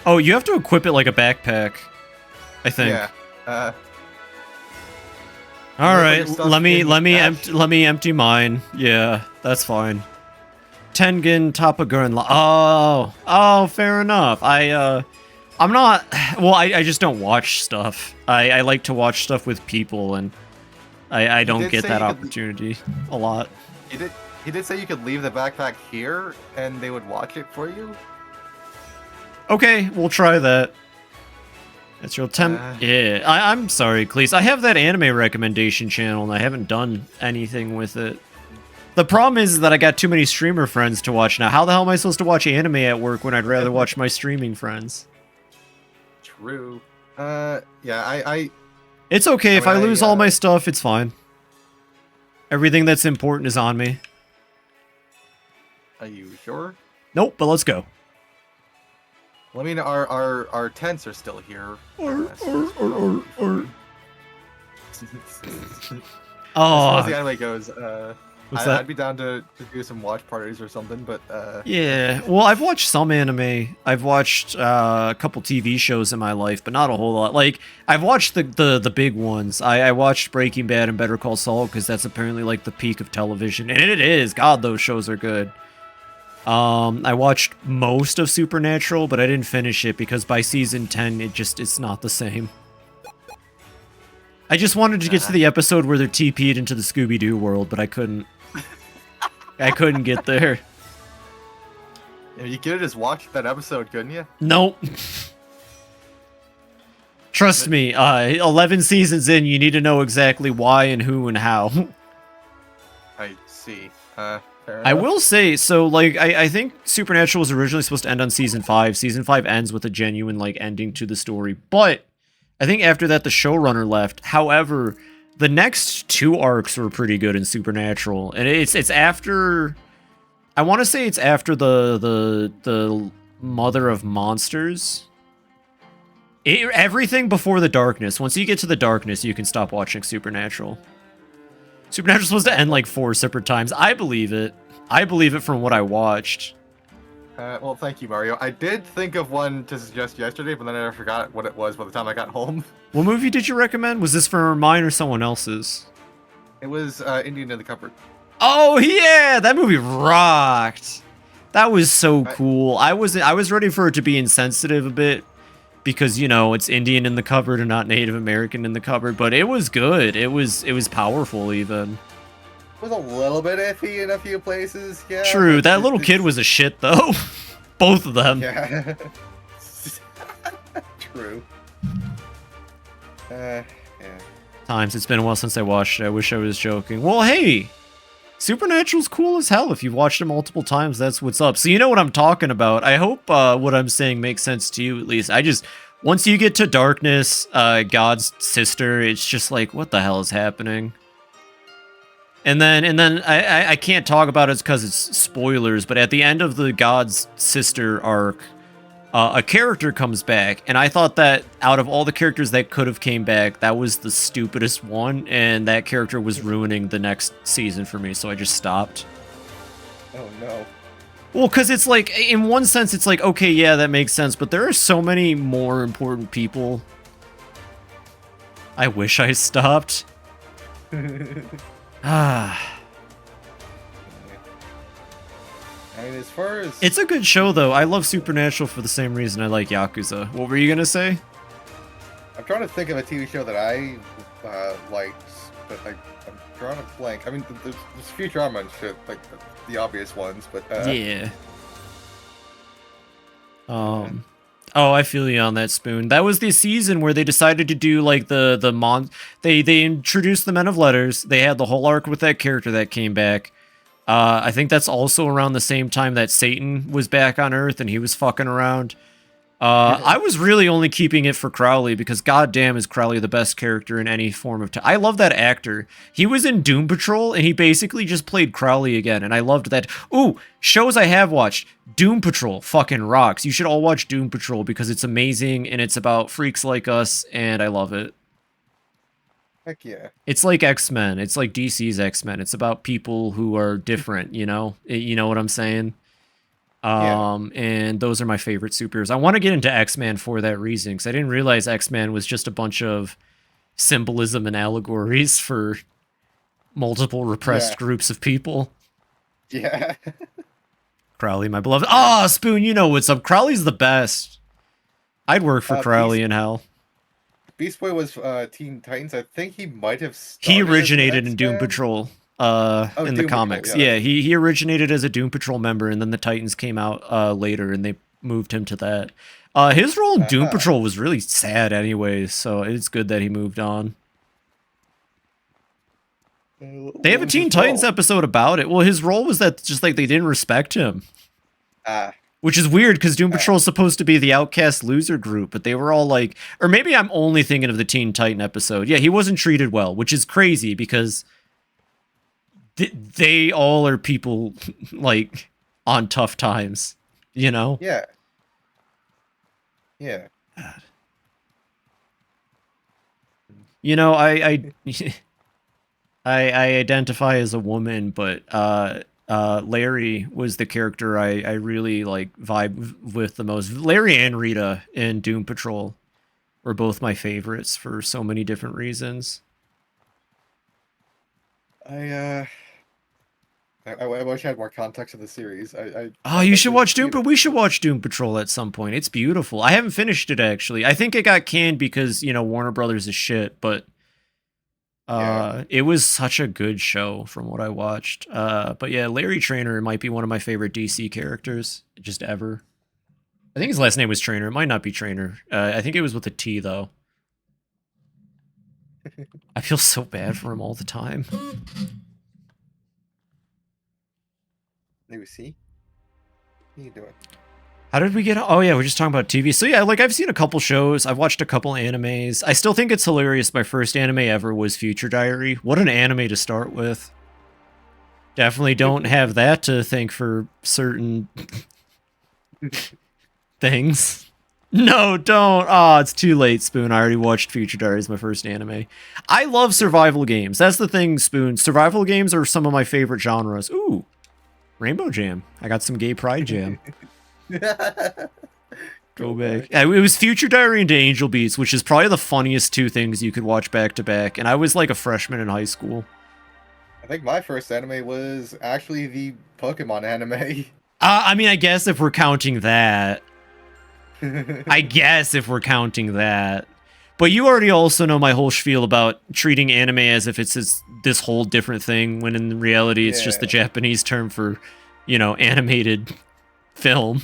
Oh, you have to equip it like a backpack, I think. Yeah. All Put right, your stuff let me in let me the empty let me empty mine. Yeah, that's fine. Tengen Tapagun. Oh, fair enough. I'm not. Well, I just don't watch stuff. I like to watch stuff with people, and I don't did get say that you could- opportunity a lot. He did say you could leave the backpack here and they would watch it for you. Okay, we'll try that. That's your temp. Yeah, I'm sorry, Cleese. I have that anime recommendation channel, and I haven't done anything with it. The problem is that I got too many streamer friends to watch now. How the hell am I supposed to watch anime at work when I'd rather watch my streaming friends? True. Yeah, I It's okay if I mean, lose all my stuff. It's fine. Everything that's important is on me. Are you sure? Nope, but let's go. Well, I mean, our tents are still here. As far as the anime goes, What's that? I'd be down to do some watch parties or something, but Yeah, well, I've watched some anime. I've watched a couple TV shows in my life, but not a whole lot. Like, I've watched the big ones. I watched Breaking Bad and Better Call Saul because that's apparently like the peak of television, and it is. God, those shows are good. I watched most of Supernatural, but I didn't finish it because by season 10, it's not the same. I just wanted to get to the episode where they're TP'd into the Scooby-Doo world, but I couldn't. I couldn't get there. you could have just watched that episode, couldn't you? Nope. Trust me, 11 seasons in, you need to know exactly why and who and how. I see. Fair I enough. will say, so, like, I think Supernatural was originally supposed to end on Season 5. Season 5 ends with a genuine, like, ending to the story. But I think after that, the showrunner left. However, the next 2 arcs were pretty good in Supernatural. And it's after... I want to say it's after the Mother of Monsters. Everything before the darkness. Once you get to the darkness, you can stop watching Supernatural. Supernatural's supposed to end like 4 separate times. I believe it. I believe it from what I watched. Well, thank you, Mario. I did think of one to suggest yesterday, but then I forgot what it was by the time I got home. What movie did you recommend? Was this for mine or someone else's? It was Indian in the Cupboard. Oh yeah, that movie rocked. That was so cool. I was ready for it to be insensitive a bit because, you know, it's Indian in the cupboard and not Native American in the cupboard, but it was good. It was powerful even. It was a little bit iffy in a few places, yeah. True, but that little kid was a shit though. Both of them. Yeah. True. Yeah. Times. It's been a while since I watched it. I wish I was joking. Well, hey, Supernatural's cool as hell. If you've watched it multiple times, that's what's up. So you know what I'm talking about. I hope what I'm saying makes sense to you at least. Once you get to Darkness, God's sister, it's just like, what the hell is happening? And then I can't talk about it because it's spoilers, but at the end of the God's sister arc, a character comes back, and I thought that out of all the characters that could have came back, that was the stupidest one, and that character was ruining the next season for me, so I just stopped. Oh no. Well, because it's like, in one sense, it's like, okay, yeah, that makes sense, but there are so many more important people. I wish I stopped. Ah. I mean, as far as It's a good show, though. I love Supernatural for the same reason I like Yakuza. What were you gonna say? I'm trying to think of a TV show that I liked, but I'm drawing a blank. I mean, there's Futurama and shit, like the obvious ones, but Yeah. Oh, I feel you on that, Spoon. That was the season where they decided to do like they introduced the Men of Letters. They had the whole arc with that character that came back. I think that's also around the same time that Satan was back on Earth and he was fucking around. I was really only keeping it for Crowley because goddamn is Crowley the best character in any form of I love that actor. He was in Doom Patrol and he basically just played Crowley again and I loved that. Ooh, shows I have watched. Doom Patrol fucking rocks. You should all watch Doom Patrol because it's amazing and it's about freaks like us and I love it. heck yeah. It's like X-Men. It's like DC's X-Men. It's about people who are different, you know? You know what I'm saying? And those are my favorite superheroes. I want to get into X-Men for that reason, because I didn't realize X-Men was just a bunch of symbolism and allegories for multiple repressed Yeah. groups of people. Yeah. Crowley, my beloved. Ah, Spoon, you know what's up. Crowley's the best. I'd work for Crowley in hell. Beast Boy was Teen Titans. I think he might have He started as originated an in Doom X-Man. Patrol in the Doom comics. Patrol, Yeah, he originated as a Doom Patrol member, and then the Titans came out later, and they moved him to that. His role in Doom Patrol was really sad anyway, so it's good that he moved on. They have a Teen Titans episode about it. Well, his role was that just like they didn't respect him. Which is weird because Doom Patrol is supposed to be the outcast loser group, but they were all like, or maybe I'm only thinking of the Teen Titan episode. Yeah, he wasn't treated well, which is crazy because they all are people like on tough times, you know? Yeah. Yeah. You know, I identify as a woman, but Larry was the character I really like vibe with the most. Larry and Rita in Doom Patrol were both my favorites for so many different reasons. I wish I had more context of the series. Oh, you should watch Doom, but we should watch Doom Patrol at some point. It's beautiful. I haven't finished it actually. I think it got canned because, you know, Warner Brothers is shit, but it was such a good show from what I watched. But yeah, Larry Trainer might be one of my favorite DC characters just ever. I think his last name was Trainer. It might not be Trainer. I think it was with a T though. I feel so bad for him all the time. Maybe see. What are you doing? How did we get? Oh yeah, we're just talking about TV. So yeah, like I've seen a couple shows. I've watched a couple animes. I still think it's hilarious. My first anime ever was Future Diary. What an anime to start with. Definitely don't have that to thank for certain things. No, don't. Oh, it's too late, Spoon. I already watched Future Diary as my first anime. I love survival games. That's the thing, Spoon. Survival games are some of my favorite genres. Ooh, Rainbow Jam. I got some gay pride jam. Go back. It was Future Diary and Angel Beats, which is probably the funniest two things you could watch back to back. And I was like a freshman in high school. I think my first anime was actually the Pokemon anime. I mean, I guess if we're counting that. I guess if we're counting that. But you already also know my whole spiel about treating anime as if it's this whole different thing, when in reality it's just the Japanese term for, you know, animated film.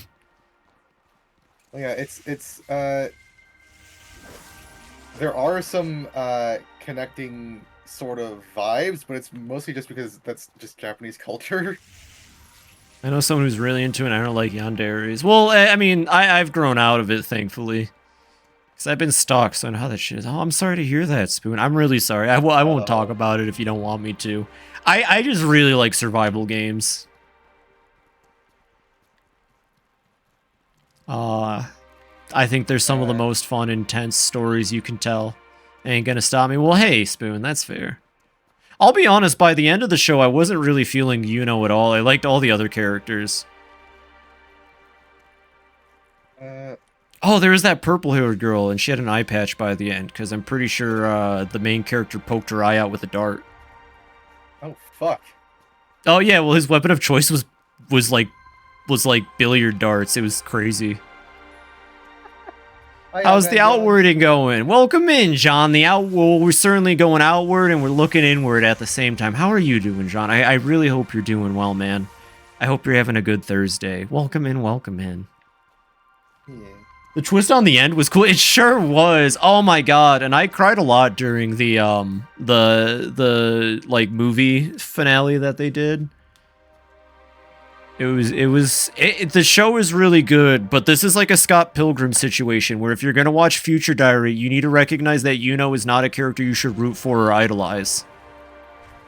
Yeah, it's there are some connecting sort of vibes, but it's mostly just because that's just Japanese culture. I know someone who's really into it. I don't like yanderes. Well, I mean, I've grown out of it, thankfully. Because I've been stalked, so I know how that shit is. Oh, I'm sorry to hear that, Spoon. I'm really sorry. I won't talk about it if you don't want me to. I just really like survival games. I think there's some of the most fun, intense stories you can tell. Ain't gonna stop me. Well, hey, Spoon, that's fair. I'll be honest, by the end of the show, I wasn't really feeling Yuno at all. I liked all the other characters. Oh, there was that purple-haired girl, and she had an eye patch by the end, because I'm pretty sure the main character poked her eye out with a dart. Oh, fuck. Oh, yeah, well, his weapon of choice was like billiard darts. It was crazy. How's the outwarding going? Welcome in, John. Well, we're certainly going outward and we're looking inward at the same time. How are you doing, John? I really hope you're doing well, man. I hope you're having a good Thursday. Welcome in, welcome in. Yeah. The twist on the end was cool. It sure was. Oh my god! And I cried a lot during the like movie finale that they did. The show is really good, but this is like a Scott Pilgrim situation where if you're going to watch Future Diary, you need to recognize that Yuno is not a character you should root for or idolize.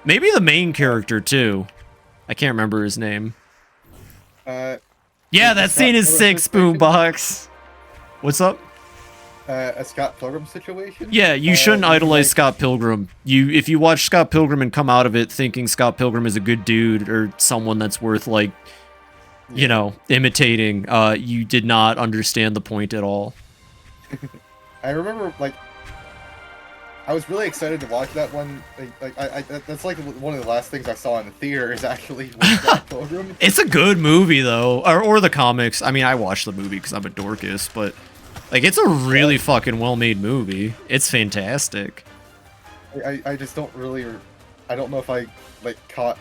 Maybe the main character, too. I can't remember his name. Yeah, that scene is sick, Spoonbox. What's up? A Scott Pilgrim situation? Yeah, you shouldn't idolize Scott Pilgrim. If you watch Scott Pilgrim and come out of it thinking Scott Pilgrim is a good dude or someone that's worth, like, you know, imitating, you did not understand the point at all. I remember, like, I was really excited to watch that one. That's like one of the last things I saw in the theater is actually Scott Pilgrim. It's a good movie though, or the comics. I mean, I watched the movie because I'm a Dorcas, but like it's a really fucking well-made movie. It's fantastic. I just don't really, I don't know if I like caught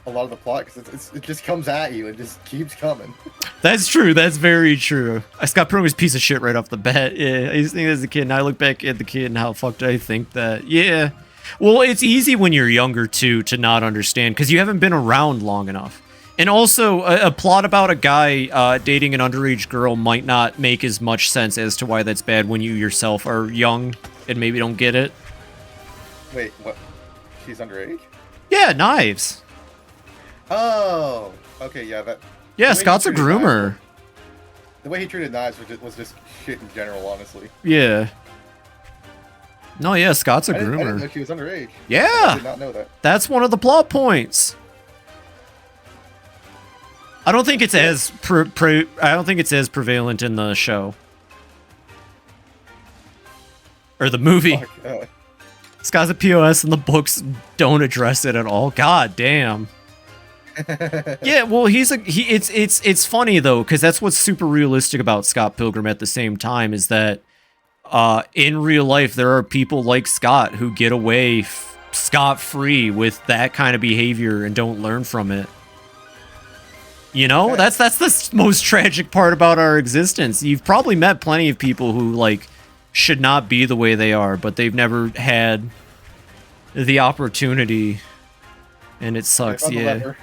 a lot of the plot because it just comes at you and just keeps coming. That's true. That's very true. Scott Pilgrim's a piece of shit right off the bat. Yeah, I used to think as a kid, and I look back at the kid and how the fuck did I think that? Yeah. Well, it's easy when you're younger too to not understand because you haven't been around long enough. And also, a plot about a guy dating an underage girl might not make as much sense as to why that's bad when you yourself are young and maybe don't get it. Wait, what? She's underage? Yeah, Knives. Oh, okay, yeah, that. Yeah, Scott's a groomer. Knives, the way he treated Knives was just shit in general, honestly. Yeah. No, yeah, Scott's a I didn't groomer. know she was underage. Yeah. I did not know that. That's one of the plot points. I don't think it's as I don't think it's as prevalent in the show or the movie. Fuck, Scott's a POS, and the books don't address it at all. God damn. Yeah, well, it's funny though because that's what's super realistic about Scott Pilgrim at the same time is that in real life there are people like Scott who get away scot-free with that kind of behavior and don't learn from it. You know, that's the most tragic part about our existence. You've probably met plenty of people who like should not be the way they are, but they've never had the opportunity, and it sucks. Yeah.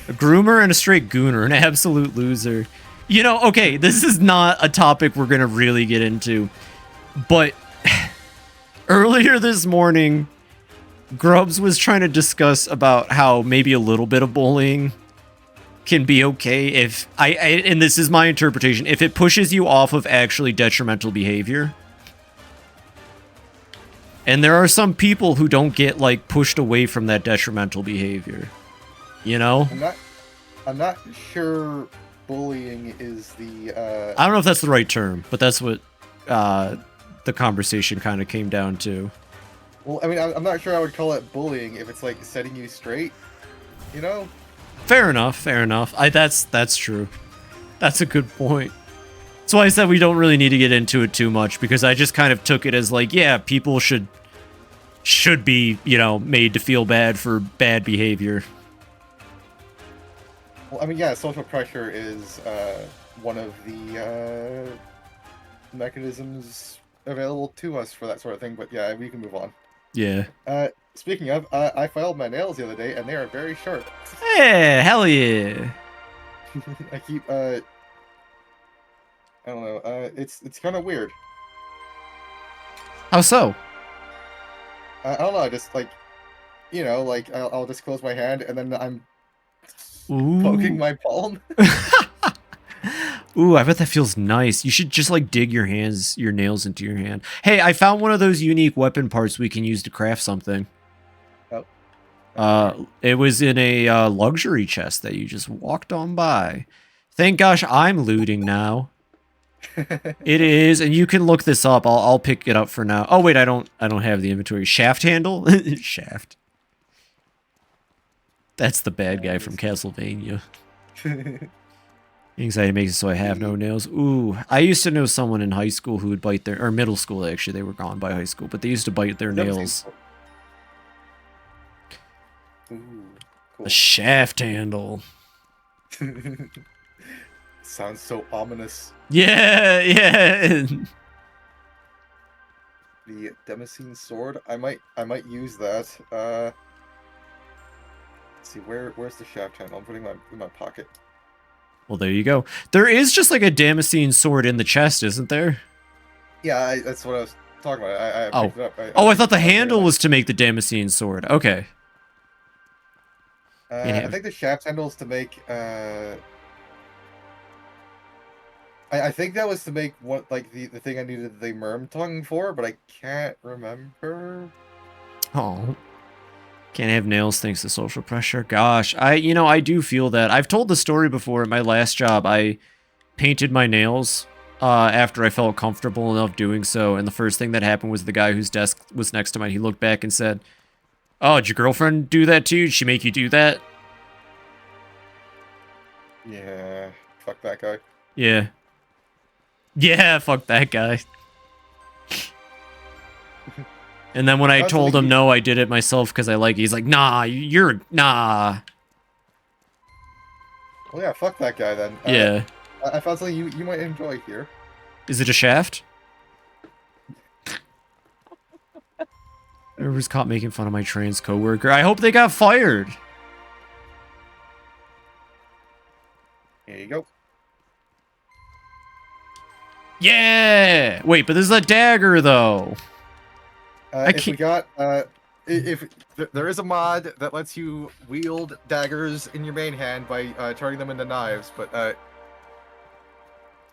A groomer and a straight gooner, an absolute loser. You know, okay, this is not a topic we're gonna really get into, but earlier this morning, Grubbs was trying to discuss about how maybe a little bit of bullying can be okay if and this is my interpretation, if it pushes you off of actually detrimental behavior. And there are some people who don't get like pushed away from that detrimental behavior. You know? I'm not sure bullying is the I don't know if that's the right term, but that's what the conversation kind of came down to. Well, I mean, I'm not sure I would call it bullying if it's like setting you straight, you know? Fair enough, fair enough. That's true. That's a good point. That's why I said we don't really need to get into it too much, because I just kind of took it as like, yeah, people should be, you know, made to feel bad for bad behavior. Well, I mean, yeah, social pressure is one of the mechanisms available to us for that sort of thing, but yeah, we can move on. Yeah. Speaking of, I filed my nails the other day, and they are very sharp. Hey, hell yeah. I keep, I don't know, it's kind of weird. How so? I don't know, I just, like, you know, like, I'll just close my hand, and then I'm poking my palm. Ooh, I bet that feels nice. You should just, like, dig your nails into your hand. Hey, I found one of those unique weapon parts we can use to craft something. Oh. It was in a luxury chest that you just walked on by. Thank gosh I'm looting now. It is, and you can look this up. I'll pick it up for now. Oh wait, I don't have the inventory. Shaft handle? Shaft. That's the bad guy from Castlevania. Anxiety makes it so I have no nails. Ooh, I used to know someone in high school who would bite or middle school actually. They were gone by high school, but they used to bite their nails. Ooh, cool. A shaft handle. Sounds so ominous. Yeah, yeah. The Damascene sword. I might use that. Let's see, where's the shaft handle? I'm putting in my pocket. Well, there you go. There is just like a Damascene sword in the chest, isn't there? Yeah, that's what I was talking about. I picked it up. I thought the handle was to make the Damascene sword. Okay. I think the shaft handle is to make. I think that was to make what the thing I needed the merm tongue for, but I can't remember. Oh. Can't have nails thanks to social pressure. Gosh, I do feel that. I've told the story before at my last job. I painted my nails after I felt comfortable enough doing so, and the first thing that happened was the guy whose desk was next to mine. He looked back and said, "Oh, did your girlfriend do that to you? Did she make you do that?" Yeah, fuck that guy. Yeah. Yeah, fuck that guy. And then when I told him no, I did it myself because I like it, he's like, nah, nah. Well, yeah, fuck that guy then. Yeah. I found something you might enjoy here. Is it a shaft? Whoever's caught making fun of my trans coworker. I hope they got fired. Here you go. Yeah! Wait, but this is a dagger, though. If there is a mod that lets you wield daggers in your main hand by turning them into knives, but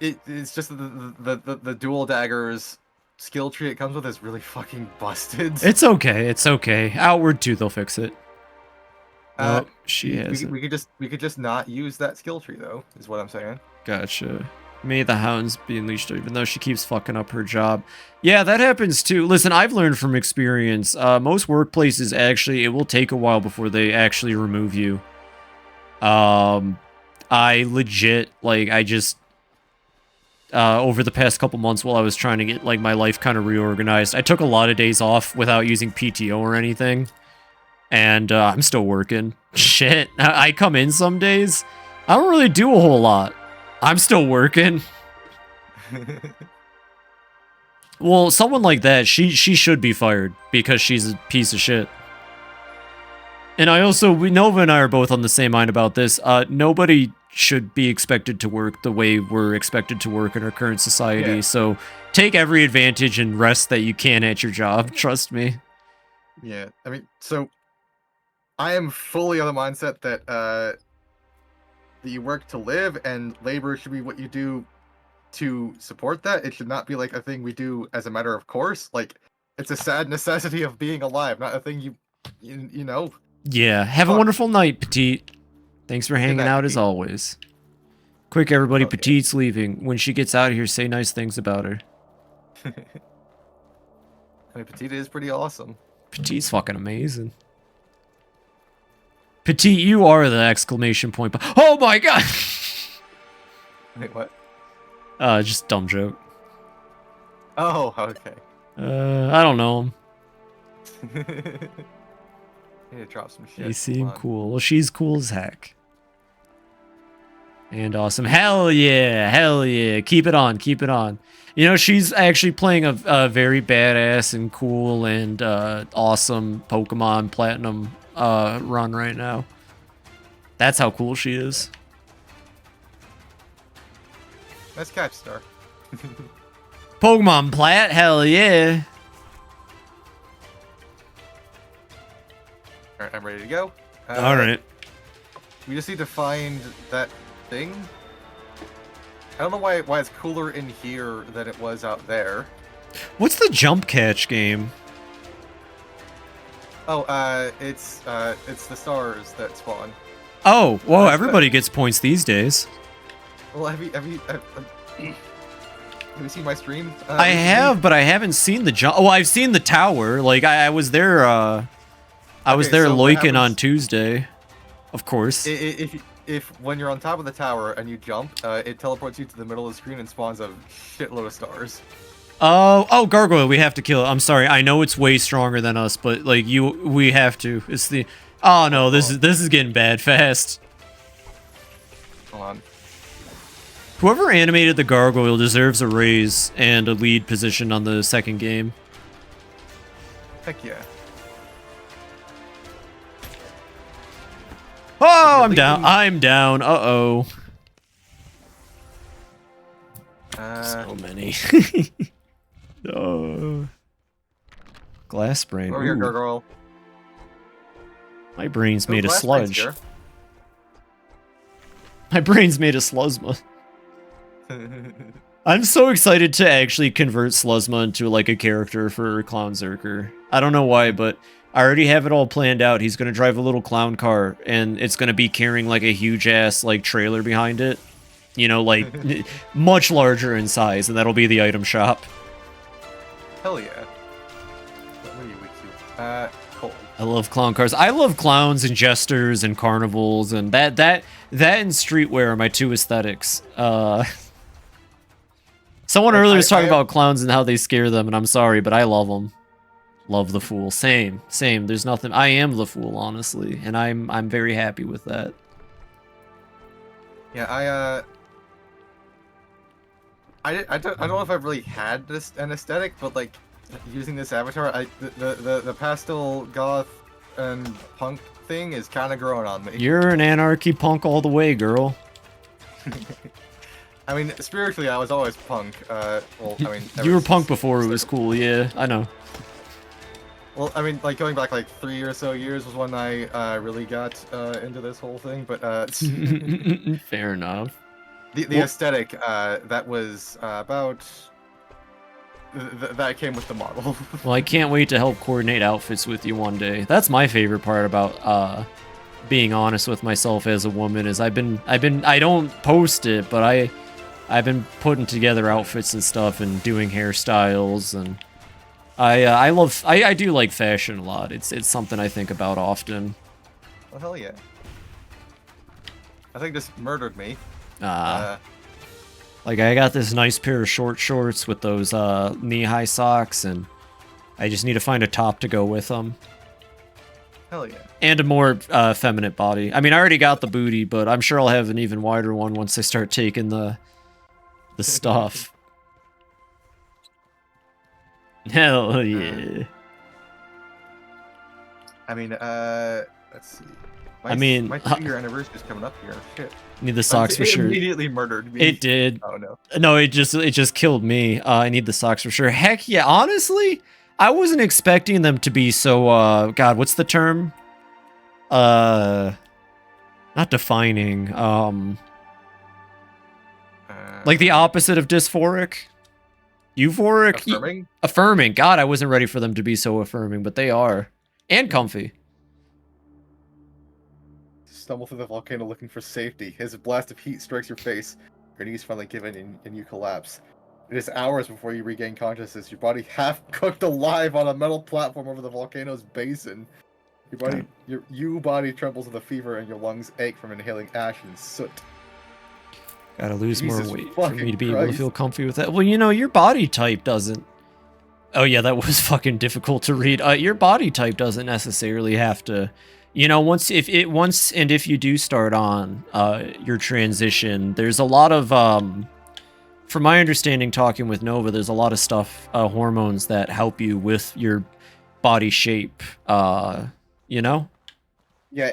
it's just the dual daggers skill tree it comes with is really fucking busted. It's okay. It's okay. Outward 2, they'll fix it. Oh, she has it. We could just not use that skill tree though, is what I'm saying. Gotcha. May the hounds be unleashed, even though she keeps fucking up her job. Yeah, that happens too. Listen, I've learned from experience. Most workplaces actually, it will take a while before they actually remove you. I legit, like, I just over the past couple months while I was trying to get like my life kind of reorganized, I took a lot of days off without using PTO or anything. And I'm still working. Shit, I come in some days. I don't really do a whole lot. I'm still working. Well, someone like that, she should be fired because she's a piece of shit. And Nova and I are both on the same mind about this. Nobody should be expected to work the way we're expected to work in our current society. Yeah. So take every advantage and rest that you can at your job. Trust me. Yeah, I mean, so I am fully on the mindset that that you work to live, and labor should be what you do to support that. It should not be like a thing we do as a matter of course. Like, it's a sad necessity of being alive, not a thing you know. Yeah, have a wonderful night, Petite. Thanks for hanging out as always. Quick, everybody, okay. Petite's leaving. When she gets out of here, say nice things about her. I mean, Petite is pretty awesome. Petite's fucking amazing. Petite, you are the exclamation point. Oh my god! Wait, what? Just dumb joke. Oh, okay. I don't know. Need to drop some shit. They seem cool. Well, she's cool as heck. And awesome. Hell yeah! Hell yeah! Keep it on. Keep it on. You know, she's actually playing a very badass and cool and awesome Pokemon Platinum run right now. That's how cool she is. Nice catch, Star. Pokemon Plat, hell yeah. Alright, I'm ready to go. Alright. We just need to find that thing. I don't know why it's cooler in here than it was out there. What's the jump catch game? Oh, it's the stars that spawn. Oh, whoa! Everybody gets points these days. Well, have you seen my stream? I have, but I haven't seen the jump. Oh, I've seen the tower. Like I was there. I was there loiking on Tuesday, of course. If when you're on top of the tower and you jump, it teleports you to the middle of the screen and spawns a shitload of stars. Oh, Gargoyle, we have to kill it. I'm sorry. I know it's way stronger than us, but like we have to. It's the. Oh no, this is getting bad fast. Hold on. Whoever animated the Gargoyle deserves a raise and a lead position on the second game. Heck yeah. Oh, I'm down. I'm down. Uh-oh. So many. Oh. Glass brain. Over here, Gargoyle. My brain's made of sludge. My brain's made of sluzma. I'm so excited to actually convert Sluzma into like a character for Clown Zerker. I don't know why, but I already have it all planned out. He's gonna drive a little clown car, and it's gonna be carrying like a huge ass like trailer behind it. You know, like, much larger in size, and that'll be the item shop. Hell yeah. What are you weak to? Cold. I love clown cars. I love clowns and jesters and carnivals, and that and streetwear are my two aesthetics. Someone earlier was talking about clowns and how they scare them, and I'm sorry, but I love them. Love the Fool. Same. There's nothing. I am the Fool, honestly, and I'm very happy with that. Yeah, I don't know if I've really had an aesthetic, but like using this avatar, the pastel goth and punk thing is kind of growing on me. You're an anarchy punk all the way, girl. I mean, spiritually, I was always punk. Well, I mean, you were punk before it was cool. Yeah, I know. Well, I mean, like going back like 3 or so years was when I really got into this whole thing. But fair enough. The aesthetic that was about that came with the model. Well, I can't wait to help coordinate outfits with you one day. That's my favorite part about being honest with myself as a woman is I don't post it, but I've been putting together outfits and stuff and doing hairstyles, and I do like fashion a lot. It's something I think about often. Well, hell yeah. I think this murdered me. Like I got this nice pair of short shorts with those knee-high socks, and I just need to find a top to go with them. Hell yeah. And a more feminine body. I mean, I already got the booty, but I'm sure I'll have an even wider one once I start taking the stuff. Hell yeah. I mean, let's see. My 2-year anniversary is coming up here. Shit. Need the socks for sure. It immediately murdered me. It did. Oh no. No, it just killed me. I need the socks for sure. Heck yeah, honestly, I wasn't expecting them to be so God, what's the term? Not defining. Like the opposite of dysphoric. Euphoric? Affirming? Affirming. God, I wasn't ready for them to be so affirming, but they are. And comfy. Stumble through the volcano looking for safety. As a blast of heat strikes your face, your knees finally give in and you collapse. It is hours before you regain consciousness. Your body half cooked alive on a metal platform over the volcano's basin. Your body trembles with a fever and your lungs ache from inhaling ash and soot. Gotta lose Jesus more weight for me to be able to Christ. feel comfy with that. Well, you know, your body type doesn't. Oh yeah, that was fucking difficult to read. Your body type doesn't necessarily have to. You know, if you do start on your transition, there's a lot of from my understanding, talking with Nova, there's a lot of stuff, hormones that help you with your body shape. You know? Yeah,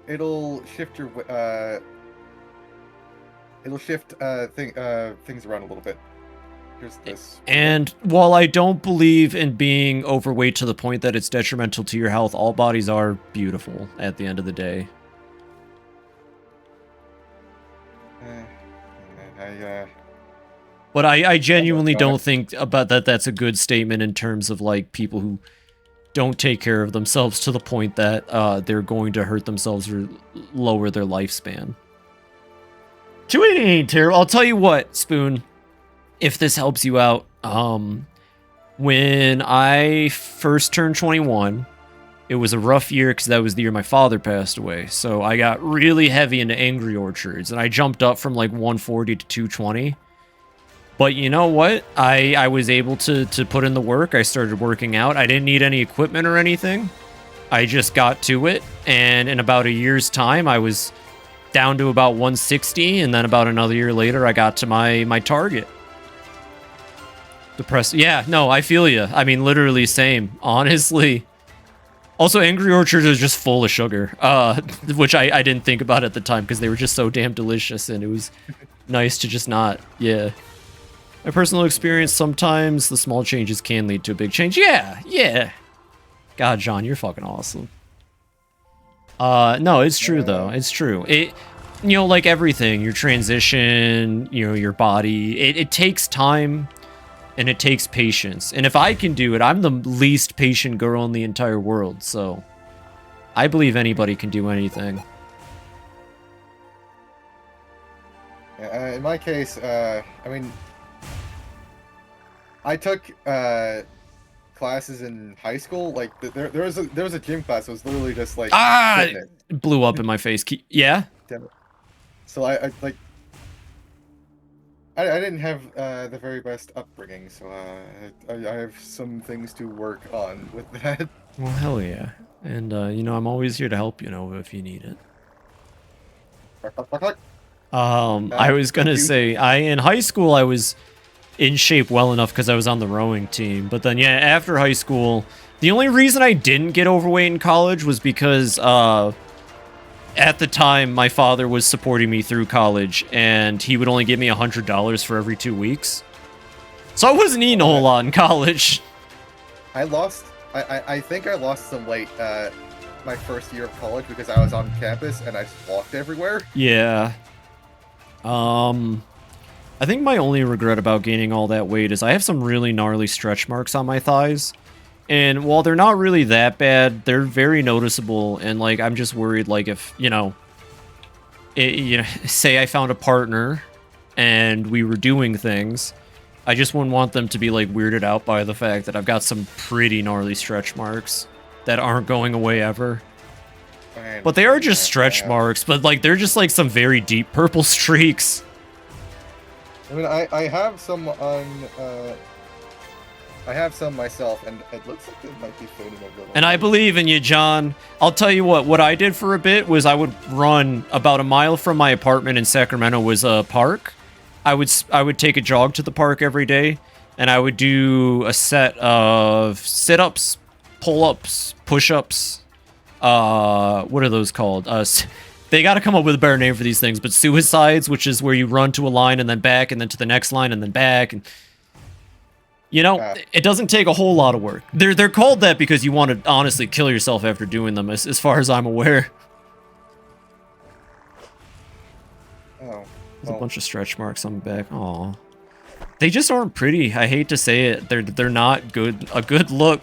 it'll shift your things around a little bit. Here's this. And while I don't believe in being overweight to the point that it's detrimental to your health, all bodies are beautiful at the end of the day. But I genuinely don't think about that's a good statement in terms of like people who don't take care of themselves to the point that they're going to hurt themselves or lower their lifespan. 280 ain't terrible. I'll tell you what, Spoon, if this helps you out, when I first turned 21, it was a rough year because that was the year my father passed away. So I got really heavy into Angry Orchards, and I jumped up from like 140 to 220. But you know what? I was able to put in the work. I started working out. I didn't need any equipment or anything. I just got to it, and in about a year's time, I was down to about 160, and then about another year later, I got to my target. Depressed. Yeah, no, I feel you. I mean, literally same. Honestly. Also, Angry Orchards is just full of sugar, which I didn't think about at the time because they were just so damn delicious, and it was nice to just not. Yeah. My personal experience, sometimes the small changes can lead to a big change. Yeah. God, John, you're fucking awesome. No, it's true though. It's true. Like everything, your transition, your body, it takes time and it takes patience. And if I can do it, I'm the least patient girl in the entire world. So I believe anybody can do anything. In my case, I mean, I took classes in high school. Like there was a gym class that was literally just like fitness. It blew up in my face. Yeah. Damn it. So I like I didn't have the very best upbringing, so I have some things to work on with that. Well, hell yeah. And you know, I'm always here to help you know if you need it. I was gonna say, in high school I was in shape well enough because I was on the rowing team. But then, yeah, after high school, the only reason I didn't get overweight in college was because at the time my father was supporting me through college, and he would only give me $100 for every 2 weeks. So I wasn't eating a whole lot in college. I think I lost some weight my first year of college because I was on campus and I just walked everywhere. Yeah. I think my only regret about gaining all that weight is I have some really gnarly stretch marks on my thighs. And while they're not really that bad, they're very noticeable. And, like, I'm just worried, like, if, you know, say I found a partner and we were doing things, I just wouldn't want them to be, like, weirded out by the fact that I've got some pretty gnarly stretch marks that aren't going away ever. But they are just stretch marks, but, like, they're just, like, some very deep purple streaks. I mean, I have some on, I have some myself, and it looks like it might be fading a little. And I believe in you, John. I'll tell you what I did for a bit was I would run about a mile from my apartment in Sacramento was a park. I would take a jog to the park every day, and I would do a set of sit-ups, pull-ups, push-ups. What are those called? They got to come up with a better name for these things, but suicides, which is where you run to a line and then back and then to the next line and then back. And you know, it doesn't take a whole lot of work. They're called that because you want to honestly kill yourself after doing them, as far as I'm aware. Oh. There's a bunch of stretch marks on my back. Aw. They just aren't pretty. I hate to say it. They're not good. A good look.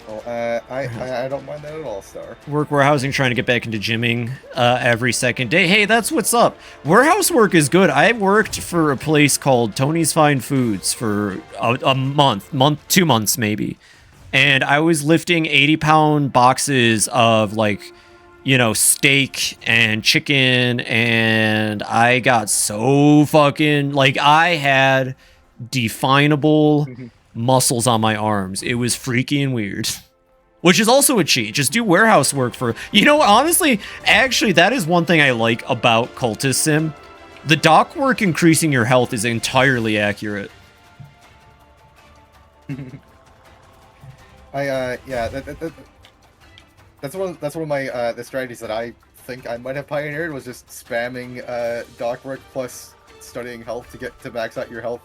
Well, I don't mind that at all, Star. Work warehousing, trying to get back into gymming every second day. Hey, that's what's up. Warehouse work is good. I worked for a place called Tony's Fine Foods for a month, 2 months maybe. And I was lifting 80-pound boxes of, like, you know, steak and chicken, and I got so fucking, like, I had definable muscles on my arms. It was freaking weird. Which is also a cheat. Just do warehouse work for... You know, honestly, actually, that is one thing I like about Cultist Sim. The dock work increasing your health is entirely accurate. Yeah, that's one of my the strategies that I think I might have pioneered was just spamming dock work plus studying health to get to max out your health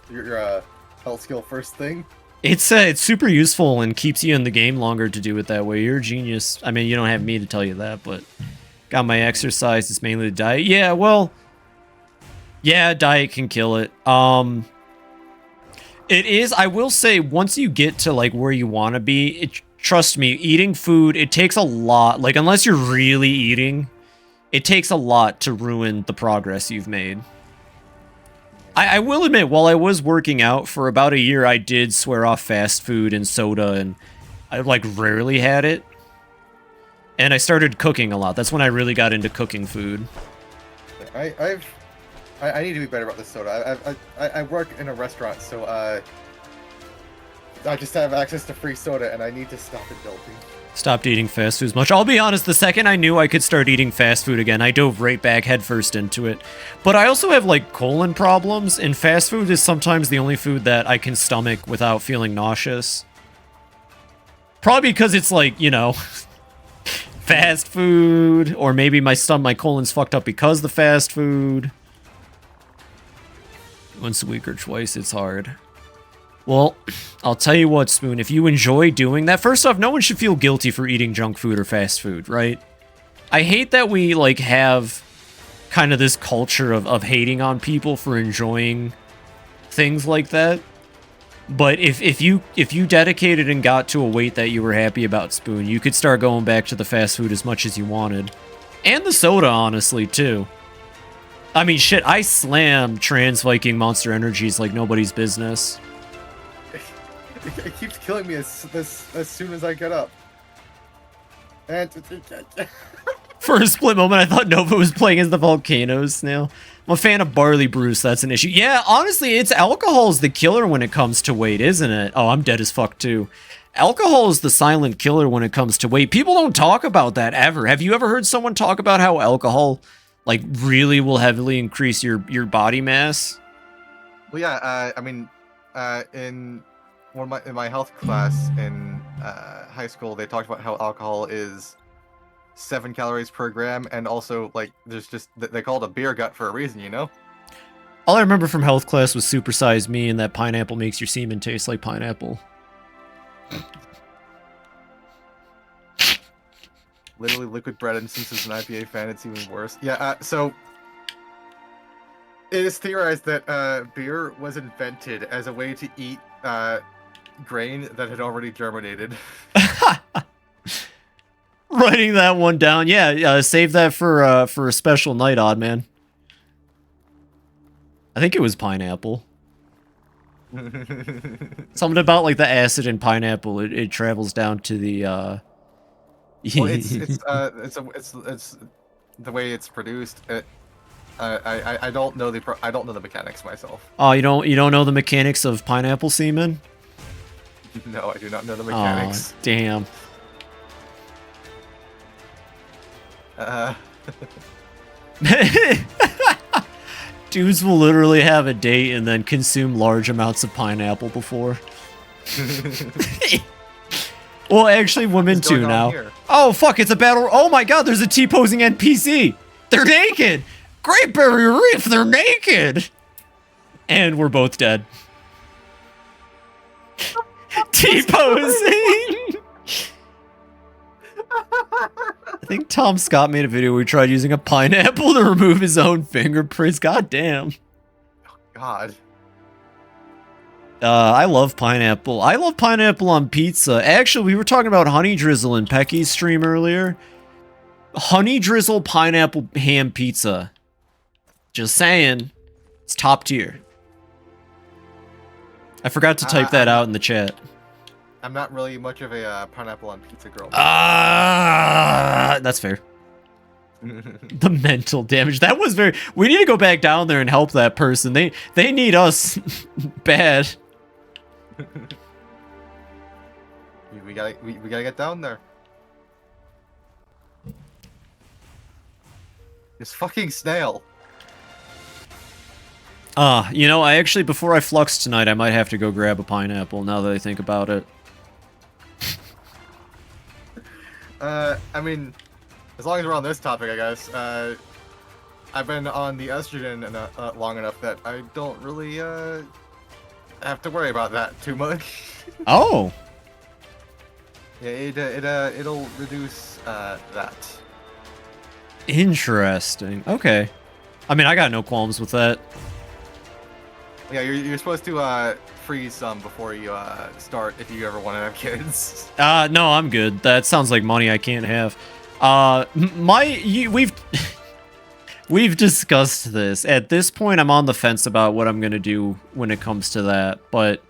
health skill first thing. It's super useful and keeps you in the game longer to do it that way. You're a genius. I mean, you don't have me to tell you that, but got my exercise. It's mainly the diet. Yeah, well, yeah, diet can kill it. It is. I will say, once you get to like where you want to be, trust me, eating food, it takes a lot. Like, unless you're really eating, it takes a lot to ruin the progress you've made. I will admit, while I was working out for about a year, I did swear off fast food and soda, and I like rarely had it. And I started cooking a lot. That's when I really got into cooking food. I need to be better about this soda. I work in a restaurant, so I just have access to free soda, and I need to stop indulging. Stopped eating fast food as much. I'll be honest, the second I knew I could start eating fast food again, I dove right back headfirst into it. But I also have, like, colon problems, and fast food is sometimes the only food that I can stomach without feeling nauseous. Probably because it's, like, you know, fast food, or maybe my colon's fucked up because of the fast food. Once a week or twice, it's hard. Well, I'll tell you what, Spoon, if you enjoy doing that, first off, no one should feel guilty for eating junk food or fast food, right? I hate that we, like, have kind of this culture of hating on people for enjoying things like that. But if you dedicated and got to a weight that you were happy about, Spoon, you could start going back to the fast food as much as you wanted. And the soda, honestly, too. I mean, shit, I slam Trans Viking Monster Energies like nobody's business. It keeps killing me as soon as I get up. And For a split moment, I thought Nova was playing as the Volcanoes Snail. I'm a fan of Barley Brews, that's an issue. Yeah, honestly, it's alcohol's the killer when it comes to weight, isn't it? Oh, I'm dead as fuck, too. Alcohol is the silent killer when it comes to weight. People don't talk about that ever. Have you ever heard someone talk about how alcohol, like, really will heavily increase your body mass? well, yeah. I mean, in my health class in high school, they talked about how alcohol is 7 calories per gram, and also like there's just they call it a beer gut for a reason, you know. All I remember from health class was Supersize Me and that pineapple makes your semen taste like pineapple. Literally liquid bread, and since it's an IPA fan, it's even worse. Yeah. So it is theorized that beer was invented as a way to eat grain that had already germinated. Writing that one down. Yeah, save that for a special night, Odd Man. I think it was pineapple. Something about like the acid in pineapple. It travels down to the. Well, it's the way it's produced. I don't know the mechanics myself. Oh, you don't know the mechanics of pineapple semen? No, I do not know the mechanics. Oh, damn. Dudes will literally have a date and then consume large amounts of pineapple before. Well, actually, women too now. Here? Oh, fuck, it's a battle. Oh my god, there's a T-posing NPC. They're naked. Great Barrier Reef, they're naked. And we're both dead. T-posing. I think Tom Scott made a video where he tried using a pineapple to remove his own fingerprints. God damn. God. I love pineapple. I love pineapple on pizza. Actually, we were talking about honey drizzle in Pecky's stream earlier. Honey drizzle pineapple ham pizza. Just saying. It's top tier. I forgot to type that out in the chat. I'm not really much of a pineapple on pizza girl. That's fair. The mental damage. That was very... We need to go back down there and help that person. They need us bad. we gotta get down there. This fucking snail. You know, I actually, before I flux tonight, I might have to go grab a pineapple now that I think about it. I mean, as long as we're on this topic, I guess, I've been on the estrogen long enough that I don't really, have to worry about that too much. Oh! Yeah, it'll reduce, that. Interesting. Okay. I mean, I got no qualms with that. Yeah, you're supposed to, freeze some before you, start if you ever want to have kids. No, I'm good. That sounds like money I can't have. We've discussed this. At this point, I'm on the fence about what I'm gonna do when it comes to that. But,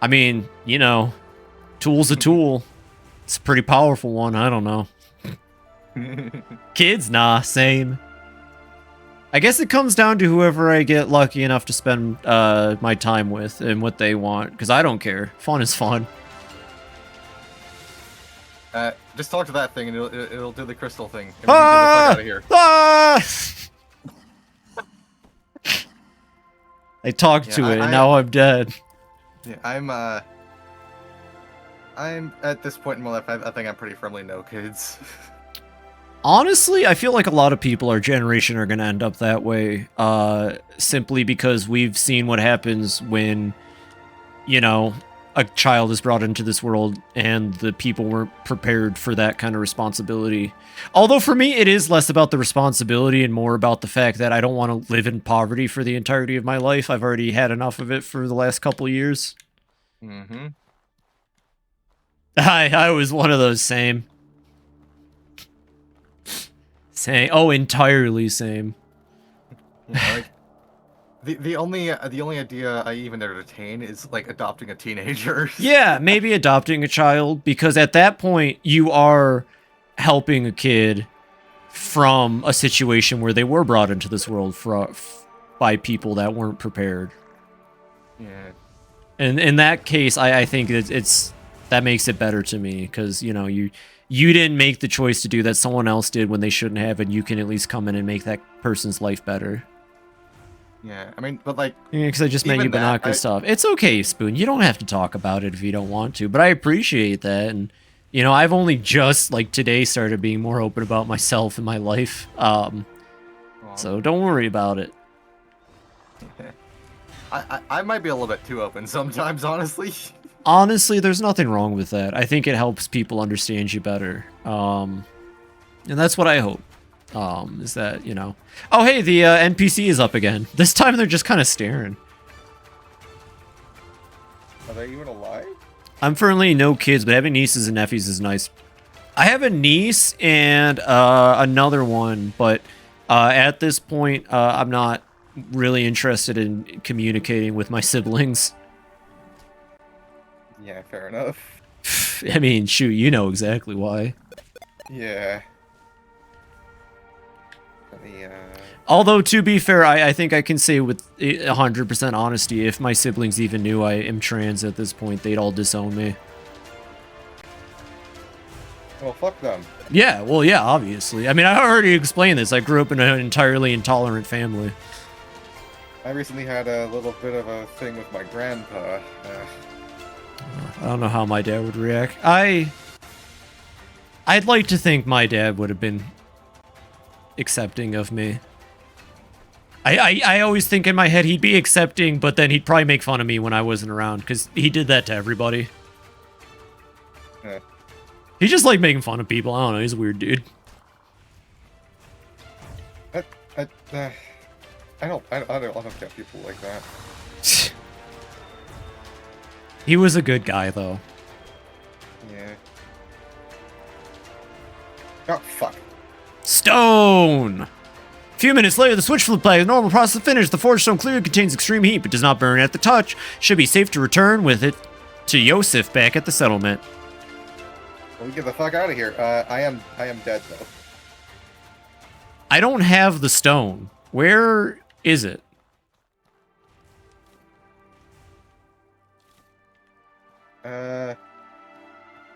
I mean, you know, tool's a tool. It's a pretty powerful one. I don't know. Kids, nah, same. I guess it comes down to whoever I get lucky enough to spend my time with and what they want, because I don't care. Fun is fun. Just talk to that thing and it'll do the crystal thing. And we can get the fuck out of here. I talked to it and now I'm dead. Yeah, I'm at this point in my life, I think I'm pretty firmly no kids. Honestly, I feel like a lot of people our generation are going to end up that way, simply because we've seen what happens when, you know, a child is brought into this world and the people weren't prepared for that kind of responsibility. Although for me, it is less about the responsibility and more about the fact that I don't want to live in poverty for the entirety of my life. I've already had enough of it for the last couple of years. Mm-hmm. I was one of those same. Same. Oh, entirely same. Like, the only idea I even entertain is like adopting a teenager. Yeah, maybe adopting a child, because at that point you are helping a kid from a situation where they were brought into this world by people that weren't prepared. Yeah. And in that case, I think it's that makes it better to me, because you didn't make the choice to do that, someone else did when they shouldn't have, and you can at least come in and make that person's life better. Yeah, I mean, but like... Yeah, because I just met you, but not good stuff. It's okay, Spoon. You don't have to talk about it if you don't want to, but I appreciate that. And, I've only just, like, today started being more open about myself and my life. So don't worry about it. I might be a little bit too open sometimes, honestly. Honestly, there's nothing wrong with that. I think it helps people understand you better. And that's what I hope. Is that, Oh, hey, the NPC is up again. This time they're just kind of staring. Are they even alive? I'm currently no kids, but having nieces and nephews is nice. I have a niece and another one, but at this point, I'm not really interested in communicating with my siblings. Yeah, fair enough. I mean, shoot, you know exactly why. Yeah. Although, to be fair, I think I can say with 100% honesty, if my siblings even knew I am trans at this point, they'd all disown me. Well, fuck them. Yeah, well, yeah, obviously. I mean, I already explained this. I grew up in an entirely intolerant family. I recently had a little bit of a thing with my grandpa. I don't know how my dad would react. I'd like to think my dad would have been accepting of me. I always think in my head he'd be accepting, but then he'd probably make fun of me when I wasn't around, because he did that to everybody. Yeah. He just like making fun of people. I don't know. He's a weird dude. I don't get people like that. He was a good guy, though. Yeah. Oh, fuck. Stone! A few minutes later, the switch flip play. The normal process finished. The forged stone clearly contains extreme heat, but does not burn at the touch. Should be safe to return with it to Yosef back at the settlement. Well, get the fuck out of here. I am dead, though. I don't have the stone. Where is it?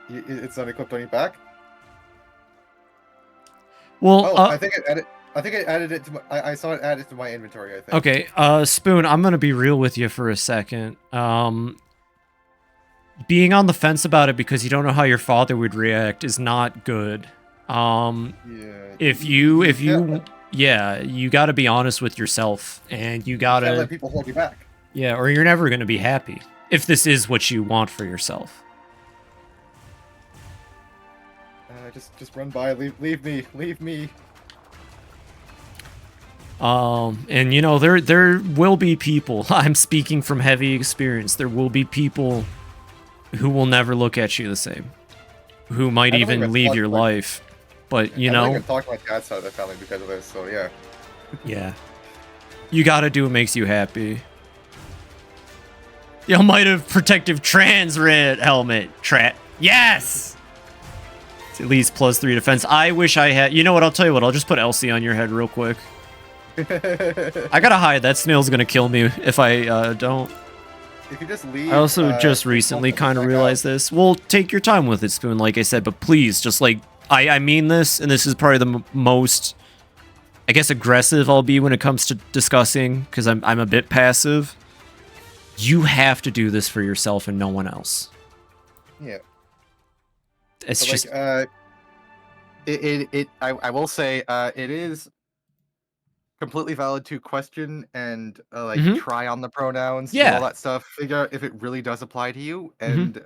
It's not equipped on your back? Well, I think it added it to my... I saw it added to my inventory, I think. Okay, Spoon, I'm gonna be real with you for a second. Being on the fence about it because you don't know how your father would react is not good. Yeah. If you you gotta be honest with yourself, and you Can't gotta let people hold you back. Yeah, or you're never gonna be happy if this is what you want for yourself. Just run by. Leave me. And there will be people. I'm speaking from heavy experience. There will be people who will never look at you the same, who might even leave your life. But I don't even talk to my dad's side of the family because of this. So yeah. Yeah, you gotta do what makes you happy. You might have protective trans red helmet. Yes. It's at least +3 defense. I wish I had. You know what? I'll tell you what. I'll just put Elsie on your head real quick. I gotta hide. That snail's gonna kill me if I don't. If you just leave. I also just recently kind of realized this. Well, take your time with it, Spoon, like I said, but please, just like, I mean this, and this is probably the most, I guess, aggressive I'll be when it comes to discussing, because I'm a bit passive. You have to do this for yourself and no one else. Yeah. It's But just... I will say, it is completely valid to question and try on the pronouns, do all that stuff, figure out if it really does apply to you, and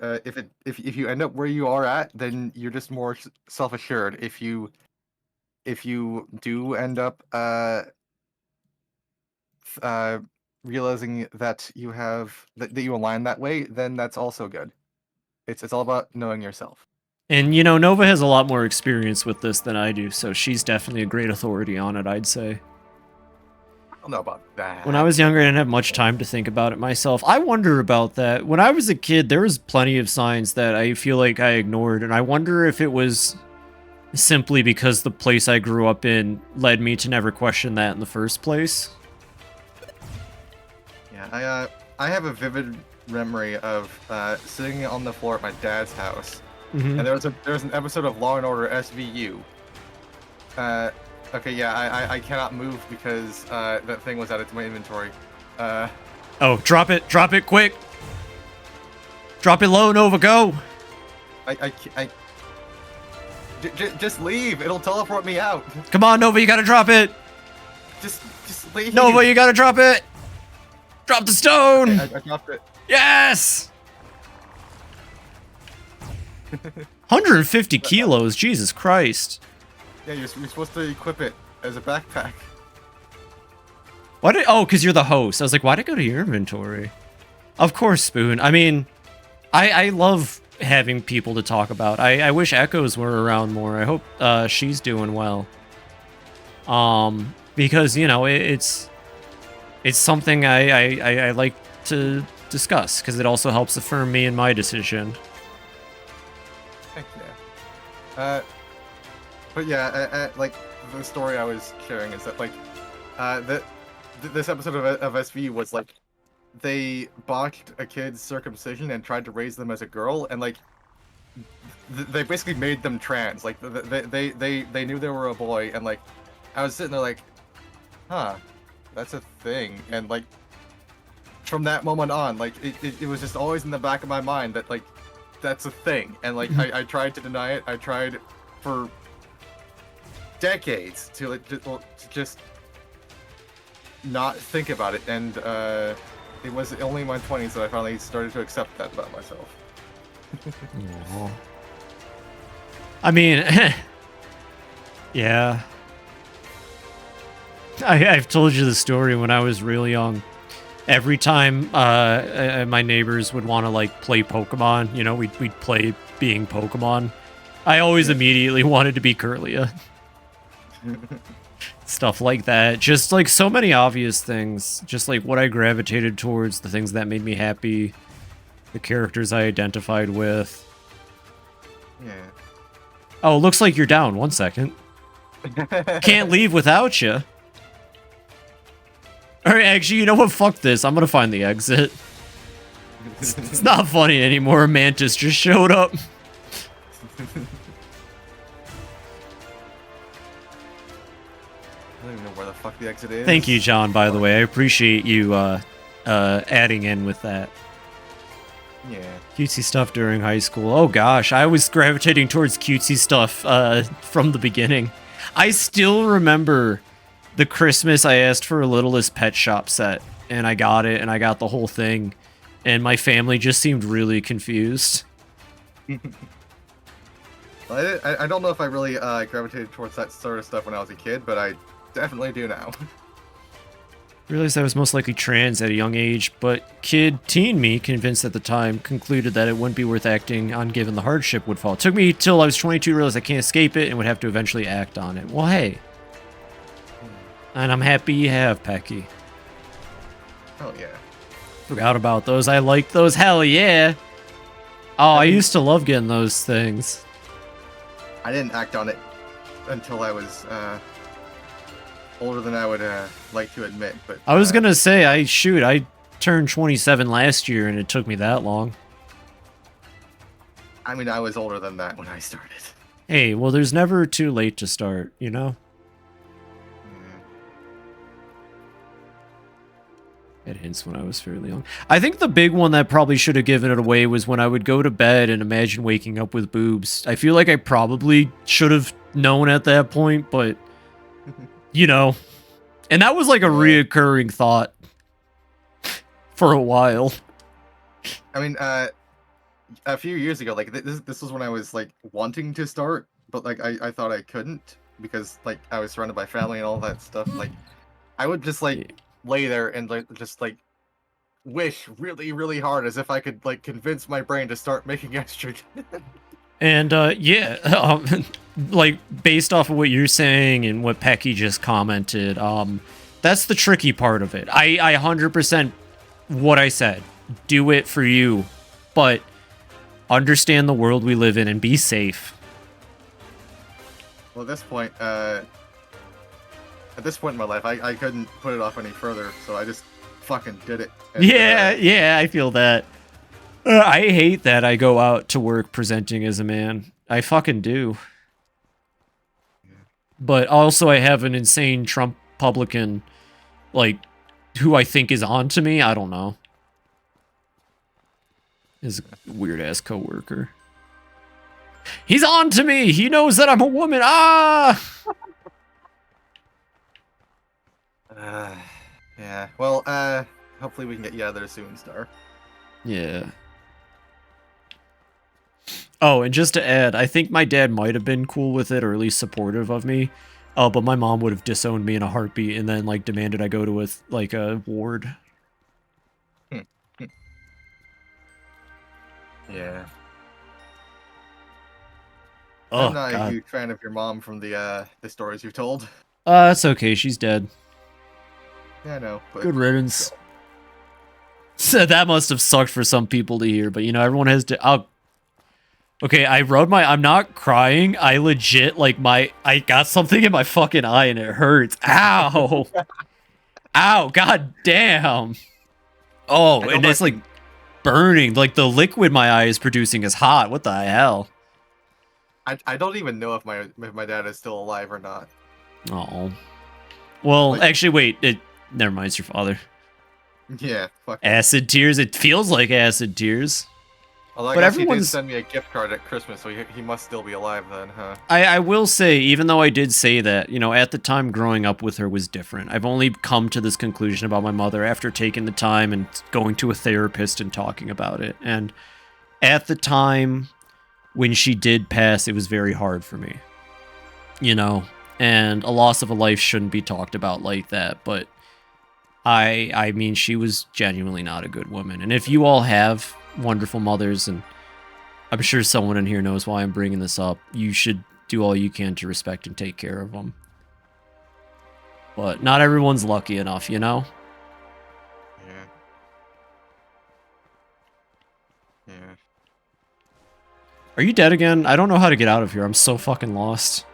if you end up where you are at, then you're just more self-assured. If you do end up realizing that you have that you align that way, then that's also good. It's all about knowing yourself. And, you know, Nova has a lot more experience with this than I do, so she's definitely a great authority on it, I'd say. I don't know about that. When I was younger, I didn't have much time to think about it myself. I wonder about that. When I was a kid, there was plenty of signs that I feel like I ignored, and I wonder if it was simply because the place I grew up in led me to never question that in the first place. Yeah, I have a vivid memory of sitting on the floor at my dad's house, and there was an episode of Law and Order SVU. Okay, yeah, I cannot move because that thing was added to my inventory. Oh, drop it quick! Drop it low, Nova, go! Just leave. It'll teleport me out. Come on, Nova, you gotta drop it! Just leave. Nova, you gotta drop it! Drop the stone! I dropped it. Yes! 150 kilos, Jesus Christ. Yeah, you're supposed to equip it as a backpack. Why did? Oh, because you're the host. I was like, why'd it go to your inventory? Of course, Spoon. I mean, I love having people to talk about. I wish Echoes were around more. I hope she's doing well. Because, you know, it's something I like to discuss, because it also helps affirm me in my decision. Heck yeah. But yeah, like the story I was sharing is that like, this episode of SV was like, they botched a kid's circumcision and tried to raise them as a girl, and like, they basically made them trans. Like they knew they were a boy, and like, I was sitting there like, huh, that's a thing, and like, from that moment on, like it was just always in the back of my mind that like, that's a thing, and like I tried to deny it. I tried for decades to just not think about it, and it was only in my 20s that I finally started to accept that about myself. Aww. I mean, yeah. I've told you the story when I was real young. Every time my neighbors would want to like play Pokemon, you know, we'd play being Pokemon. I always immediately wanted to be Kirlia. Stuff like that. Just like so many obvious things. Just like what I gravitated towards, the things that made me happy, the characters I identified with. Yeah. Oh, looks like you're down. 1 second. Can't leave without you. Alright, actually, you know what? Fuck this. I'm gonna find the exit. It's not funny anymore. Mantis just showed up. I don't even know where the fuck the exit is. Thank you, John, by the way. I appreciate you adding in with that. Yeah. Cutesy stuff during high school. Oh gosh, I was gravitating towards cutesy stuff from the beginning. I still remember the Christmas I asked for a Littlest Pet Shop set, and I got it, and I got the whole thing, and my family just seemed really confused. I don't know if I really gravitated towards that sort of stuff when I was a kid, but I definitely do now. Realized I was most likely trans at a young age, but teen me, convinced at the time, concluded that it wouldn't be worth acting on given the hardship would fall. It took me till I was 22 to realize I can't escape it and would have to eventually act on it. Well, hey. And I'm happy you have, Pecky. Oh yeah. Forgot about those. I like those. Hell yeah. Oh, I used to love getting those things. I didn't act on it until I was older than I would like to admit, but I was gonna say, I turned 27 last year and it took me that long. I mean, I was older than that when I started. Hey, well, there's never too late to start, you know? It hints when I was fairly young. I think the big one that probably should have given it away was when I would go to bed and imagine waking up with boobs. I feel like I probably should have known at that point, but, you know. And that was like a reoccurring thought for a while. I mean, a few years ago, like, this was when I was, like, wanting to start, but, like, I thought I couldn't because, like, I was surrounded by family and all that stuff. Like, I would just, like, lay there and like just like wish really hard as if I could like convince my brain to start making estrogen. And yeah, like based off of what you're saying and what Pecky just commented, that's the tricky part of it. I 100% what I said. Do it for you, but understand the world we live in and be safe. Well, at this point in my life, I couldn't put it off any further, so I just fucking did it. And, Yeah, I feel that. I hate that I go out to work presenting as a man. I fucking do. But also I have an insane Trump publican, like, who I think is on to me. I don't know. His weird-ass coworker. He's on to me! He knows that I'm a woman! Ah! Yeah, well, hopefully we can get you out of there soon, Star. Yeah. Oh, and just to add, I think my dad might have been cool with it, or at least supportive of me. But my mom would have disowned me in a heartbeat, and then like demanded I go to a ward. Yeah. Oh, I'm not God. a huge fan of your mom from the stories you've told. That's okay. She's dead. Yeah, I know. But Good riddance. So that must have sucked for some people to hear, but you know, everyone has to. Okay, I'm not crying. I legit, I got something in my fucking eye and it hurts. Ow! Ow, god damn. Oh, and it's like burning. Like the liquid my eye is producing is hot. What the hell? I don't even know if my dad is still alive or not. Oh. Well, Like- actually, wait. Never mind, it's your father. Yeah, fuck. Acid tears. It feels like acid tears. Although I but guess he did everyone's- send me a gift card at Christmas, so he must still be alive then, huh? I will say, even though I did say that, you know, at the time growing up with her was different. I've only come to this conclusion about my mother after taking the time and going to a therapist and talking about it. And at the time when she did pass, it was very hard for me. You know, and a loss of a life shouldn't be talked about like that, but I mean, she was genuinely not a good woman. And if you all have wonderful mothers, and I'm sure someone in here knows why I'm bringing this up, you should do all you can to respect and take care of them. But not everyone's lucky enough, you know? Yeah. Yeah. Are you dead again? I don't know how to get out of here. I'm so fucking lost.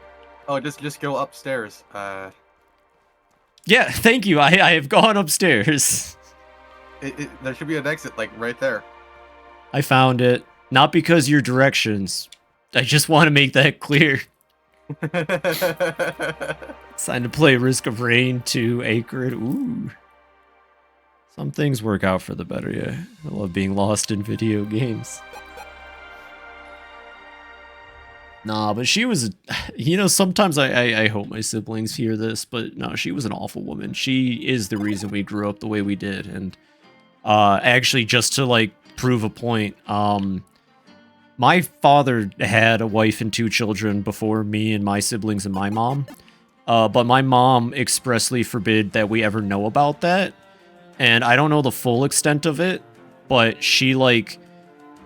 Oh, just go upstairs. Yeah, thank you. I have gone upstairs. There should be an exit, like, right there. I found it. Not because your directions. I just want to make that clear. It's time to play Risk of Rain 2 Acrid. Ooh. Some things work out for the better, yeah. I love being lost in video games. Nah, but she was, you know, sometimes I hope my siblings hear this, but no, she was an awful woman. She is the reason we grew up the way we did. And actually, just to, like, prove a point, my father had a wife and 2 children before me and my siblings and my mom. But my mom expressly forbid that we ever know about that. And I don't know the full extent of it, but she, like,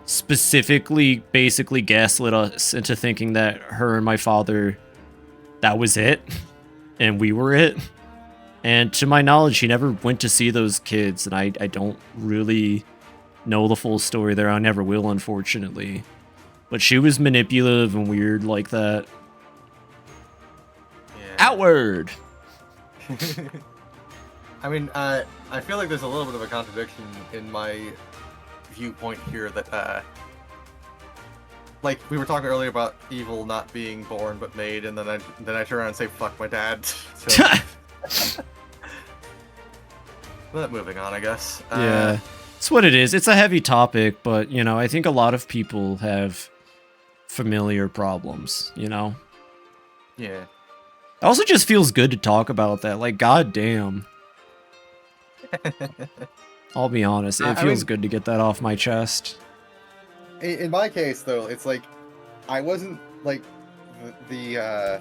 specifically basically gaslit us into thinking that her and my father, that was it. And we were it. And to my knowledge, she never went to see those kids. And I don't really know the full story there. I never will, unfortunately. But she was manipulative and weird like that. Yeah. Outward! I mean, I feel like there's a little bit of a contradiction in my viewpoint here that, like, we were talking earlier about evil not being born but made, and then I turn around and say, fuck my dad. So, but moving on, I guess. Yeah. It's what it is. It's a heavy topic, but, you know, I think a lot of people have familiar problems, you know? Yeah. It also just feels good to talk about that. Like, goddamn. I'll be honest. It I feels mean- good to get that off my chest. In my case, though, it's like I wasn't like the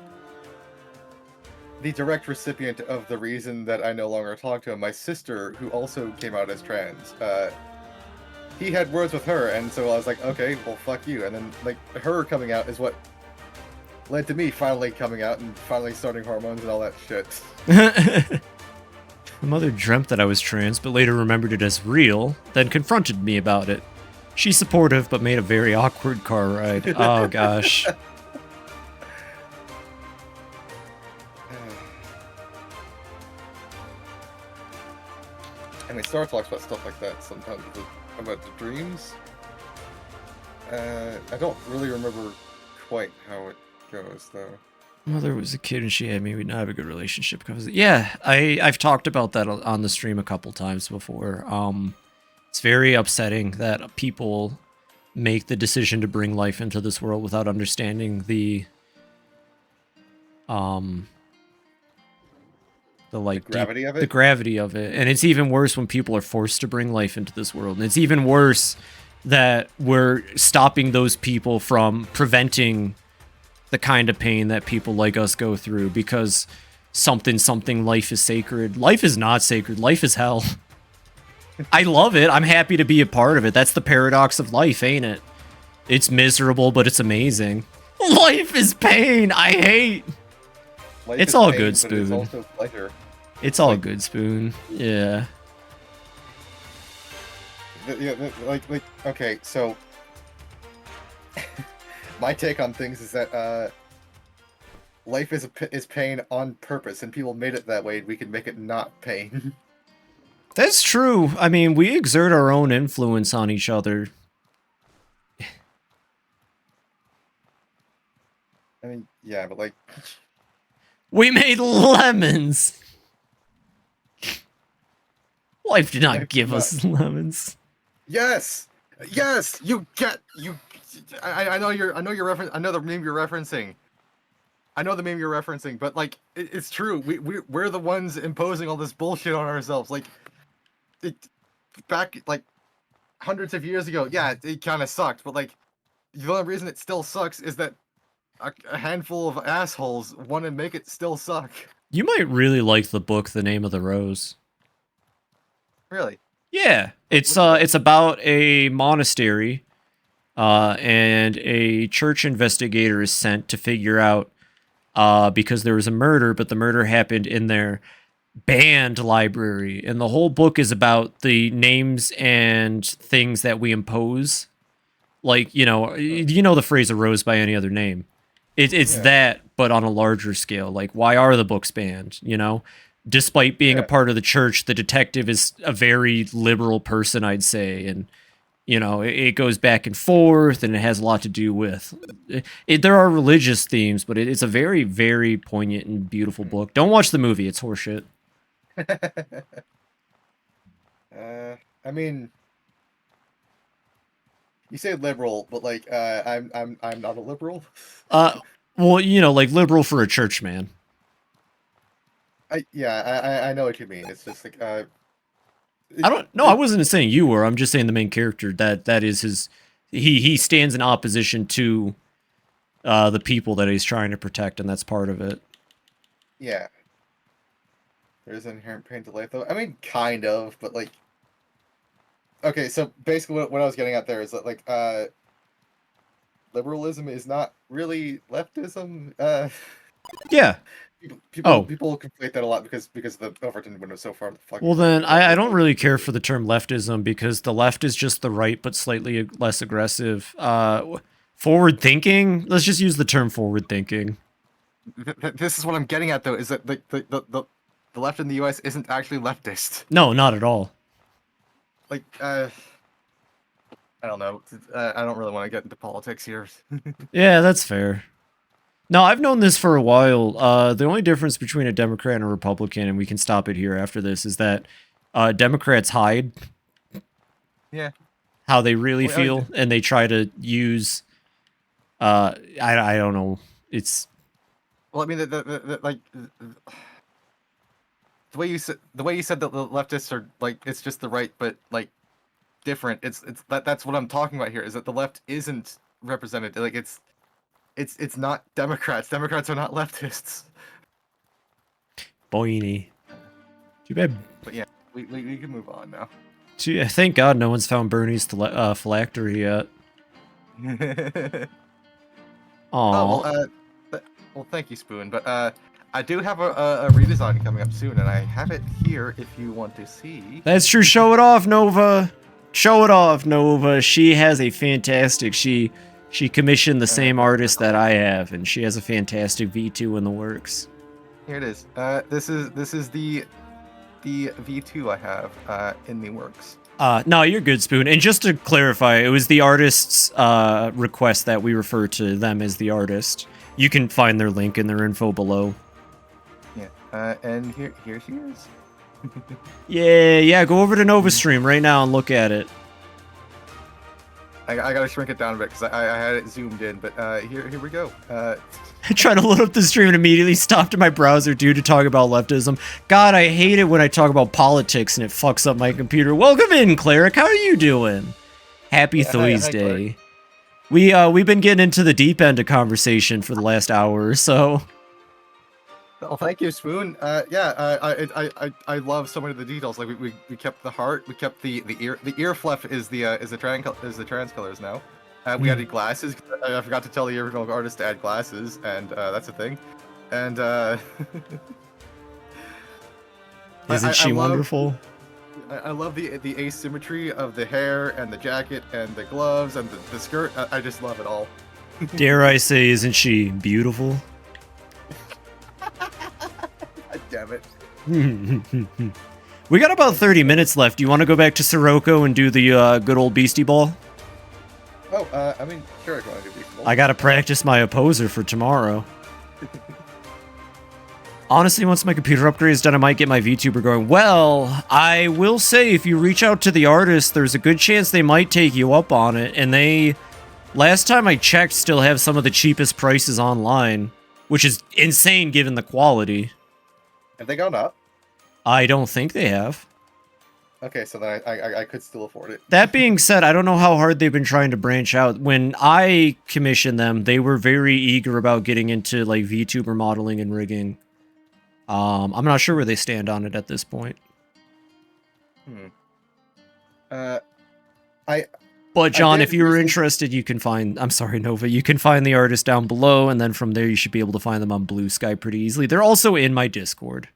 direct recipient of the reason that I no longer talk to him. My sister, who also came out as trans, he had words with her, and so I was like, okay, well, fuck you. And then like her coming out is what led to me finally coming out and finally starting hormones and all that shit. My mother dreamt that I was trans, but later remembered it as real, then confronted me about it. She's supportive, but made a very awkward car ride. Oh, gosh. I mean, Star talks about stuff like that sometimes, about the dreams. I don't really remember quite how it goes, though. Mother was a kid and she had me. We did not have a good relationship. Yeah, I've talked about that on the stream a couple times before. It's very upsetting that people make the decision to bring life into this world without understanding the gravity of it? The gravity of it. And it's even worse when people are forced to bring life into this world. And it's even worse that we're stopping those people from preventing the kind of pain that people like us go through because something life is sacred. Life is not sacred. Life is hell. I love it. I'm happy to be a part of it. That's the paradox of life, ain't it? It's miserable, but it's amazing. Life is pain. I hate. Life It's is all pain, good, but Spoon. It's also pleasure. It's all good, Spoon. Yeah. Okay, so my take on things is that life is pain on purpose, and people made it that way. We can make it not pain. That's true. I mean, we exert our own influence on each other. I mean, yeah, but like, We made lemons. Life did not give us lemons. yes, you get you. I know you're reference. I know the meme you're referencing. I know the meme you're referencing, but like, it's true. We're the ones imposing all this bullshit on ourselves. Like, back like hundreds of years ago, yeah, it kind of sucked, but like, the only reason it still sucks is that a handful of assholes want to make it still suck. You might really like the book The Name of the Rose. Really? Yeah, it's about a monastery, and a church investigator is sent to figure out, because there was a murder, but the murder happened in their banned library, and the whole book is about the names and things that we impose. Like, you know the phrase "a rose by any other name." It's that, but on a larger scale. Like, why are the books banned? Despite being a part of the church, the detective is a very liberal person, I'd say, and it goes back and forth, and it has a lot to do with there are religious themes, but it's a very, very poignant and beautiful book. Don't watch the movie; it's horseshit. I mean, you say liberal, but like, I'm not a liberal. Well, like liberal for a church man. I know what you mean. It's just like, I wasn't saying you were. I'm just saying the main character that is his. He stands in opposition to the people that he's trying to protect, and that's part of it. Yeah. There's an inherent pain to life, though. I mean, kind of, but like. Okay, so basically, what I was getting at there is that like, liberalism is not really leftism. Yeah. People conflate that a lot because the Overton window so far. Well, then I don't really care for the term leftism because the left is just the right, but slightly less aggressive. Forward thinking. Let's just use the term forward thinking. This is what I'm getting at, though, is that the left in the U.S. isn't actually leftist. No, not at all. Like, I don't know. I don't really want to get into politics here. Yeah, that's fair. No, I've known this for a while. The only difference between a Democrat and a Republican, and we can stop it here after this, is that Democrats hide how they really feel, and they try to use. I don't know. It's. Well, I mean, like the way you said that the leftists are like it's just the right, but like different. That's what I'm talking about here. Is that the left isn't represented? Like it's not Democrats. Democrats are not leftists. Boiny. Too bad. But yeah, we can move on now. Gee, thank God no one's found Bernie's phylactery yet. Oh, Aw. well, thank you, Spoon. But I do have a redesign coming up soon, and I have it here if you want to see. That's true. Show it off, Nova. Show it off, Nova. She has a fantastic. She commissioned the same artist that I have, and she has a fantastic V2 in the works. Here it is. This is the V2 I have in the works. No, you're good, Spoon. And just to clarify, it was the artist's request that we refer to them as the artist. You can find their link in their info below. Yeah. And here she is. Yeah. Go over to Nova Stream right now and look at it. I gotta shrink it down a bit because I had it zoomed in, but here we go. I tried to load up the stream and immediately stopped in my browser due to talk about leftism. God, I hate it when I talk about politics and it fucks up my computer. Welcome in, Cleric. How are you doing? Happy Thursday. We've been getting into the deep end of conversation for the last hour or so. Oh, thank you, Spoon. I love so many of the details. Like we kept the heart, we kept the ear. The ear fluff is the trans colors now. We added glasses. I forgot to tell the original artist to add glasses, and that's a thing. And isn't she wonderful? I love the asymmetry of the hair and the jacket and the gloves and the skirt. I just love it all. Dare I say, isn't she beautiful? God damn it. We got about 30 minutes left. Do you want to go back to Sirocco and do the good old Beastie Ball? Oh, I mean, sure, I want to do Beastie Ball. I gotta practice my opposer for tomorrow. Honestly, once my computer upgrade is done, I might get my VTuber going. Well, I will say, if you reach out to the artist, there's a good chance they might take you up on it. And they, last time I checked, still have some of the cheapest prices online, which is insane given the quality. Have they gone up? I don't think they have. Okay, so then I could still afford it. That being said, I don't know how hard they've been trying to branch out. When I commissioned them, they were very eager about getting into like VTuber modeling and rigging. I'm not sure where they stand on it at this point. But John, if you're interested, you can find, I'm sorry, Nova, you can find the artist down below, and then from there you should be able to find them on Blue Sky pretty easily. They're also in my Discord.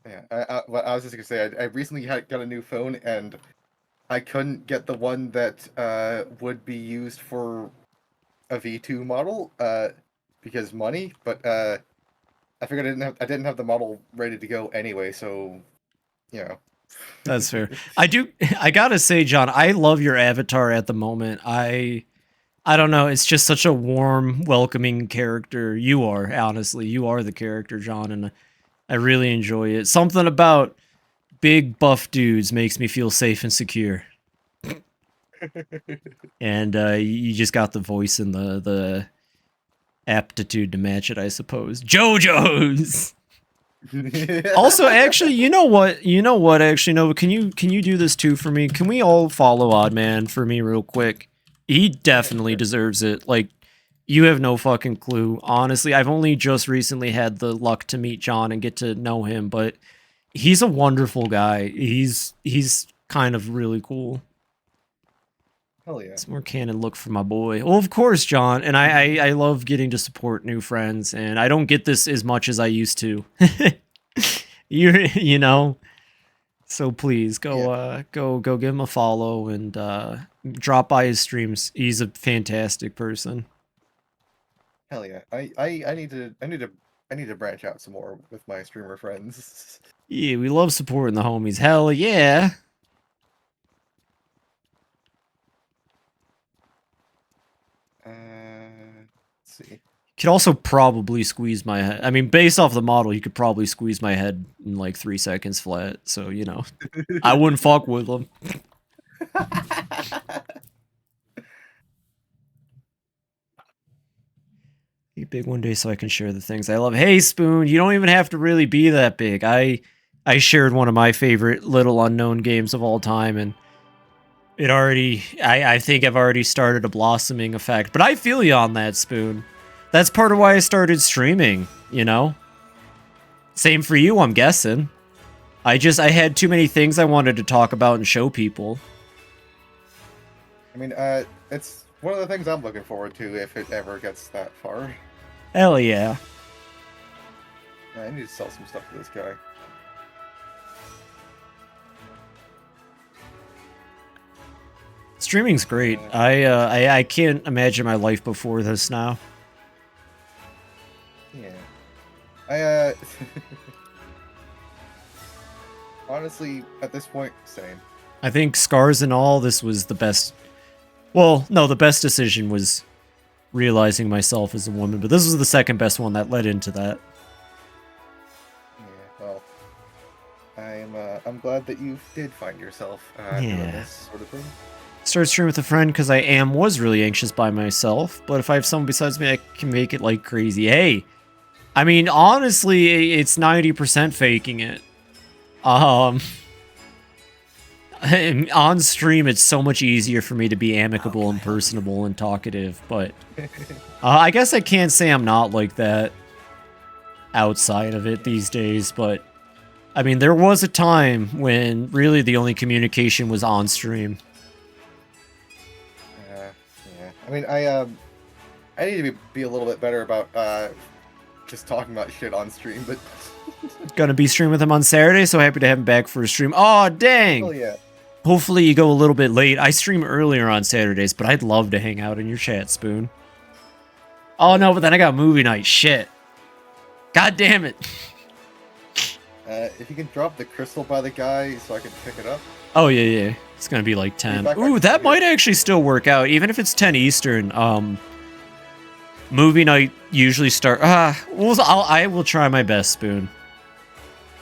Yeah, I was just gonna say, I recently got a new phone, and I couldn't get the one that would be used for a V2 model because money, but I figured I didn't have the model ready to go anyway, so you know. That's fair. I gotta say, John, I love your avatar at the moment. I don't know, it's just such a warm, welcoming character. You are, honestly. You are the character, John, and I really enjoy it. Something about big buff dudes makes me feel safe and secure. And you just got the voice and the aptitude to match it, I suppose. JoJo's! Also, actually, you know what? Actually, Nova, can you do this too for me? Can we all follow Oddman for me real quick? He definitely deserves it. Like, you have no fucking clue. Honestly, I've only just recently had the luck to meet John and get to know him, but he's a wonderful guy. He's kind of really cool. Hell yeah. It's more canon look for my boy. Well, of course, John. And I love getting to support new friends, and I don't get this as much as I used to. you know. So please go give him a follow and drop by his streams. He's a fantastic person. Hell yeah. I need to branch out some more with my streamer friends. Yeah, we love supporting the homies. Hell yeah. Let's see. Could also probably squeeze my head. I mean, based off the model, you could probably squeeze my head in like 3 seconds flat. So, you know, I wouldn't fuck with them. Be big one day so I can share the things I love. Hey, Spoon, you don't even have to really be that big. I shared one of my favorite little unknown games of all time, and it already, I think I've already started a blossoming effect. But I feel you on that, Spoon. That's part of why I started streaming, you know? Same for you, I'm guessing. I had too many things I wanted to talk about and show people. I mean, it's one of the things I'm looking forward to if it ever gets that far. Hell yeah. I need to sell some stuff to this guy. Streaming's great. I can't imagine my life before this now. Yeah. Honestly, at this point, same. I think scars and all, this was the best. Well, no, the best decision was realizing myself as a woman, but this was the second best one that led into that. Yeah, well, I'm glad that you did find yourself doing this sort of thing. Start streaming with a friend because was really anxious by myself, but if I have someone besides me, I can make it like crazy. Hey, I mean, honestly, it's 90% faking it. On stream, it's so much easier for me to be amicable and personable and talkative, but I guess I can't say I'm not like that outside of it these days, but I mean, there was a time when really the only communication was on stream. Yeah. I mean, I need to be a little bit better about just talking about shit on stream, but Gonna be streaming with him on Saturday, so happy to have him back for a stream. Oh, dang! oh yeah. Hopefully you go a little bit late. I stream earlier on Saturdays, but I'd love to hang out in your chat, Spoon. Oh no, but then I got movie night. Shit. God damn it. If you can drop the crystal by the guy so I can pick it up. Oh yeah. It's gonna be like 10. Ooh, that might actually still work out, even if it's 10 Eastern. Movie night usually start. I will try my best, Spoon.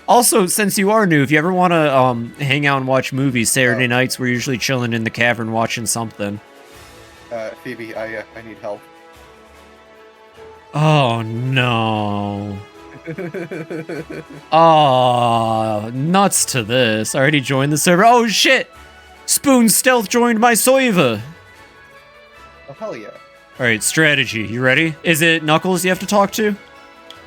Also, since you are new, if you ever want to hang out and watch movies Saturday nights, we're usually chilling in the cavern watching something. Phoebe, I need help. Oh no. Oh, nuts to this. I already joined the server. Oh shit! Spoon stealth joined my server. Oh hell yeah. Alright, strategy. You ready? Is it Knuckles you have to talk to?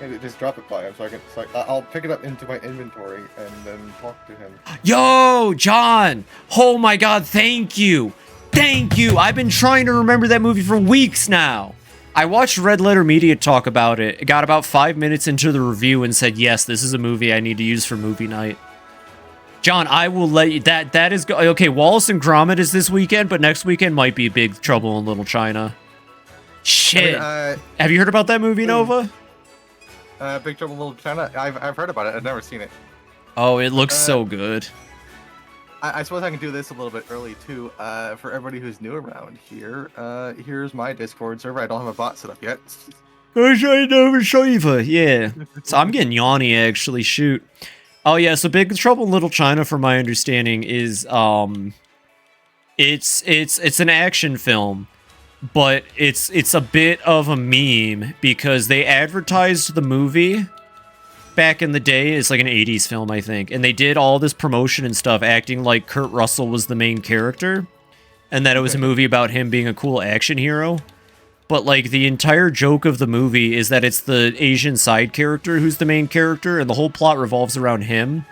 Maybe just drop it by him so I'll pick it up into my inventory and then talk to him. Yo, John! Oh my god, thank you! Thank you! I've been trying to remember that movie for weeks now! I watched Red Letter Media talk about it, got about 5 minutes into the review and said, yes, this is a movie I need to use for movie night. John, I will let you... That is... Okay, Wallace and Gromit is this weekend, but next weekend might be Big Trouble in Little China. Shit! I mean, have you heard about that movie, Nova? Big Trouble in Little China? I've heard about it. I've never seen it. Oh, it looks so good. I suppose I can do this a little bit early, too. For everybody who's new around here, here's my Discord server. I don't have a bot set up yet. I tried over Shiva, yeah. So I'm getting yawny, actually, shoot. Oh, yeah, so Big Trouble in Little China, from my understanding, is, it's an action film. But it's a bit of a meme because they advertised the movie back in the day. It's like an 80s film, I think. And they did all this promotion and stuff acting like Kurt Russell was the main character. And that it was a movie about him being a cool action hero. But like the entire joke of the movie is that it's the Asian side character who's the main character. And the whole plot revolves around him.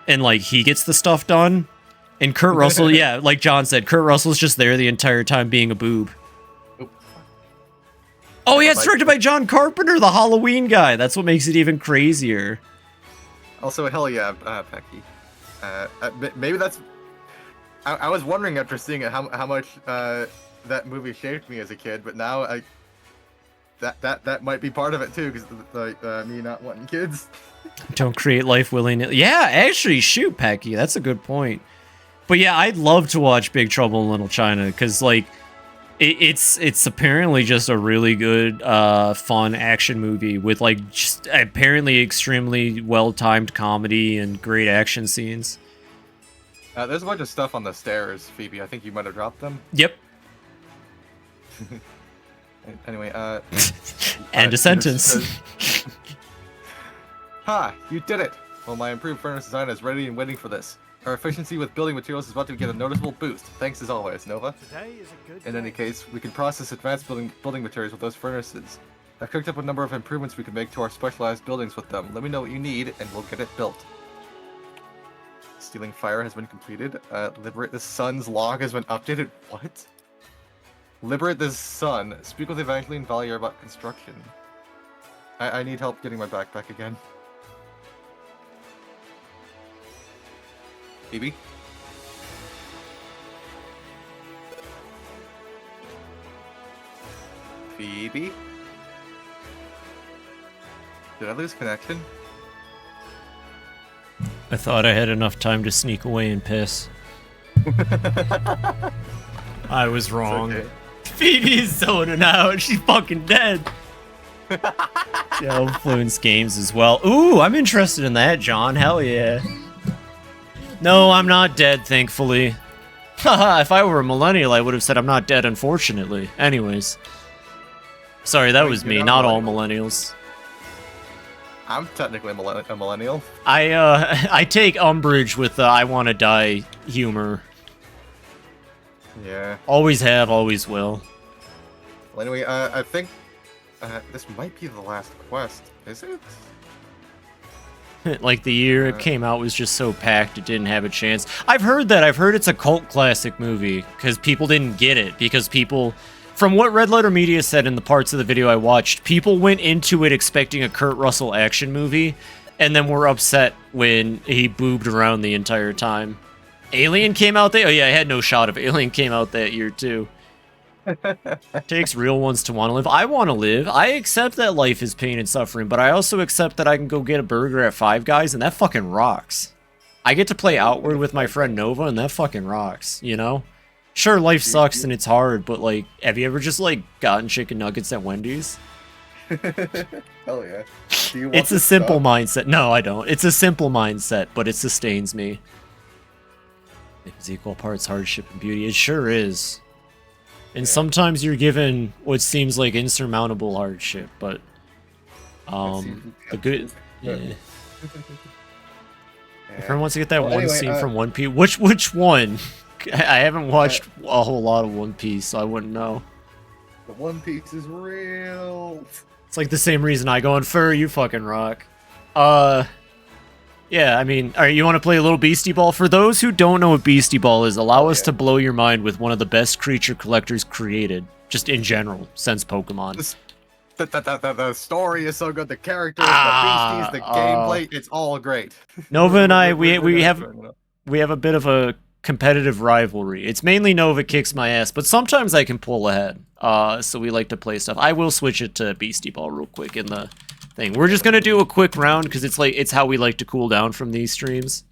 And like he gets the stuff done. And Kurt Russell, yeah, like John said, Kurt Russell's just there the entire time being a boob. Oh, yeah, it's directed by John Carpenter, the Halloween guy. That's what makes it even crazier. Also, hell yeah, Becky. Maybe that's... I was wondering after seeing it how much that movie shaped me as a kid, but now that might be part of it too, because like me not wanting kids. Don't create life willy-nilly. Yeah, actually, shoot, Pecky, that's a good point. But yeah, I'd love to watch Big Trouble in Little China because, like, it's apparently just a really good, fun action movie with, like, just apparently extremely well-timed comedy and great action scenes. There's a bunch of stuff on the stairs, Phoebe. I think you might have dropped them. Yep. Anyway, and a sentence. Ha! You did it! Well, my improved furnace design is ready and waiting for this. Our efficiency with building materials is about to get a noticeable boost. Thanks as always, Nova. Today is a good In any case, we can process advanced building materials with those furnaces. I've cooked up a number of improvements we can make to our specialized buildings with them. Let me know what you need, and we'll get it built. Stealing Fire has been completed. Liberate the Sun's log has been updated. What? Liberate the Sun. Speak with Evangeline Valier about construction. I need help getting my backpack again. Phoebe? Phoebe? Did I lose connection? I thought I had enough time to sneak away and piss. I was wrong. Okay. Phoebe's zoning out. She's fucking dead. Yeah, Influence Games as well. Ooh, I'm interested in that, John. Hell yeah. No, I'm not dead, thankfully. Haha, if I were a millennial, I would have said I'm not dead, unfortunately. Anyways. Sorry, that was me, not all millennials. I'm technically a millennial. I take umbrage with the I wanna die humor. Yeah. Always have, always will. Well, anyway, I think this might be the last quest. Is it? Like the year it came out was just so packed it didn't have a chance. I've heard that. I've heard it's a cult classic movie because people didn't get it. Because people, from what Red Letter Media said in the parts of the video I watched, people went into it expecting a Kurt Russell action movie and then were upset when he boobed around the entire time. Alien came out there? Oh yeah, I had no shot of Alien came out that year too. Takes real ones to want to live. I want to live. I accept that life is pain and suffering, but I also accept that I can go get a burger at Five Guys, and that fucking rocks. I get to play Outward with my friend Nova, and that fucking rocks, you know? Sure, life sucks and it's hard, but, like, have you ever just, like, gotten chicken nuggets at Wendy's? Hell yeah. Do you want It's a this simple stuff? mindset. No, I don't. It's a simple mindset, but it sustains me. It's equal parts hardship and beauty. It sure is. And sometimes you're given what seems like insurmountable hardship, but the good. Yeah. Everyone wants to get that Well, one anyway, scene from One Piece. Which one? I haven't watched a whole lot of One Piece, so I wouldn't know. The One Piece is real. It's like the same reason I go on fur. You fucking rock. Yeah, I mean, all right, you want to play a little Beastie Ball? For those who don't know what Beastie Ball is, allow us to blow your mind with one of the best creature collectors created, just in general, since Pokemon. The story is so good. The characters, the beasties, the gameplay, it's all great. Nova and I, We're we gonna- have a bit of a competitive rivalry. It's mainly Nova kicks my ass, but sometimes I can pull ahead. So we like to play stuff. I will switch it to Beastie Ball real quick in the thing. We're just gonna do a quick round because it's how we like to cool down from these streams.